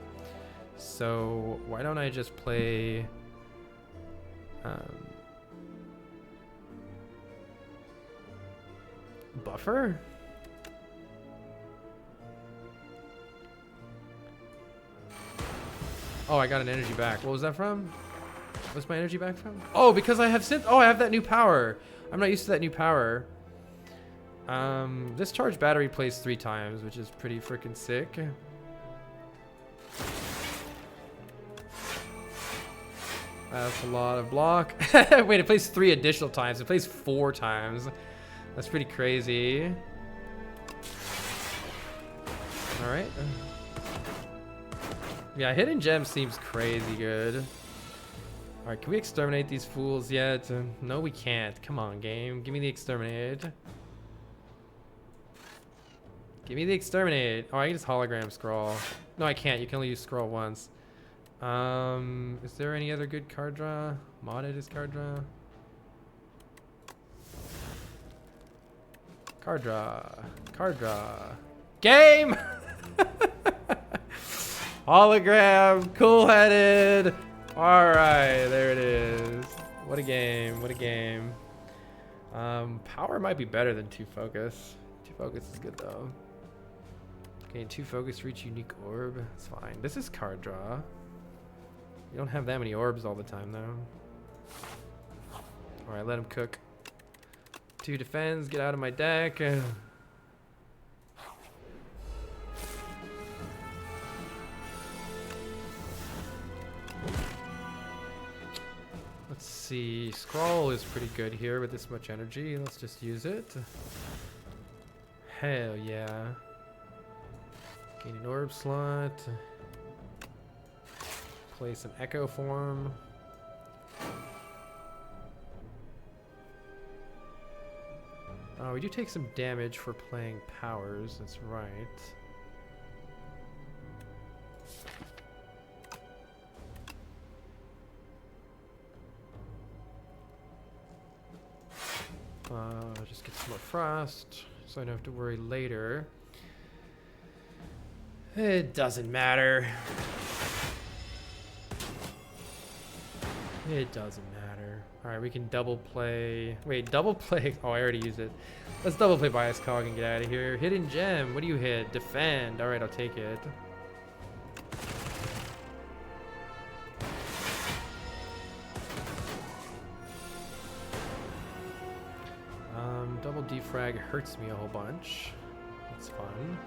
So, why don't I just play... Buffer? Oh, I got an energy back. What was that from? What's my energy back from? Oh, because I have synth. Oh, I have that new power. I'm not used to that new power. This charge battery plays 3 times, which is pretty freaking sick. That's a lot of block. Wait, it plays 3 additional times. It plays 4 times. That's pretty crazy. All right. Yeah, Hidden Gem seems crazy good. Alright, can we exterminate these fools yet? No, we can't. Come on, game. Give me the exterminate. Give me the exterminate. Oh, I can just hologram scroll. No, I can't. You can only use scroll once. Is there any other good card draw? Modded is card draw. Card draw. Card draw. Game! Hologram. Cool-headed. Alright, there it is. What a game. What a game. Power might be better than 2 focus. 2 focus is good though. Gain 2 focus for each unique orb. It's fine. This is card draw. You don't have that many orbs all the time though. Alright, let him cook. 2 defends, get out of my deck. Let's see. Scroll is pretty good here with this much energy. Let's just use it. Hell yeah. Gain an orb slot. Play some echo form. Oh, we do take some damage for playing powers. That's right. Just get some more frost, so I don't have to worry later. It doesn't matter. It doesn't matter. Alright, we can double play. Wait, double play. Oh, I already used it. Let's double play Bias Cog and get out of here. Hidden Gem. What do you hit? Defend. Alright, I'll take it. Double defrag hurts me a whole bunch. That's fun.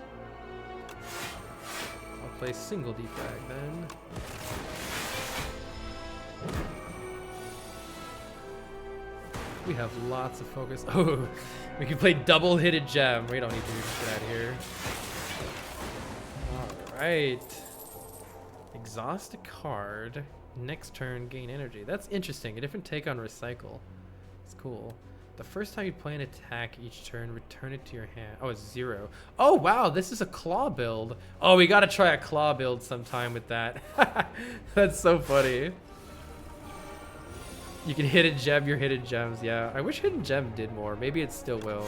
I'll play single defrag then. We have lots of focus. Oh, we can play double hidden gem. We don't need to just get out of here. All right. Exhaust a card. Next turn, gain energy. That's interesting. A different take on recycle. It's cool. The first time you play an attack each turn, return it to your hand. Oh, it's 0. Oh, wow. This is a claw build. Oh, we got to try a claw build sometime with that. That's so funny. You can hidden gem your hidden gems. Yeah, I wish hidden gem did more. Maybe it still will.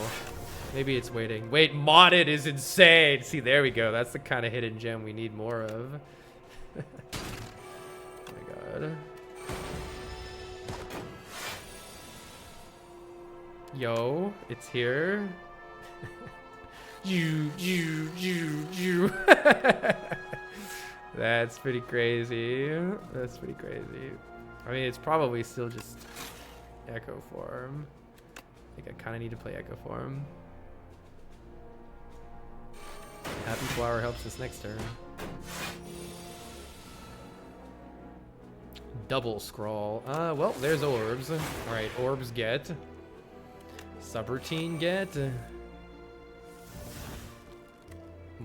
Maybe it's waiting. Wait, modded is insane. See, there we go. That's the kind of hidden gem we need more of. Oh my god. Yo, it's here. You. That's pretty crazy. That's pretty crazy. I mean, it's probably still just echo form. I think I kind of need to play echo form. Happy Flower helps us next turn. Double scroll. Well, there's orbs. All right, orbs get. Subroutine get.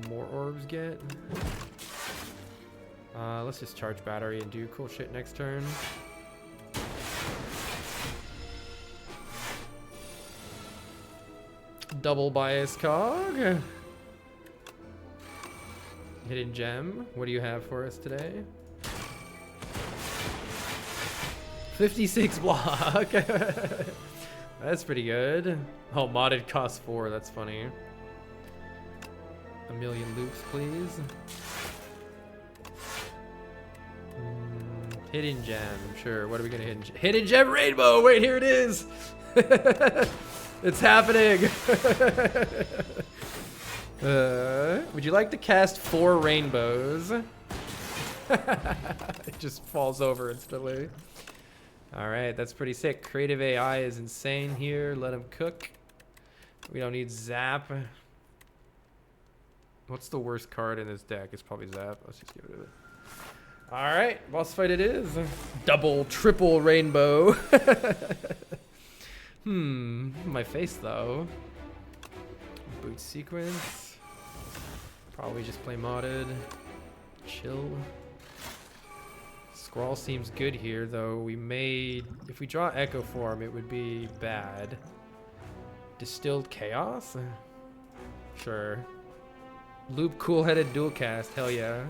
More orbs get. Let's just charge battery and do cool shit next turn. Double bias cog. Hidden gem. What do you have for us today? 56 block. That's pretty good. Oh, modded cost 4. That's funny. A million loops, please. Hidden gem. Sure. What are we gonna hidden gem? Hidden gem rainbow. Wait, here it is. It's happening. Would you like to cast 4 rainbows? It just falls over instantly. All right, that's pretty sick. Creative AI is insane here. Let him cook. We don't need Zap. What's the worst card in this deck? It's probably Zap. Let's just give it a bit. All right, boss fight it is. Double, triple rainbow. My face though. Boot sequence. Probably just play modded. Chill. Scrawl seems good here, though. We may... If we draw Echo Form, it would be bad. Distilled Chaos? Sure. Loop Cool-Headed Dual Cast. Hell yeah.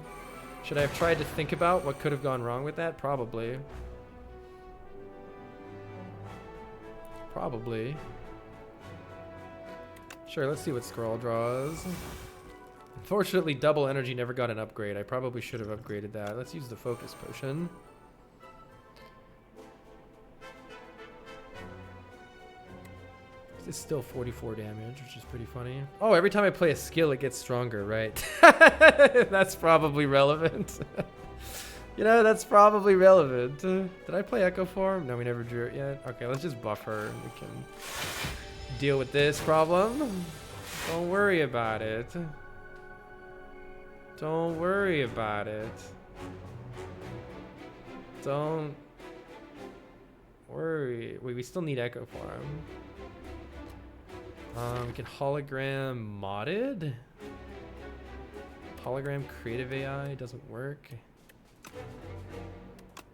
Should I have tried to think about what could have gone wrong with that? Probably. Probably. Sure, let's see what Scroll draws. Unfortunately, double energy never got an upgrade. I probably should have upgraded that. Let's use the focus potion. It's still 44 damage, which is pretty funny. Oh, every time I play a skill, it gets stronger, right? That's probably relevant. You know, that's probably relevant. Did I play Echo Form? No, we never drew it yet. Okay, let's just buffer. We can deal with this problem. Don't worry about it. Don't worry about it. Don't worry. Wait, we still need Echo Form. We can hologram modded. Hologram creative AI doesn't work.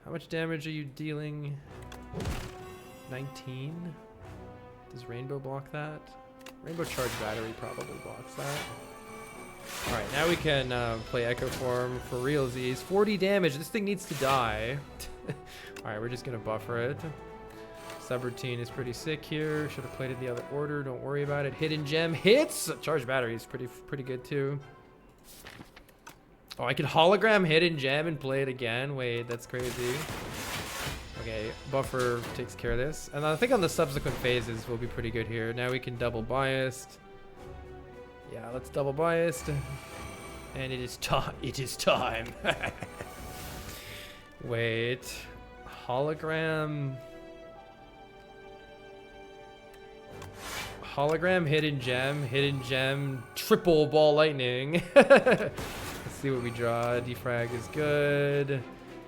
How much damage are you dealing? 19. Does Rainbow block that? Rainbow Charge Battery probably blocks that. Alright, now we can play Echo Form for realsies. 40 damage. This thing needs to die. Alright, we're just going to buffer it. Subroutine is pretty sick here. Should have played it the other order. Don't worry about it. Hidden Gem hits! Charge Battery is pretty good too. Oh, I can hologram Hidden Gem and play it again. Wait, that's crazy. Okay, buffer takes care of this. And I think on the subsequent phases we'll be pretty good here. Now we can double biased. Yeah, let's double biased. And it is time. It is time. Wait. Hologram. Hologram, Hidden Gem, triple ball lightning. Let's see what we draw. Defrag is good.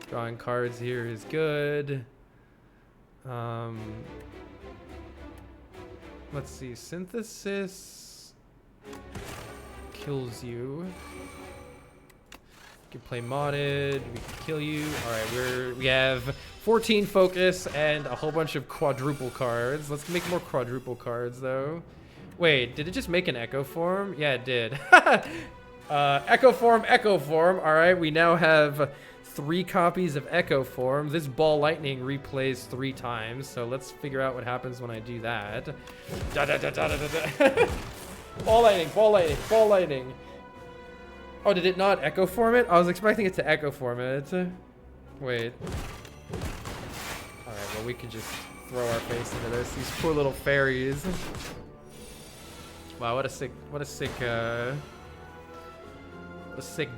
Drawing cards here is good. Let's see. Synthesis kills you. We can play modded. We can kill you. All right, we have 14 focus and a whole bunch of quadruple cards. Let's make more quadruple cards though. Wait, did it just make an Echo Form? Yeah, it did. Echo Form. All right, we now have 3 copies of Echo Form. This ball lightning replays 3 times, so let's figure out what happens when I do that. Da, da, da, da, da, da. Ball lightning. Oh, did it not Echo Form it? I was expecting it to Echo Form it. Wait. Alright, well we can just throw our face into this. These poor little fairies. Wow, what a sick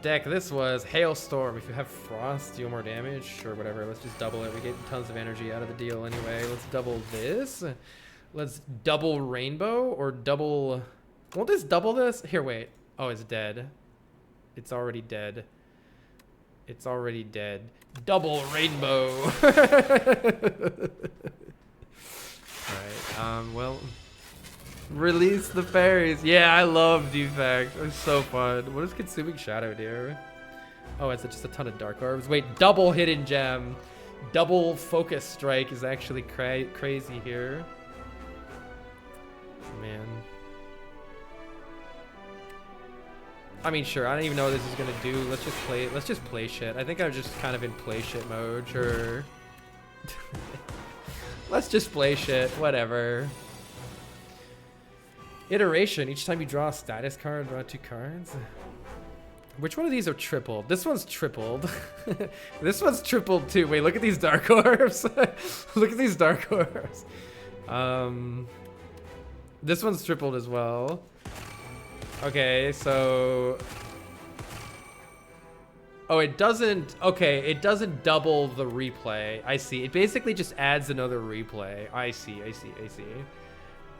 deck this was. Hailstorm. If you have Frost, deal more damage. Sure, whatever. Let's just double it. We get tons of energy out of the deal anyway. Let's double this. Let's double Rainbow or double... Won't this double this? Here, wait. Oh, it's dead. It's already dead. It's already dead. Double Rainbow. Alright, well... Release the fairies. Yeah, I love Defect. It's so fun. What does Consuming Shadow do? Oh, it's just a ton of Dark Orbs. Wait, double Hidden Gem. Double Focus Strike is actually crazy here. Man. I mean, sure. I don't even know what this is gonna do. Let's just play shit. I think I'm just kind of in play shit mode. Sure. Let's just play shit. Whatever. Iteration. Each time you draw a status card, draw 2 cards. Which one of these are tripled? This one's tripled. This one's tripled too. Wait, look at these Dark Orbs. Look at these Dark Orbs. This one's tripled as well. Okay, so... Oh, it doesn't... Okay, it doesn't double the replay. I see. It basically just adds another replay. I see.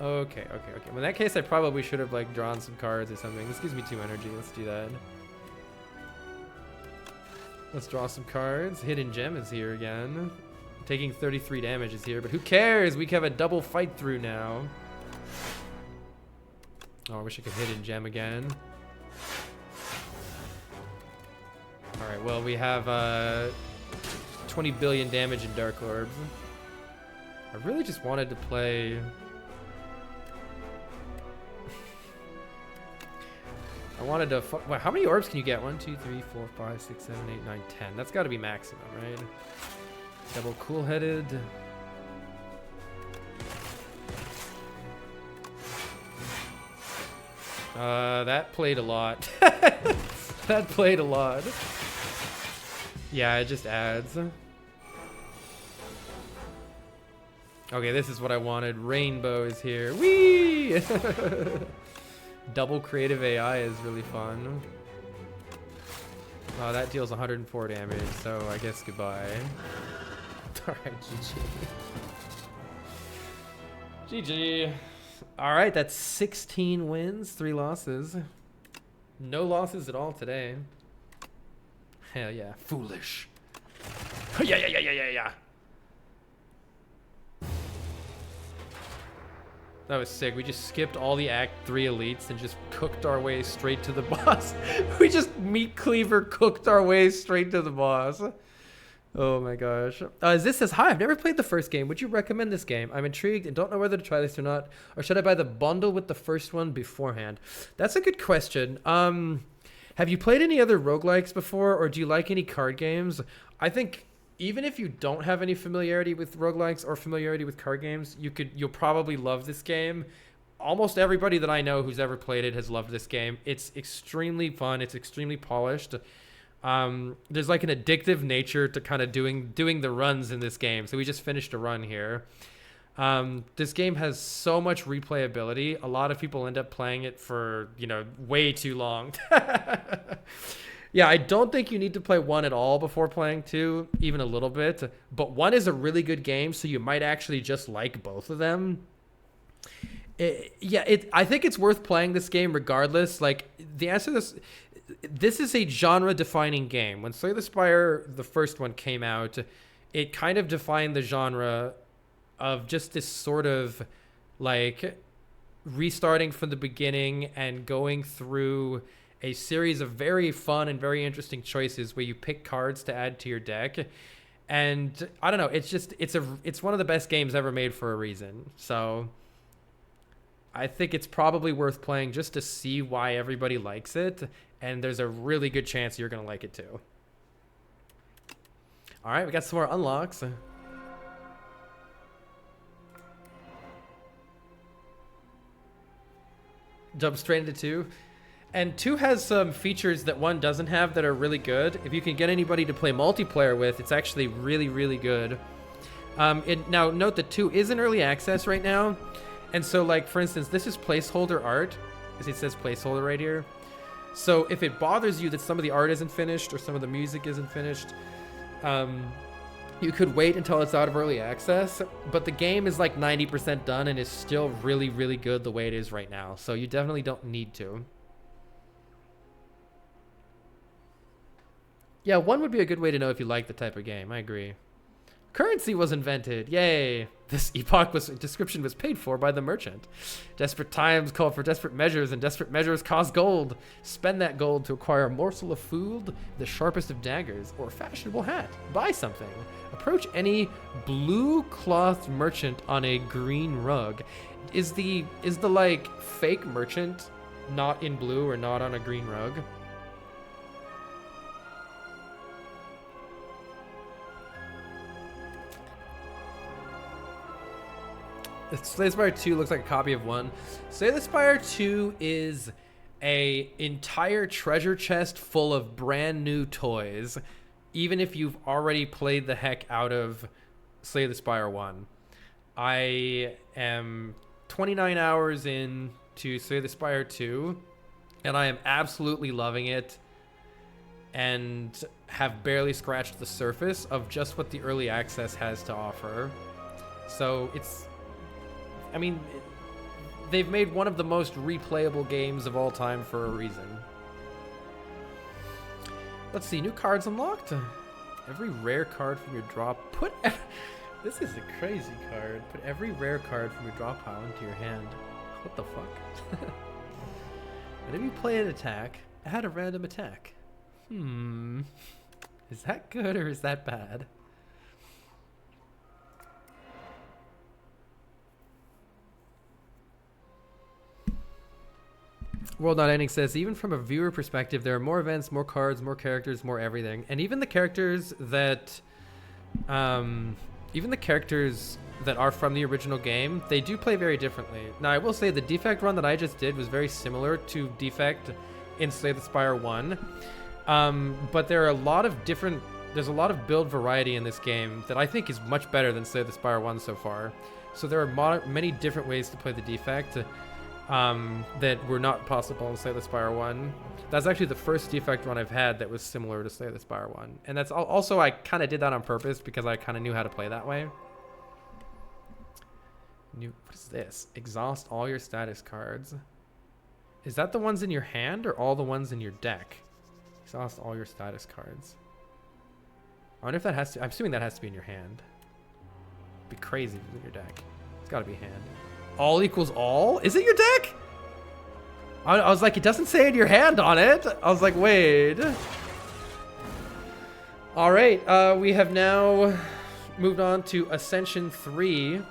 Okay. Well, in that case, I probably should have, like, drawn some cards or something. This gives me 2 energy. Let's do that. Let's draw some cards. Hidden Gem is here again. Taking 33 damage is here, but who cares? We have a double fight through now. Oh, I wish I could Hidden Gem again. Alright, well, we have 20 20 billion damage in Dark Orbs. I really just wanted to play... I wanted to... Wow, how many orbs can you get? 1, 2, 3, 4, 5, 6, 7, 8, 9, 10. That's got to be maximum, right? Double cool-headed. That played a lot. That played a lot. Yeah, it just adds. Okay, this is what I wanted. Rainbow is here. Whee! Double creative AI is really fun. Oh, that deals 104 damage, so I guess goodbye. Alright, GG. GG. Alright, that's 16 wins, 3 losses. No losses at all today. Hell yeah. Foolish. Yeah. That was sick. We just skipped all the Act 3 elites and just cooked our way straight to the boss. We just meat cleaver cooked our way straight to the boss. Oh my gosh. This says, hi, I've never played the first game. Would you recommend this game? I'm intrigued and don't know whether to try this or not. Or should I buy the bundle with the first one beforehand? That's a good question. Have you played any other roguelikes before, or do you like any card games? I think even if you don't have any familiarity with roguelikes or familiarity with card games, you'll probably love this game. Almost everybody that I know who's ever played it has loved this game. It's extremely fun. It's extremely polished. There's like an addictive nature to kind of doing the runs in this game. So we just finished a run here. This game has so much replayability. A lot of people end up playing it for, way too long. Yeah, I don't think you need to play 1 at all before playing 2, even a little bit. But 1 is a really good game, so you might actually just like both of them. I think it's worth playing this game regardless. Like, the answer to this is a genre-defining game. When Slay the Spire, the first one, came out, it kind of defined the genre of just this sort of, like, restarting from the beginning and going through a series of very fun and very interesting choices where you pick cards to add to your deck. And I don't know, it's one of the best games ever made for a reason. So I think it's probably worth playing just to see why everybody likes it. And there's a really good chance you're going to like it too. All right, we got some more unlocks. Jump straight into 2. And 2 has some features that 1 doesn't have that are really good. If you can get anybody to play multiplayer with, it's actually really, really good. Now, note that 2 is in early access right now. And so, like, for instance, this is placeholder art. As it says placeholder right here. So if it bothers you that some of the art isn't finished or some of the music isn't finished, you could wait until it's out of early access. But the game is like 90% done and is still really, really good the way it is right now. So you definitely don't need to. Yeah, 1 would be a good way to know if you like the type of game. I agree. Currency was invented. Yay. This description was paid for by the merchant. Desperate times call for desperate measures, and desperate measures cost gold. Spend that gold to acquire a morsel of food, the sharpest of daggers, or a fashionable hat. Buy something. Approach any blue-clothed merchant on a green rug. Is the like fake merchant not in blue or not on a green rug? Slay the Spire 2 looks like a copy of 1. Slay the Spire 2 is a entire treasure chest full of brand new toys, even if you've already played the heck out of Slay the Spire 1. I am 29 hours into Slay the Spire 2, and I am absolutely loving it and have barely scratched the surface of just what the early access has to offer. So they've made one of the most replayable games of all time for a reason. Let's see, new cards unlocked. Every rare card from your drop. This is a crazy card. Put every rare card from your drop pile into your hand. What the fuck? Whenever you play an attack, add a random attack. Is that good or is that bad? World Not Ending says, even from a viewer perspective, there are more events, more cards, more characters, more everything. And even the characters that... even the characters that are from the original game, they do play very differently. Now, I will say the Defect run that I just did was very similar to Defect in Slay the Spire 1. But there are a lot of different... There's a lot of build variety in this game that I think is much better than Slay the Spire 1 so far. So there are many different ways to play the Defect that were not possible in Slay the Spire 1. That's actually the first Defect run I've had that was similar to Slay the Spire 1. And that's also, I kind of did that on purpose because I kind of knew how to play that way. What is this? Exhaust all your status cards. Is that the ones in your hand or all the ones in your deck? Exhaust all your status cards. I wonder if that has to... I'm assuming that has to be in your hand. It'd be crazy if it's in your deck. It's got to be hand. All equals all? Is it your deck? I was like, it doesn't say in your hand on it. I was like, wait. All right. We have now moved on to Ascension 3.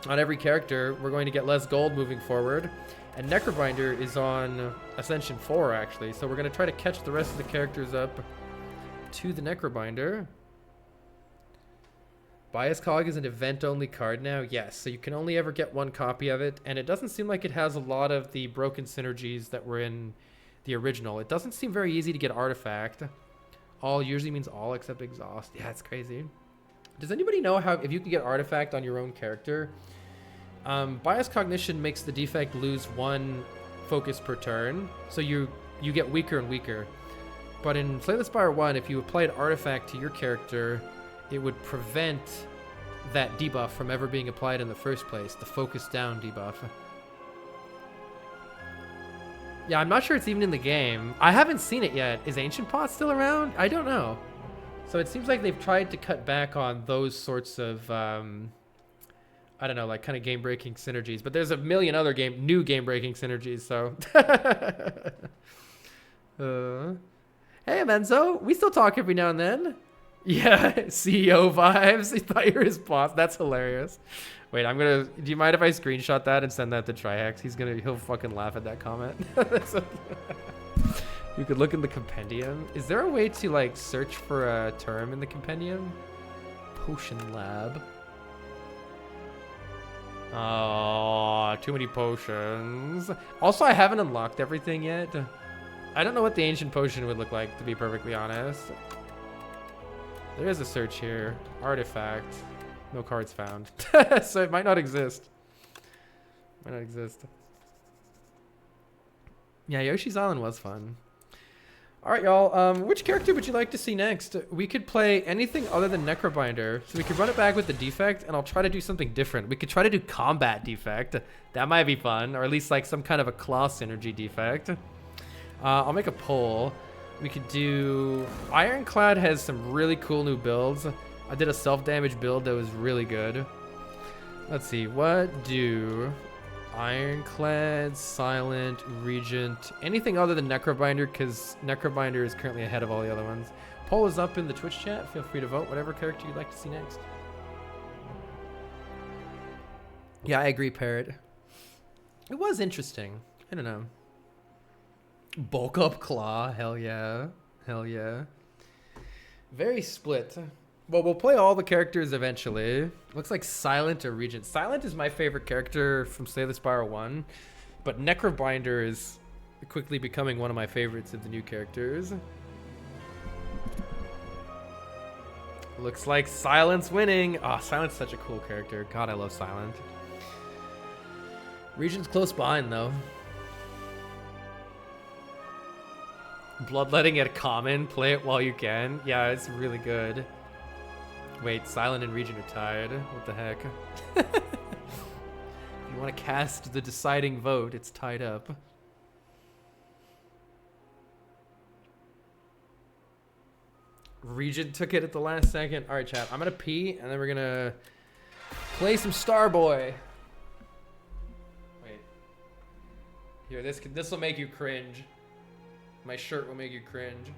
On every character, we're going to get less gold moving forward. And Necrobinder is on Ascension 4, actually. So we're going to try to catch the rest of the characters up to the Necrobinder. Bias Cog is an event-only card now. Yes, so you can only ever get one copy of it. And it doesn't seem like it has a lot of the broken synergies that were in the original. It doesn't seem very easy to get Artifact. All usually means all except Exhaust. Yeah, it's crazy. Does anybody know how, if you can get Artifact on your own character? Bias Cognition makes the Defect lose one focus per turn, so you get weaker and weaker. But in Slay the Spire 1, if you applied Artifact to your character, it would prevent that debuff from ever being applied in the first place, the focus down debuff. Yeah, I'm not sure it's even in the game. I haven't seen it yet. Is Ancient Pot still around? I don't know. So it seems like they've tried to cut back on those sorts of, I don't know, like kind of game-breaking synergies. But there's a million other new game-breaking synergies, so. Hey, Menzo, we still talk every now and then. Yeah, CEO vibes. He thought you were his boss. That's hilarious. Wait, do you mind if I screenshot that and send that to Trihex? He'll fucking laugh at that comment. You could look in the compendium. Is there a way to like search for a term in the compendium? Potion lab. Oh, too many potions. Also, I haven't unlocked everything yet. I don't know what the ancient potion would look like, to be perfectly honest. There is a search here. Artifact. No cards found. So it might not exist. Might not exist. Yeah, Yoshi's Island was fun. Alright, y'all. Which character would you like to see next? We could play anything other than Necrobinder. So we could run it back with the Defect, and I'll try to do something different. We could try to do Combat Defect. That might be fun. Or at least like some kind of a Claw Synergy Defect. I'll make a poll. We could do... Ironclad has some really cool new builds. I did a self-damage build that was really good. Let's see. What do... Ironclad, Silent, Regent, anything other than Necrobinder, because Necrobinder is currently ahead of all the other ones. Poll is up in the Twitch chat. Feel free to vote whatever character you'd like to see next. Yeah, I agree, Parrot. It was interesting. I don't know. Bulk up Claw. Hell yeah. Hell yeah. Very split. Well, we'll play all the characters eventually. Looks like Silent or Regent. Silent is my favorite character from Slay the Spire 1, but Necrobinder is quickly becoming one of my favorites of the new characters. Looks like Silent's winning. Oh, Silent's such a cool character. God, I love Silent. Regent's close behind, though. Bloodletting at common. Play it while you can. Yeah, it's really good. Wait, Silent and Regent are tied. What the heck? If you want to cast the deciding vote, it's tied up. Regent took it at the last second. All right, chat. I'm going to pee, and then we're going to play some Starboy. Wait. Here, this will make you cringe. My shirt will make you cringe.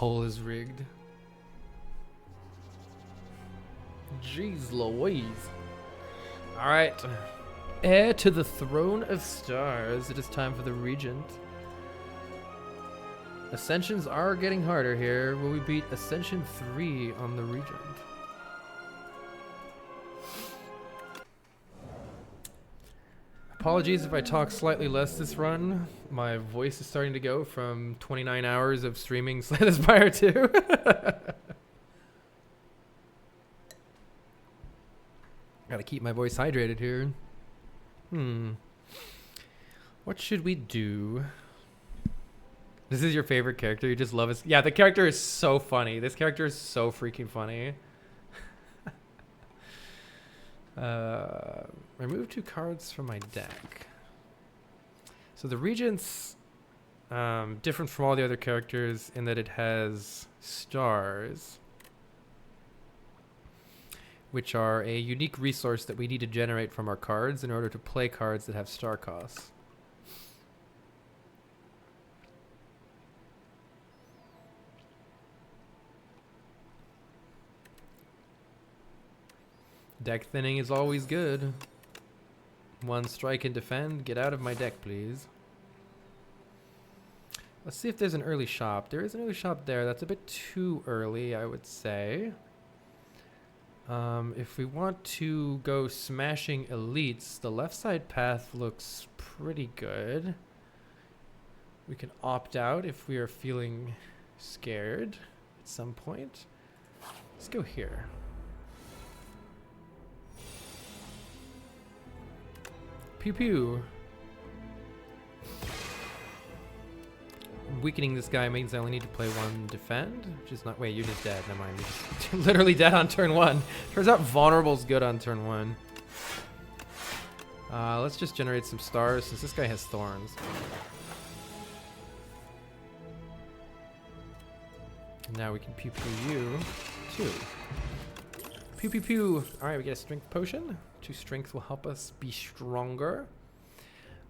poll is rigged. Jeez Louise. Alright. Heir to the throne of stars. It is time for the Regent. Ascensions are getting harder here. Will we beat Ascension 3 on the Regent? Apologies if I talk slightly less this run. My voice is starting to go from 29 hours of streaming Slay the Spire 2. Gotta keep my voice hydrated here. What should we do? This is your favorite character? You just love his... Yeah, the character is so funny. This character is so freaking funny. Remove 2 cards from my deck. So the Regent's different from all the other characters in that it has stars, which are a unique resource that we need to generate from our cards in order to play cards that have star costs. Deck thinning is always good. 1 strike and defend. Get out of my deck, please. Let's see if there's an early shop. There is an early shop there. That's a bit too early, I would say. If we want to go smashing elites, the left side path looks pretty good. We can opt out if we are feeling scared at some point. Let's go here. Pew pew. Weakening this guy means I only need to play 1 defend, which is not... Wait, you're just dead. Never mind. You're just literally dead on turn 1. Turns out vulnerable's good on turn 1. Let's just generate some stars since this guy has thorns. Now we can pew pew you too. Pew pew pew. Alright, we get a strength potion. 2 strength will help us be stronger.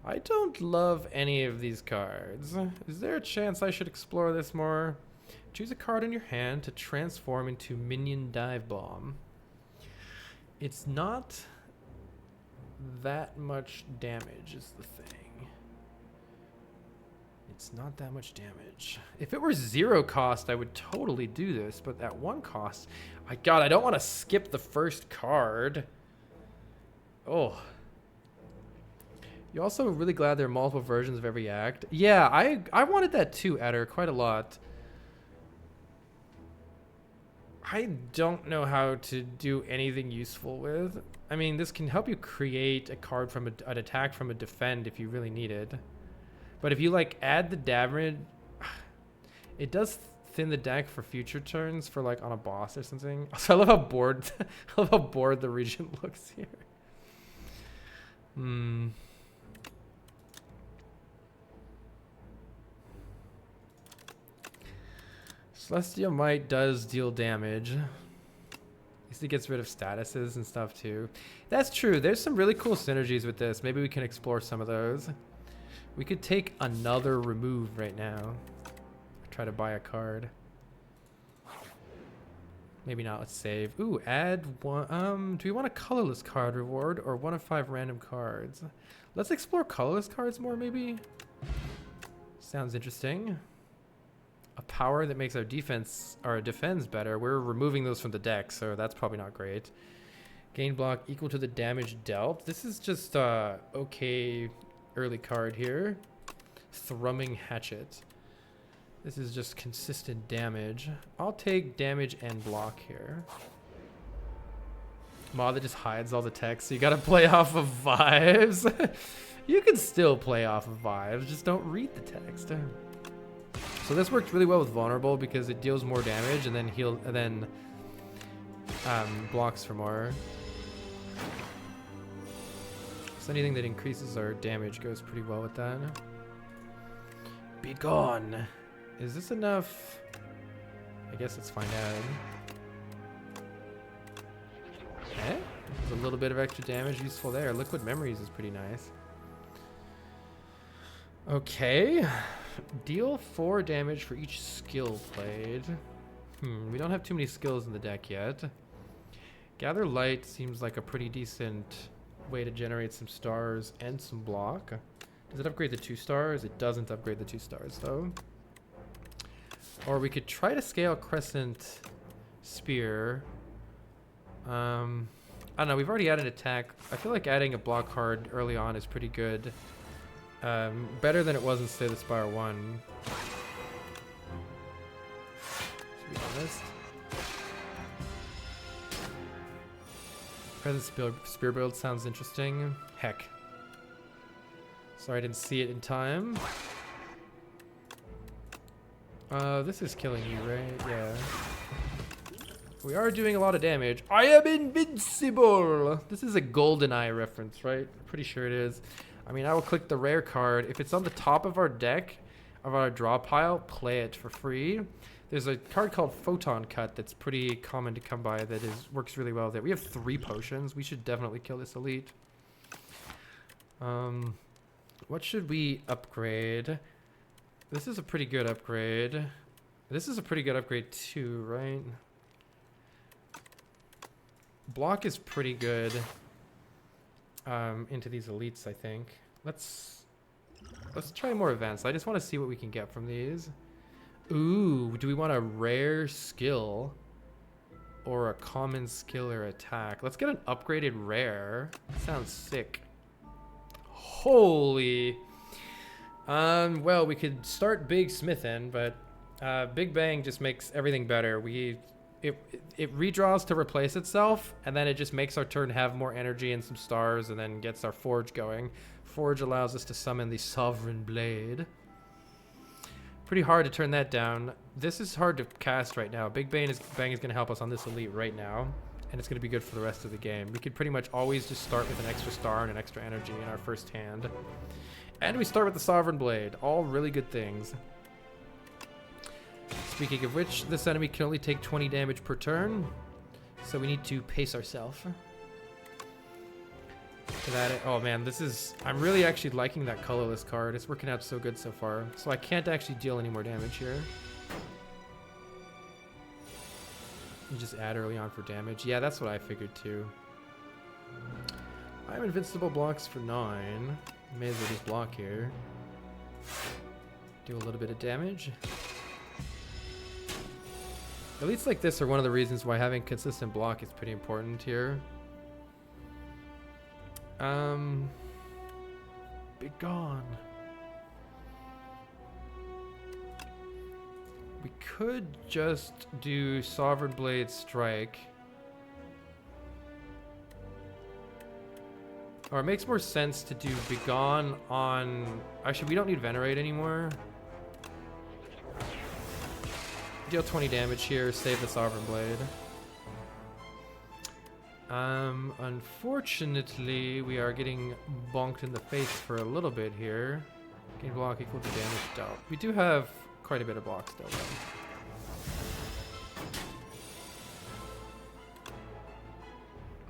I don't love any of these cards. Is there a chance I should explore this more? Choose a card in your hand to transform into Minion Dive Bomb. It's not that much damage is the thing. It's not that much damage. If it were 0 cost, I would totally do this, but at 1 cost, my god, I don't want to skip the first card. Oh. You're also really glad there are multiple versions of every act. Yeah, I wanted that too, Adder, quite a lot. I don't know how to do anything useful with. I mean, this can help you create a card from an attack from a defend if you really need it. But if you like add the damage, it does thin the deck for future turns for like on a boss or something. Also, I love how bored the Regent looks here. Celestial Might does deal damage. At least it gets rid of statuses and stuff too. That's true. There's some really cool synergies with this. Maybe we can explore some of those. We could take another remove right now. Try to buy a card. Maybe not. Let's save. Ooh, add one. Do we want a colorless card reward or 1 of 5 random cards? Let's explore colorless cards more, maybe. Sounds interesting. A power that makes our defense defense better. We're removing those from the deck, so that's probably not great. Gain block equal to the damage dealt. This is just okay early card here. Thrumming Hatchet. This is just consistent damage. I'll take damage and block here. Mod that just hides all the text, so you gotta play off of vibes. You can still play off of vibes, just don't read the text. So this works really well with vulnerable because it deals more damage and then blocks for more. So anything that increases our damage goes pretty well with that. Be gone. Is this enough? I guess let's find out. Eh? There's a little bit of extra damage useful there. Liquid Memories is pretty nice. Okay. Deal 4 damage for each skill played. We don't have too many skills in the deck yet. Gather Light seems like a pretty decent way to generate some stars and some block. Does it upgrade the 2 stars? It doesn't upgrade the 2 stars though. Or we could try to scale Crescent Spear. I don't know, we've already added attack. I feel like adding a block card early on is pretty good. Better than it was in Slay the Spire 1. To be honest. Present spear build sounds interesting. Heck. Sorry I didn't see it in time. This is killing you, right? Yeah. We are doing a lot of damage. I am invincible! This is a GoldenEye reference, right? Pretty sure it is. I mean, I will click the rare card. If it's on the top of our deck, of our draw pile, play it for free. There's a card called Photon Cut that's pretty common to come by that works really well there. We have 3 potions. We should definitely kill this elite. What should we upgrade? This is a pretty good upgrade. This is a pretty good upgrade too, right? Block is pretty good into these elites, I think. Let's try more advanced. I just want to see what we can get from these. Ooh, do we want a rare skill or a common skill or attack? Let's get an upgraded rare. Sounds sick. Holy. Well, we could start Big Smithin', but Big Bang just makes everything better. It redraws to replace itself, and then it just makes our turn have more energy and some stars, and then gets our Forge going. Forge allows us to summon the Sovereign Blade. Pretty hard to turn that down. This is hard to cast right now. Big Bang is going to help us on this elite right now, and it's going to be good for the rest of the game. We could pretty much always just start with an extra star and an extra energy in our first hand. And we start with the Sovereign Blade. All really good things. Speaking of which, this enemy can only take 20 damage per turn, so we need to pace ourselves. Oh man, I'm really actually liking that colorless card. It's working out so good so far. So I can't actually deal any more damage here. You just add early on for damage. Yeah, that's what I figured too. I'm invincible blocks for 9. May as well just block here. Do a little bit of damage. Elites like this are one of the reasons why having consistent block is pretty important here. Be gone. We could just do Sovereign Blade Strike. Or it makes more sense to do Begone on... Actually, we don't need Venerate anymore. Deal 20 damage here, save the Sovereign Blade. Unfortunately, we are getting bonked in the face for a little bit here. Gain block equal to damage dealt. We do have quite a bit of block still, though.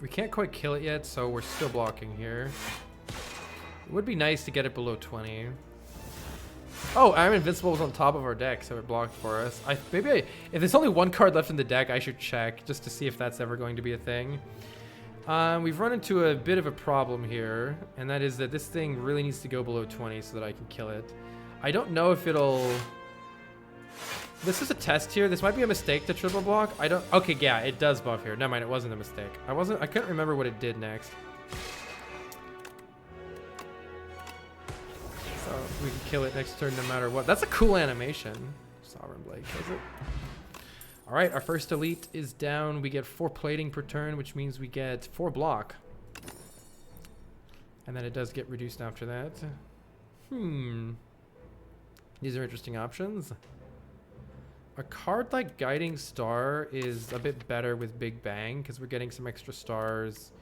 We can't quite kill it yet, so we're still blocking here. It would be nice to get it below 20. Oh, I'm Invincible was on top of our deck, so it blocked for us. If there's only 1 card left in the deck, I should check just to see if that's ever going to be a thing. We've run into a bit of a problem here, and that is that this thing really needs to go below 20 so that I can kill it. I don't know if it'll... This is a test here. This might be a mistake to triple block. Okay, yeah, it does buff here. Never mind, it wasn't a mistake. I couldn't remember what it did next. So we can kill it next turn no matter what. That's a cool animation. Sovereign Blade kills it. All right, our first elite is down. We get 4 plating per turn, which means we get 4 block. And then it does get reduced after that. These are interesting options. A card like Guiding Star is a bit better with Big Bang because we're getting some extra stars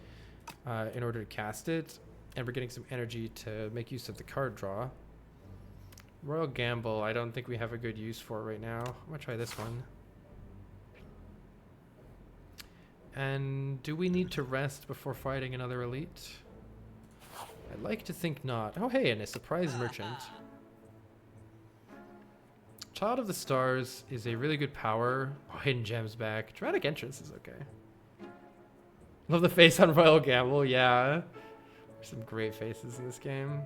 in order to cast it. And we're getting some energy to make use of the card draw. Royal Gamble, I don't think we have a good use for right now. I'm going to try this one. And do we need to rest before fighting another elite? I'd like to think not. Oh, hey, and a surprise merchant. Child of the Stars is a really good power. Oh, Hidden Gems back. Dramatic Entrance is okay. Love the face on Royal Gamble, yeah. There's some great faces in this game.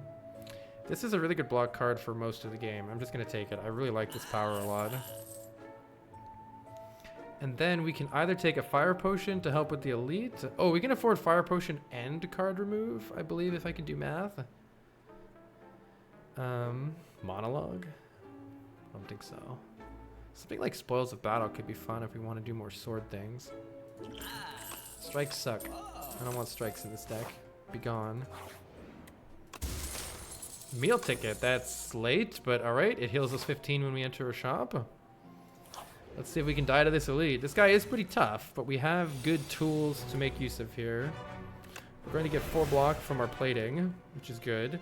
This is a really good block card for most of the game. I'm just going to take it. I really like this power a lot. And then we can either take a Fire Potion to help with the Elite. Oh, we can afford Fire Potion and card remove, I believe, if I can do math. Monologue? I don't think so. Something like Spoils of Battle could be fun if we want to do more sword things. Strikes suck. I don't want strikes in this deck. Be gone. Meal ticket. That's late, but alright. It heals us 15 when we enter a shop. Let's see if we can die to this elite. This guy is pretty tough, but we have good tools to make use of here. We're going to get 4 block from our plating, which is good.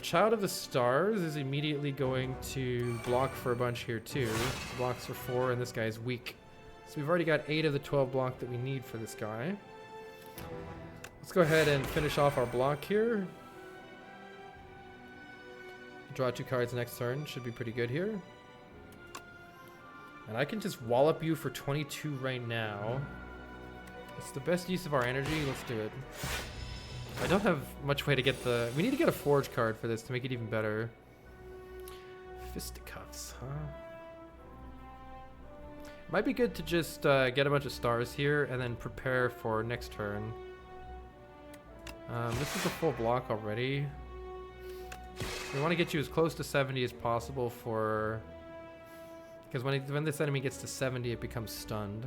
Child of the Stars is immediately going to block for a bunch here too. Blocks for 4, and this guy's weak. So we've already got 8 of the 12 block that we need for this guy. Let's go ahead and finish off our block here. Draw 2 cards next turn. Should be pretty good here. And I can just wallop you for 22 right now. It's the best use of our energy. Let's do it. I don't have much way to get the... We need to get a Forge card for this to make it even better. Fisticuffs, huh? Might be good to just get a bunch of stars here and then prepare for next turn. This is a full block already. We want to get you as close to 70 as possible for... Because when this enemy gets to 70, it becomes stunned.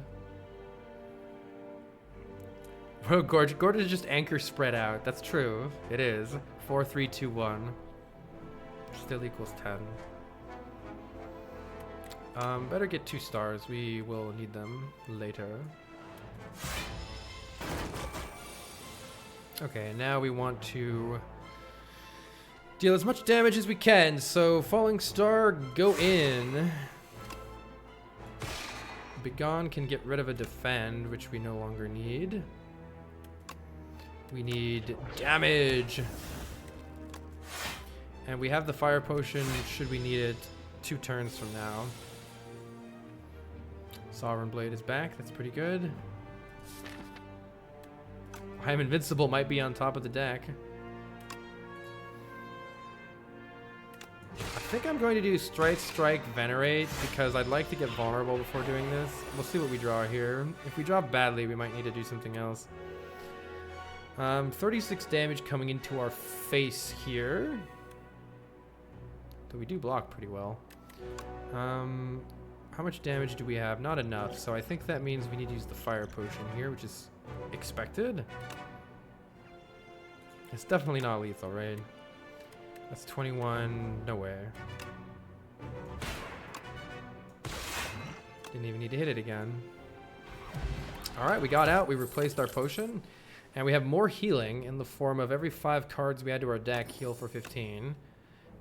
Bro, Gordon is just anchor spread out. That's true. It is. 4, 3, 2, 1. Still equals 10. Better get 2 stars. We will need them later. Okay, now we want to deal as much damage as we can. So, Falling Star, go in. Begone can get rid of a defend, which we no longer need. We need damage. And we have the Fire Potion, should we need it 2 turns from now. Sovereign Blade is back, that's pretty good. I am invincible might be on top of the deck. I think I'm going to do Strike, Venerate, because I'd like to get vulnerable before doing this. We'll see what we draw here. If we draw badly, we might need to do something else. 36 damage coming into our face here. So we do block pretty well. How much damage do we have? Not enough, so I think that means we need to use the Fire Potion here, which is expected. It's definitely not lethal, right? That's 21, no way. Didn't even need to hit it again. Alright, we got out, we replaced our potion, and we have more healing in the form of every 5 cards we add to our deck heal for 15.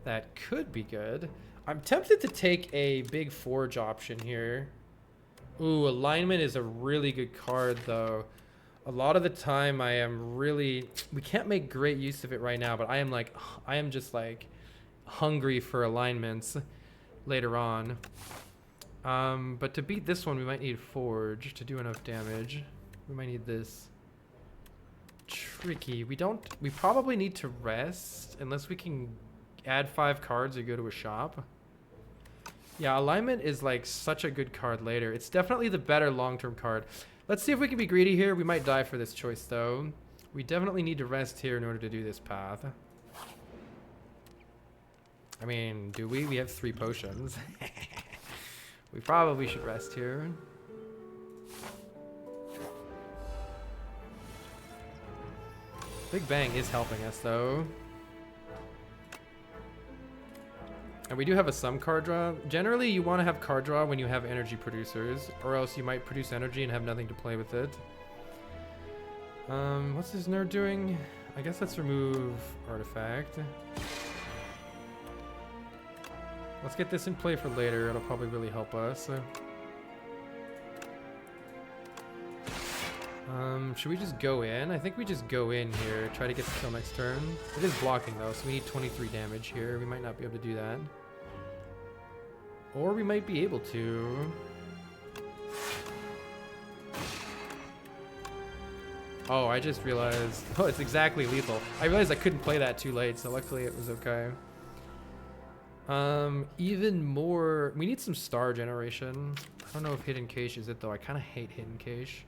That could be good. I'm tempted to take a big Forge option here. Ooh, Alignment is a really good card though. A lot of the time I am really... We can't make great use of it right now, but I am just like hungry for alignments later on. But to beat this one, we might need Forge to do enough damage. We might need this. Tricky. We probably need to rest unless we can add 5 cards or go to a shop. Yeah, Alignment is like such a good card later. It's definitely the better long-term card. Let's see if we can be greedy here. We might die for this choice, though. We definitely need to rest here in order to do this path. I mean, do we? We have 3 potions. We probably should rest here. Big Bang is helping us, though. And we do have a sum card draw. Generally, you want to have card draw when you have energy producers, or else you might produce energy and have nothing to play with it. What's this nerd doing? I guess let's remove artifact. Let's get this in play for later. It'll probably really help us. Should we just go in? I think we just go in here. Try to get the kill next turn. It is blocking though, so we need 23 damage here. We might not be able to do that. Or we might be able to. Oh, I just realized. Oh, it's exactly lethal. I realized I couldn't play that too late, so luckily it was okay. Even more. We need some star generation. I don't know if hidden cache is it though. I kind of hate hidden cache.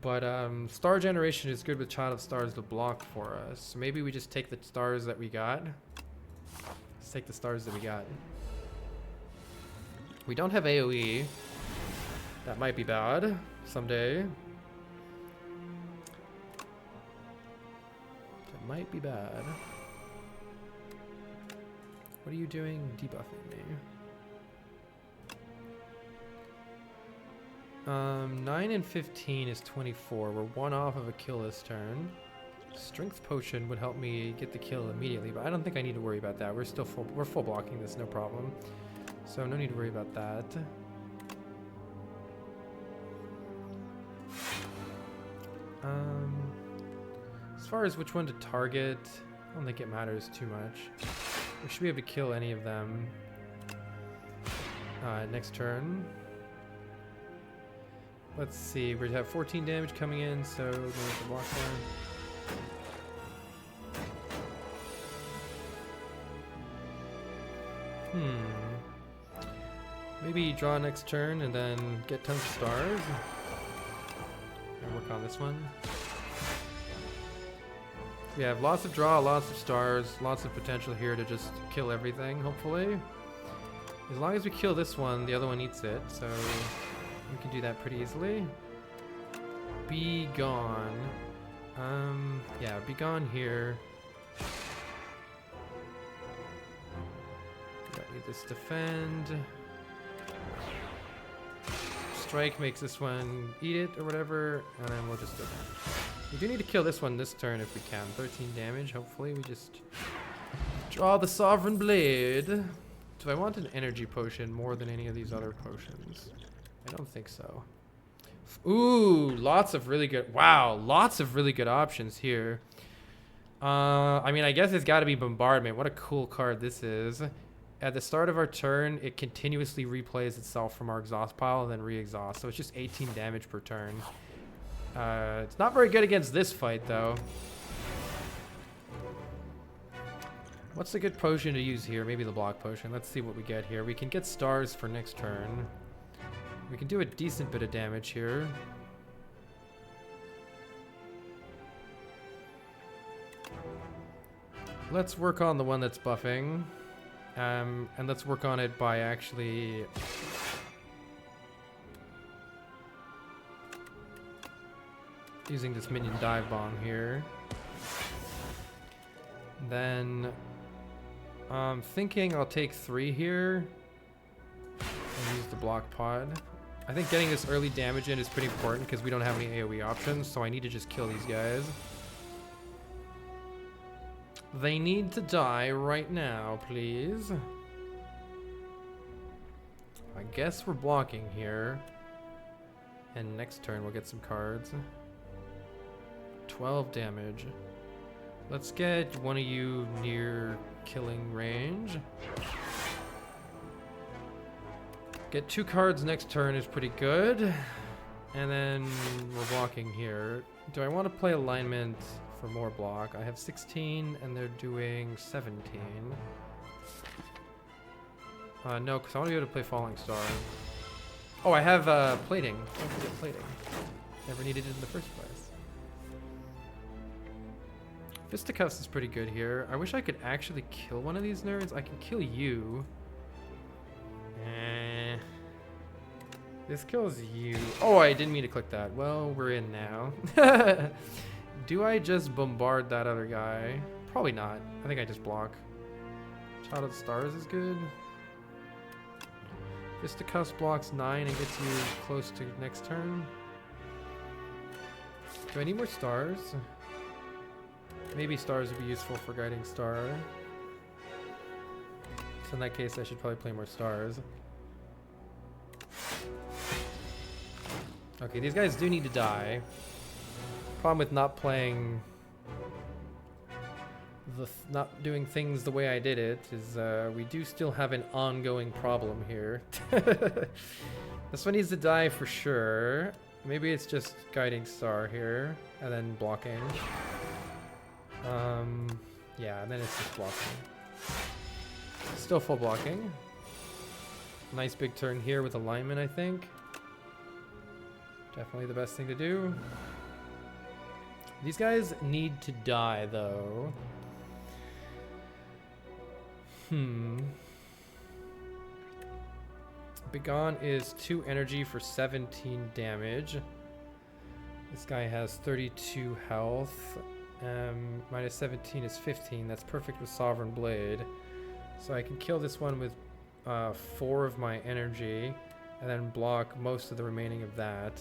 But star generation is good with Child of Stars to block for us. So maybe we just take the stars that we got. Let's take the stars that we got. We don't have AoE. That might be bad someday. That might be bad. What are you doing debuffing me? 9 and 15 is 24. We're 1 off of a kill this turn. Strength potion would help me get the kill immediately, but I don't think I need to worry about that. We're still full blocking this, no problem. So no need to worry about that. As far as which one to target, I don't think it matters too much. We should be able to kill any of them next turn. Let's see, we have 14 damage coming in, so we're going to block that. Maybe draw next turn and then get tons of stars. And work on this one. We have lots of draw, lots of stars, lots of potential here to just kill everything, hopefully. As long as we kill this one, the other one eats it, so we can do that pretty easily. Be gone. Yeah, be gone here. Don't need this defend. Strike makes this one eat it or whatever, and then we'll just go down. We do need to kill this one this turn if we can. 13 damage, hopefully. We just draw the Sovereign Blade. Do I want an energy potion more than any of these other potions? I don't think so. Ooh, lots of really good... Wow, lots of really good options here. I mean, I guess it's got to be Bombardment. What a cool card this is. At the start of our turn, it continuously replays itself from our exhaust pile and then re-exhaust. So it's just 18 damage per turn. It's not very good against this fight, though. What's a good potion to use here? Maybe the block potion. Let's see what we get here. We can get stars for next turn. We can do a decent bit of damage here. Let's work on the one that's buffing. And let's work on it by actually... using this minion dive bomb here. Then I'm thinking I'll take 3 here and use the block pod. I think getting this early damage in is pretty important because we don't have any AoE options, so I need to just kill these guys. They need to die right now, please. I guess we're blocking here. And next turn we'll get some cards. 12 damage. Let's get one of you near killing range. Get 2 cards next turn is pretty good. And then we're blocking here. Do I want to play alignment for more block? I have 16 and they're doing 17. No, because I want to be able to play Falling Star. Oh, I have plating. Don't forget plating. Never needed it in the first place. Fisticuffs is pretty good here. I wish I could actually kill one of these nerds. I can kill you. This kills you. Oh, I didn't mean to click that. Well, we're in now. Do I just bombard that other guy? Probably not. I think I just block. Child of the Stars is good. Fisticuffs blocks 9 and gets you close to next turn. Do I need more stars? Maybe stars would be useful for guiding star. So in that case, I should probably play more stars. Okay, these guys do need to die. Problem with not playing not doing things the way I did it is we do still have an ongoing problem here. This one needs to die for sure. Maybe it's just guiding star here and then blocking. Yeah, and then it's just blocking. Still full blocking. Nice big turn here with alignment, I think. Definitely the best thing to do. These guys need to die, though. Begone is 2 energy for 17 damage. This guy has 32 health. Minus 17 is 15. That's perfect with Sovereign Blade. So I can kill this one with 4 of my energy and then block most of the remaining of that.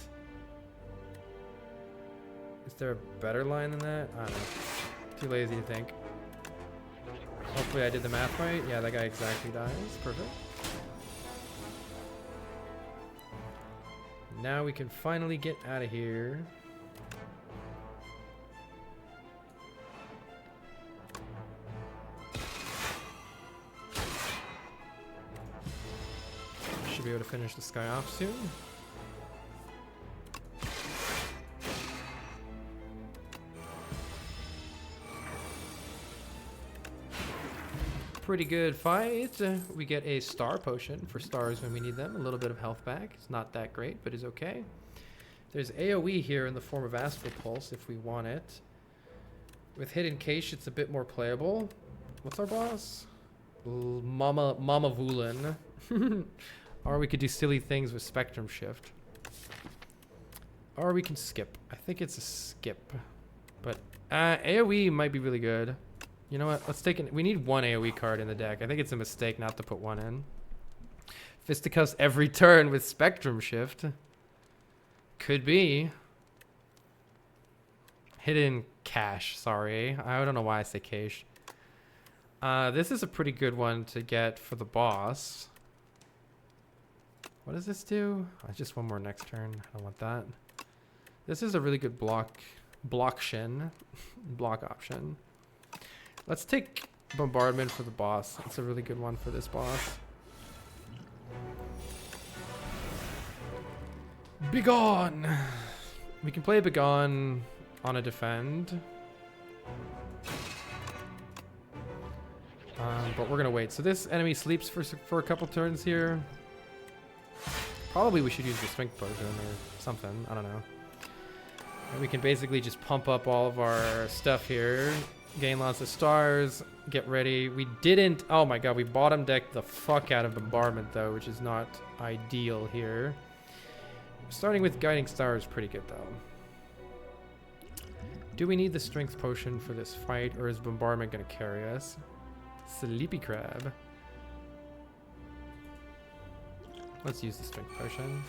Is there a better line than that? I don't know. Too lazy to think. Hopefully I did the math right. Yeah, that guy exactly dies. Perfect. Now we can finally get out of here. Should be able to finish this guy off soon. Pretty good fight. We get a star potion for stars when we need them. A little bit of health back. It's not that great, but is okay. There's AoE here in the form of Astral Pulse if we want it. With Hidden Cache, it's a bit more playable. What's our boss? Mama Vulan. Or we could do silly things with Spectrum Shift. Or we can skip. I think it's a skip. But AoE might be really good. You know what? Let's take it. We need 1 AoE card in the deck. I think it's a mistake not to put 1 in. Fisticuffs every turn with Spectrum Shift. Could be. Hidden Cache. Sorry. I don't know why I say cache. This is a pretty good one to get for the boss. What does this do? Just 1 more next turn. I don't want that. This is a really good block option. Let's take Bombardment for the boss. It's a really good one for this boss. Begone! We can play Begone on a defend. But we're gonna wait. So this enemy sleeps for a couple turns here. Probably we should use the Strength Potion or something. I don't know. And we can basically just pump up all of our stuff here. Gain lots of stars. Get ready. We didn't... Oh my god, we bottom decked the fuck out of Bombardment though, which is not ideal here. Starting with Guiding Star is pretty good though. Do we need the Strength Potion for this fight, or is Bombardment going to carry us? Sleepy Crab. Let's use the Strength Potion.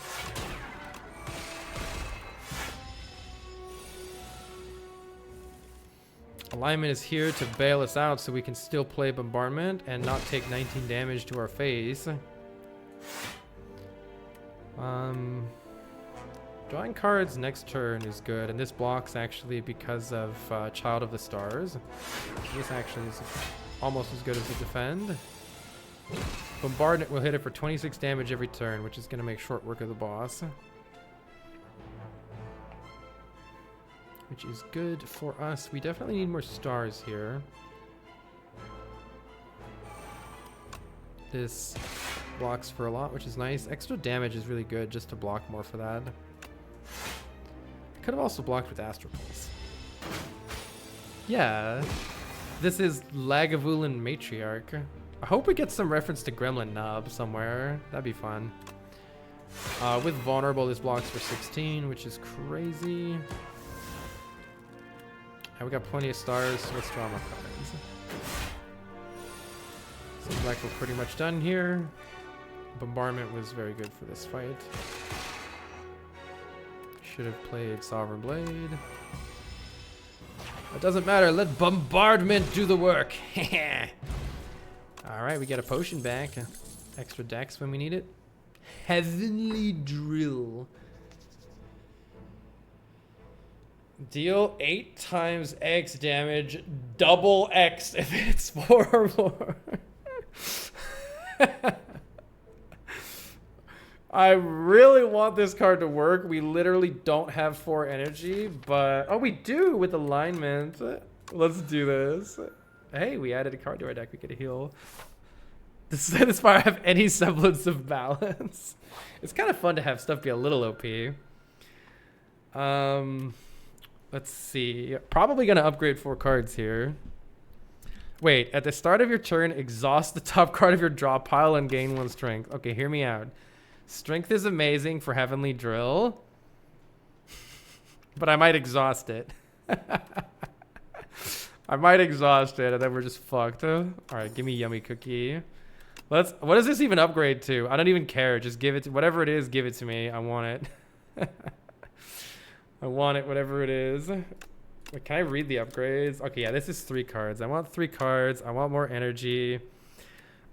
Alignment is here to bail us out so we can still play Bombardment and not take 19 damage to our face. Drawing cards next turn is good, and this blocks actually because of Child of the Stars. This actually is almost as good as the defend. Bombardment will hit it for 26 damage every turn, which is going to make short work of the boss. Which is good for us. We definitely need more stars here. This blocks for a lot, which is nice. Extra damage is really good just to block more for that. Could have also blocked with Astral Pulse. Yeah. This is Lagavulin Matriarch. I hope we get some reference to Gremlin Nub somewhere. That'd be fun. With Vulnerable, this blocks for 16, which is crazy. And we got plenty of stars, so let's draw more cards. Seems like we're pretty much done here. Bombardment was very good for this fight. Should have played Sovereign Blade. It doesn't matter, let Bombardment do the work. Alright, we get a potion back. Extra dex when we need it. Heavenly Drill. Deal 8 times X damage, double X if it's 4 or more. I really want this card to work. We literally don't have 4 energy, but... Oh, we do with alignment. Let's do this. Hey, we added a card to our deck. We get a heal. This far, I have any semblance of balance. It's kind of fun to have stuff be a little OP. Let's see. Probably going to upgrade 4 cards here. Wait, at the start of your turn, exhaust the top card of your draw pile and gain 1 strength. Okay, hear me out. Strength is amazing for Heavenly Drill, but I might exhaust it. I might exhaust it and then we're just fucked. All right, give me Yummy Cookie. What does this even upgrade to? I don't even care. Just give it to whatever it is. Give it to me. I want it. I want it, whatever it is. Wait, can I read the upgrades? Okay, yeah, this is 3 cards. I want 3 cards. I want more energy.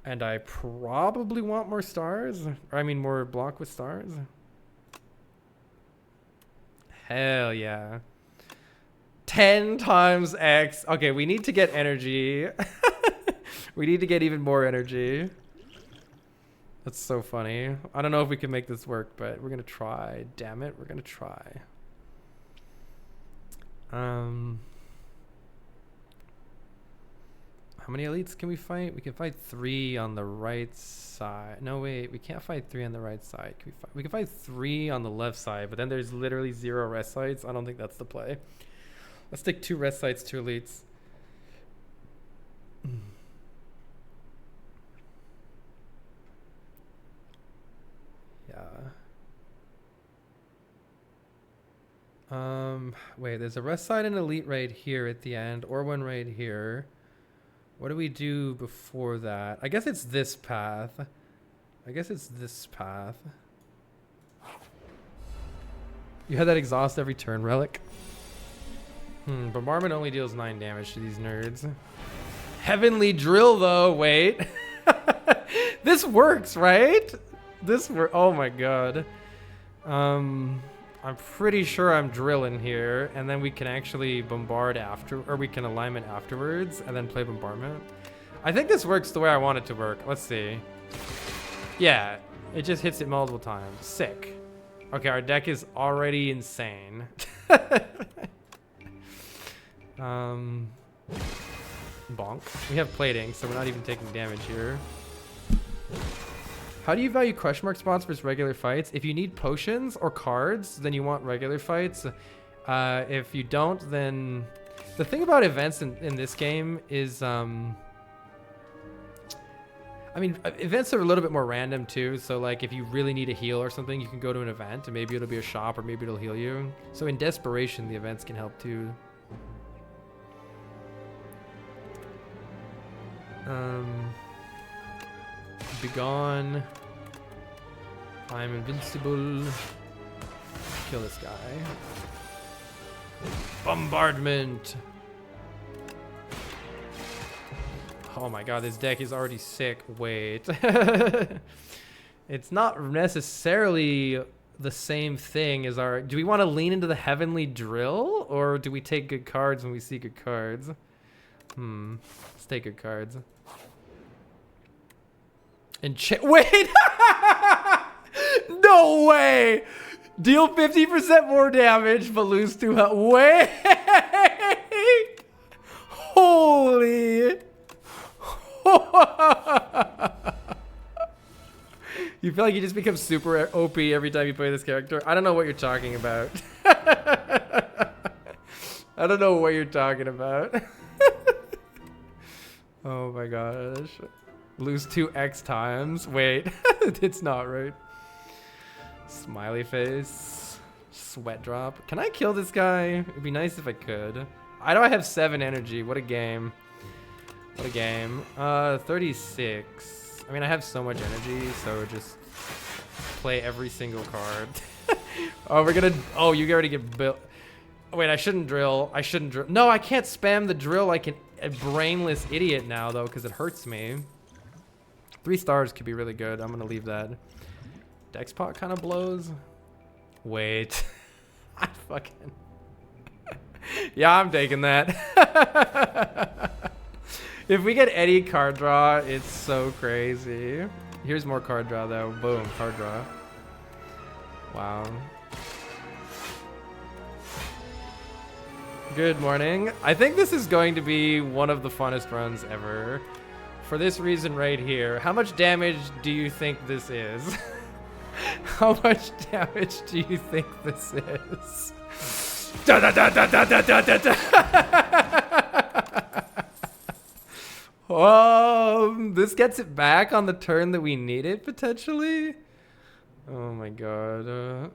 And I probably want more stars. Or I mean more block with stars. Hell yeah. 10 times X. Okay, we need to get energy. We need to get even more energy. That's so funny. I don't know if we can make this work, but we're going to try. Damn it, we're going to try. How many elites can we fight? We can fight 3 on the right side. No, wait, we can't fight 3 on the right side. We can fight 3 on the left side, but then there's literally 0 rest sites. I don't think that's the play. Let's take 2 rest sites, 2 elites. Wait, there's a rest side and elite right here at the end, or one right here. What do we do before that? I guess it's this path. You had that exhaust every turn, Relic. Bombardment only deals 9 damage to these nerds. Heavenly Drill, though. Wait. This works, right? Oh my god. I'm pretty sure I'm drilling here, and then we can actually bombard after, or we can alignment afterwards, and then play bombardment. I think this works the way I want it to work. Let's see. Yeah, it just hits it multiple times. Sick. Okay, our deck is already insane. Bonk. We have plating, so we're not even taking damage here. How do you value question mark spots versus regular fights? If you need potions or cards, then you want regular fights. If you don't, then... The thing about events in this game is... I mean, events are a little bit more random too. So like if you really need a heal or something, you can go to an event and maybe it'll be a shop or maybe it'll heal you. So in desperation, the events can help too. Be gone. I'm invincible. Kill this guy. Bombardment. Oh my god, this deck is already sick. Wait. It's not necessarily the same thing as our... Do we want to lean into the Heavenly Drill? Or do we take good cards when we see good cards? Let's take good cards. And wait! No way! Deal 50% more damage, but lose 2 health. Wait! Holy! You feel like you just become super OP every time you play this character? I don't know what you're talking about. I don't know what you're talking about. Oh my gosh. Lose 2x times. Wait, it's not right. Smiley face. Sweat drop. Can I kill this guy? It'd be nice if I could. I know I have 7 energy. What a game. What a game. 36. I mean, I have so much energy, so just play every single card. Oh, we're gonna... Oh, you already get built. Wait, I shouldn't drill. I shouldn't drill. No, I can't spam the drill like a brainless idiot now, though, because it hurts me. 3 stars could be really good. I'm gonna leave that. Dexpot kind of blows. Wait. I fucking... Yeah, I'm taking that. If we get any card draw, it's so crazy. Here's more card draw though. Boom, card draw. Wow. Good morning. I think this is going to be one of the funnest runs ever. For this reason right here. How much damage do you think this is? How much damage do you think this is? Da, da, da, da, da, da, da, da, da. This gets it back on the turn that we need it, potentially. Oh my god.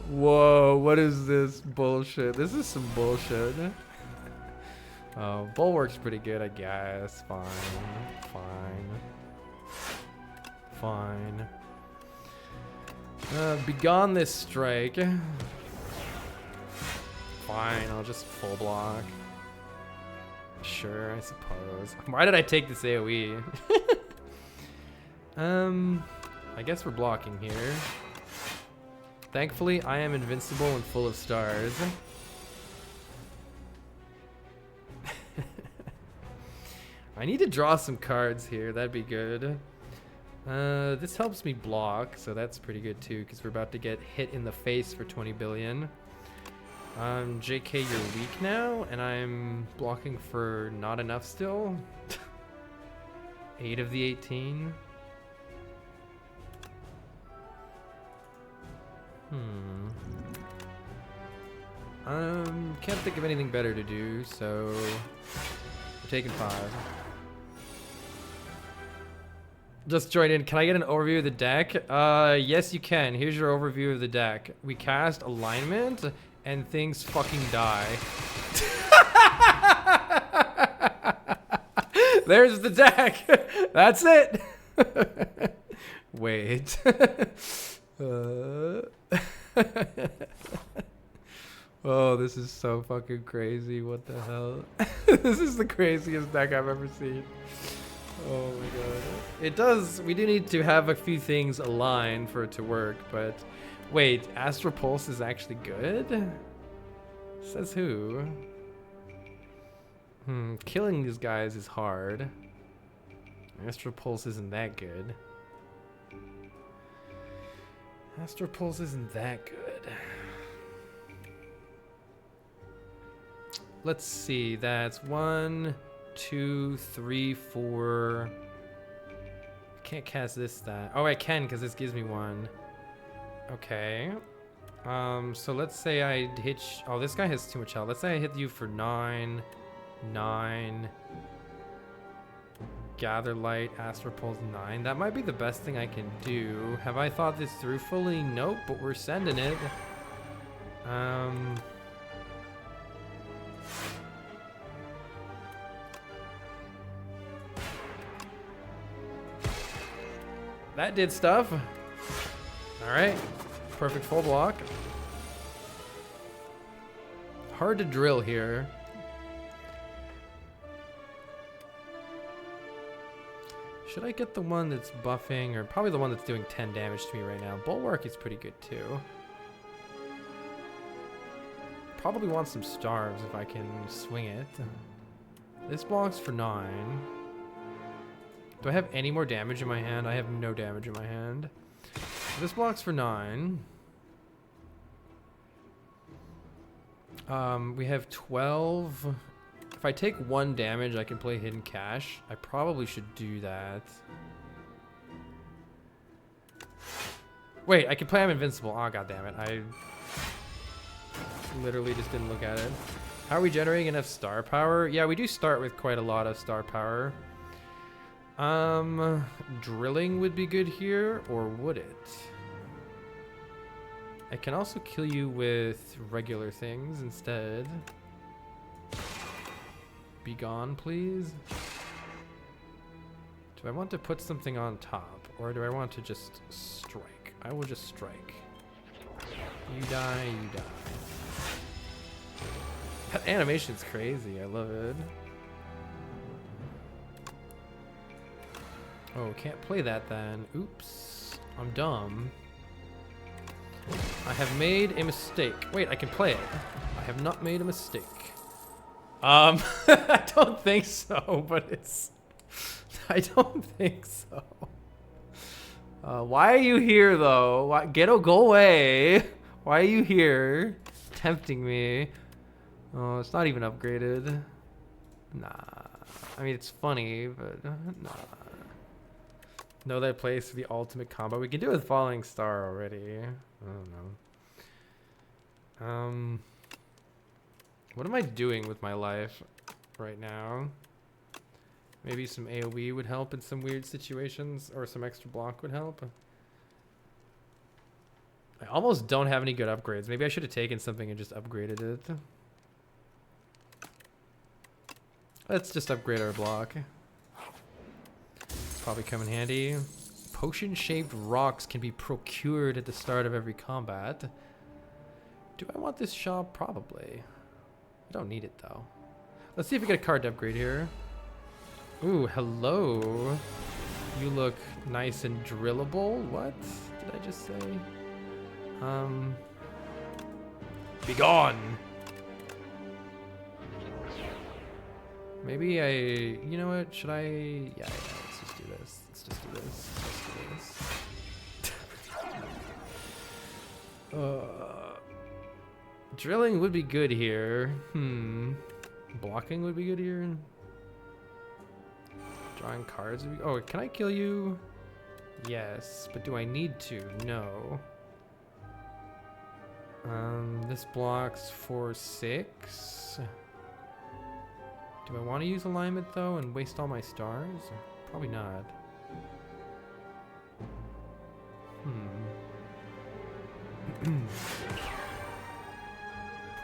Whoa, what is this bullshit? This is some bullshit. Oh, Bulwark's pretty good, I guess. Fine. Begone this strike. Fine, I'll just full block. Sure, I suppose. Why did I take this AoE? I guess we're blocking here. Thankfully, I am invincible and full of stars. I need to draw some cards here. That'd be good. This helps me block, so that's pretty good too, because we're about to get hit in the face for 20 billion. JK, you're weak now, and I'm blocking for not enough still. 8 of the 18. Can't think of anything better to do, so we're taking 5. Just join in. Can I get an overview of the deck? Yes, you can. Here's your overview of the deck. We cast alignment, and things fucking die. There's the deck. That's it. Wait. Oh, this is so fucking crazy. What the hell? This is the craziest deck I've ever seen. Oh my god. It does. We do need to have a few things aligned for it to work, but wait, Astral Pulse is actually good? Says who? Killing these guys is hard. Astral Pulse isn't that good. Astral Pulse isn't that good. Let's see, that's 1, 2, 3, 4. Can't cast this, that. Oh, I can, because this gives me 1. Okay. So let's say I hit... Oh, this guy has too much health. Let's say I hit you for 9. 9. Gather Light, Astral Pulse 9. That might be the best thing I can do. Have I thought this through fully? Nope, but we're sending it. That did stuff. All right, perfect full block. Hard to drill here. Should I get the one that's buffing, or probably the one that's doing 10 damage to me right now? Bulwark is pretty good too. Probably want some stars if I can swing it. This blocks for 9. Do I have any more damage in my hand? I have no damage in my hand. This blocks for 9. We have 12. If I take 1 damage, I can play Hidden Cache. I probably should do that. Wait, I can play I'm Invincible. Oh, goddammit. I literally just didn't look at it. How are we generating enough star power? Yeah, we do start with quite a lot of star power. Drilling would be good here, or would it? I can also kill you with regular things instead. Be gone, please. Do I want to put something on top, or do I want to just strike? I will just strike. You die, you die. That animation's crazy. I love it. Oh, can't play that then. Oops. I'm dumb. I have made a mistake. Wait, I can play it. I have not made a mistake. I don't think so, but it's... I don't think so. Why are you here, though? Why, go away. Why are you here? Tempting me. Oh, it's not even upgraded. Nah. I mean, it's funny, but nah. Know that place for the ultimate combo. We can do it with Falling Star already. I don't know. What am I doing with my life right now? Maybe some AoE would help in some weird situations, or some extra block would help. I almost don't have any good upgrades. Maybe I should have taken something and just upgraded it. Let's just upgrade our block. Probably come in handy. Potion-shaped rocks can be procured at the start of every combat. Do I want this shop? Probably. I don't need it though. Let's see if we get a card to upgrade here. Ooh, hello. You look nice and drillable. What did I just say? Be gone. Let's just do this. Let's just do this. Drilling would be good here. Blocking would be good here. Drawing cards would be... Oh, can I kill you? Yes, but do I need to? No. This blocks for 6. Do I want to use alignment though and waste all my stars? Probably not.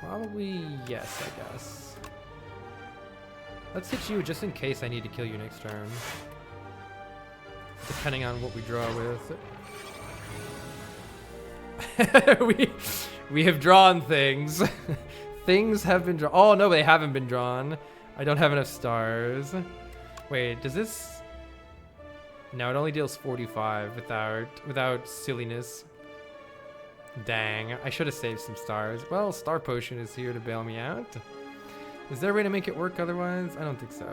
Probably yes, I guess. Let's hit you just in case I need to kill you next turn. Depending on what we draw with. we have drawn things. Things have been drawn. Oh no, they haven't been drawn. I don't have enough stars. Wait, does this... No, it only deals 45 without silliness. Dang, I should have saved some stars. Well, Star Potion is here to bail me out. Is there a way to make it work otherwise? I don't think so.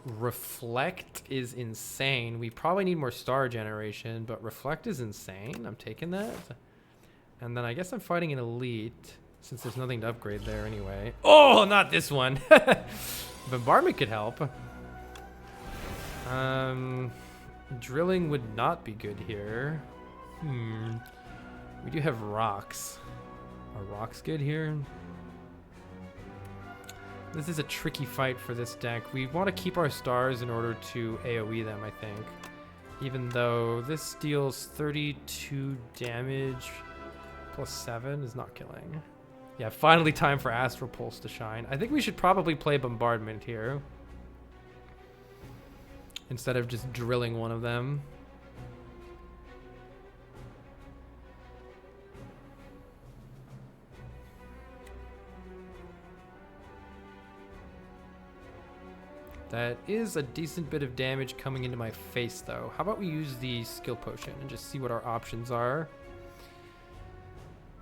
Reflect is insane. We probably need more star generation, but Reflect is insane. I'm taking that. And then I guess I'm fighting an Elite, since there's nothing to upgrade there anyway. Oh, not this one. Bombardment could help. Drilling would not be good here. We do have rocks. Are rocks good here? This is a tricky fight for this deck. We want to keep our stars in order to AoE them, I think. Even though this deals 32 damage plus 7 is not killing. Yeah, finally time for Astral Pulse to shine. I think we should probably play Bombardment here, instead of just drilling one of them. That is a decent bit of damage coming into my face, though. How about we use the skill potion and just see what our options are?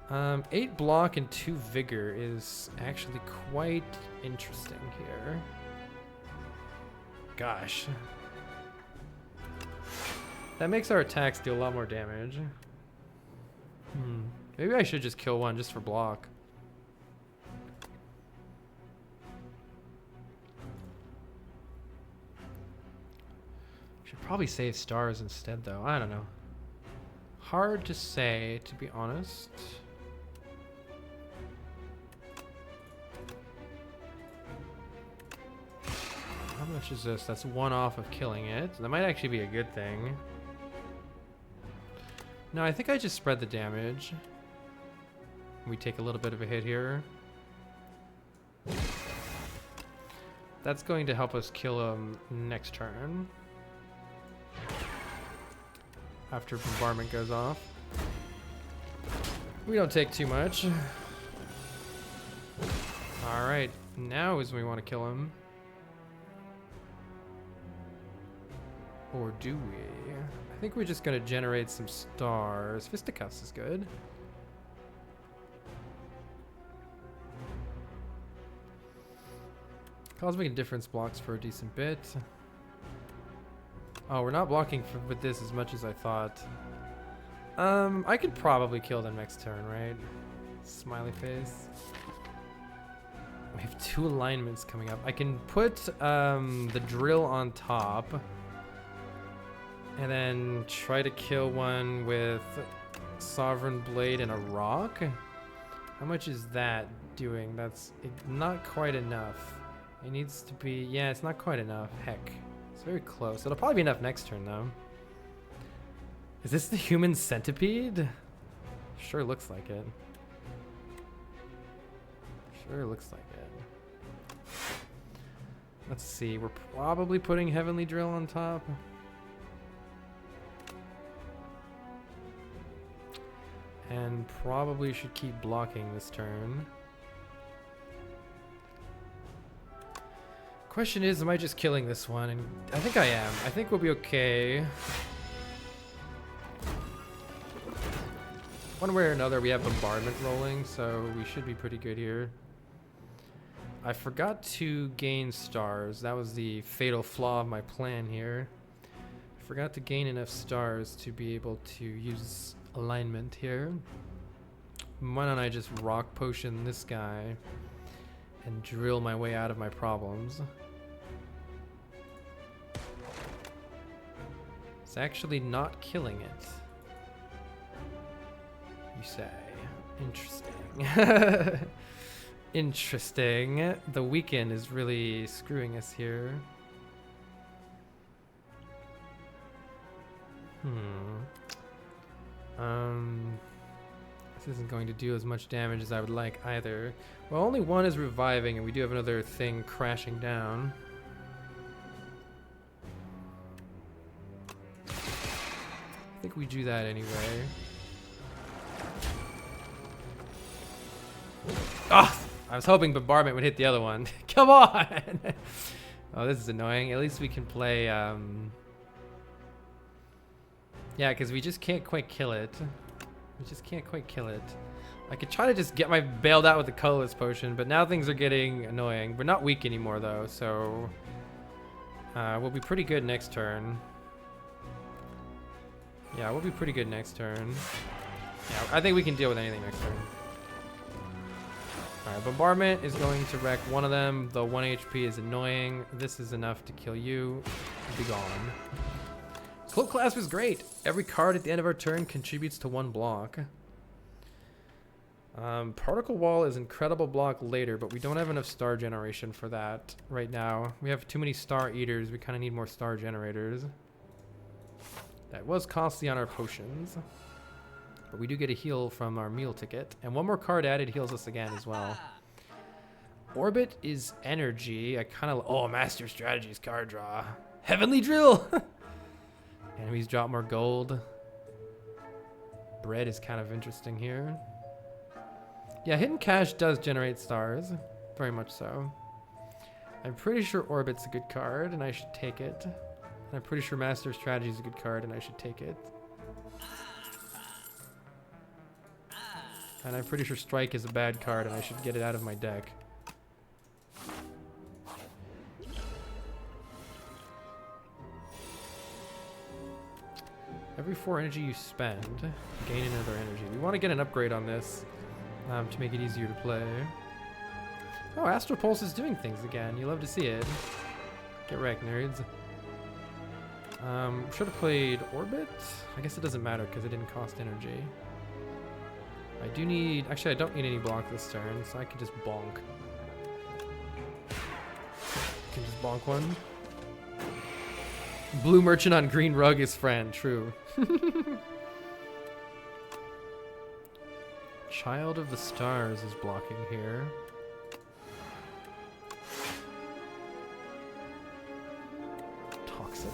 8 block and 2 vigor is actually quite interesting here. Gosh. That makes our attacks deal a lot more damage. Maybe I should just kill one just for block. Should probably save stars instead, though. I don't know. Hard to say, to be honest. How much is this? That's 1 off of killing it. That might actually be a good thing. No, I think I just spread the damage. We take a little bit of a hit here. That's going to help us kill him next turn. After Bombardment goes off. We don't take too much. Alright, now is when we want to kill him. Or do we? I think we're just gonna generate some stars. Fisticuffs is good. Cosmic Indifference blocks for a decent bit. Oh, we're not blocking with this as much as I thought. I could probably kill them next turn, right? Smiley face. We have 2 alignments coming up. I can put the drill on top. And then try to kill one with Sovereign Blade and a rock. How much is that doing? That's not quite enough. It needs to be, yeah, it's not quite enough. Heck, it's very close. It'll probably be enough next turn though. Is this the human centipede? Sure looks like it. Sure looks like it. Let's see, we're probably putting Heavenly Drill on top. And probably should keep blocking this turn. Question is, am I just killing this one? And I think I am. I think we'll be okay. One way or another, we have bombardment rolling, so we should be pretty good here. I forgot to gain stars. That was the fatal flaw of my plan here. I forgot to gain enough stars to be able to use alignment here. Why don't I just rock potion this guy and drill my way out of my problems? It's actually not killing it, you say. Interesting. Interesting. The weekend is really screwing us here. This isn't going to do as much damage as I would like either. Well, only one is reviving, and we do have another thing crashing down. I think we do that anyway. Ah! I was hoping bombardment would hit the other one. Come on! Oh, this is annoying. At least we can play, yeah, because we just can't quite kill it. We just can't quite kill it. I could try to just get my bailed out with the colorless potion, but now things are getting annoying. We're not weak anymore, though, so we'll be pretty good next turn. Yeah, we'll be pretty good next turn. Yeah, I think we can deal with anything next turn. Alright, bombardment is going to wreck one of them. The 1 HP is annoying. This is enough to kill you. Be gone. Cloak Clasp is great. Every card at the end of our turn contributes to 1 block. Particle Wall is incredible block later, but we don't have enough star generation for that right now. We have too many Star Eaters. We kind of need more star generators. That was costly on our potions. But we do get a heal from our meal ticket. And 1 more card added heals us again as well. Orbit is energy. I kind of... Oh, Master Strategies card draw. Heavenly Drill! Enemies drop more gold. Bread is kind of interesting here. Yeah, Hidden Cache does generate stars. Very much so. I'm pretty sure Orbit's a good card, and I should take it. And I'm pretty sure Master Strategy is a good card, and I should take it. And I'm pretty sure Strike is a bad card, and I should get it out of my deck. Every 4 energy you spend, gain another energy. We want to get an upgrade on this to make it easier to play. Oh, Astral Pulse is doing things again. You love to see it. Get wrecked, nerds. Should have played Orbit. I guess it doesn't matter because it didn't cost energy. I do need... Actually, I don't need any block this turn, so I can just bonk. Can just bonk one. Blue merchant on green rug is friend. True. Child of the Stars is blocking here. Toxic.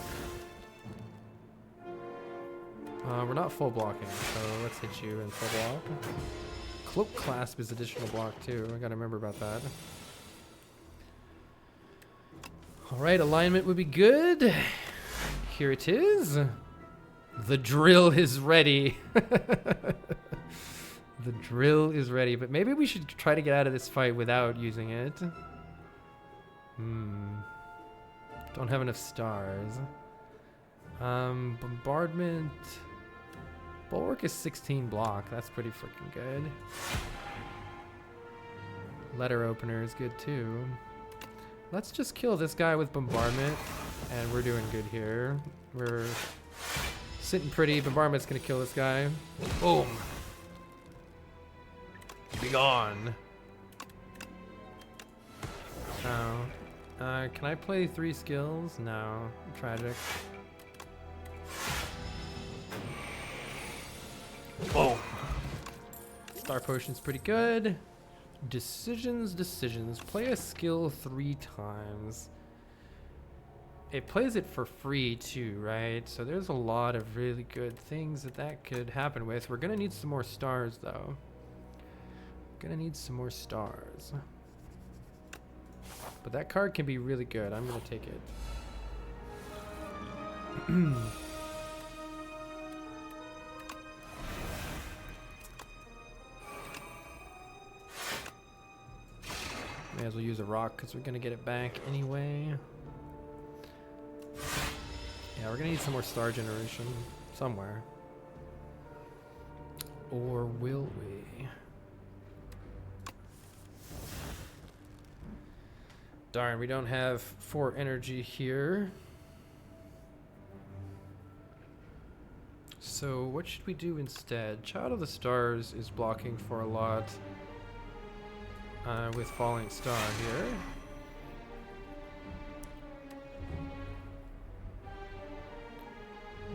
We're not full blocking, so let's hit you in full block. Cloak Clasp is additional block too. I gotta remember about that. Alright, alignment would be good. Here it is. The drill is ready. The drill is ready, but maybe we should try to get out of this fight without using it. Don't have enough stars. Bombardment. Bulwark is 16 block. That's pretty freaking good. Letter opener is good too. Let's just kill this guy with bombardment, and we're doing good here. We're sitting pretty. Bombardment's gonna kill this guy. Boom. Be gone. Oh. Can I play 3 skills? No. Tragic. Boom. Star potion's pretty good. Decisions. Play a skill 3 times. It plays it for free too, right? So there's a lot of really good things that could happen with. We're gonna need some more stars though. Gonna need some more stars. But that card can be really good. I'm gonna take it. May as well use a rock because we're gonna get it back anyway. Yeah, we're gonna need some more star generation somewhere. Or will we? Darn, we don't have 4 energy here. So what should we do instead? Child of the Stars is blocking for a lot with Falling Star here.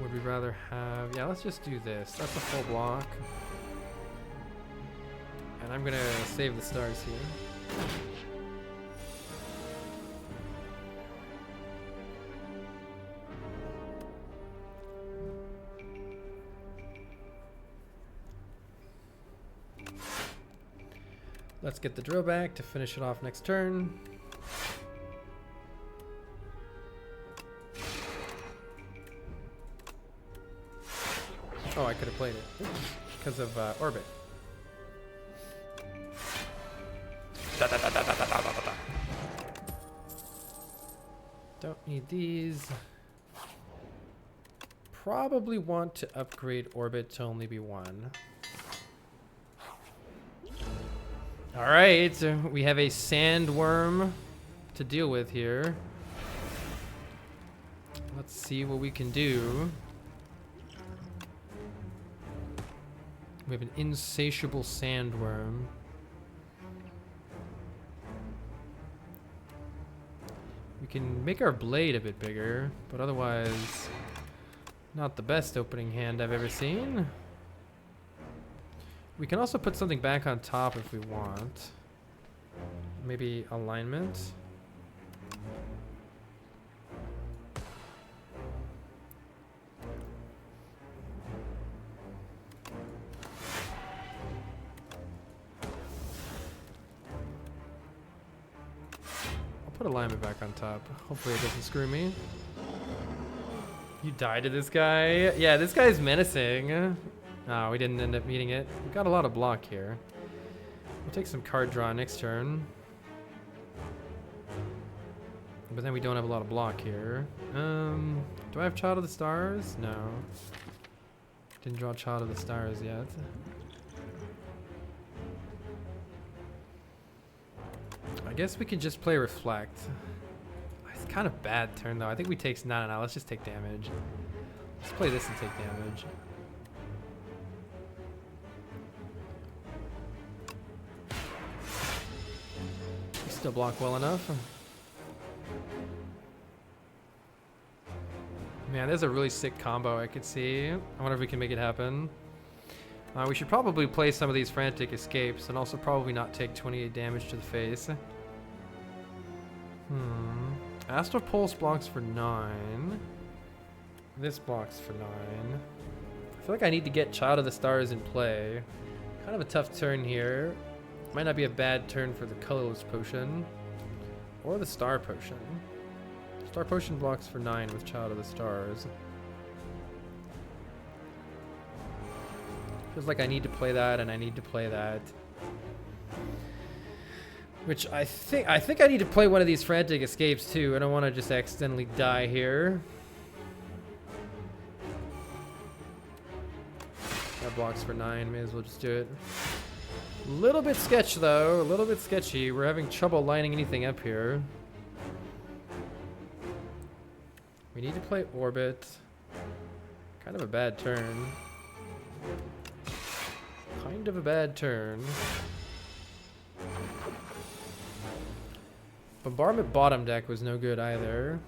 Would we rather have... Yeah, let's just do this. That's a full block. And I'm gonna save the stars here. Let's get the drill back to finish it off next turn. Oh, I could have played it because of orbit. Don't need these. Probably want to upgrade orbit to only be 1. All right, we have a sandworm to deal with here. Let's see what we can do. We have an insatiable sandworm. We can make our blade a bit bigger, but otherwise, not the best opening hand I've ever seen. We can also put something back on top if we want. Maybe alignment. I'll put alignment back on top. Hopefully it doesn't screw me. You died to this guy? Yeah, this guy's menacing. No, we didn't end up meeting it. We got a lot of block here. We'll take some card draw next turn. But then we don't have a lot of block here. Do I have Child of the Stars? No. Didn't draw Child of the Stars yet. I guess we could just play Reflect. It's kind of bad turn though. I think we take... No, let's just take damage. Let's play this and take damage. Still block well enough. Man, there's a really sick combo I could see. I wonder if we can make it happen. We should probably play some of these frantic escapes and also probably not take 28 damage to the face. Astral Pulse blocks for 9. This blocks for 9. I feel like I need to get Child of the Stars in play. Kind of a tough turn here. Might not be a bad turn for the colorless potion or the star potion. Star Potion blocks for 9 with Child of the Stars. Feels like I need to play that and I need to play that. Which I think I need to play one of these Frantic Escapes too. I don't want to just accidentally die here. That blocks for 9, may as well just do it. A little bit sketch though, a little bit sketchy. We're having trouble lining anything up here. We need to play Orbit. Kind of a bad turn. Kind of a bad turn. Bombardment bottom deck was no good either.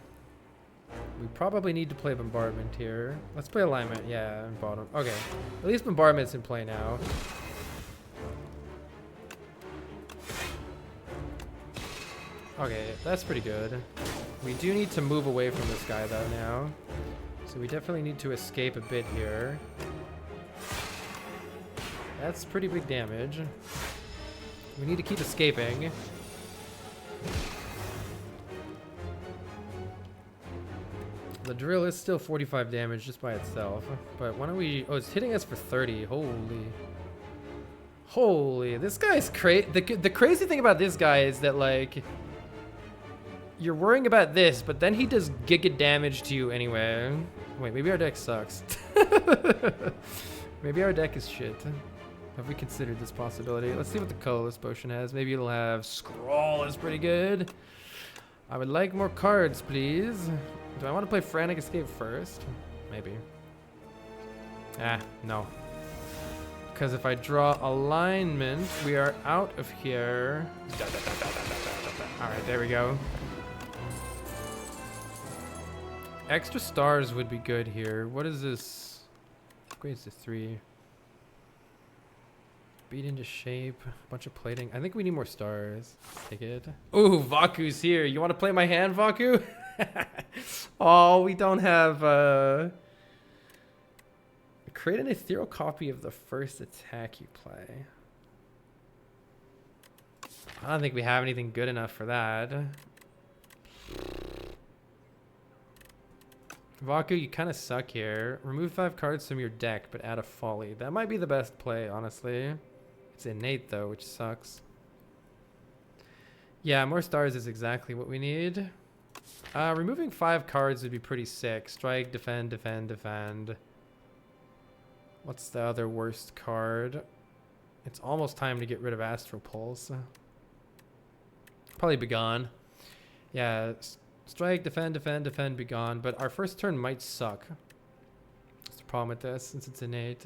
We probably need to play Bombardment here. Let's play Alignment, yeah, and bottom. Okay, at least Bombardment's in play now. Okay, that's pretty good. We do need to move away from this guy though now. So we definitely need to escape a bit here. That's pretty big damage. We need to keep escaping. The drill is still 45 damage just by itself. But why don't we... Oh, it's hitting us for 30. Holy. This guy's crazy. The crazy thing about this guy is that, like... You're worrying about this, but then he does giga damage to you anyway. Wait, maybe our deck sucks. Maybe our deck is shit. Have we considered this possibility? Let's see what the colorless potion has. Maybe it'll have Scroll is pretty good. I would like more cards, please. Do I want to play Frantic Escape first? Maybe. No. Because if I draw Alignment, we are out of here. Alright, there we go. Extra stars would be good here. What is this? Upgrades to 3. Beat into shape. Bunch of plating. I think we need more stars. Take it. Ooh, Vaku's here. You want to play my hand, Vaku? Oh, we don't have... Create an ethereal copy of the first attack you play. I don't think we have anything good enough for that. Vaku, you kind of suck here. Remove 5 cards from your deck, but add a Folly. That might be the best play, honestly. It's innate, though, which sucks. Yeah, more stars is exactly what we need. Removing 5 cards would be pretty sick. Strike, defend, defend, defend. What's the other worst card? It's almost time to get rid of Astral Pulse. Probably Begone. Yeah, strike, defend, defend, defend, Begone. But our first turn might suck. That's the problem with this, since it's innate.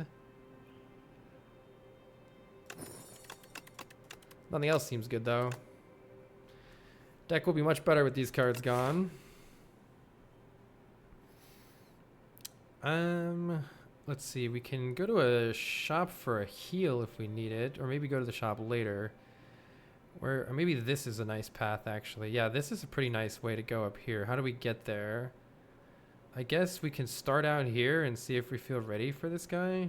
Nothing else seems good, though. Deck will be much better with these cards gone. Let's see. We can go to a shop for a heal if we need it, or maybe go to the shop later. Or maybe this is a nice path, actually. Yeah, this is a pretty nice way to go up here. How do we get there? I guess we can start out here and see if we feel ready for this guy.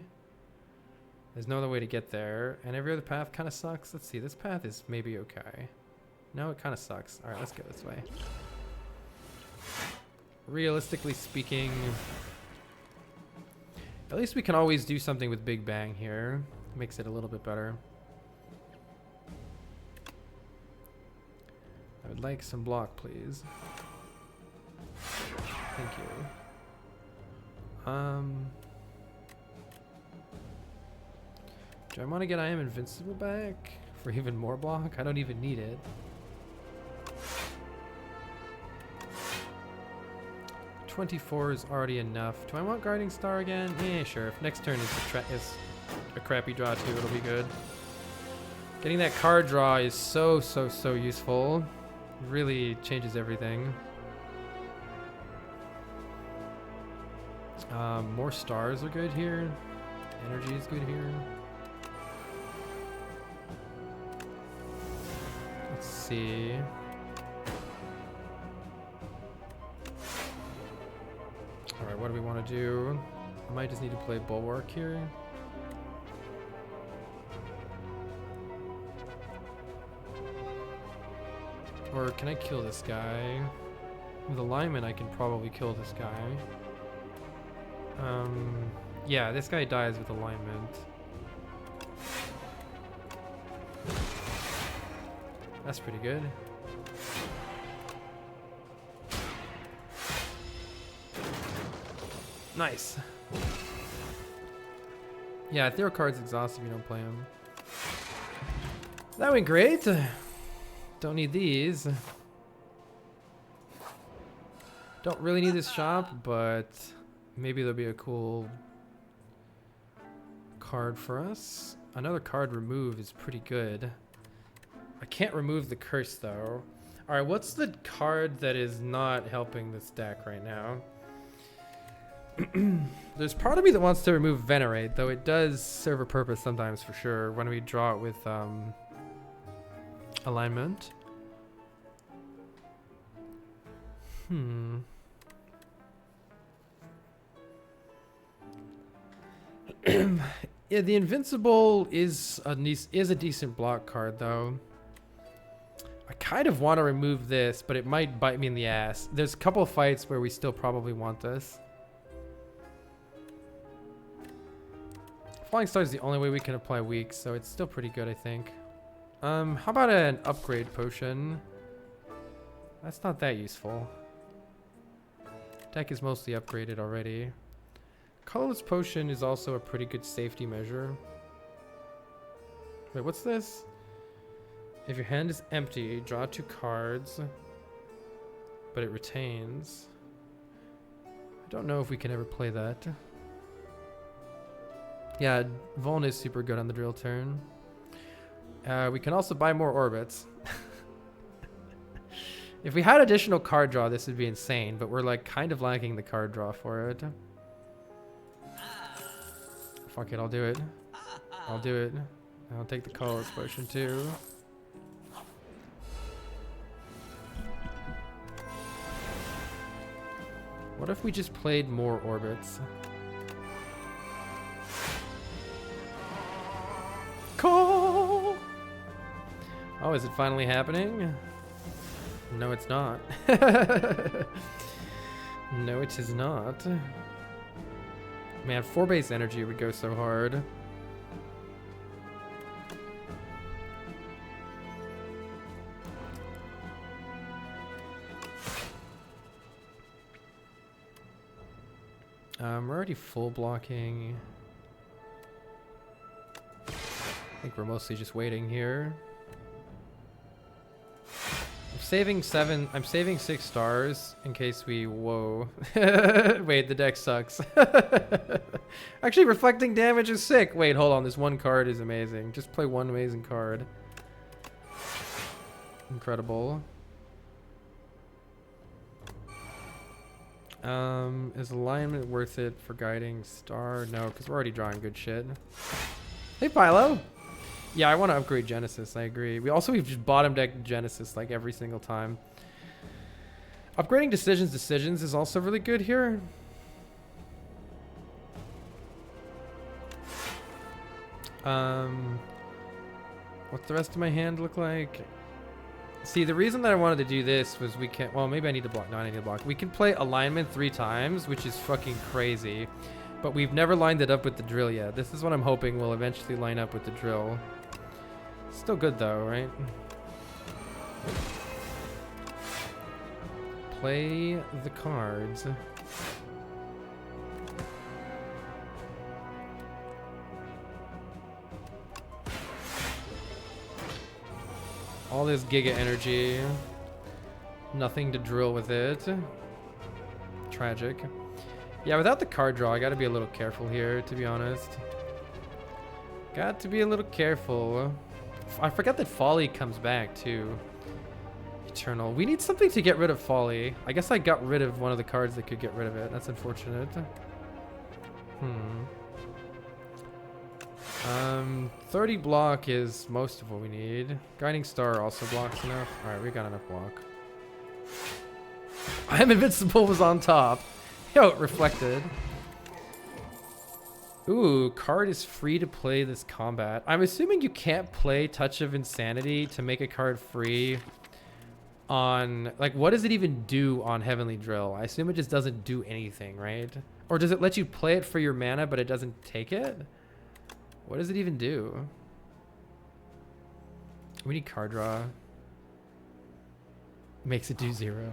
There's no other way to get there, and every other path kind of sucks. Let's see. This path is maybe okay. No, it kind of sucks. All right, let's go this way. Realistically speaking, at least we can always do something with Big Bang here. Makes it a little bit better. I would like some block, please. Thank you. Do I want to get I Am Invincible back for even more block? I don't even need it. $24 is already enough. Do I want Guarding Star again? Yeah, sure. If next turn is a crappy draw too, it'll be good. Getting that card draw is so useful. Really changes everything. More stars are good here. Energy is good here. Let's see. Alright, what do we want to do? I might just need to play Bulwark here. Or can I kill this guy? With alignment, I can probably kill this guy. Yeah, this guy dies with alignment. That's pretty good. Nice. Yeah, Ethereal card's exhaust if you don't play them. That went great. Don't need these. Don't really need this shop, but maybe there'll be a cool card for us. Another card remove is pretty good. I can't remove the curse though. Alright, what's the card that is not helping this deck right now? There's part of me that wants to remove Venerate, though it does serve a purpose sometimes for sure when we draw it with alignment. Yeah, the Invincible is a decent block card though. I kind of want to remove this, but it might bite me in the ass. There's a couple of fights where we still probably want this. Falling Star is the only way we can apply weak, so it's still pretty good, I think. How about an upgrade potion? That's not that useful. Deck is mostly upgraded already. Colorless potion is also a pretty good safety measure. Wait, what's this? If your hand is empty, draw 2 cards, but it retains. I don't know if we can ever play that. Yeah, Vuln is super good on the drill turn. We can also buy more orbits. If we had additional card draw, this would be insane, but we're like kind of lacking the card draw for it. Fuck it, I'll do it. I'll do it. I'll take the colorless potion too. What if we just played more orbits? Call! Oh, is it finally happening? No, it's not. No, it is not. Man, 4 base energy would go so hard. We're already full blocking. I think we're mostly just waiting here. I'm saving 6 stars in case we, whoa. Wait, the deck sucks. Actually, reflecting damage is sick. Wait, hold on, this one card is amazing. Just play one amazing card. Incredible. Is alignment worth it for guiding star? No, because we're already drawing good shit. Hey, Philo. Yeah, I want to upgrade Genesis. I agree. We've just bottom decked Genesis like every single time. Upgrading decisions is also really good here. What's the rest of my hand look like? See, the reason that I wanted to do this was we can't. Well, maybe I need to block. No, I need to block. We can play alignment 3 times, which is fucking crazy. But we've never lined it up with the drill yet. This is what I'm hoping will eventually line up with the drill. Still good though, right? Play the cards. All this Giga energy. Nothing to drill with it. Tragic. Yeah, without the card draw, I gotta be a little careful here, to be honest. Got to be a little careful. I forgot that Folly comes back, too. Eternal. We need something to get rid of Folly. I guess I got rid of one of the cards that could get rid of it. That's unfortunate. 30 block is most of what we need. Guiding Star also blocks enough. Alright, we got enough block. I am Invincible was on top. Yo, it reflected. Ooh, card is free to play this combat. I'm assuming you can't play Touch of Insanity to make a card free on, like, what does it even do on Heavenly Drill? I assume it just doesn't do anything, right? Or does it let you play it for your mana, but it doesn't take it? What does it even do? We need card draw. Makes it do 0.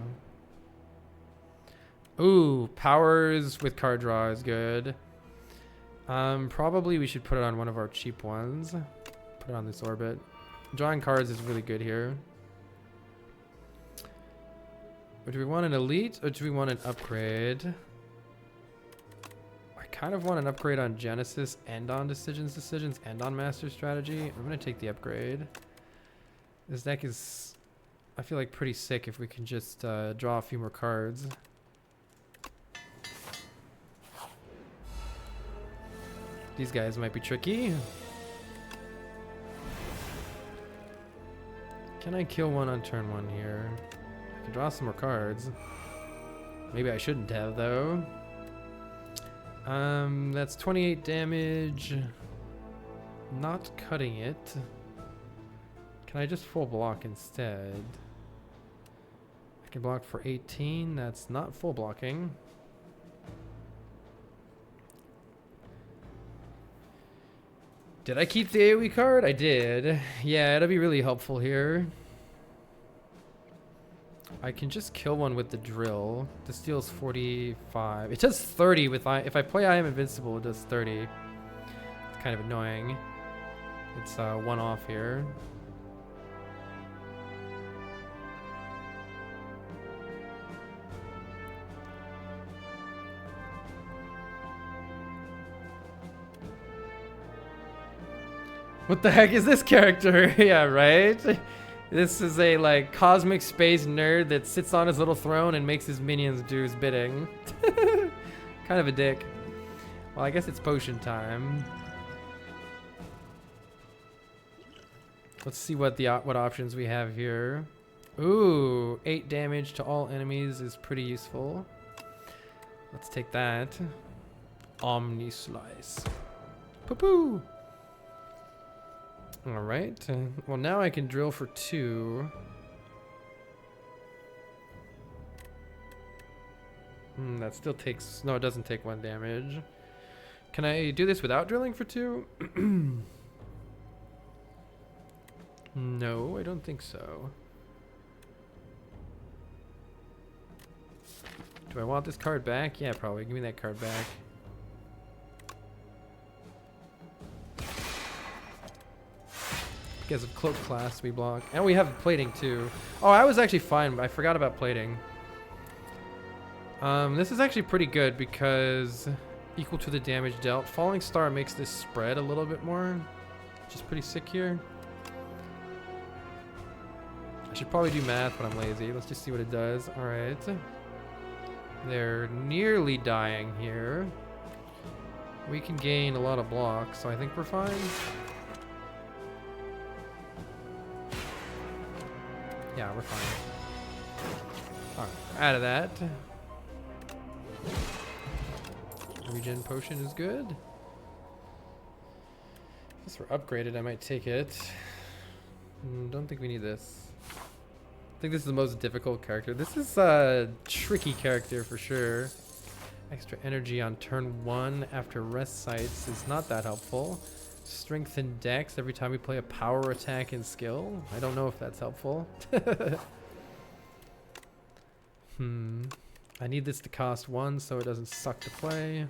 Ooh, powers with card draw is good. Probably we should put it on one of our cheap ones. Put it on this orbit. Drawing cards is really good here. But do we want an elite or do we want an upgrade? I kind of want an upgrade on Genesis and on Decisions and on Master Strategy. I'm going to take the upgrade. This deck is, I feel like, pretty sick if we can just draw a few more cards. These guys might be tricky. Can I kill one on turn 1 here? I can draw some more cards. Maybe I shouldn't have, though. That's 28 damage. Not cutting it. Can I just full block instead? I can block for 18. That's not full blocking. Did I keep the AoE card? I did. Yeah, it'll be really helpful here. I can just kill one with the drill. This deals 45. It does 30 with if I play I Am Invincible, it does 30. It's kind of annoying. It's one off here. What the heck is this character? Yeah, right? This is a, like, cosmic space nerd that sits on his little throne and makes his minions do his bidding. Kind of a dick. Well, I guess it's potion time. Let's see what what options we have here. Ooh, 8 damage to all enemies is pretty useful. Let's take that. Omni Slice. Poo-poo! Alright, well now I can drill for 2. That still takes, no, it doesn't take 1 damage. Can I do this without drilling for 2? No, I don't think so. Do I want this card back? Yeah, probably. Give me that card back. Because of cloak class we block. And we have plating too. Oh, I was actually fine. I forgot about plating. This is actually pretty good because equal to the damage dealt. Falling Star makes this spread a little bit more, which is pretty sick here. I should probably do math, but I'm lazy. Let's just see what it does. All right. They're nearly dying here. We can gain a lot of blocks, so I think we're fine. Yeah, we're fine. Alright, out of that. Regen potion is good. Guess we're upgraded, I might take it. Don't think we need this. I think this is the most difficult character. This is a tricky character for sure. Extra energy on turn 1 after rest sites is not that helpful. Strength and dex every time we play a power attack and skill. I don't know if that's helpful. I need this to cost 1 so it doesn't suck to play.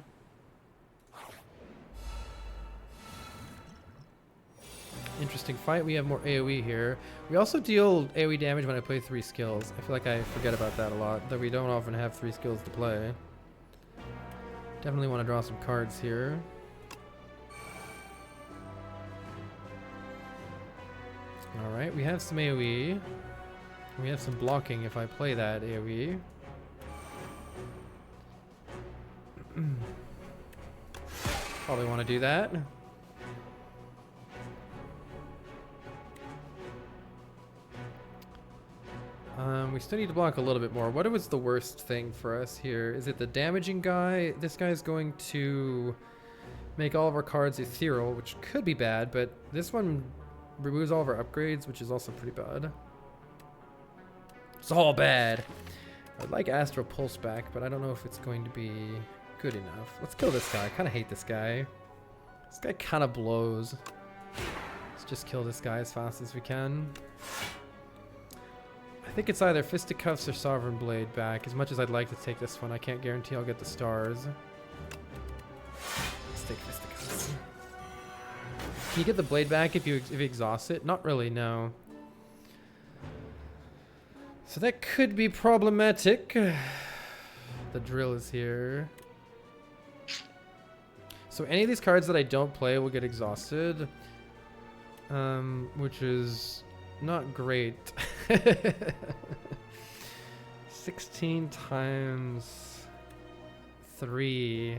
Interesting fight. We have more AoE here. We also deal AoE damage when I play 3 skills. I feel like I forget about that a lot, that we don't often have 3 skills to play. Definitely want to draw some cards here. Alright, we have some AoE. We have some blocking if I play that AoE. Probably want to do that. We still need to block a little bit more. What was the worst thing for us here? Is it the damaging guy? This guy is going to make all of our cards ethereal, which could be bad, but this one removes all of our upgrades, which is also pretty bad. It's all bad. I'd like Astral Pulse back, but I don't know if it's going to be good enough. Let's kill this guy. I kind of hate this guy. This guy kind of blows. Let's just kill this guy as fast as we can. I think it's either Fisticuffs or Sovereign Blade back. As much as I'd like to take this one, I can't guarantee I'll get the stars. Let's take Fisticuffs. Can you get the blade back if you exhaust it? Not really, no. So that could be problematic. The drill is here. So any of these cards that I don't play will get exhausted. Which is not great. 16 times 3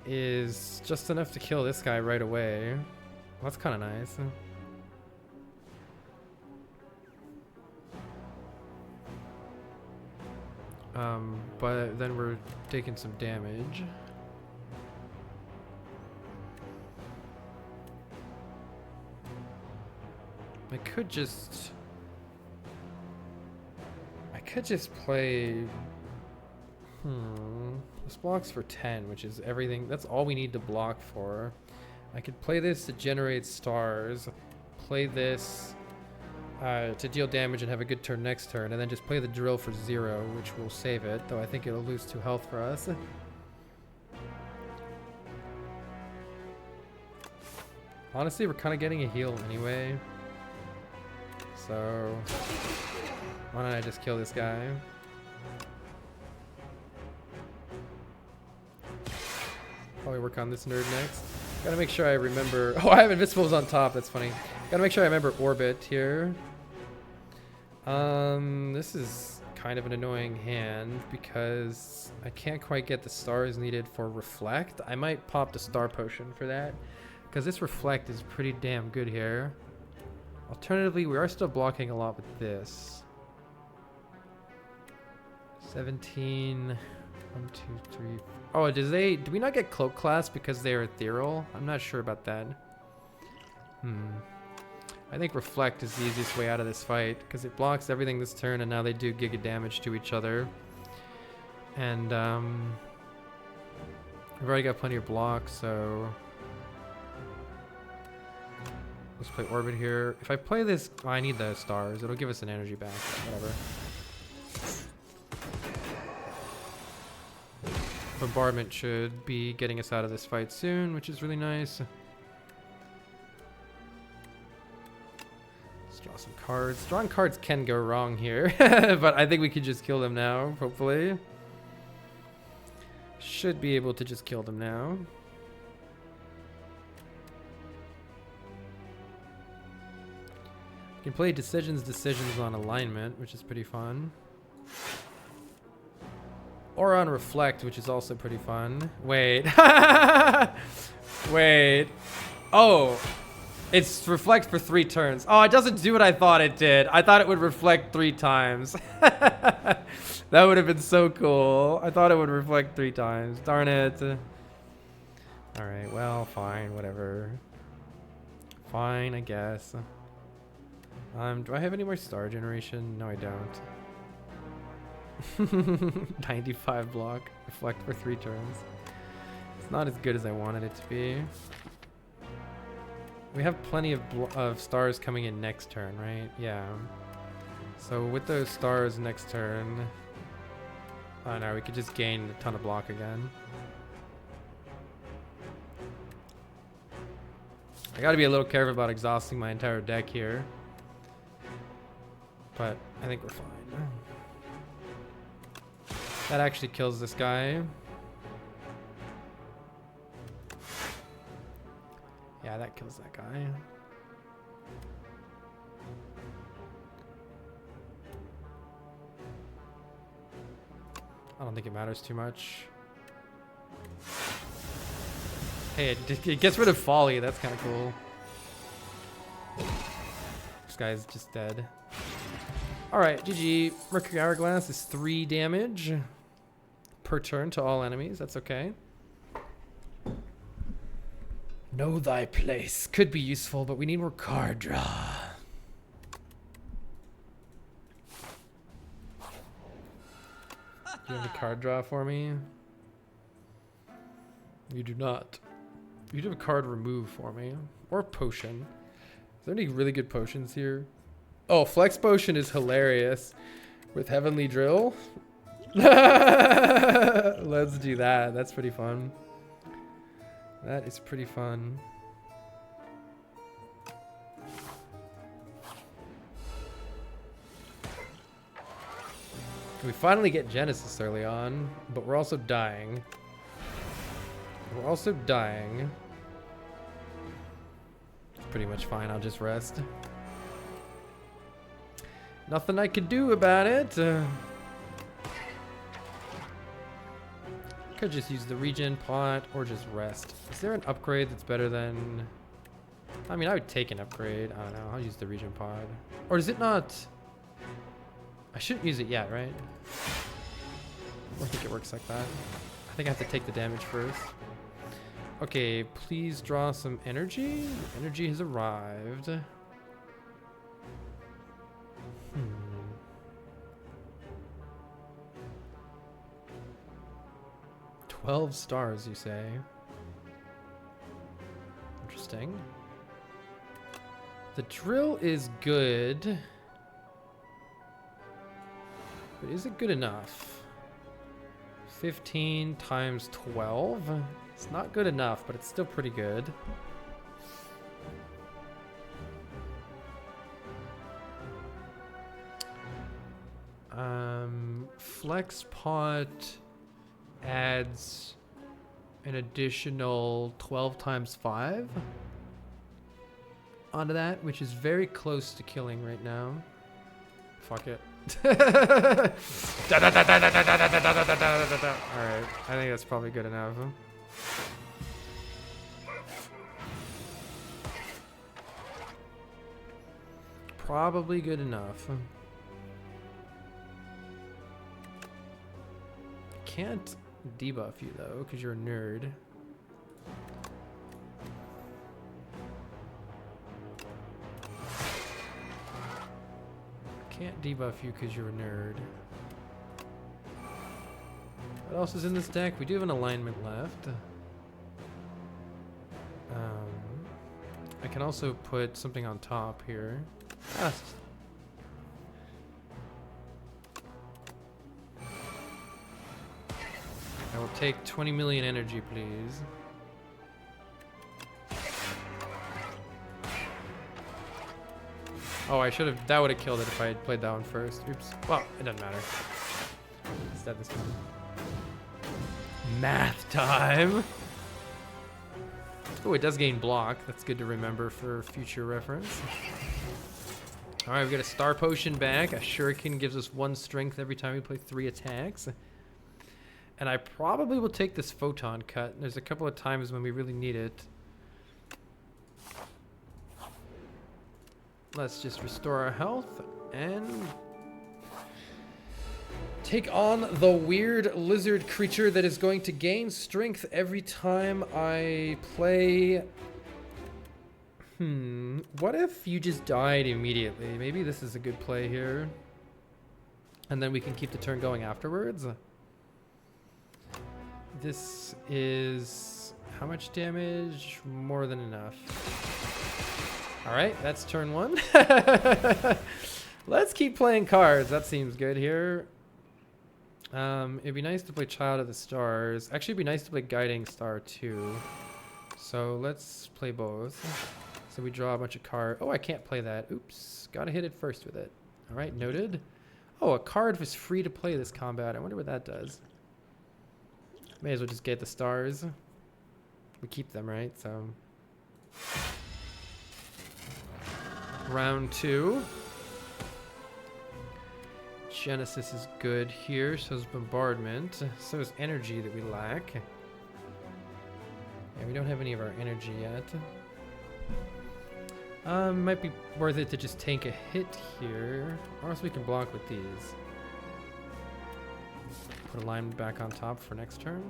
is just enough to kill this guy right away. Well, that's kind of nice. But then we're taking some damage. I could just play. This blocks for 10, which is everything. That's all we need to block for. I could play this to generate stars, play this to deal damage and have a good turn next turn, and then just play the drill for 0, which will save it, though I think it'll lose 2 health for us. Honestly, we're kind of getting a heal anyway. So why don't I just kill this guy? Probably work on this nerd next. Gotta make sure I remember. Oh, I have Invincibles on top. That's funny. Gotta make sure I remember Orbit here. This is kind of an annoying hand because I can't quite get the stars needed for Reflect. I might pop the Star Potion for that because this Reflect is pretty damn good here. Alternatively, we are still blocking a lot with this. 17. 1, 2, 3. Oh, do we not get Cloak Class because they are ethereal? I'm not sure about that. I think Reflect is the easiest way out of this fight because it blocks everything this turn, and now they do giga damage to each other. And we've already got plenty of blocks, so let's play Orbit here. If I play this, I need the stars. It'll give us an energy back. Whatever. Bombardment should be getting us out of this fight soon, which is really nice. Let's draw some cards. Drawing cards can go wrong here, but I think we can just kill them now, hopefully. Should be able to just kill them now. You can play decisions on alignment, which is pretty fun. Or on Reflect, which is also pretty fun. Wait. Wait. Oh. It's Reflect for 3 turns. Oh, it doesn't do what I thought it did. I thought it would reflect 3 times. That would have been so cool. I thought it would reflect 3 times. Darn it. Alright, well, fine. Whatever. Fine, I guess. Do I have any more star generation? No, I don't. 95 block. Reflect for 3 turns. It's not as good as I wanted it to be. We have plenty of stars coming in next turn, right? Yeah. So with those stars next turn... Oh no, we could just gain a ton of block again. I gotta be a little careful about exhausting my entire deck here. But I think we're fine. That actually kills this guy. Yeah, that kills that guy. I don't think it matters too much. Hey, it gets rid of Folly. That's kind of cool. This guy's just dead. Alright, GG. Mercury Hourglass is 3 damage per turn to all enemies. That's okay. Know thy place. Could be useful, but we need more card draw. Do you have a card draw for me? You do not. You do have a card remove for me. Or a potion. Is there any really good potions here? Oh, Flex Potion is hilarious. With Heavenly Drill? Let's do that. That's pretty fun. That is pretty fun. We finally get Genesis early on, but we're also dying. We're also dying. It's pretty much fine. I'll just rest. Nothing I could do about it. Could just use the regen pot or just rest. Is there an upgrade that's better than... I mean, I would take an upgrade. I don't know. I'll use the regen pod. Or is it not... I shouldn't use it yet, right? I don't think it works like that. I think I have to take the damage first. Okay, please draw some energy. Energy has arrived. 12 stars, you say? Interesting. The drill is good. But is it good enough? 15 times 12? It's not good enough, but it's still pretty good. Flex pot adds an additional 12 times 5 onto that, which is very close to killing right now. Fuck it. Alright, I think that's probably good enough. Probably good enough. Can't debuff you though, because you're a nerd. Can't debuff you because you're a nerd. What else is in this deck? We do have an alignment left. I can also put something on top here. Ah. I will take 20 million energy, please. Oh, I should have. That would have killed it if I had played that one first. Oops. Well, it doesn't matter. It's dead this time. Math time. Oh, it does gain block. That's good to remember for future reference. All right, we got a star potion back. A shuriken gives us 1 strength every time we play 3 attacks. And I probably will take this photon cut. There's a couple of times when we really need it. Let's just restore our health and take on the weird lizard creature that is going to gain strength every time I play. What if you just died immediately? Maybe this is a good play here. And then we can keep the turn going afterwards. This is how much damage? More than enough. All right, that's turn 1. Let's keep playing cards. That seems good here. It'd be nice to play Child of the Stars. Actually, it'd be nice to play Guiding Star too. So let's play both. So we draw a bunch of cards. Oh, I can't play that. Oops. Gotta hit it first with it. All right, noted. Oh, a card was free to play this combat. I wonder what that does. May as well just get the stars. We keep them, right? So round 2. Genesis is good here. So is Bombardment. So is Energy that we lack. Yeah, we don't have any of our energy yet. Might be worth it to just tank a hit here. Or else we can block with these. Put alignment back on top for next turn.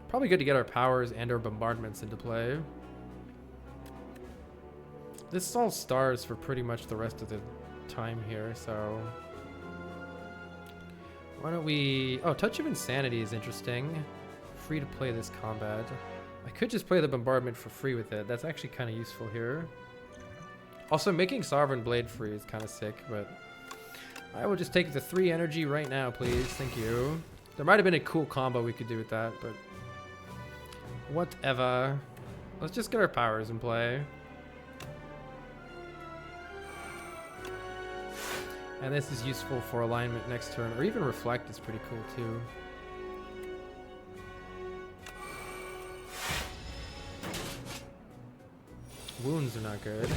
Probably good to get our powers and our bombardments into play. This is all stars for pretty much the rest of the time here, so Why don't we... Oh, Touch of Insanity is interesting. Free to play this combat. I could just play the Bombardment for free with it. That's actually kind of useful here. Also, making Sovereign Blade free is kind of sick, but... I will just take the 3 energy right now, please. Thank you. There might have been a cool combo we could do with that, but... Whatever. Let's just get our powers in play. And this is useful for alignment next turn, or even Reflect is pretty cool too. Wounds are not good.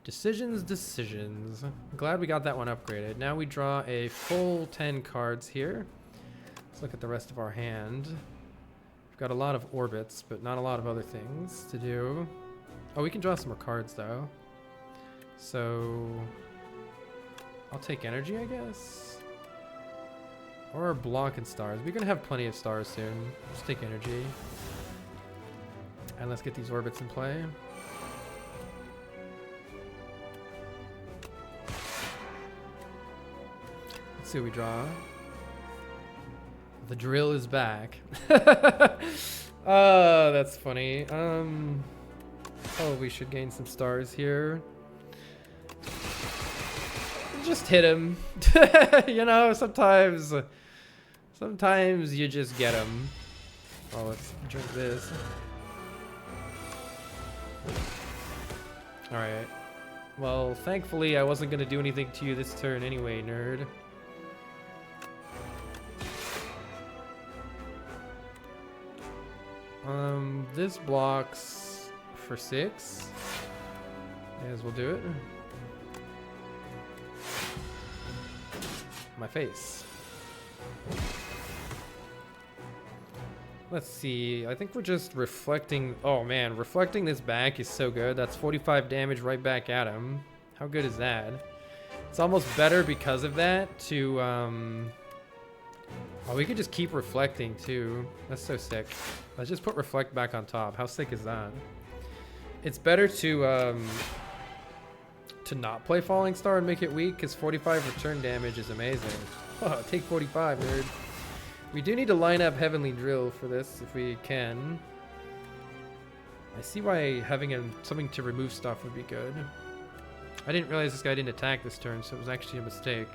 Decisions. Glad we got that one upgraded. Now we draw a full 10 cards here. Let's look at the rest of our hand. We've got a lot of orbits, but not a lot of other things to do. Oh, we can draw some more cards though. So... I'll take energy, I guess. Or block and stars. We're gonna have plenty of stars soon. Just take energy. And let's get these orbits in play. Let's see what we draw. The drill is back. Oh, that's funny. Oh, we should gain some stars here. Just hit him. You know, sometimes you just get him. Oh, let's drink this. Alright. Well, thankfully I wasn't gonna do anything to you this turn anyway, nerd. This blocks for 6. May as well do it. My face. Let's see. I think we're just reflecting. Oh man, reflecting this back is so good. That's 45 damage right back at him. How good is that? It's almost better because of that to oh, we could just keep reflecting too. That's so sick. Let's just put reflect back on top. How sick is that? It's better to not play Falling Star and make it weak, because 45 return damage is amazing. Oh, take 45, nerd. We do need to line up Heavenly Drill for this if we can. I see why having something to remove stuff would be good. I didn't realize this guy didn't attack this turn, so it was actually a mistake.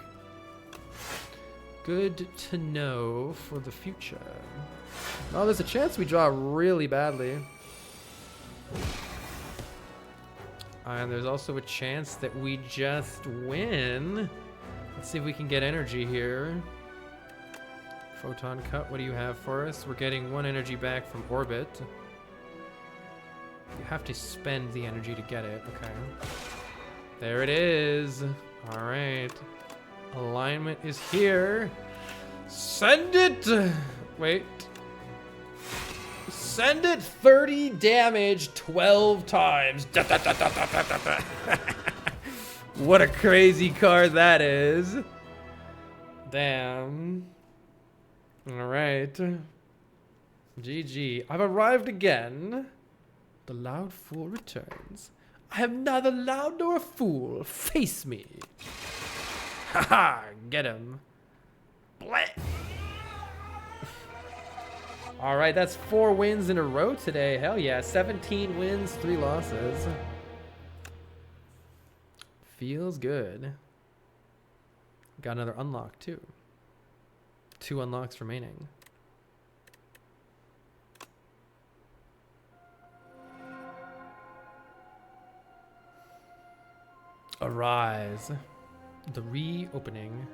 Good to know for the future. Oh, there's a chance we draw really badly. And there's also a chance that we just win. Let's see if we can get energy here. Photon cut, what do you have for us? We're getting 1 energy back from orbit. You have to spend the energy to get it. Okay. There it is. All right. Alignment is here. Send it. Wait. Send it 30 damage 12 times. What a crazy card that is. Damn. All right. GG. I've arrived again. The loud fool returns. I am neither loud nor a fool. Face me. Haha, get him. Bleh. All right, that's 4 wins in a row today. Hell yeah, 17 wins, 3 losses. Feels good. Got another unlock too. 2 unlocks remaining. Arise. The reopening.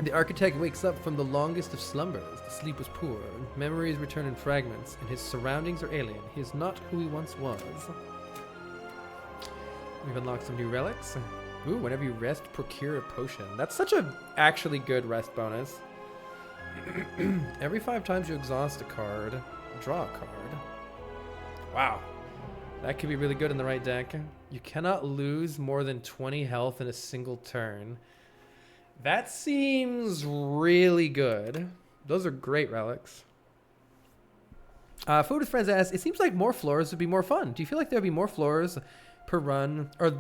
The architect wakes up from the longest of slumbers. The sleep was poor. Memories return in fragments, and his surroundings are alien. He is not who he once was. We've unlocked some new relics. Ooh, whenever you rest, procure a potion. That's such a actually good rest bonus. Every 5 times you exhaust a card, draw a card. Wow. That could be really good in the right deck. You cannot lose more than 20 health in a single turn. That seems really good. Those are great relics. Food with Friends asks, it seems like more floors would be more fun. Do you feel like there would be more floors per run? Or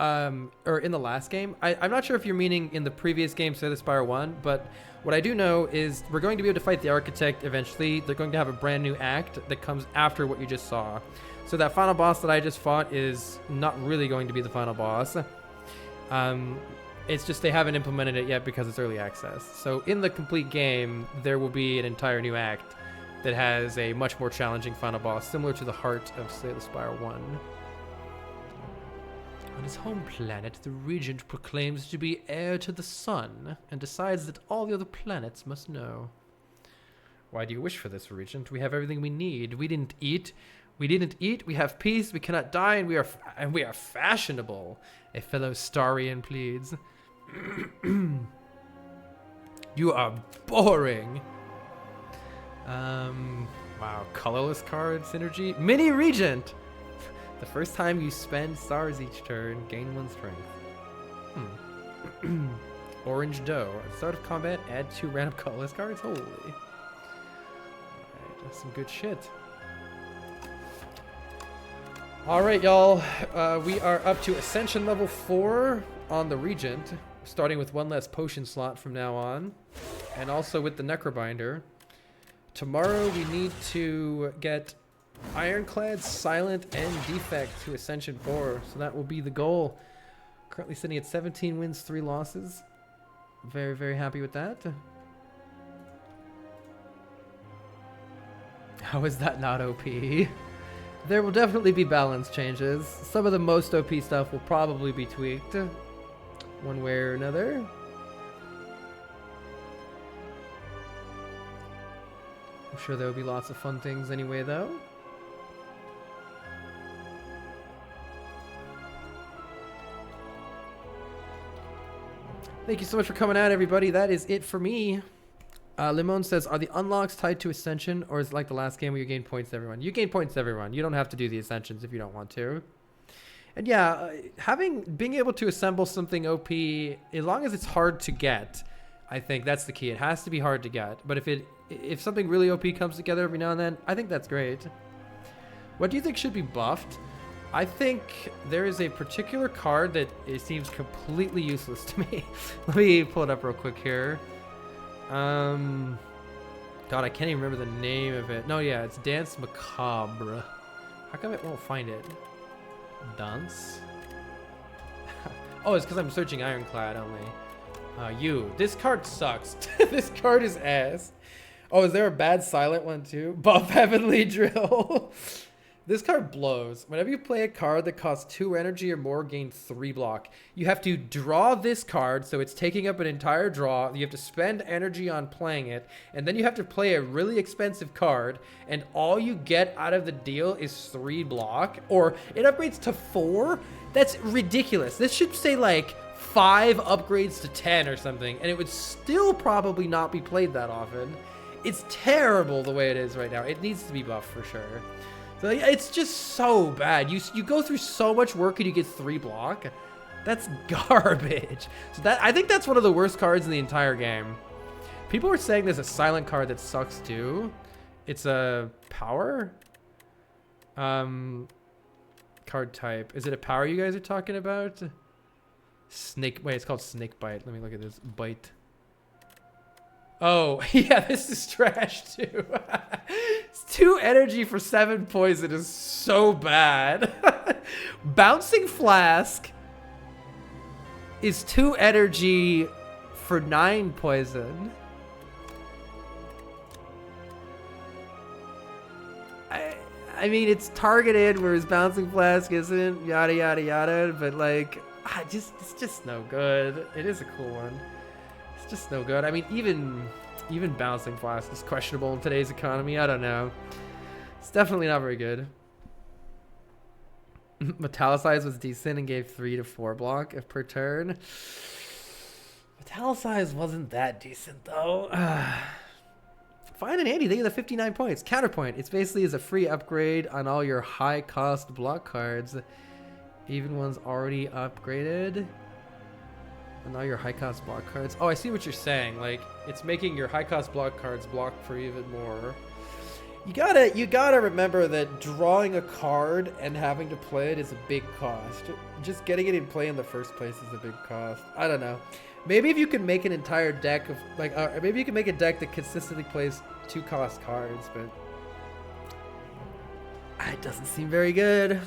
or in the last game. I'm not sure if you're meaning in the previous game, Slay the Spire 1, but what I do know is we're going to be able to fight the Architect eventually. They're going to have a brand new act that comes after what you just saw. So that final boss that I just fought is not really going to be the final boss. It's just they haven't implemented it yet because it's early access. So in the complete game, there will be an entire new act that has a much more challenging final boss, similar to the heart of Slay the Spire 1. On his home planet, the Regent proclaims to be heir to the sun and decides that all the other planets must know. Why do you wish for this, Regent? We have everything we need. We didn't eat. We have peace. We cannot die, and we are fashionable. A fellow Starian pleads. You are boring. Wow, colorless card synergy. Mini Regent. The first time you spend stars each turn, gain 1 strength. Orange dough. At the start of combat, add 2 random colorless cards. Holy. Alright, that's some good shit. Alright, y'all. We are up to Ascension level 4 on the Regent, starting with 1 less potion slot from now on, and also with the Necrobinder. Tomorrow we need to get Ironclad, Silent, and Defect to Ascension 4, so that will be the goal. Currently sitting at 17 wins, 3 losses. Very, very happy with that. How is that not OP? There will definitely be balance changes. Some of the most OP stuff will probably be tweaked one way or another. I'm sure there will be lots of fun things anyway, though. Thank you so much for coming out, everybody. That is it for me. Limon says, are the unlocks tied to Ascension, or is it like the last game where you gain points to everyone? You gain points to everyone. You don't have to do the Ascensions if you don't want to. And yeah, being able to assemble something OP, as long as it's hard to get, I think that's the key. It has to be hard to get. But if something really OP comes together every now and then, I think that's great. What do you think should be buffed? I think there is a particular card that it seems completely useless to me. Let me pull it up real quick here. God, I can't even remember the name of it. No, yeah, it's Dance Macabre. How come it won't find it? Dance? Oh, it's because I'm searching Ironclad only. This card sucks. This card is ass. Oh, is there a bad silent one too? Buff Heavenly Drill. This card blows. Whenever you play a card that costs 2 energy or more, gain 3 block. You have to draw this card, so it's taking up an entire draw. You have to spend energy on playing it, and then you have to play a really expensive card, and all you get out of the deal is 3 block, or it upgrades to 4? That's ridiculous. This should say like 5 upgrades to 10 or something, and it would still probably not be played that often. It's terrible the way it is right now. It needs to be buffed for sure. So it's just so bad. You go through so much work and you get 3 block. That's garbage. So I think that's one of the worst cards in the entire game. People are saying there's a silent card that sucks too. It's a power card type. Is it a power you guys are talking about? Snake. Wait, it's called Snake Bite. Let me look at this. Bite. Oh, yeah, this is trash too. It's 2 energy for 7 poison is so bad. Bouncing Flask is 2 energy for 9 poison. I mean, it's targeted, whereas Bouncing Flask isn't, yada, yada, yada, but like, it's just no good. It is a cool one. It's just no good. I mean, even Bouncing Flask is questionable in today's economy. I don't know. It's definitely not very good. Metallicize was decent and gave 3 to 4 block if per turn. Metallicize wasn't that decent though. Fine and handy. They get the 59 points. Counterpoint. It's basically is a free upgrade on all your high cost block cards, even ones already upgraded. And all your high cost block cards. Oh, I see what you're saying. Like, it's making your high cost block cards block for even more. You gotta remember that drawing a card and having to play it is a big cost. Just getting it in play in the first place is a big cost. I don't know. Maybe if you can make an entire deck of like, maybe you can make a deck that consistently plays 2-cost cards, but it doesn't seem very good.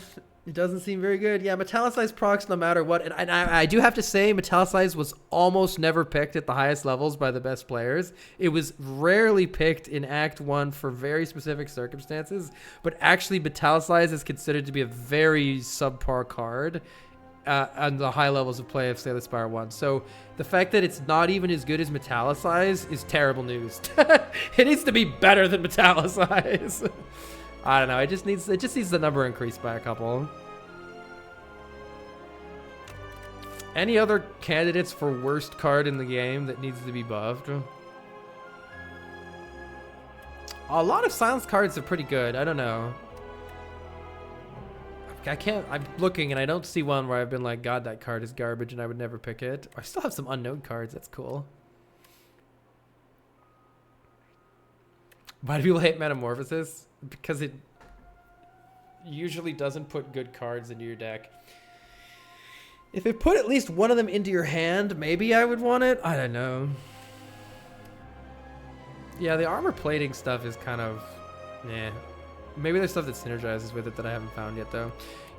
It doesn't seem very good. Yeah, Metallicized procs no matter what. And I do have to say, Metallicized was almost never picked at the highest levels by the best players. It was rarely picked in Act 1 for very specific circumstances. But actually, Metallicized is considered to be a very subpar card on the high levels of play of Slay the Spire 1. So the fact that it's not even as good as Metallicized is terrible news. It needs to be better than Metallicized. I don't know. It just needs the number increased by a couple. Any other candidates for worst card in the game that needs to be buffed? A lot of silence cards are pretty good. I don't know. I'm looking and I don't see one where I've been like, God, that card is garbage and I would never pick it. I still have some unknown cards. That's cool. Why do people hate Metamorphosis? Because it usually doesn't put good cards into your deck. If it put at least one of them into your hand, maybe I would want it. I don't know. Yeah, the armor plating stuff is kind of, nah. Maybe there's stuff that synergizes with it that I haven't found yet, though.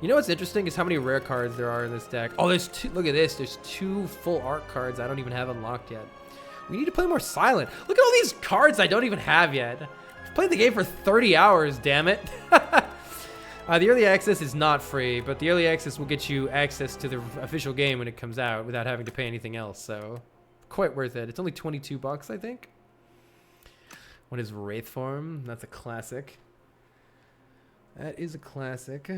You know what's interesting is how many rare cards there are in this deck. Oh, there's two. Look at this. There's 2 full art cards I don't even have unlocked yet. We need to play more silent. Look at all these cards I don't even have yet. I've played the game for 30 hours, damn it. The early access is not free, but the early access will get you access to the official game when it comes out without having to pay anything else, so quite worth it. It's only 22 bucks, I think. What is Wraith Form? That's a classic. That is a classic.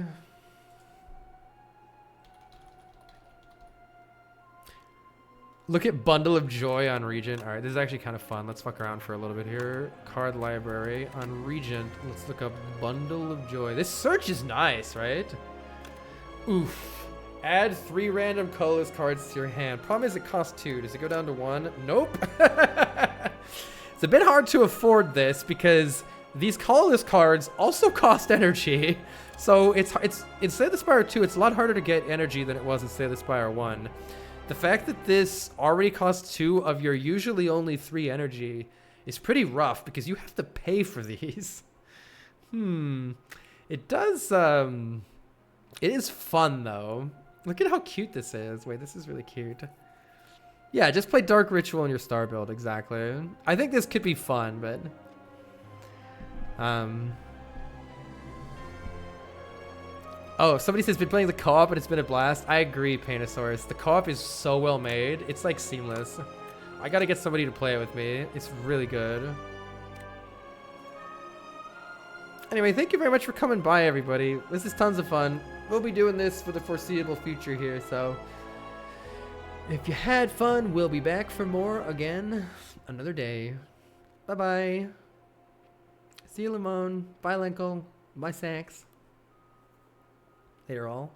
Look at Bundle of Joy on Regent. All right, this is actually kind of fun. Let's fuck around for a little bit here. Card library on Regent. Let's look up Bundle of Joy. This search is nice, right? Oof. Add 3 random colorless cards to your hand. Problem is it costs 2. Does it go down to 1? Nope. It's a bit hard to afford this because these colorless cards also cost energy. So it's in Slay the Spire 2, it's a lot harder to get energy than it was in Slay the Spire 1. The fact that this already costs 2 of your usually only 3 energy is pretty rough because you have to pay for these. It does, it is fun though. Look at how cute this is. Wait, this is really cute. Yeah, just play Dark Ritual in your star build, exactly. I think this could be fun, but... Oh, somebody says been playing the co-op and it's been a blast. I agree, Panosaurus. The co-op is so well made. It's like seamless. I gotta get somebody to play it with me. It's really good. Anyway, thank you very much for coming by, everybody. This is tons of fun. We'll be doing this for the foreseeable future here, so... If you had fun, we'll be back for more again another day. Bye-bye. See you, Limon. Bye, Lenkel. Bye, Sax. Later, all.